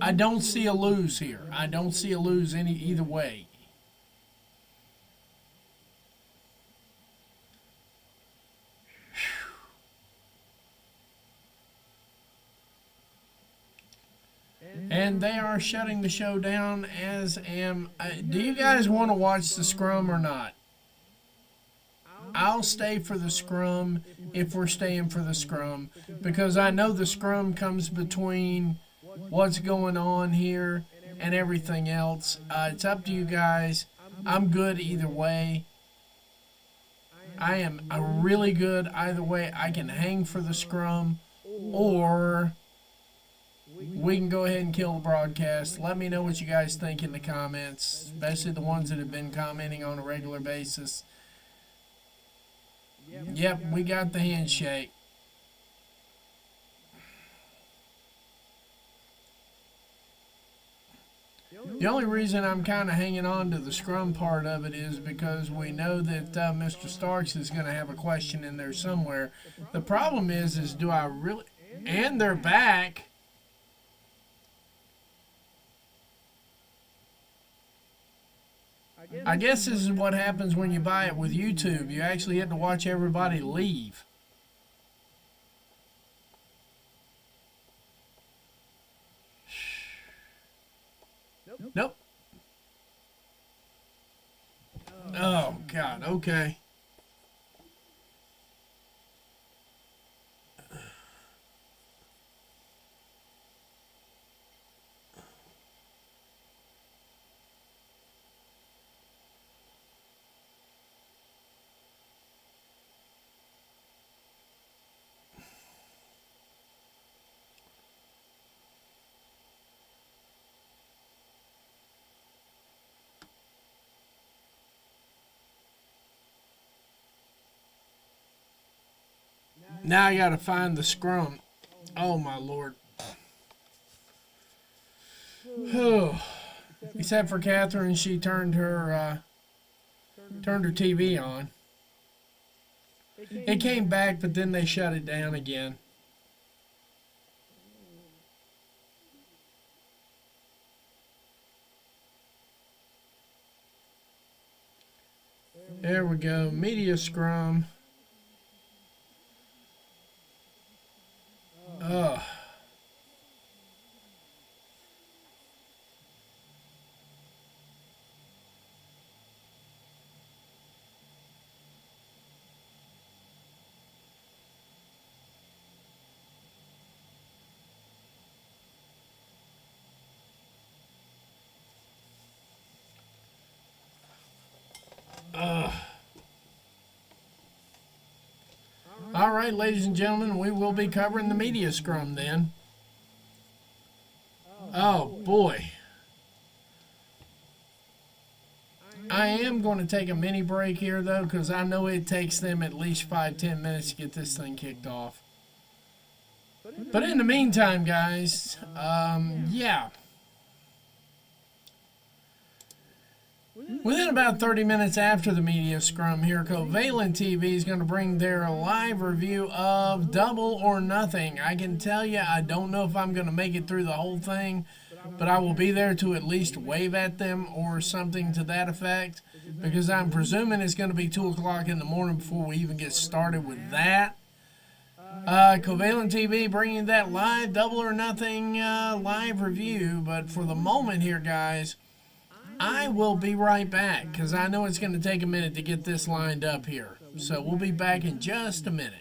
I don't see a lose here. I don't see a lose either way. And they are shutting the show down, as am... do you guys want to watch the scrum or not? I'll stay for the scrum if we're staying for the scrum, because I know the scrum comes between what's going on here and everything else. It's up to you guys. I'm good either way. I am really good either way. I can hang for the scrum, or we can go ahead and kill the broadcast. Let me know what you guys think in the comments, especially the ones that have been commenting on a regular basis. Yep, we got the handshake. The only reason I'm kind of hanging on to the scrum part of it is because we know that Mr. Starks is going to have a question in there somewhere. The problem is do I really... And they're back. I guess this is what happens when you buy it with YouTube. You actually have to watch everybody leave. Nope. Oh, God. Okay. Now I gotta find the scrum. Oh, my Lord. Except for Catherine, she turned her TV on. It came back, but then they shut it down again. There we go. Media scrum. Ugh. All right, ladies and gentlemen, we will be covering the media scrum then. Oh, boy. I am going to take a mini break here though, because I know it takes them at least 5-10 minutes to get this thing kicked off. But in the meantime, guys, yeah. Within about 30 minutes after the media scrum here, Covalent TV is going to bring their live review of Double or Nothing. I can tell you, I don't know if I'm going to make it through the whole thing, but I will be there to at least wave at them or something to that effect, because I'm presuming it's going to be 2 o'clock in the morning before we even get started with that. Covalent TV bringing that live Double or Nothing live review, but for the moment here, guys, I will be right back because I know it's going to take a minute to get this lined up here. So we'll be back in just a minute.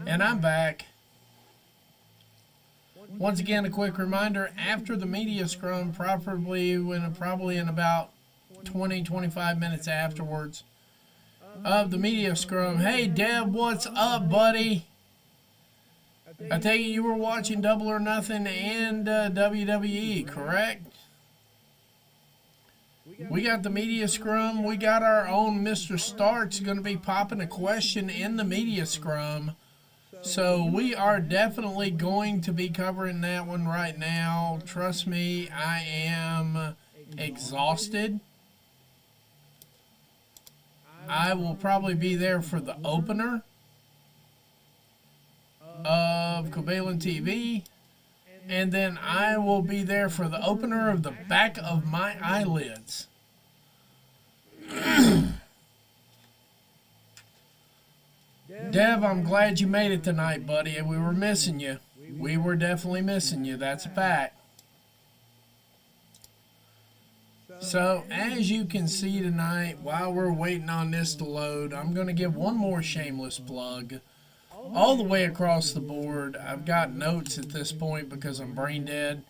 And I'm back. Once again, a quick reminder, after the media scrum, probably in about 20-25 minutes afterwards of the media scrum. Hey, Deb, what's up, buddy? I take it you were watching Double or Nothing and WWE, correct? We got the media scrum. We got our own Mr. Starks going to be popping a question in the media scrum. So we are definitely going to be covering that one right now. Trust me, I am exhausted. I will probably be there for the opener of Covalent TV. And then I will be there for the opener of the back of my eyelids. Dev, I'm glad you made it tonight, buddy. We were missing you. We were definitely missing you. That's a fact. So, as you can see tonight, while we're waiting on this to load, I'm going to give one more shameless plug. All the way across the board, I've got notes at this point because I'm brain dead.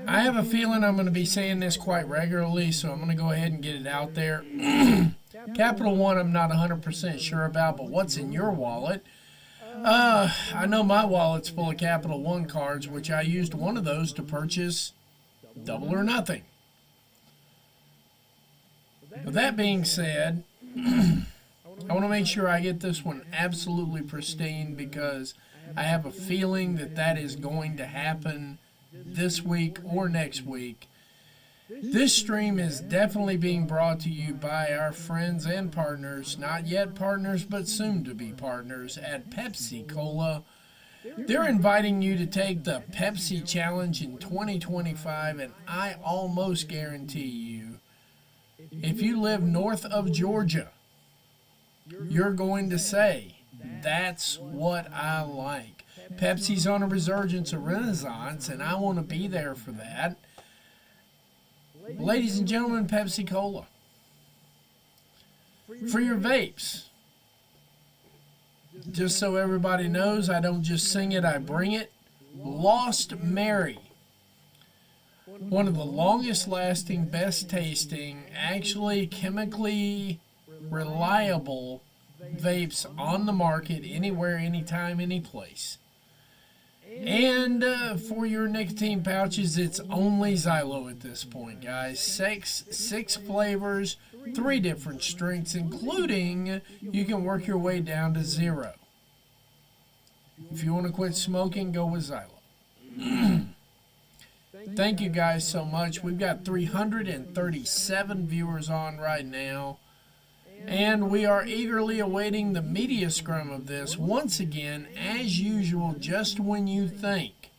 I have a feeling I'm going to be saying this quite regularly, so I'm going to go ahead and get it out there. Capital One, I'm not 100% sure about, but what's in your wallet? I know my wallet's full of Capital One cards, which I used one of those to purchase Double or Nothing. With that being said, I want to make sure I get this one absolutely pristine because I have a feeling that that is going to happen this week or next week. This stream is definitely being brought to you by our friends and partners, not yet partners, but soon to be partners at Pepsi Cola. They're inviting you to take the Pepsi Challenge in 2025, and I almost guarantee you, if you live north of Georgia, you're going to say, that's what I like. Pepsi's on a resurgence, a renaissance, and I want to be there for that. Ladies and gentlemen, Pepsi Cola. For your vapes. Just so everybody knows, I don't just sing it, I bring it. Lost Mary. One of the longest lasting, best tasting, actually chemically reliable vapes on the market, anywhere, anytime, any place. And for your nicotine pouches, it's only Xylo at this point, guys. Six flavors, 3 different strengths, including you can work your way down to 0. If you want to quit smoking, go with Xylo. Thank you guys so much. We've got 337 viewers on right now. And we are eagerly awaiting the media scrum of this. Once again, as usual, just when you think,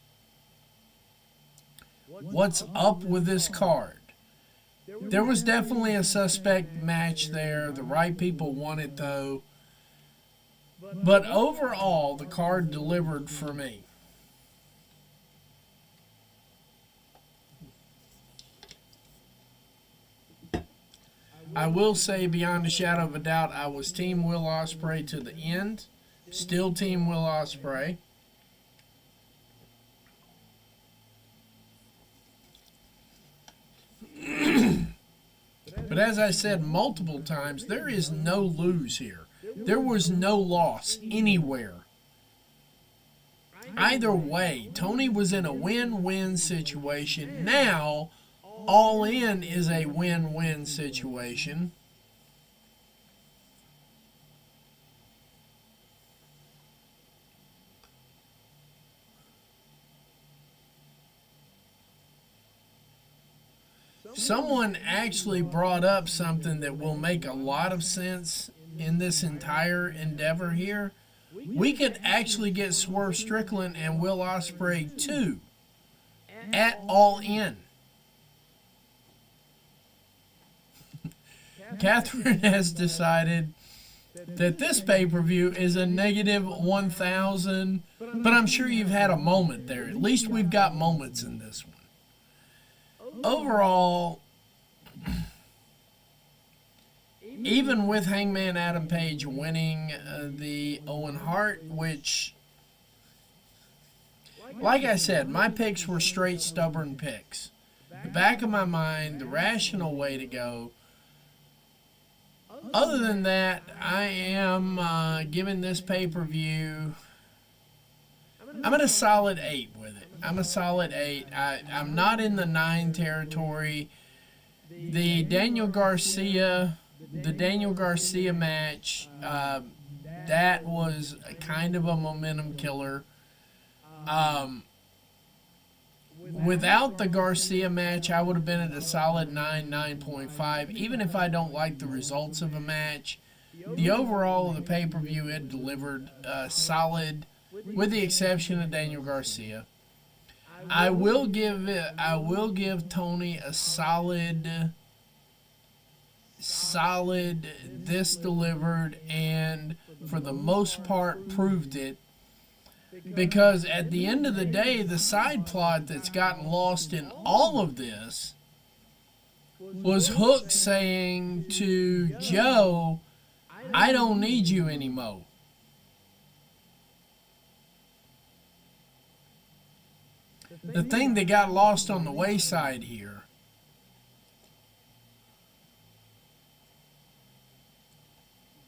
what's up with this card? There was definitely a suspect match there. The right people won it, though. But overall, the card delivered for me. I will say, beyond a shadow of a doubt, I was Team Will Ospreay to the end. Still Team Will Ospreay. But as I said multiple times, there is no lose here. There was no loss anywhere. Either way, Tony was in a win-win situation. Now, All In is a win-win situation. Someone actually brought up something that will make a lot of sense in this entire endeavor here. We could actually get Swerve Strickland and Will Ospreay too at All In. Catherine has decided that this pay-per-view is a negative 1,000, but I'm sure you've had a moment there. At least we've got moments in this one. Overall, even with Hangman Adam Page winning the Owen Hart, which, like I said, my picks were straight stubborn picks. The back of my mind, the rational way to go. Other than that, I am giving this pay-per-view, I'm at a solid 8 with it. I'm a solid 8. I'm not in the 9 territory. The Daniel Garcia match, that was kind of a momentum killer. Without the Garcia match, I would have been at a solid 9, 9.5. Even if I don't like the results of a match, the overall of the pay-per-view, it delivered solid, with the exception of Daniel Garcia. I will give Tony a solid. This delivered, and for the most part proved it. Because at the end of the day, the side plot that's gotten lost in all of this was Hook saying to Joe, "I don't need you anymore." The thing that got lost on the wayside here,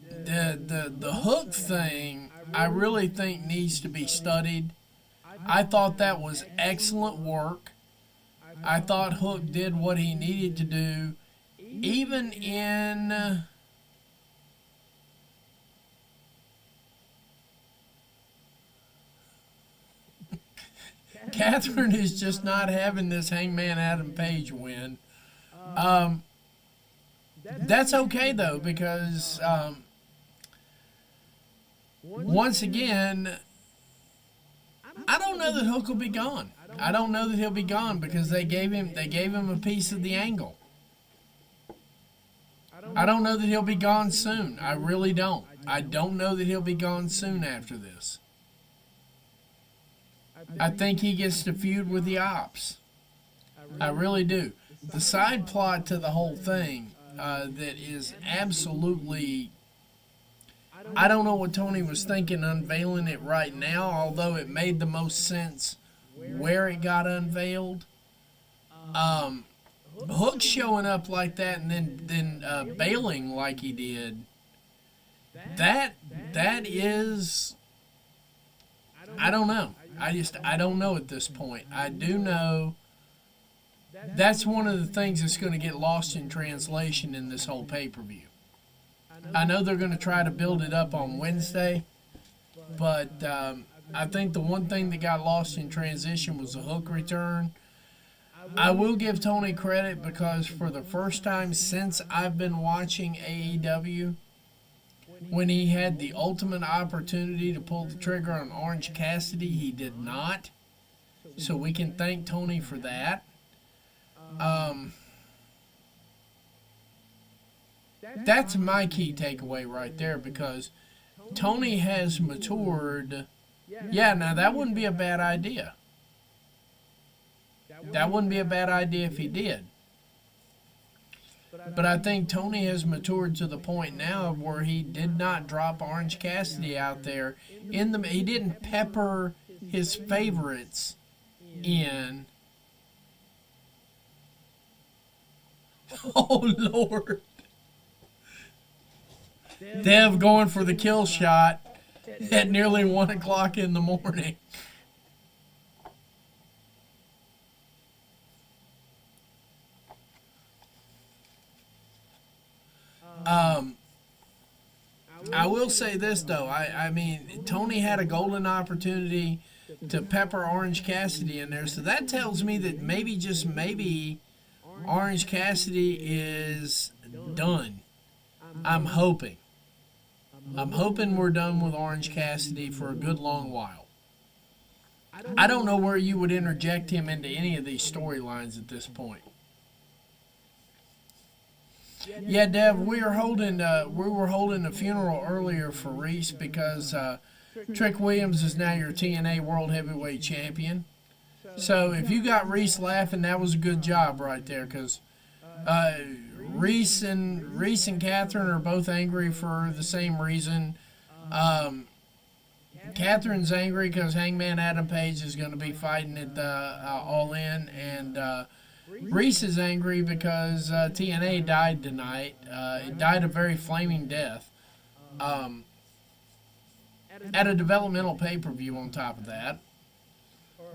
the Hook thing, I really think needs to be studied. I thought that was excellent work. I thought Hook did what he needed to do, even in Catherine is just not having this Hangman Adam Page win. That's okay though, because once again, I don't know that Hook will be gone. I don't know that he'll be gone because they gave him a piece of the angle. I don't know that he'll be gone soon. I really don't. I don't know that he'll be gone soon after this. I think he gets to feud with the Ops. I really do. The side plot to the whole thing that is absolutely, I don't know what Tony was thinking unveiling it right now, although it made the most sense where it got unveiled. Hook showing up like that and then bailing like he did, that is, I don't know. I don't know at this point. I do know that's one of the things that's going to get lost in translation in this whole pay-per-view. I know they're going to try to build it up on Wednesday, but I think the one thing that got lost in transition was the Hook return. I will give Tony credit because for the first time since I've been watching AEW, when he had the ultimate opportunity to pull the trigger on Orange Cassidy, he did not. So we can thank Tony for that. That's my key takeaway right there, because Tony has matured. Yeah, now that wouldn't be a bad idea. That wouldn't be a bad idea if he did. But I think Tony has matured to the point now where he did not drop Orange Cassidy out there. He didn't pepper his favorites in. Oh, Lord. Dev going for the kill shot at nearly 1 o'clock in the morning. Um, I will say this though. I mean, Tony had a golden opportunity to pepper Orange Cassidy in there, so that tells me that maybe, just maybe, Orange Cassidy is done. I'm hoping. I'm hoping we're done with Orange Cassidy for a good long while. I don't know where you would interject him into any of these storylines at this point. Yeah, Dev, we were holding a funeral earlier for Reese because Trick Williams is now your TNA World Heavyweight Champion. So if you got Reese laughing, that was a good job right there, because Reese and Catherine are both angry for the same reason. Catherine's angry because Hangman Adam Page is going to be fighting at All In, and Reese is angry because TNA died tonight. It died a very flaming death. At a developmental pay-per-view on top of that.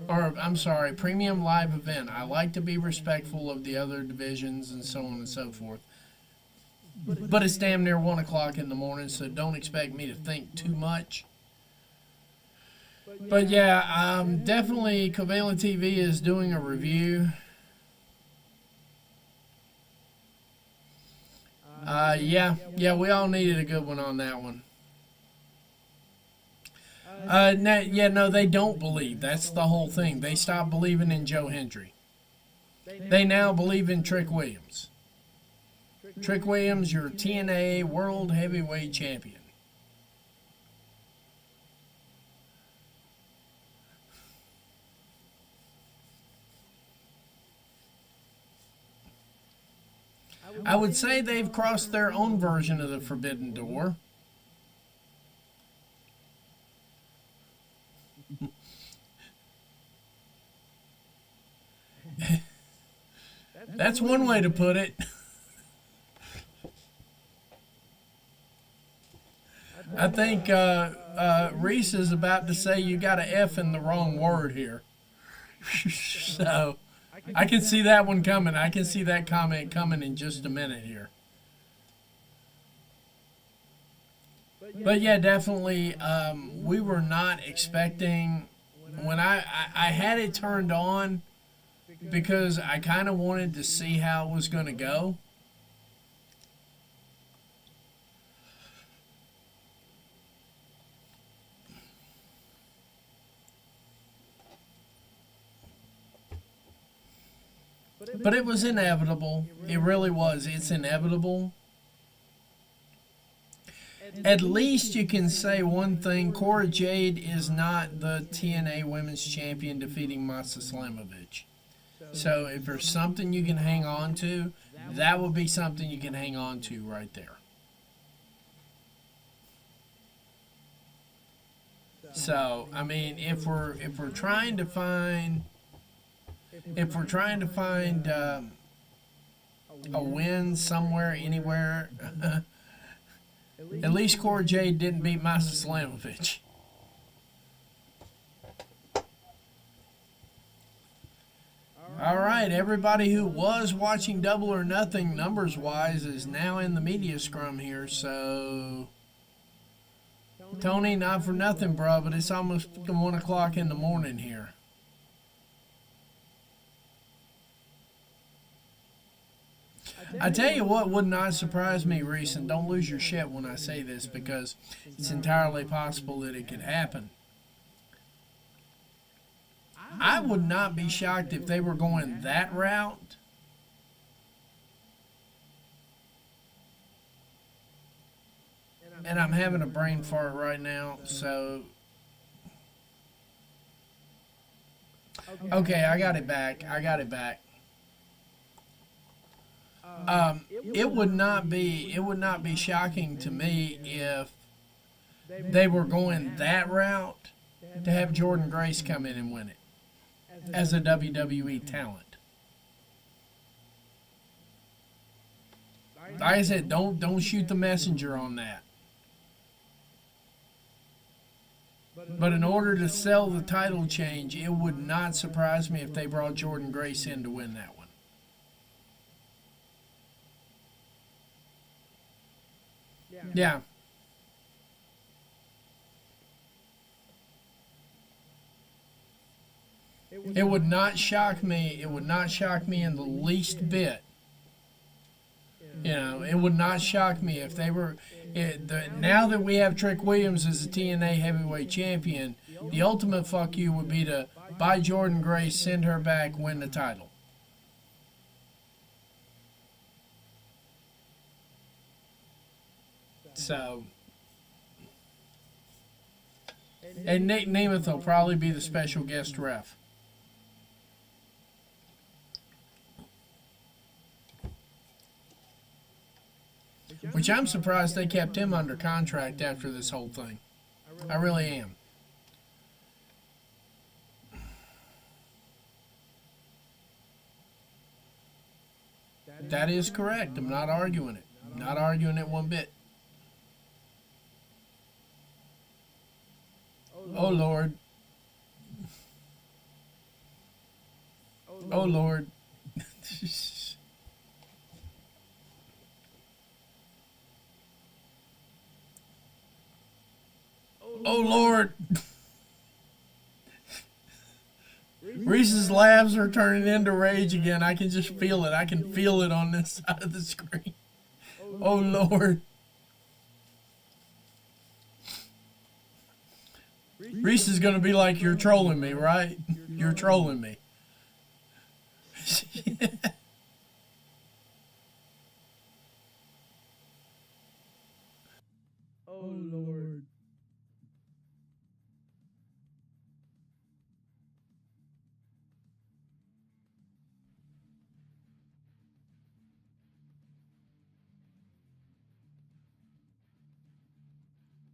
Or, I'm sorry, premium live event. I like to be respectful of the other divisions and so on and so forth. But it's damn near 1 o'clock in the morning, so don't expect me to think too much. But yeah, definitely Covalent TV is doing a review. Yeah, we all needed a good one on that one. No, they don't believe. That's the whole thing. They stopped believing in Joe Hendry. They now believe in Trick Williams. Trick Williams, your TNA World Heavyweight Champion. I would say they've crossed their own version of the forbidden door. That's one way to put it. I think Reese is about to say you got an F in the wrong word here. So I can see that one coming. I can see that comment coming in just a minute here. But yeah, definitely, we were not expecting, when I had it turned on because I kind of wanted to see how it was going to go. But it was inevitable. It really was. It's inevitable. At least you can say one thing. Cora Jade is not the TNA Women's Champion defeating Masa Slamovich. So if there's something you can hang on to, that would be something you can hang on to right there. So, I mean, if we're trying to find a win somewhere, anywhere, at least Cora Jade didn't beat Masa Slamovich. All right, everybody who was watching Double or Nothing numbers-wise is now in the media scrum here, so Tony, not for nothing, bro, but it's almost 1 o'clock in the morning here. I tell you what would not surprise me, Reese, and don't lose your shit when I say this, because it's entirely possible that it could happen. I would not be shocked if they were going that route. And I'm having a brain fart right now, so... Okay, I got it back. It would not be shocking to me if they were going that route to have Jordan Grace come in and win it as a WWE talent. Like I said, don't shoot the messenger on that. But in order to sell the title change, it would not surprise me if they brought Jordan Grace in to win that one. Yeah. It would not shock me. It would not shock me in the least bit. You know, it would not shock me if they were. Now that we have Trick Williams as the TNA heavyweight champion, the ultimate fuck you would be to buy Jordan Grace, send her back, win the title. So, and Nate Nemeth will probably be the special guest ref. Which I'm surprised they kept him under contract after this whole thing. I really am. That is correct. I'm not arguing it. Not arguing it one bit. Oh, Lord. Oh, Lord. Oh, Lord. Reese's laughs are turning into rage again. I can just feel it. I can feel it on this side of the screen. Oh, Lord. Reese is going to be like, you're trolling me, right? You're trolling me. Oh, Lord.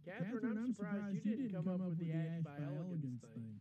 Catherine, I'm surprised you didn't come up with the Ash by Elegance thing.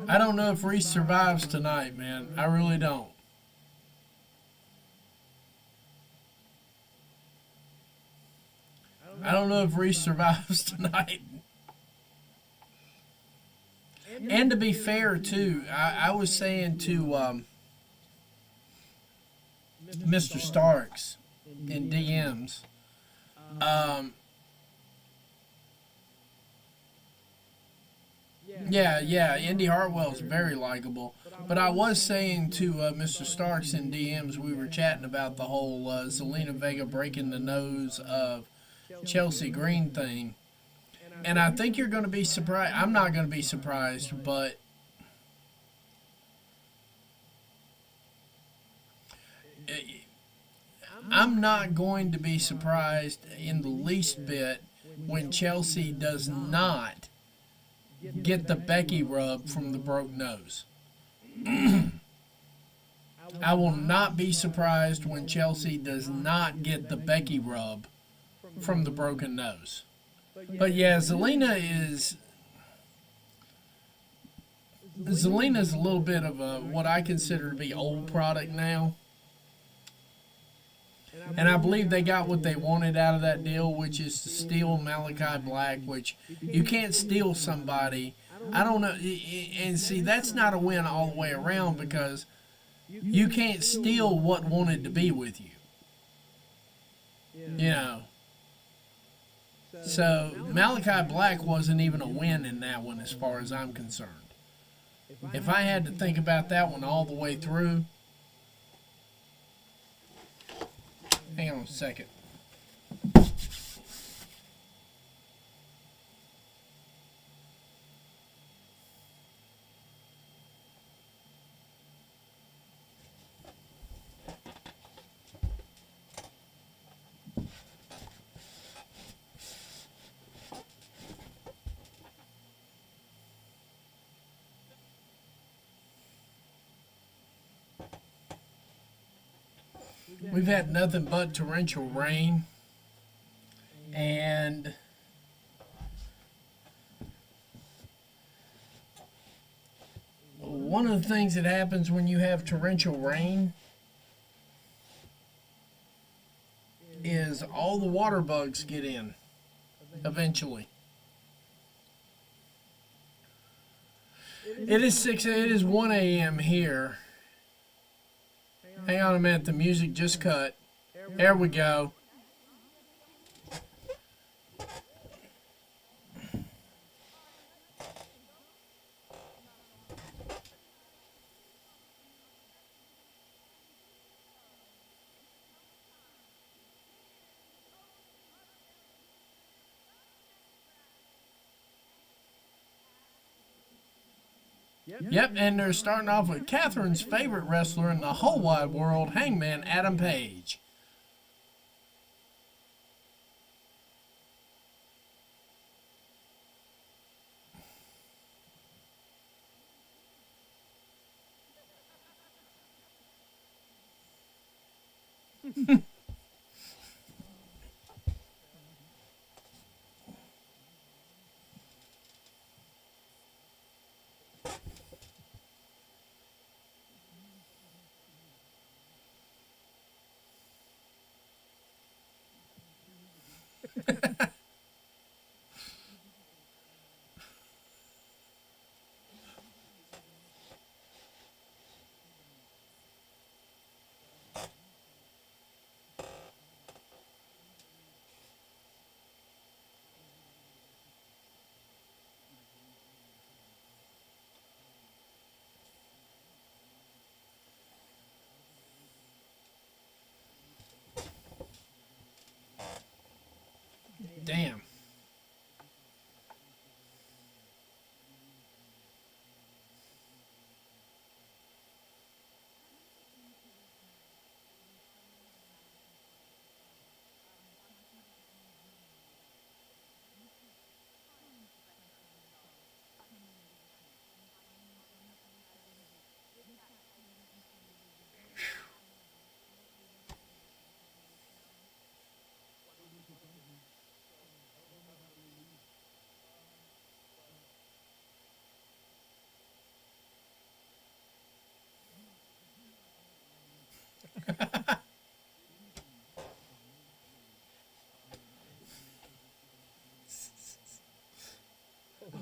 I don't know if Reese survives tonight, man. I really don't. I don't know if Reese survives tonight. And to be fair, too, I was saying to Mr. Starks in DMs, yeah, Indy Hartwell's very likable. But I was saying to Mr. Starks in DMs, we were chatting about the whole Zelina Vega breaking the nose of Chelsea Green thing. And I think you're going to be surprised. I'm not going to be surprised, but I'm not going to be surprised in the least bit when Chelsea does not get the Becky rub from the broke nose. I will not be surprised when Chelsea does not get the Becky rub from the broken nose. But yeah, Zelina's a little bit of a what I consider to be old product now. And I believe they got what they wanted out of that deal, which is to steal Malachi Black, which you can't steal somebody. I don't know. And see, that's not a win all the way around because you can't steal what wanted to be with you. You know. So Malachi Black wasn't even a win in that one as far as I'm concerned. If I had to think about that one all the way through, hang on a second. We've had nothing but torrential rain, and one of the things that happens when you have torrential rain is all the water bugs get in eventually. It is 1 a.m. here. Hang on a minute, the music just cut. There we go. Yep, and they're starting off with Catherine's favorite wrestler in the whole wide world, Hangman Adam Page. Damn.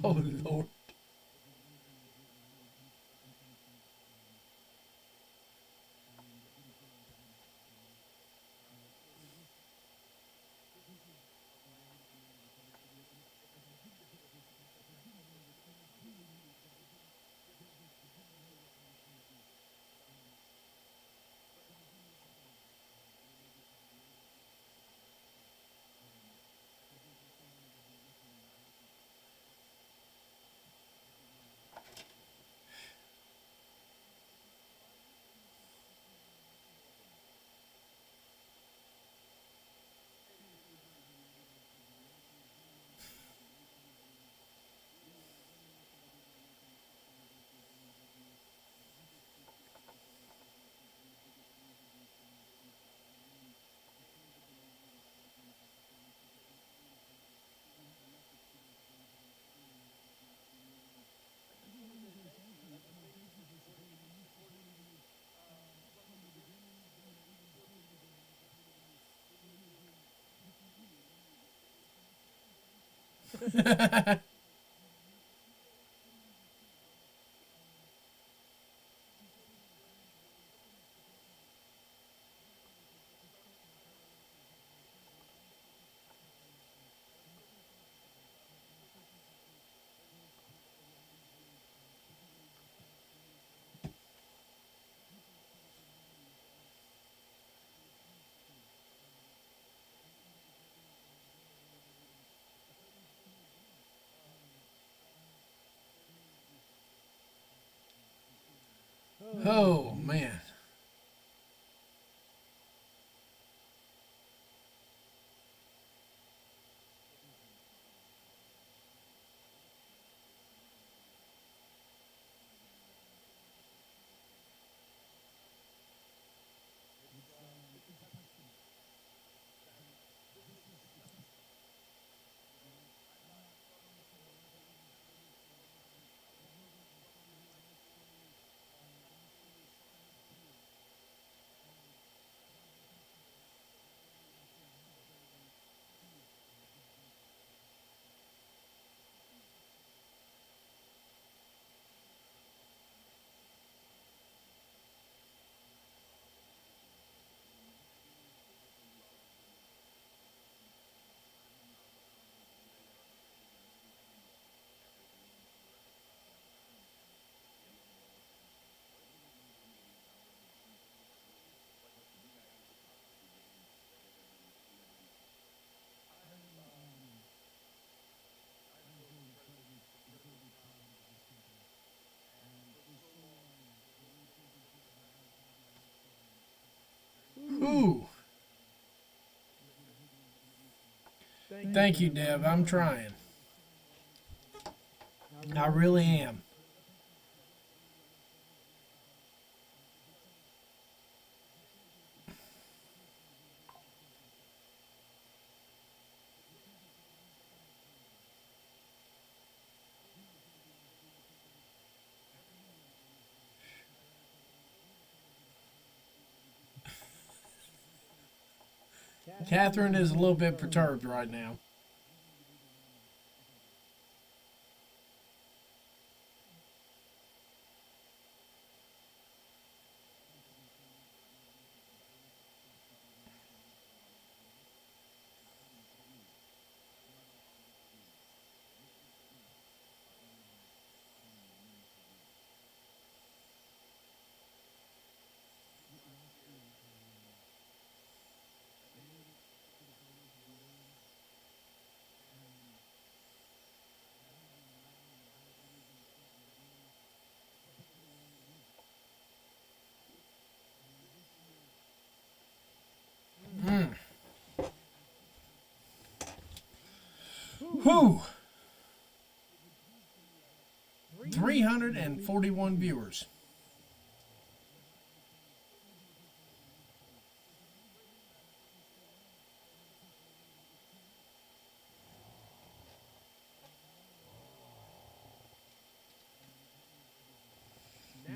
Oh, Lord. Oh, man. Thank you, Deb. I'm trying. I really am. Catherine is a little bit perturbed right now. Whew. 341 viewers.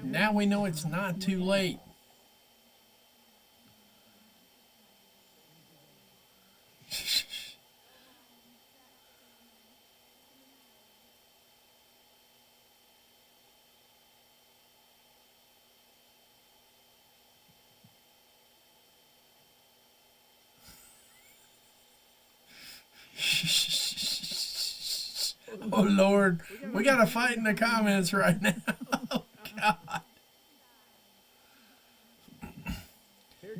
Now we know it's not too late. Oh Lord, we got a fight in the comments right now. Oh God.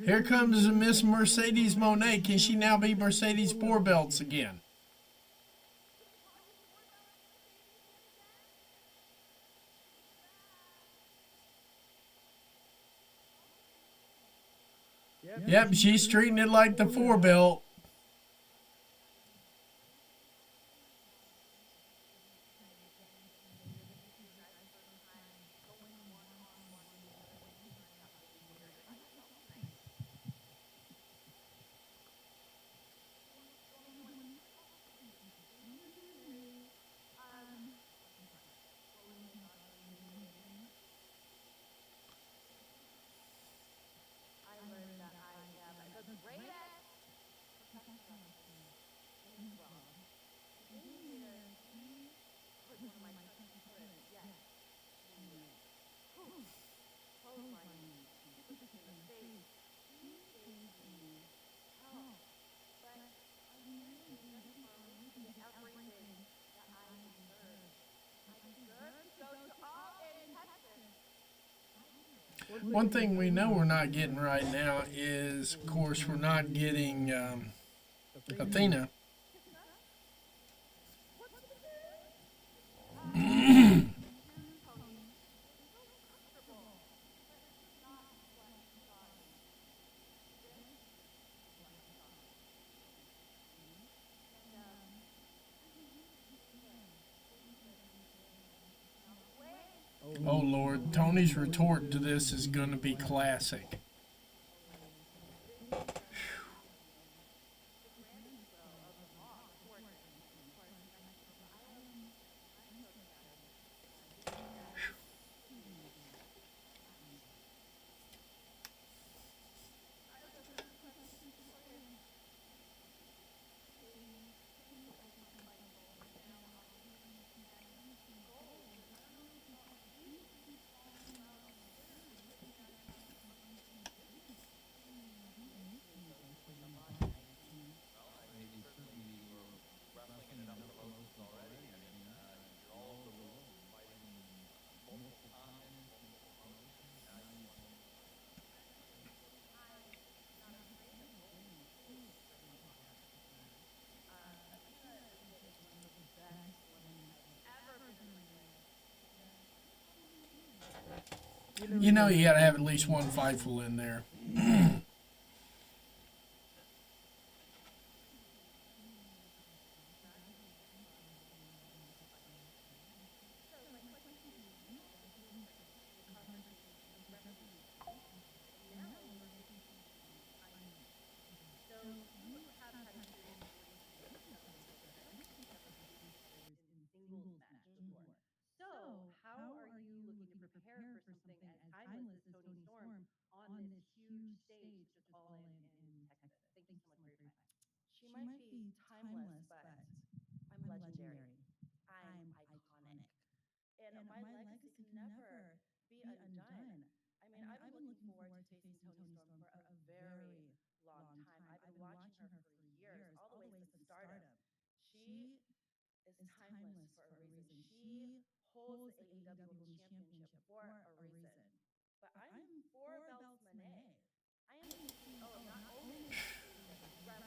Here comes Miss Mercedes Monet. Can she now be Mercedes Four Belts again? Yep, she's treating it like the Four Belt. One thing we know we're not getting right now is, of course, we're not getting Athena. Oh Lord, Tony's retort to this is going to be classic. You know you got to have at least one Fightful in there. timeless, but I'm legendary. I'm iconic. And my legacy can never be undone. I mean, I've been looking forward to facing Toni Storm for a very long time. I've been watching her for years, all the way since Stardom. She is timeless for a reason. She holds the AEW Women's Championship for a reason. But I'm four belts Monet. I am the CEO, not only rep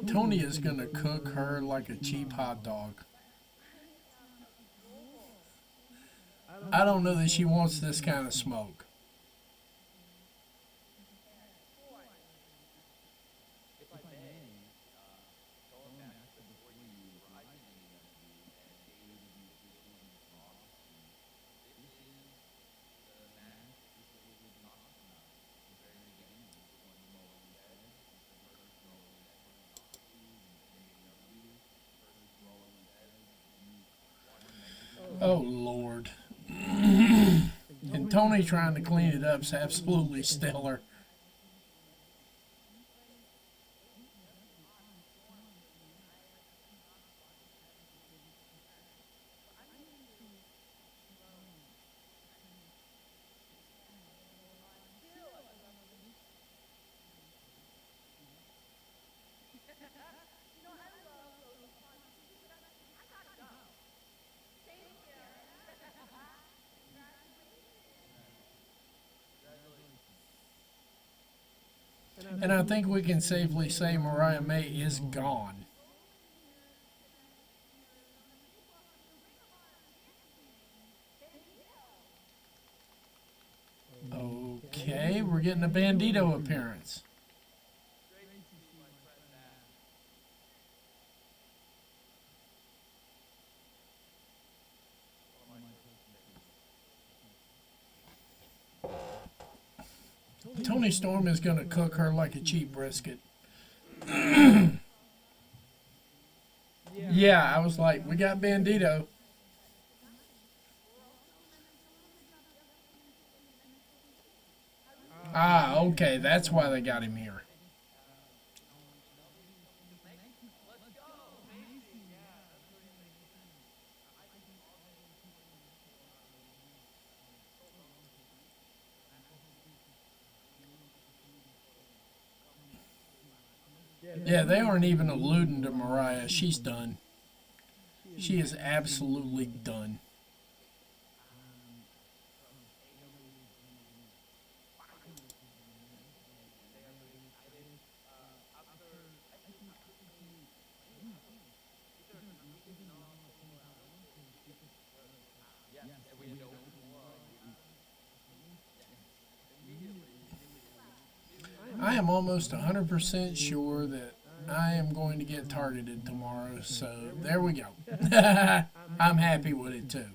Tony is going to cook her like a cheap hot dog. I don't know that she wants this kind of smoke. If I may, going back to before you arrived in AEW and AEW decisions from Austin, this is the match this is what we've been talking about at the very beginning. This is when Mo always said, this is the first Mo always said in Austin and AEW, first Mo always said, you won. Oh, Lord. And Tony trying to clean it up is absolutely stellar. And I think we can safely say Mariah May is gone. Okay, we're getting a Bandito appearance. Tony Storm is going to cook her like a cheap brisket. Yeah, I was like, we got Bandito. Ah, okay, that's why they got him here. Yeah, they aren't even alluding to Mariah. She's done. She is absolutely done. I am almost 100% sure that I am going to get targeted tomorrow, so there we go. I'm happy with it too.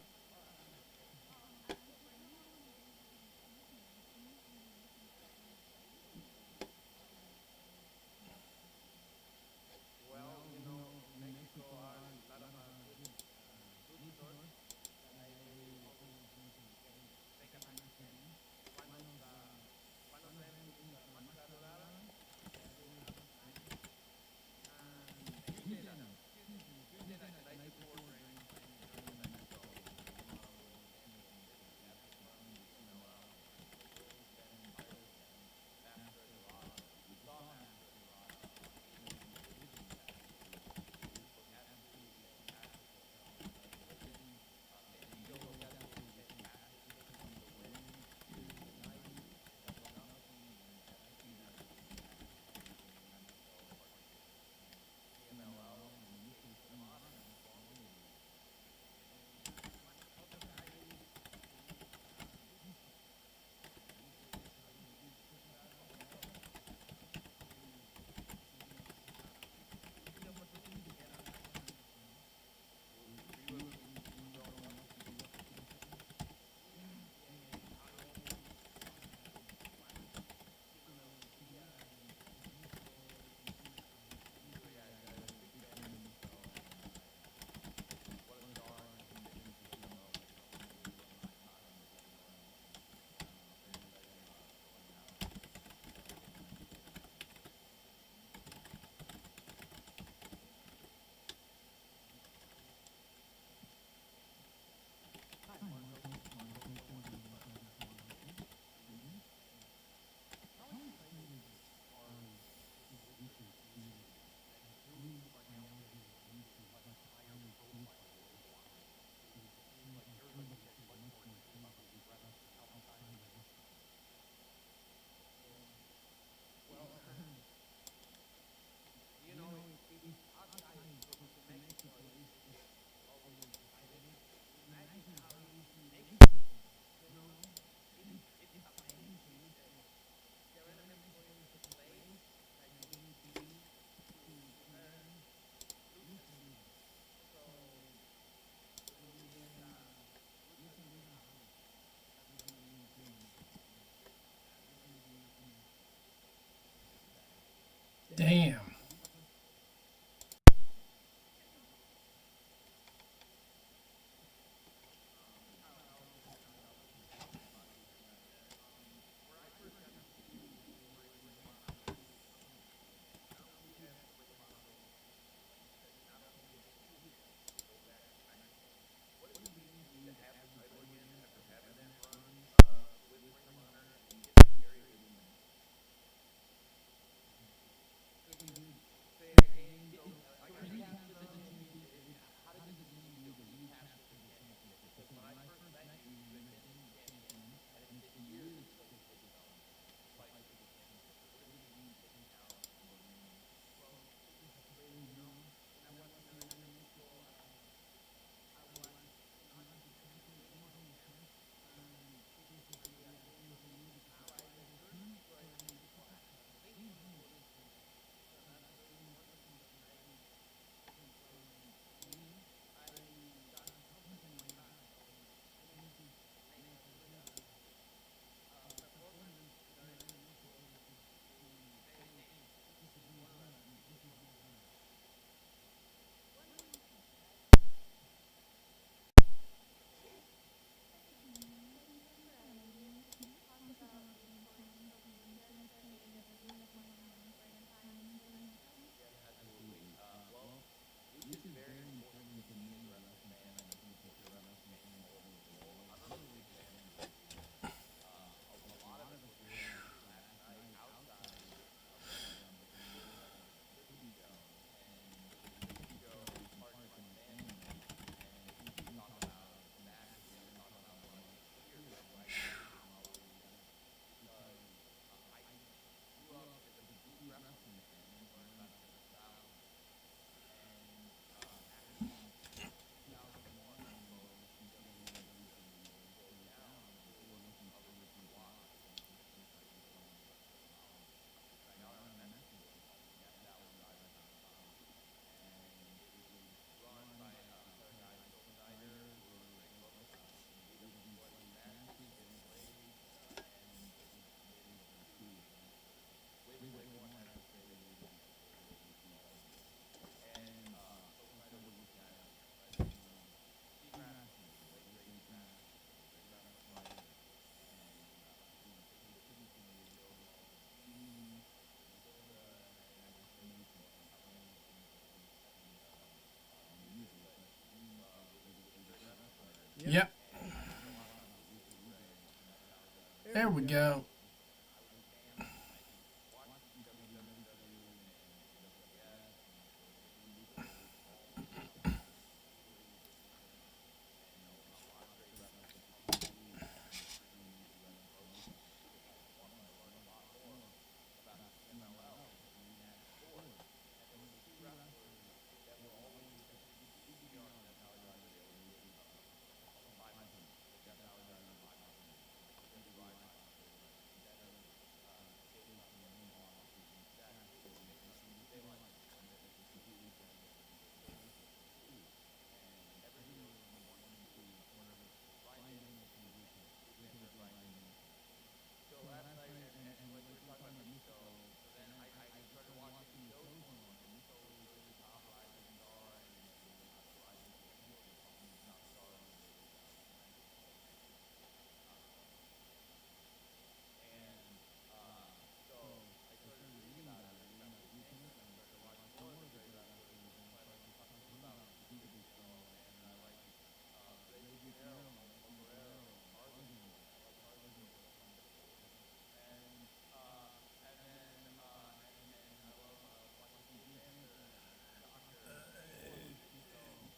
Yep. There we go.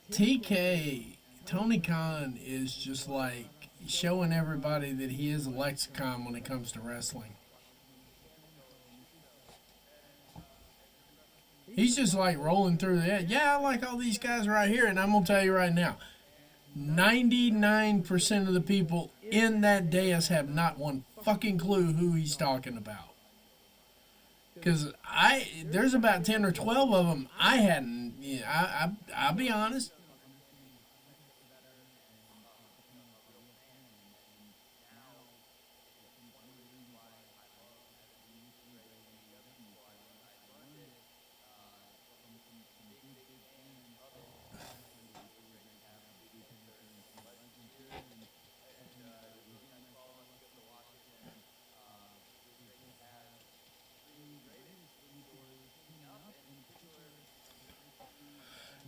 TK, Tony Khan is just like showing everybody that he is a lexicon when it comes to wrestling. He's just like rolling through that. Yeah, I like all these guys right here, and I'm gonna tell you right now, 99% of the people in that dais have not one fucking clue who he's talking about. Because there's about 10 or 12 of them I hadn't. Yeah, I'll be honest.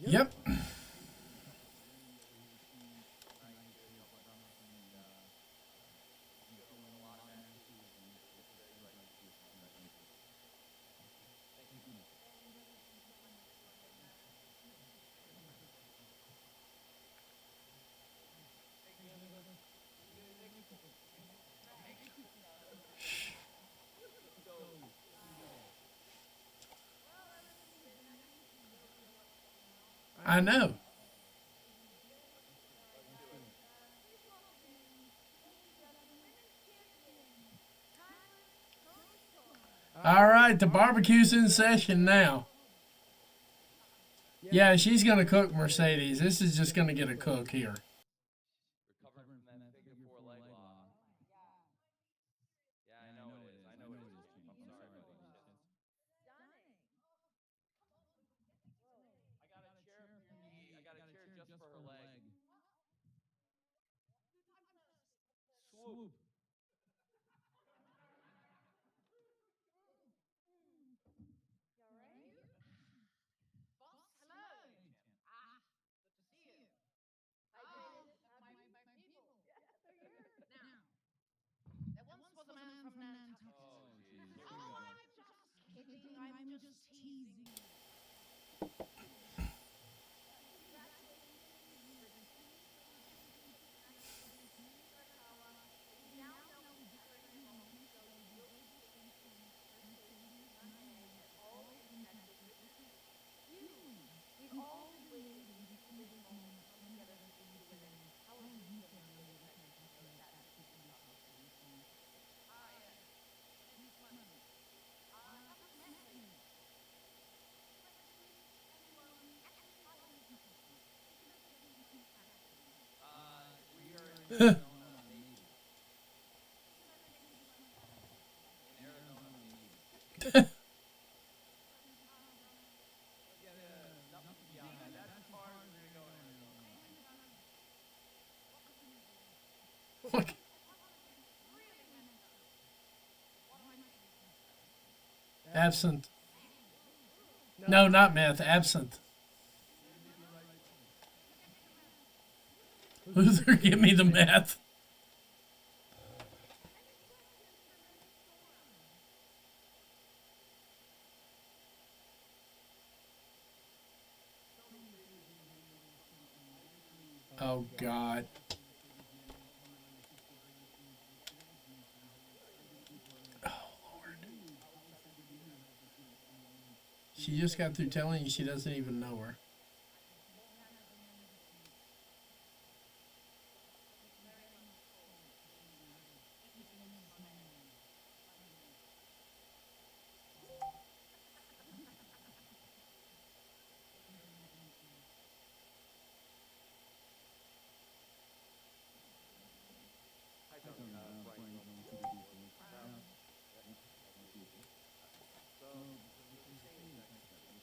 Yep. I know. All right, the barbecue's in session now. Yeah, she's going to cook Mercedes. This is just going to get a cook here. Recovering from that figure four leg lock. Yeah, I know it is. I know it is. I'm sorry, buddy. I got a chair for your knee. I got a chair just for her leg. Swoop. Oh, jeez. Here we go. I'm just teasing. We are in Arizona, maybe. In Arizona, maybe. Nothing beyond that. That's as far as we're going in Arizona. Look. Absinthe. No, not meth. Absinthe. Luther, give me the meth. Oh, God. Oh, Lord. She just got through telling you she doesn't even know her. Hi, Tony. Brian from PPV. So you were saying that there is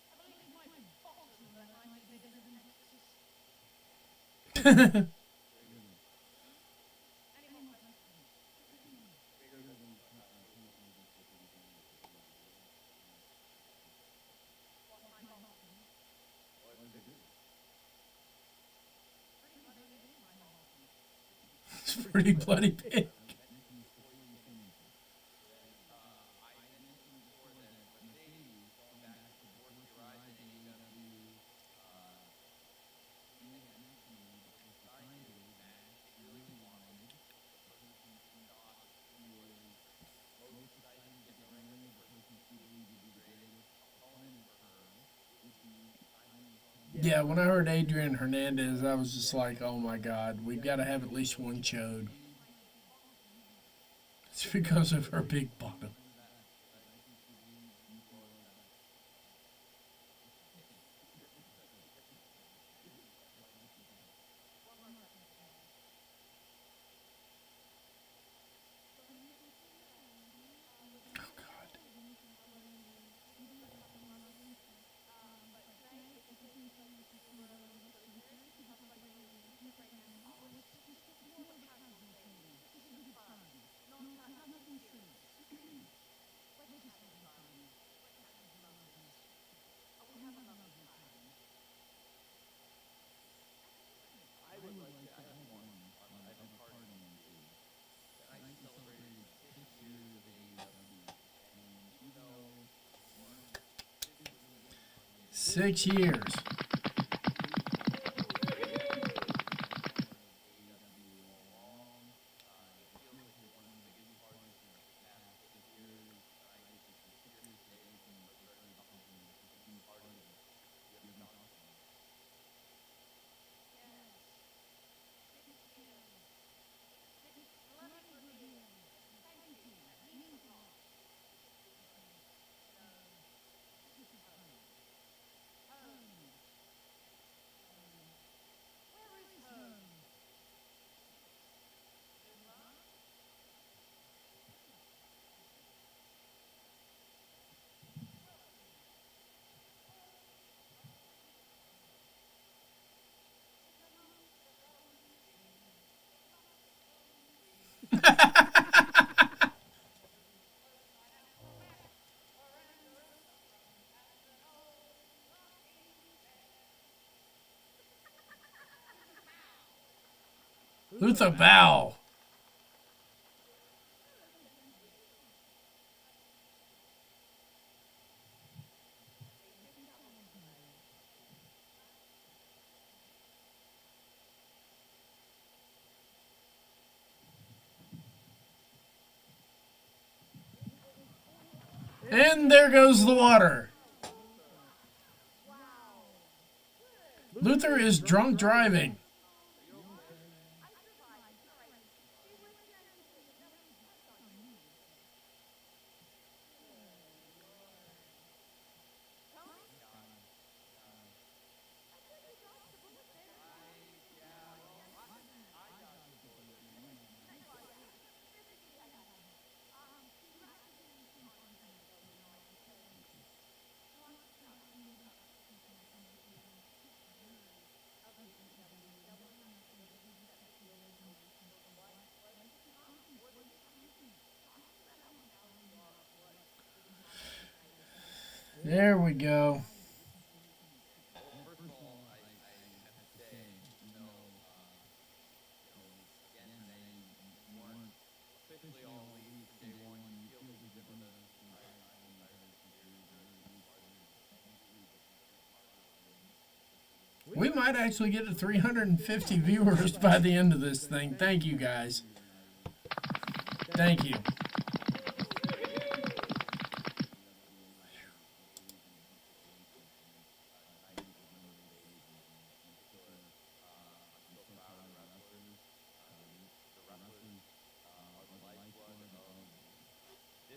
I believe my bottom that might be bigger than Texas. Any more questions? bigger than What's my bottom? or is it good? Pretty bloody big, my bottom. It's pretty bloody big. Before you finish it, then I mentioned before that Mercedes going back to Forza Horizon AEW made that mention because decided that they really wanted the person she thought she was most excited to get in the ring with, the person she believed would be the greatest opponent for her, would be Simon's opponent. Yeah, when I heard Adrian Hernandez, I was just like, oh my God, we've got to have at least one chode. It's because of her big bottom. Remember that because I think she really beat you all in that. One more question, Jerry. So you was in Oh, God. but tonight it just seems like you were a little bit smoother. Can you talk about your relationship right now? Oh, it's just more of a casual thing. This is just fun. No, it's not nothing serious. We're just having fun. We're casual lovers. Oh, we have a lovely time. I would like to add one. I've been part of one too. Tonight celebrated 6 years of AEW, and even though we weren't physically on the same 6 years. of AEW all along, it feels like it was one of the biggest parts of the past 6 years that I get to contribute to everything that they started the company, just being part of it. Do you have any thoughts on that? Yes. 6 years. 6 bloody good years. Thank you. That means a lot. Because, this is home. Home. Home. Where is home? Islam? Luther, bow. And there goes the water. Luther is drunk driving. I survived. It's all right. She was gentle. She never stepped on me. Good Lord. Tony? I thought you dodged the bullet there. I dodged the bullet in the end. Well, yeah. Physically, I had you. You asked me some content ago, I said, I want to talk to you about the people who make the last 6 years of AEW. Now, we're not saying this is 7 years in relation to what was to come or to come. Talk to me about how proud you are of what is happening tonight. There we go. Well, first of all, We might actually get to 350 viewers by the end of this thing. Thank you, guys. Thank you.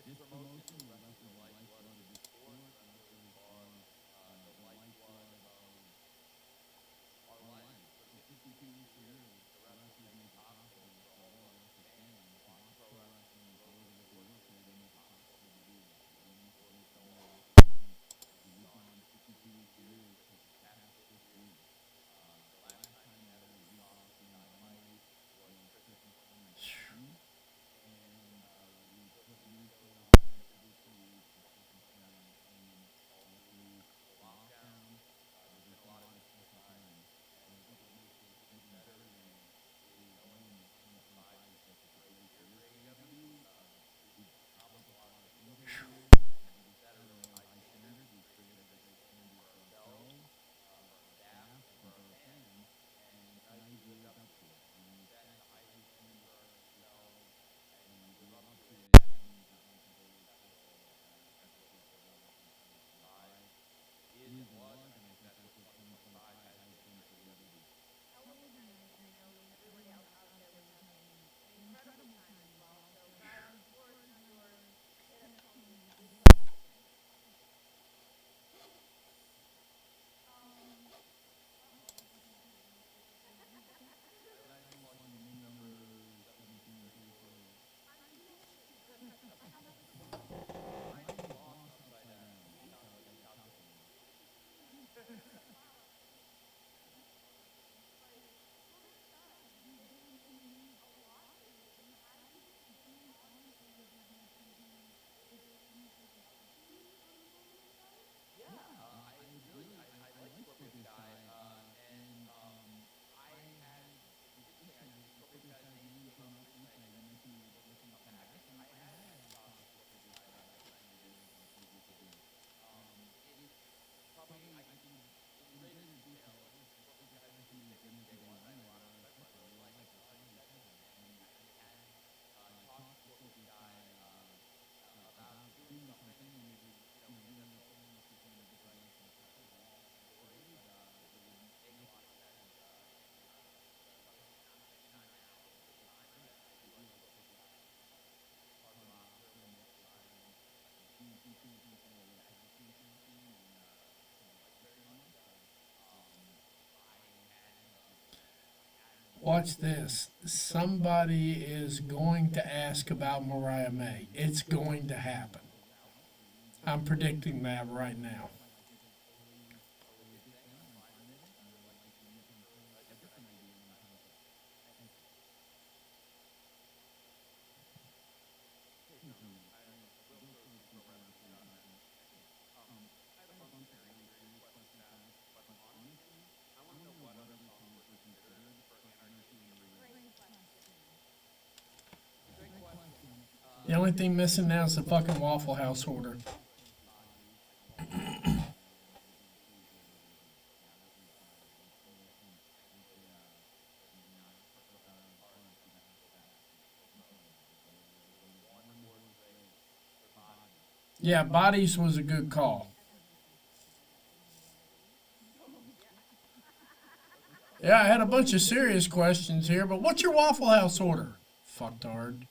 This promotion, the wrestling the lifeblood of this sport, wrestlers are the lifeblood of our lives. For 52 weeks a year, the wrestlers make it possible for all of us as fans to watch pro wrestling, and for those of us who work here, they make it possible to do this. They make it possible to we've gone 52 weeks a year to past 6 years. The last time we had a week off in Dynamite was Christmas 2019. And we put new shows on every 2 weeks for Christmas 2019, all through the lockdown. There's been a lot of difficult times, and I think what makes it even better than is knowing that 2025 is such a great year for AEW. We've accomplished a lot of things this year. We've set a really high standard. We've created a great standard for ourselves, for our staff, and for our fans. And tonight we lived up to it. And we set a high standard for ourselves, and we live up to it. That means we're going to very successful episode for World Wrestling 2025. Is and was, and I think that's what 2025 has been for WWE. How was it tonight? And I know everybody out there was having an incredible time as well. So, guys, the floor is yours. Hit us, tell me what you like. Tonight's fun, new number 17 and 34. I might be boss upside down. That's calculated. Yeah, I like Scorpio Sky, and I had, it's interesting, Scorpio Sky's name came up recently. You mentioned you were looking to come back, and I had talked with Scorpio Sky about some ideas on things we could do. It's probably, I can, in greater detail, Scorpio Sky has been with me since day one. I had a lot of respect for him. I really liked what he said to me, and I had talked to Scorpio Sky about doing something, and maybe, even if only if we can get the direction of such a long story, but it would make a lot of sense, maybe not now, but over time, but I do like Scorpio Sky part of the roster, multiple times, TNT champion, former World Tag Team champion, and someone I like very much. So Watch this. Somebody is going to ask about Mariah May. It's going to happen. I'm predicting that right now. I think it's totally a good thing. I'm fine with it, and I would like to use him for a different idea when the time's right. Thank you. Hey, gentlemen, Will Curtis from Pro Wrestling Tees. I have a bunch of very serious questions to ask, but honestly, I want to know what other songs were considered for Anarchy in the Ring. It's a great question. The only thing missing now is the fucking Waffle House order. Yeah, Bodies was a good call. Yeah, I had a bunch of serious questions here, but what's your Waffle House order? Fucktard.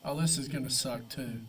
Oh, this is gonna suck too.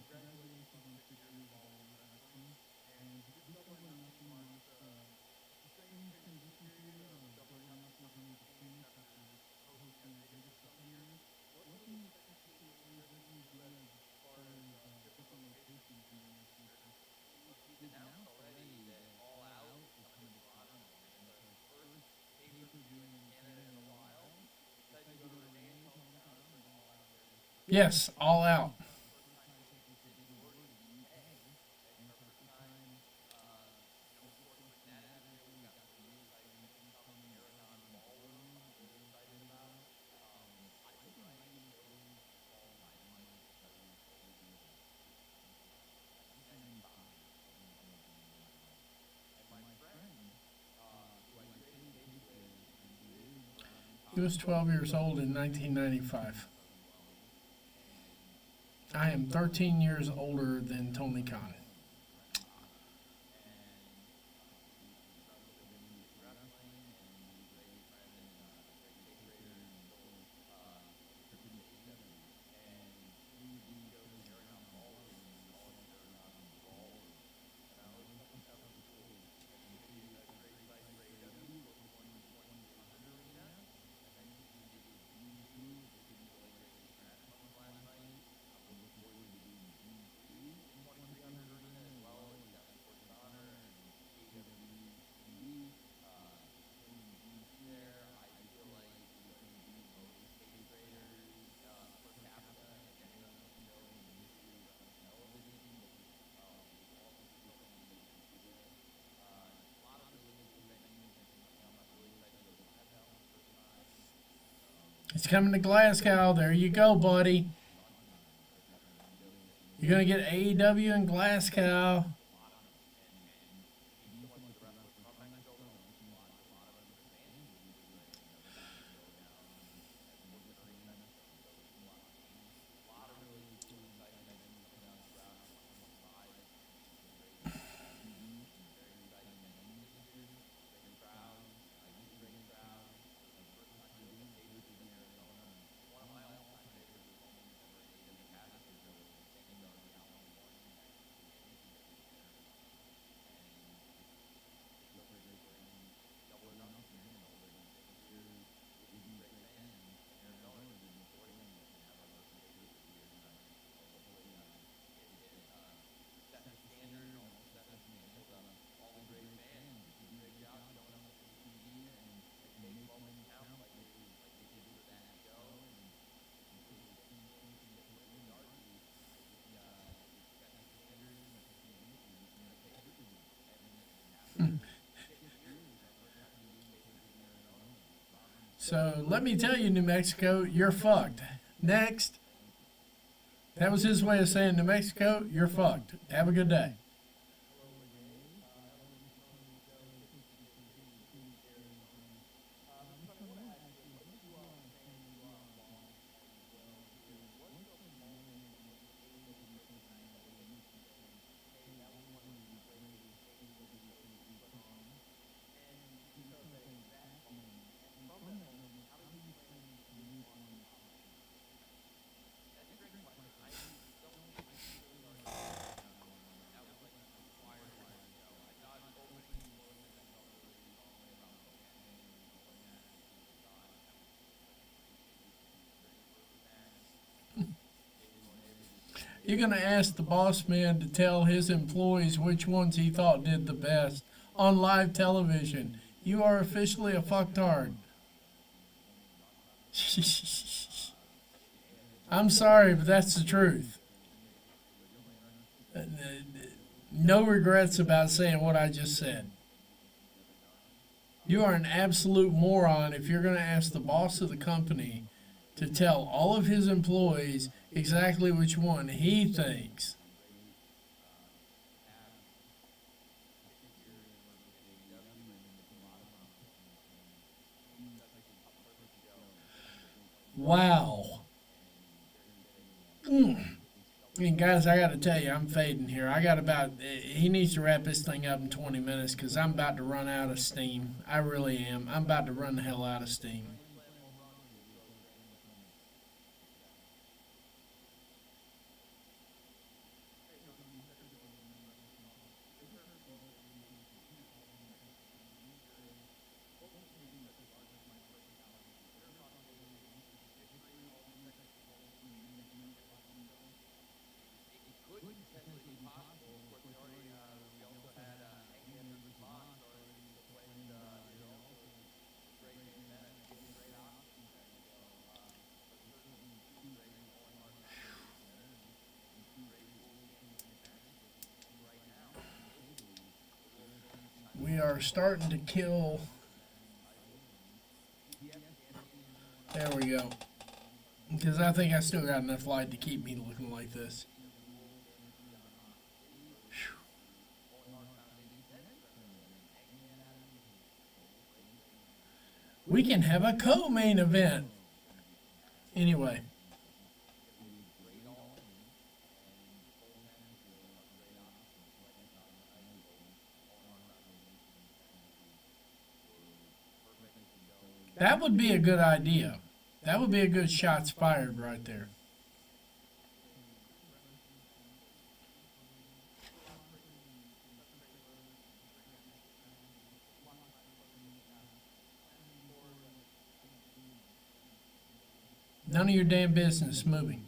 We've announced already that All Out is coming to Toronto, and it's our first pay-per-view in Canada in a while. Excited to go to Renee's hometown and go All Out there this year. Yes, all out. First time taking city tour to the UK, and it's our first time, of course, with that adventure. We've got some really exciting things coming. Marathon Ballroom, I'm very excited about. I think there might even shows fall Dynamite that we will be there. 1995 is when we're going to be in Toronto. He was 12 years old in 1995. I am 13 years older than Tony Khan. It's coming to Glasgow. There you go, buddy. You're going to get AEW in Glasgow. So let me tell you, New Mexico, you're fucked. Next. That was his way of saying, New Mexico, you're fucked. Have a good day. You're going to ask the boss man to tell his employees which ones he thought did the best on live television. You are officially a fucktard. I'm sorry, but that's the truth. No regrets about saying what I just said. You are an absolute moron if you're going to ask the boss of the company to tell all of his employees exactly which one he thinks. Wow. And guys, I got to tell you, I'm fading here. He needs to wrap this thing up in 20 minutes because I'm about to run out of steam. I really am. I'm about to run the hell out of steam. We are starting to kill. There we go. Because I think I still got enough light to keep me looking like this. We can have a co-main event. Anyway, that would be a good idea. That would be a good shots fired right there. None of your damn business moving.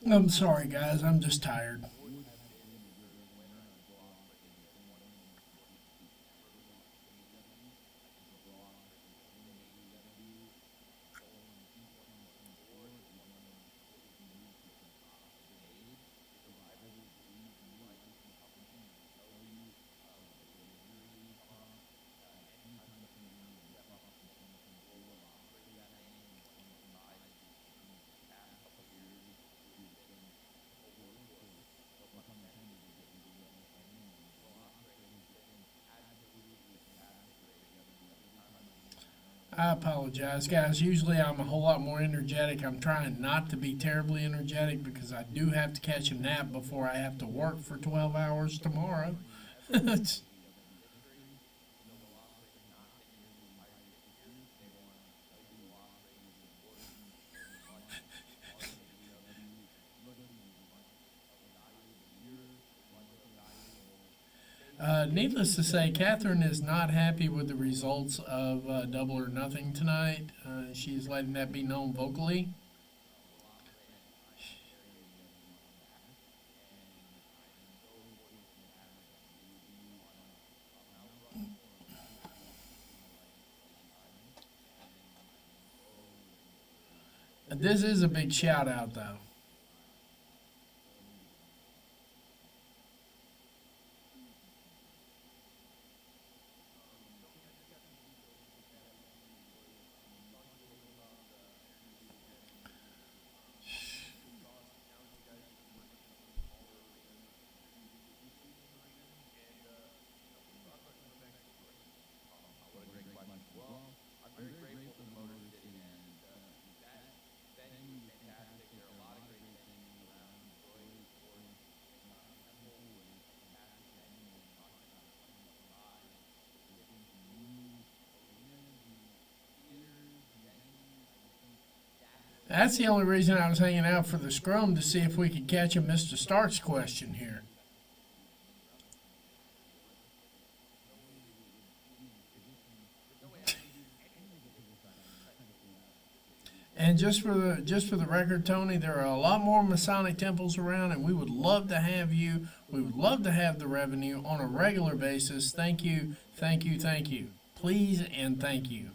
I'm sorry, guys. I'm just tired. I apologize, guys. Usually I'm a whole lot more energetic. I'm trying not to be terribly energetic because I do have to catch a nap before I have to work for 12 hours tomorrow. Needless to say, Catherine is not happy with the results of Double or Nothing tonight. She's letting that be known vocally. This is a big shout out, though. That's the only reason I was hanging out for the scrum to see if we could catch a Mr. Starks question here. And just for the record, Tony, there are a lot more Masonic temples around, and we would love to have you. We would love to have the revenue on a regular basis. Thank you, thank you, thank you. Please and thank you.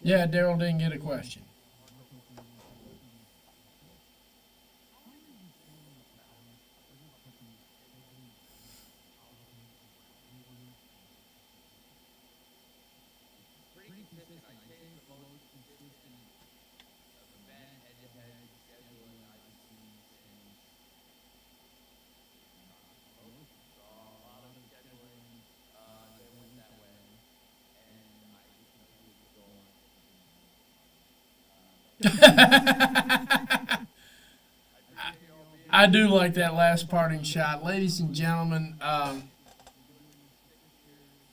Yeah, Daryl didn't get a question. pretty consistent. I'd say it's the most consistent event head-to-head scheduling I've seen since promotion. So a lot of scheduling that went that way, and I just think it would go on to continue I appreciate you all being I here. do like that last parting shot. Ladies and gentlemen, Doing 6 years, and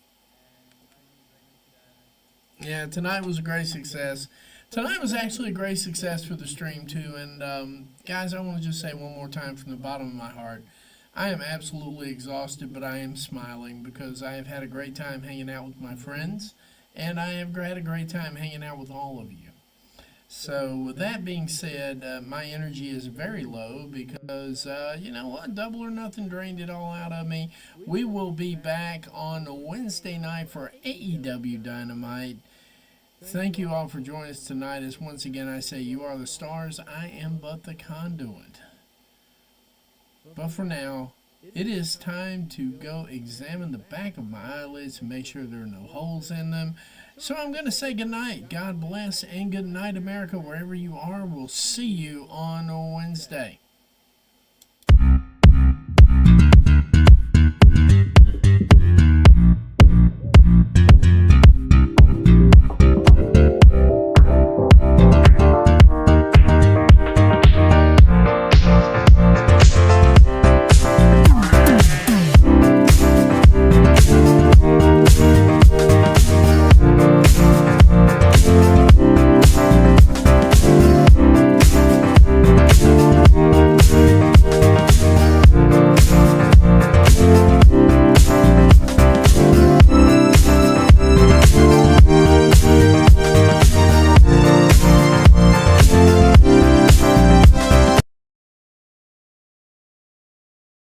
I know you're ready for that. yeah, tonight was a great success. Tonight was actually a great success for the stream, too. And, guys, I want to just say one more time from the bottom of my heart, I am absolutely exhausted, but I am smiling because I have had a great time hanging out with my friends, and I have had a great time hanging out with all of you. So, with that being said, my energy is very low because, you know what? Double or Nothing drained it all out of me. We will be back on Wednesday night for AEW Dynamite. Thank you all for joining us tonight. As once again I say, you are the stars, I am but the conduit. But for now, it is time to go examine the back of my eyelids and make sure there are no holes in them. So I'm going to say goodnight. God bless and good night, America, wherever you are. We'll see you on Wednesday.